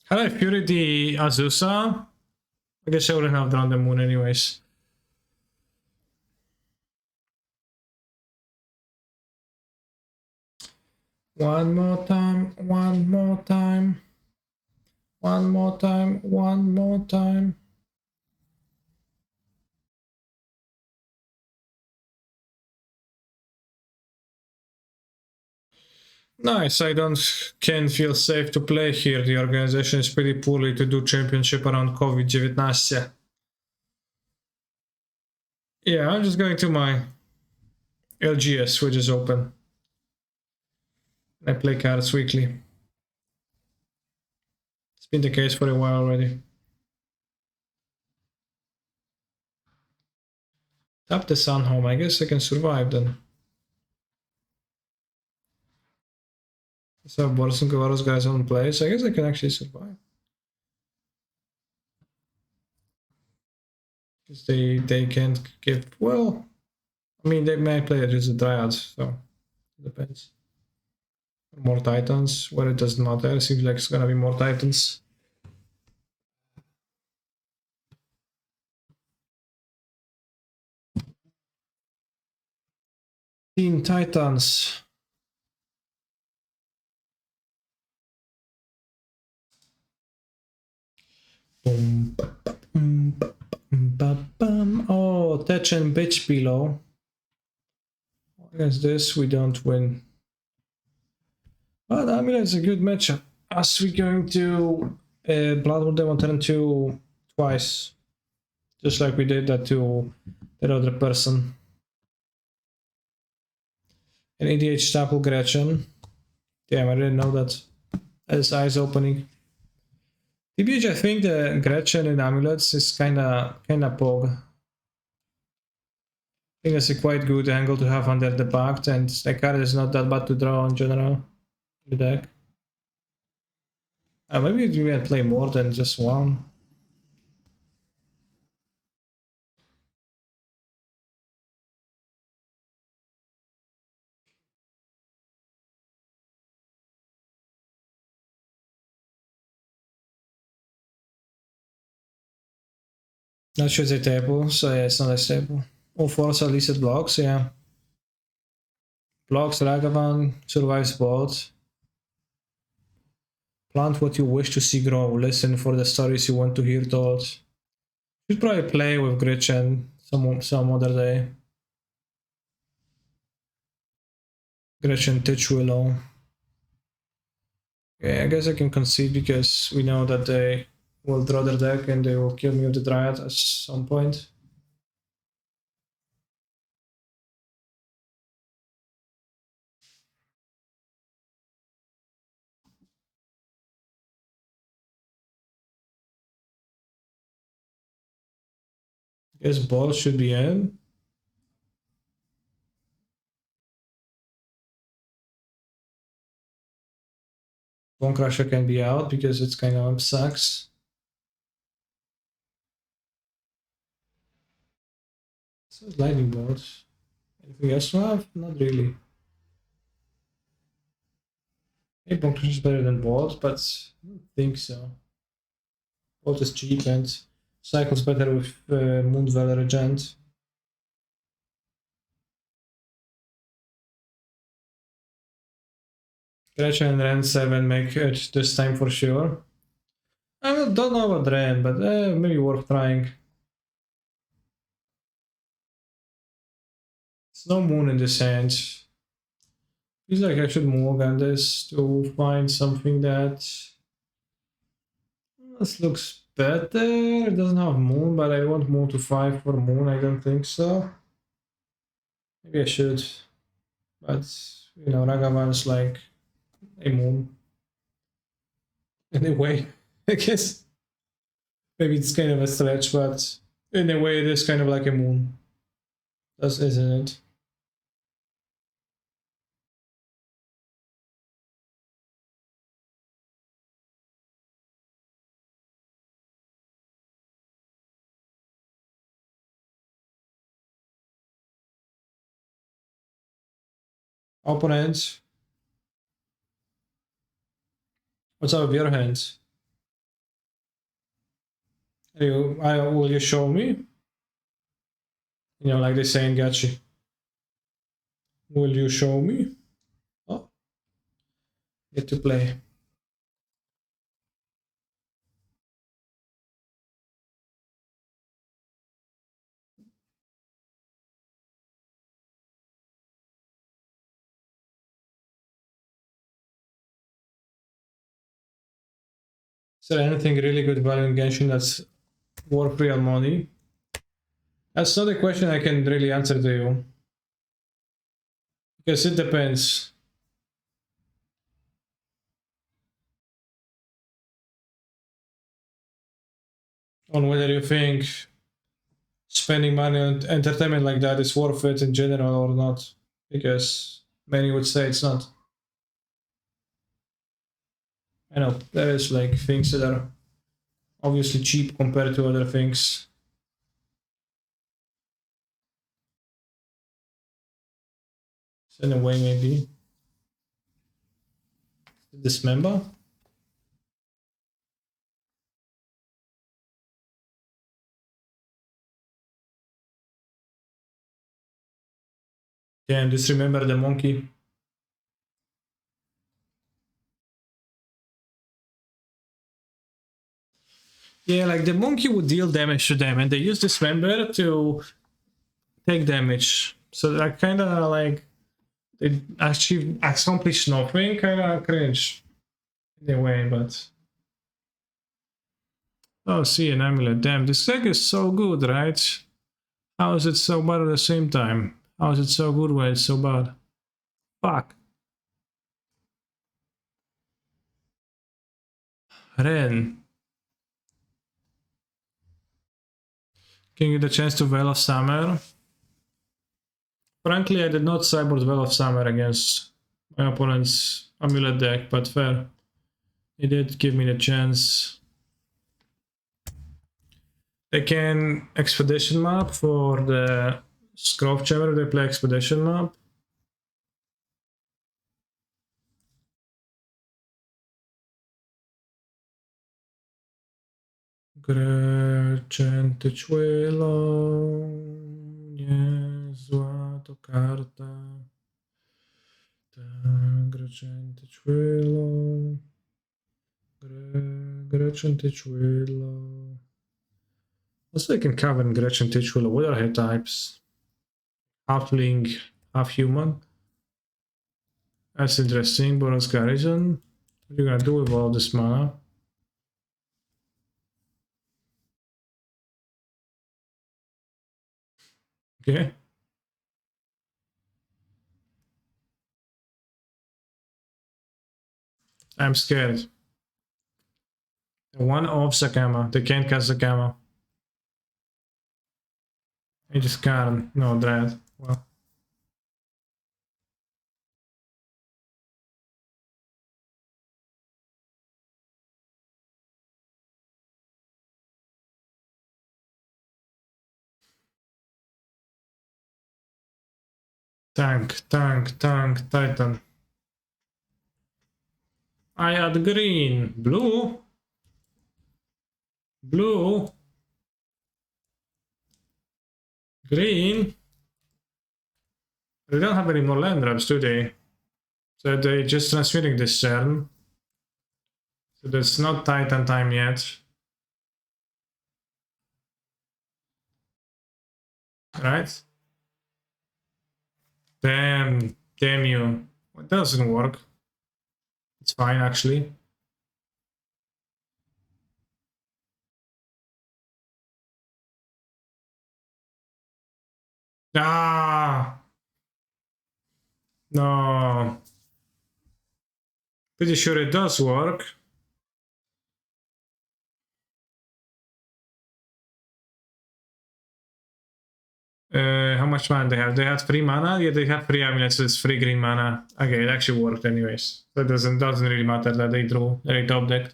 Had I Fury the Azusa, I guess I wouldn't have drawn the moon anyways. One more time, one more time. One more time, one more time. Nice, I can't feel safe to play here. The organization is pretty poorly to do championship around COVID-19. Yeah, I'm just going to my LGS, which is open. I play cards weekly. It's been the case for a while already. Tap the Sun home. I guess I can survive then. So Boris and Kavaros guys on place. I guess I can actually survive. Because they can't give, well, I mean they may play it as a Dryad, so it depends. More Titans, where it doesn't matter. It seems like it's gonna be more Titans. Teen Titans. Oh, Tetch and Bitch below. Against this, we don't win. But I mean, it's a good matchup. As we're going to Bloodwood Demon turn 2 twice. Just like we did that to that other person. An EDH Staple Gretchen. Damn, I didn't know that. As eyes opening. TBH, I think the Gretchen in Amulets is kinda pog. I think that's a quite good angle to have under the pact, and the card is not that bad to draw in general. The deck. Maybe we can play more than just one. Not sure it's a table, so yeah, it's not a stable. All fours at least it blocks, yeah. Blocks Ragavan, survives both. Plant what you wish to see grow, listen for the stories you want to hear told. Should probably play with Gretchen some other day. Gretchen Titch Willow. Okay, I guess I can concede because we know that they will draw their deck and they will kill me with the Dryad at some point. Guess ball should be in. Bone Crusher can be out because it's kind of sucks. So lightning bolt. Anything else to have? Not really. Maybe Bone Crusher is better than Bolt, but I don't think so. Bolt is cheap and cycles better with Moonveil Regent. Gretchen and Ren 7 make it this time for sure. I don't know about Ren, but maybe worth trying. It's no moon in this hand. Feels like I should move on this to find something that this looks better. It doesn't have moon, but I want moon to 5 for moon. I don't think so. Maybe I should, but you know, Ragavan's like a moon. In a way, I guess. Maybe it's kind of a stretch, but in a way, it is kind of like a moon. That's, isn't it? Opponent. What's up with your hands? Will you show me? You know, like they say in Gachi. Will you show me? Oh, get to play. Is there anything really good value in Genshin that's worth real money? That's not a question I can really answer to you. Because it depends. On whether you think spending money on entertainment like that is worth it in general or not. Because many would say it's not. I know, there is like things that are obviously cheap compared to other things. So in a way, maybe. Dismember? Damn, disremember the monkey. Yeah, like the monkey would deal damage to them, and they use dismember to take damage. So that kind of like they actually accomplish nothing, kind of cringe in a way, but. Oh, see an amulet. Damn, this deck is so good, right? How is it so bad at the same time? How is it so good when it's so bad? Fuck. Ren. Can you get a chance to Veil of Summer? Frankly, I did not sideboard Veil of Summer against my opponent's amulet deck, but fair. It did give me the chance. They can Expedition map for the Scrove Chamber, they play Expedition map. Gretchen Tychuelo, niezła to karta. Gretchen Tychuelo, Gretchen Tychuelo. Also, I can cover in Gretchen Tychuelo. What are her types? Halfling, half human. That's interesting. Boros Garrison. What are you gonna do with all this mana? Okay. I'm scared. One off Sakama. They can't cast Sakama. I just can't. No, Dread. Well. Tank, Titan. I had green. Blue? Blue? Green? They don't have any more land drops, do they? So they're just transmitting this CERN. So there's not Titan time yet. Right? Damn you. It doesn't work. It's fine actually. Ah! No. Pretty sure it does work. How much mana they have? They have 3 mana? Yeah, they have 3 amulets, so it's 3 green mana. Okay, it actually worked anyways. That doesn't really matter that they drew a top deck.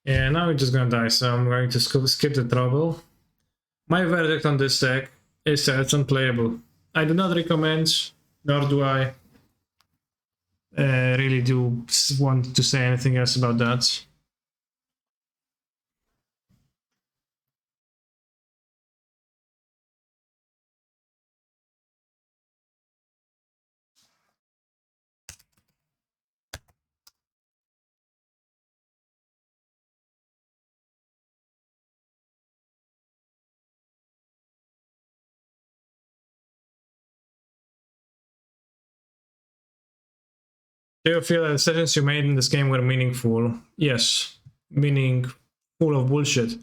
Yeah, now we're just gonna die, so I'm going to skip the trouble. My verdict on this deck is that it's unplayable. I do not recommend, nor do I really do want to say anything else about that. Do you feel that the decisions you made in this game were meaningful? Yes. Meaning full of bullshit.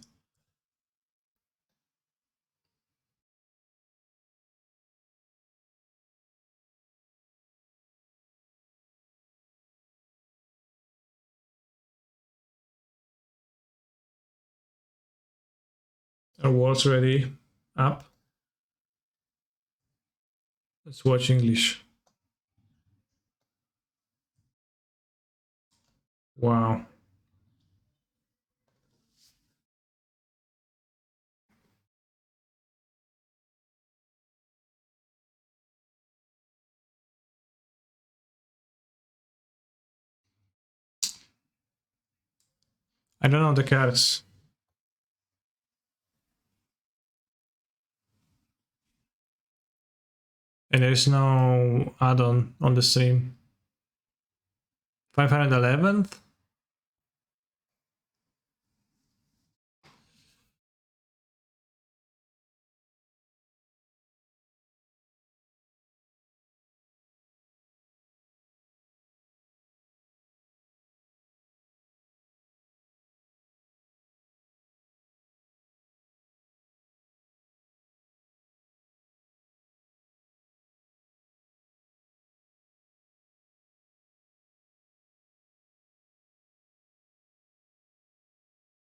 Are walls ready? Up. Let's watch English. Wow. I don't know the cards. And there's no add-on on the stream. 511th?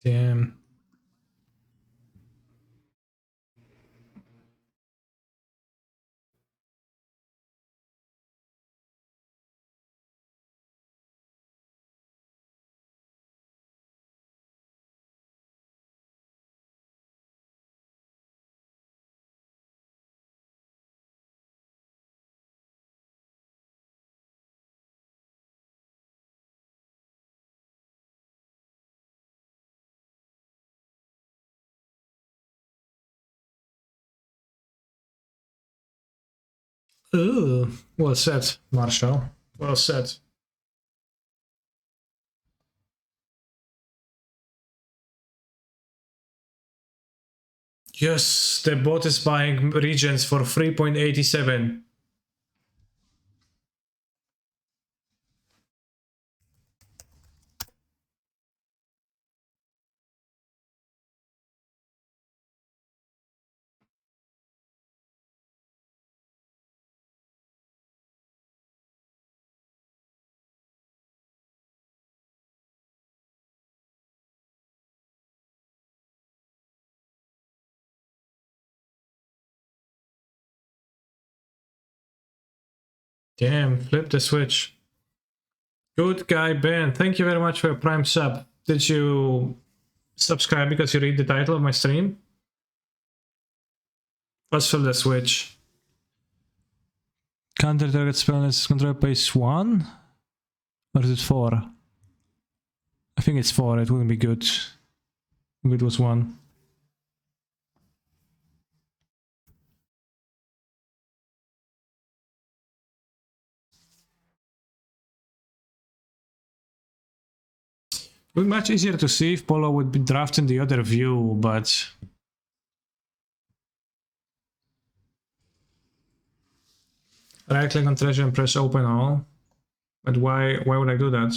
Damn. Ooh, well said, Marshall. Well said. Yes, the bot is buying Regents for 3.87. Damn, flip the switch. Good guy Ben, thank you very much for your prime sub. Did you subscribe because you read the title of my stream? Let's flip the switch. Counter target spell unless it's controlled by Swan? Or is it 4? I think it's 4, it wouldn't be good if it was 1. It would be much easier to see if Polo would be drafting the other view, but... Right click on treasure and press open all. But why would I do that?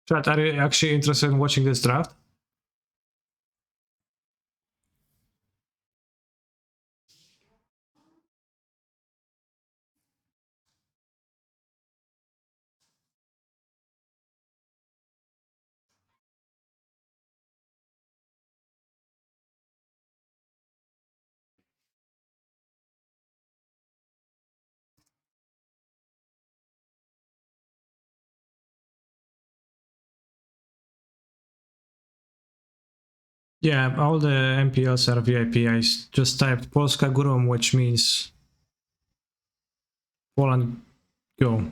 Chat, are you actually interested in watching this draft? Yeah, all the MPLs are VIP. I just typed Polska Gurum, which means Poland go.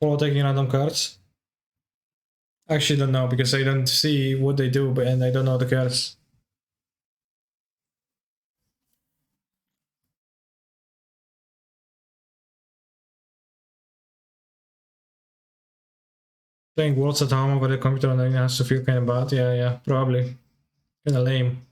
Polo taking random cards? I actually don't know because I don't see what they do, and I don't know the cards. Playing Worlds at home over the computer and then has to feel kind of bad. Yeah, probably. Kind of lame.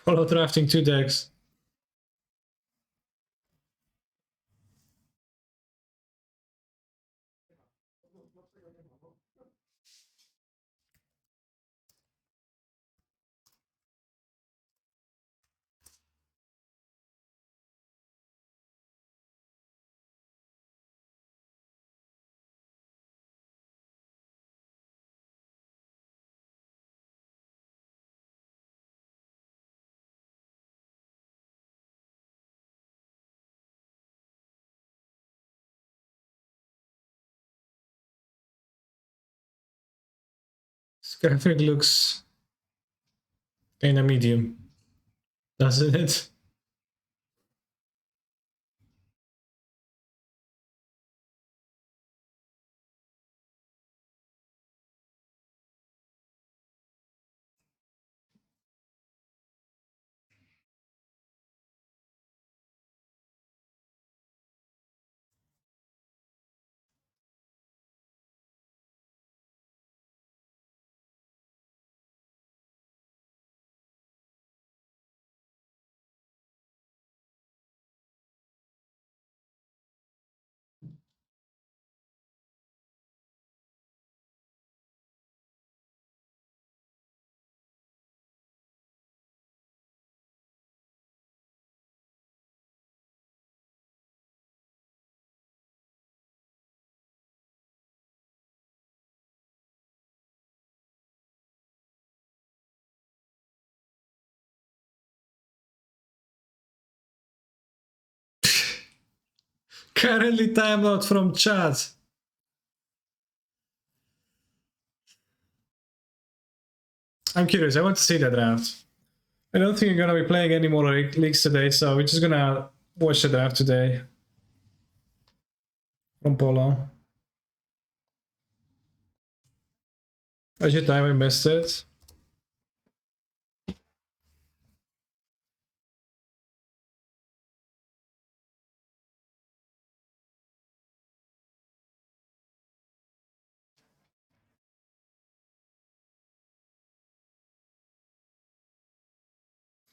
Polo drafting 2 decks. This graphic looks kinda medium, doesn't it? Currently timed out from chat. I'm curious. I want to see that draft. I don't think you're gonna be playing any more leagues today, so we're just gonna watch the draft today from Polo. How's your time? I missed it.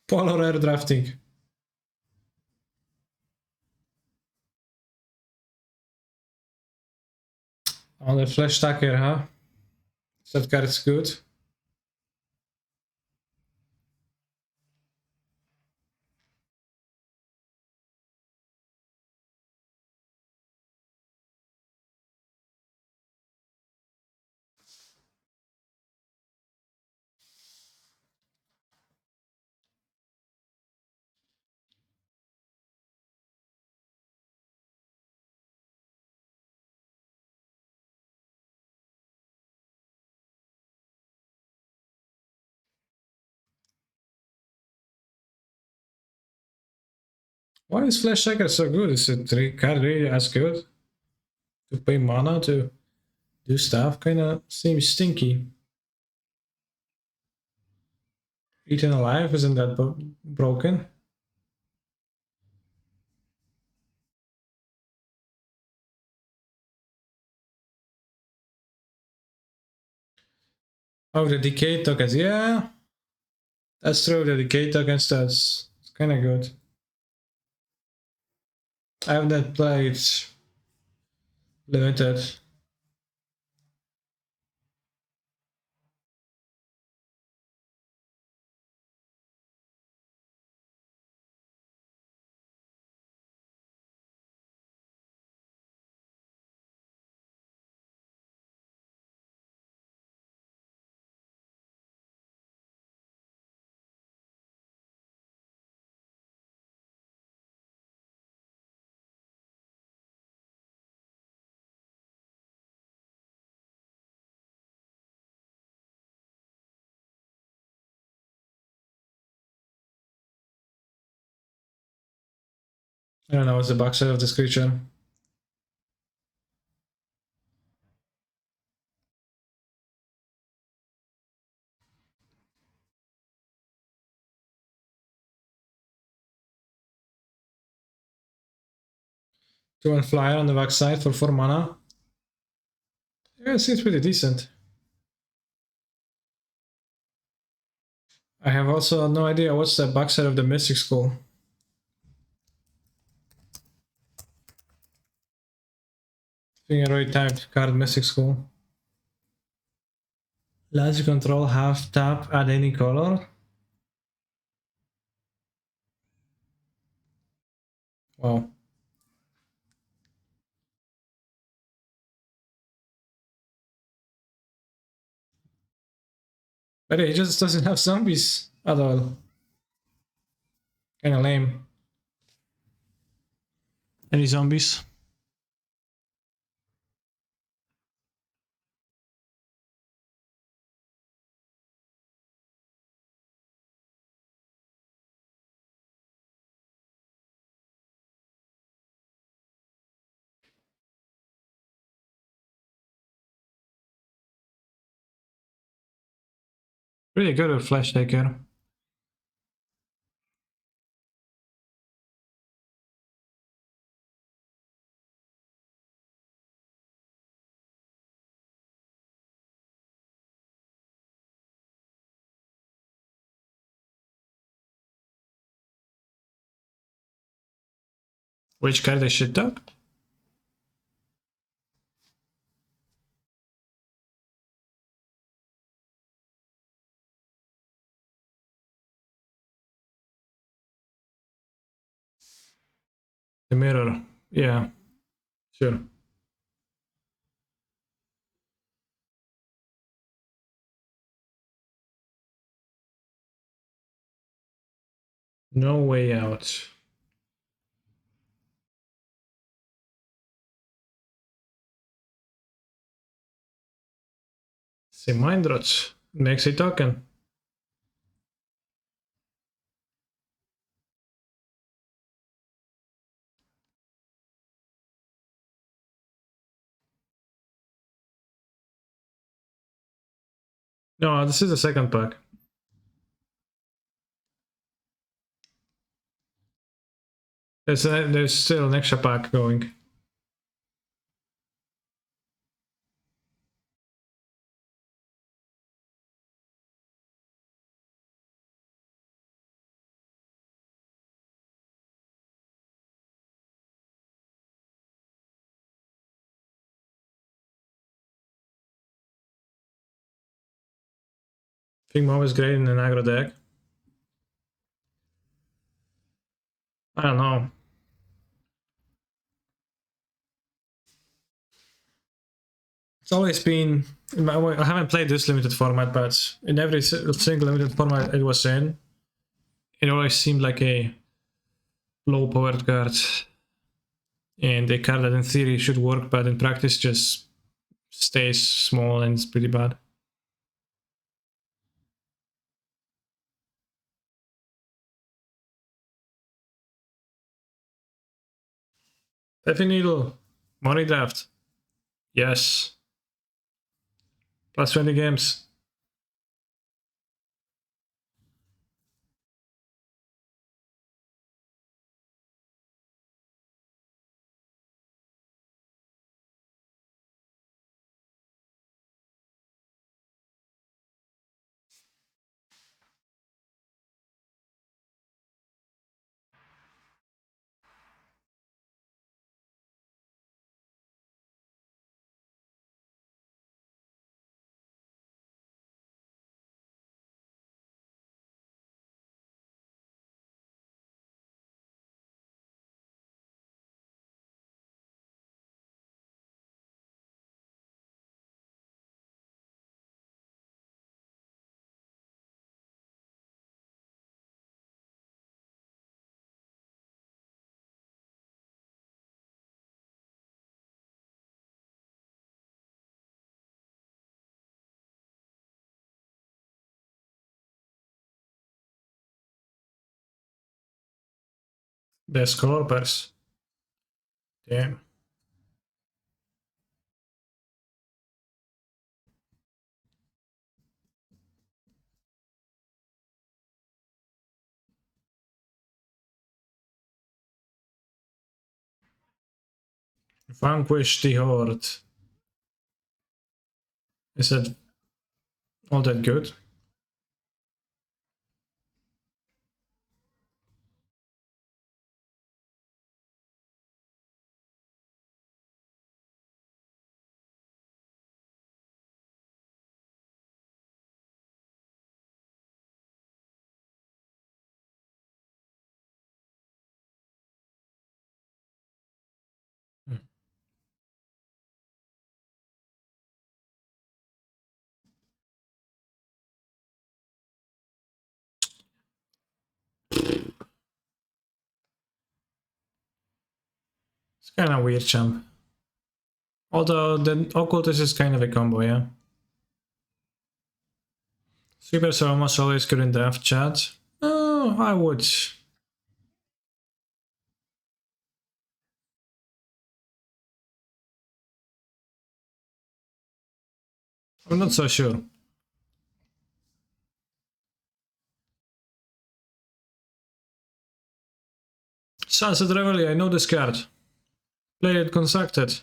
Polo rare drafting. On the flash stacker, huh? That card's good. Why is Flash Shaker so good? Is it card really as good? To pay mana to do stuff kinda seems stinky. Eaten Alive, isn't that broken? Oh, the decay tokens, yeah. That's true, the decay tokens, that's kinda good. I haven't played limited. I don't know what's the backside of this creature. Two and flyer on the backside for 4 mana. Yeah, it seems pretty decent. I have also no idea what's the backside of the Mystic Skull. I think I already typed card Mystic Skull. Large control, half tap, add any color. Wow. But he just doesn't have zombies at all. Kinda lame. Any zombies? Really good with Flash Taker. Which card is shit up? The mirror. Yeah, sure. No way out. Se Mindrots makes a token. No, this is the second pack. There's still an extra pack going. I think Mob is great in an aggro deck. I don't know. It's always been. I haven't played this limited format, but in every single limited format it was in, it always seemed like a low powered card. And a card that in theory should work, but in practice just stays small and it's pretty bad. Heavy Needle. Money draft. Yes. Plus 20 games. Best Corpers. Damn. Vanquish the Horde. Is that all that good? It's kind of weird, champ. Although the Occultist is kind of a combo, yeah. Super Soma always good in draft chat. Oh, I would. I'm not so sure. Sunset Reveille, I know this card. Play it constructed.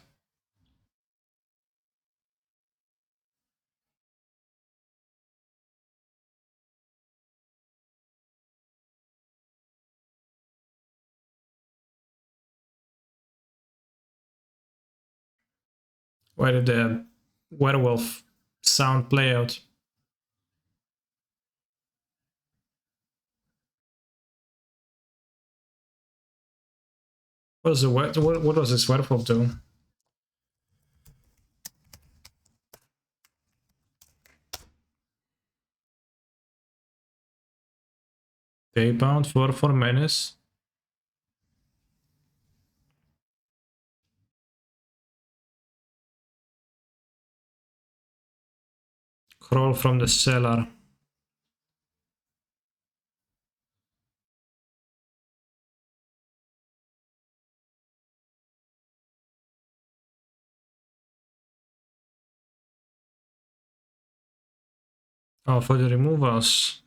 Why did the werewolf sound play out? What was this werewolf doing? Daybound for menace. Crawl from the cellar. Oh, for the removals.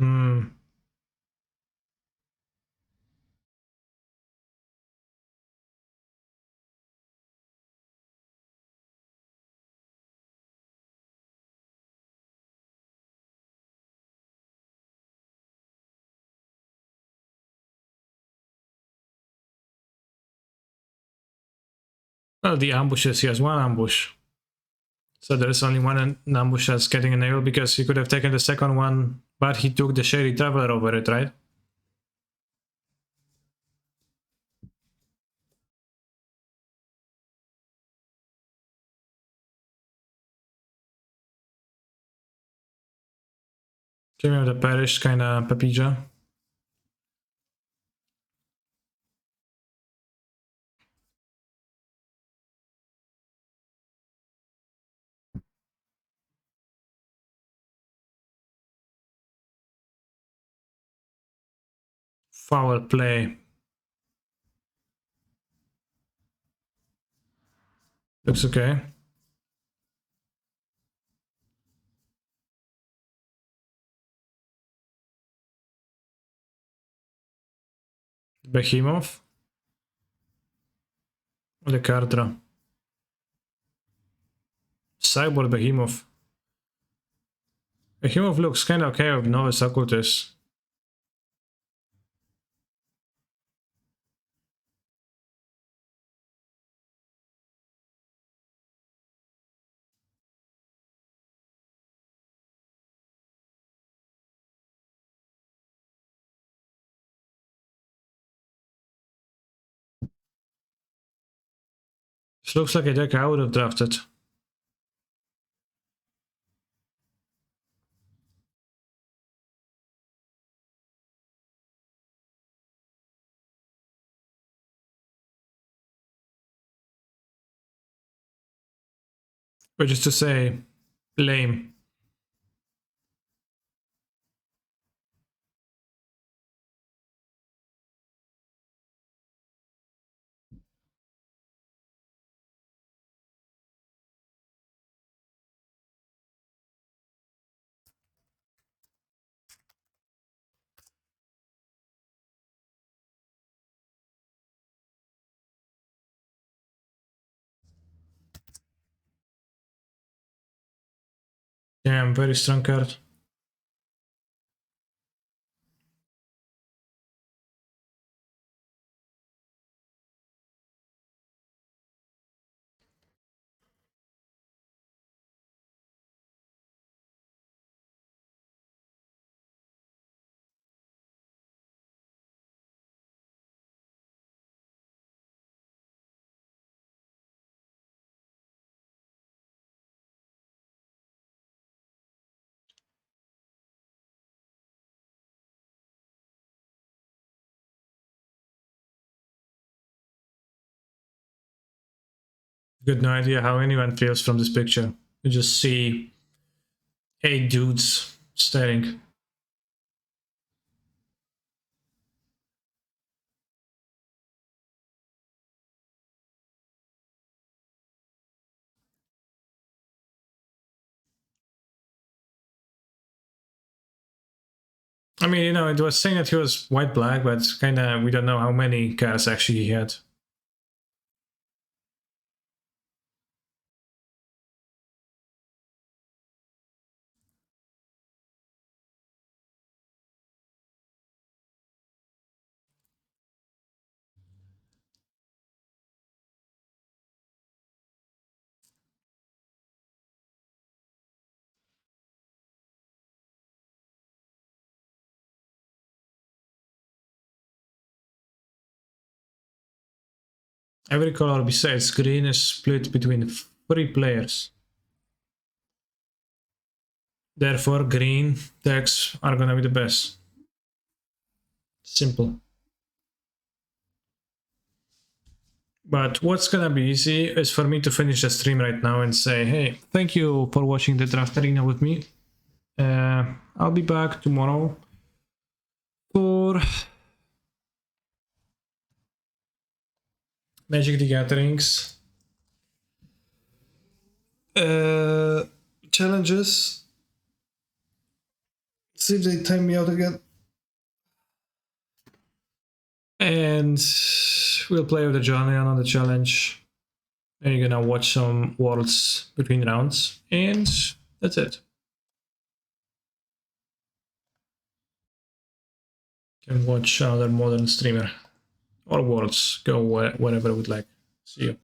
Well, the ambushes, he has one ambush. So there's only one ambush that's getting enabled because he could have taken the second one, but he took the Shady Traveler over it, right? King of the Parish, kinda Pepija. Foul play. Looks okay. Behemoth. The Cardra. Cyborg Behemoth. Behemoth looks kinda okay with Novice Occultist. This looks like a deck I would have drafted. Which is to say, lame. Damn, very strong card. Got no idea how anyone feels from this picture. You just see 8 dudes staring. I mean, you know, it was saying that he was white-black, but kind of we don't know how many cards actually he had. Every color besides green is split between 3 players. Therefore, green decks are gonna be the best. Simple. But what's gonna be easy is for me to finish the stream right now and say, hey, thank you for watching the Draft Arena with me. I'll be back tomorrow for Magic the Gatherings challenges. See if they time me out again. And we'll play with the Yorion on the challenge. And you're gonna watch some worlds between rounds. And that's it. You can watch another modern streamer. Or worlds. Go wherever you would like. See you.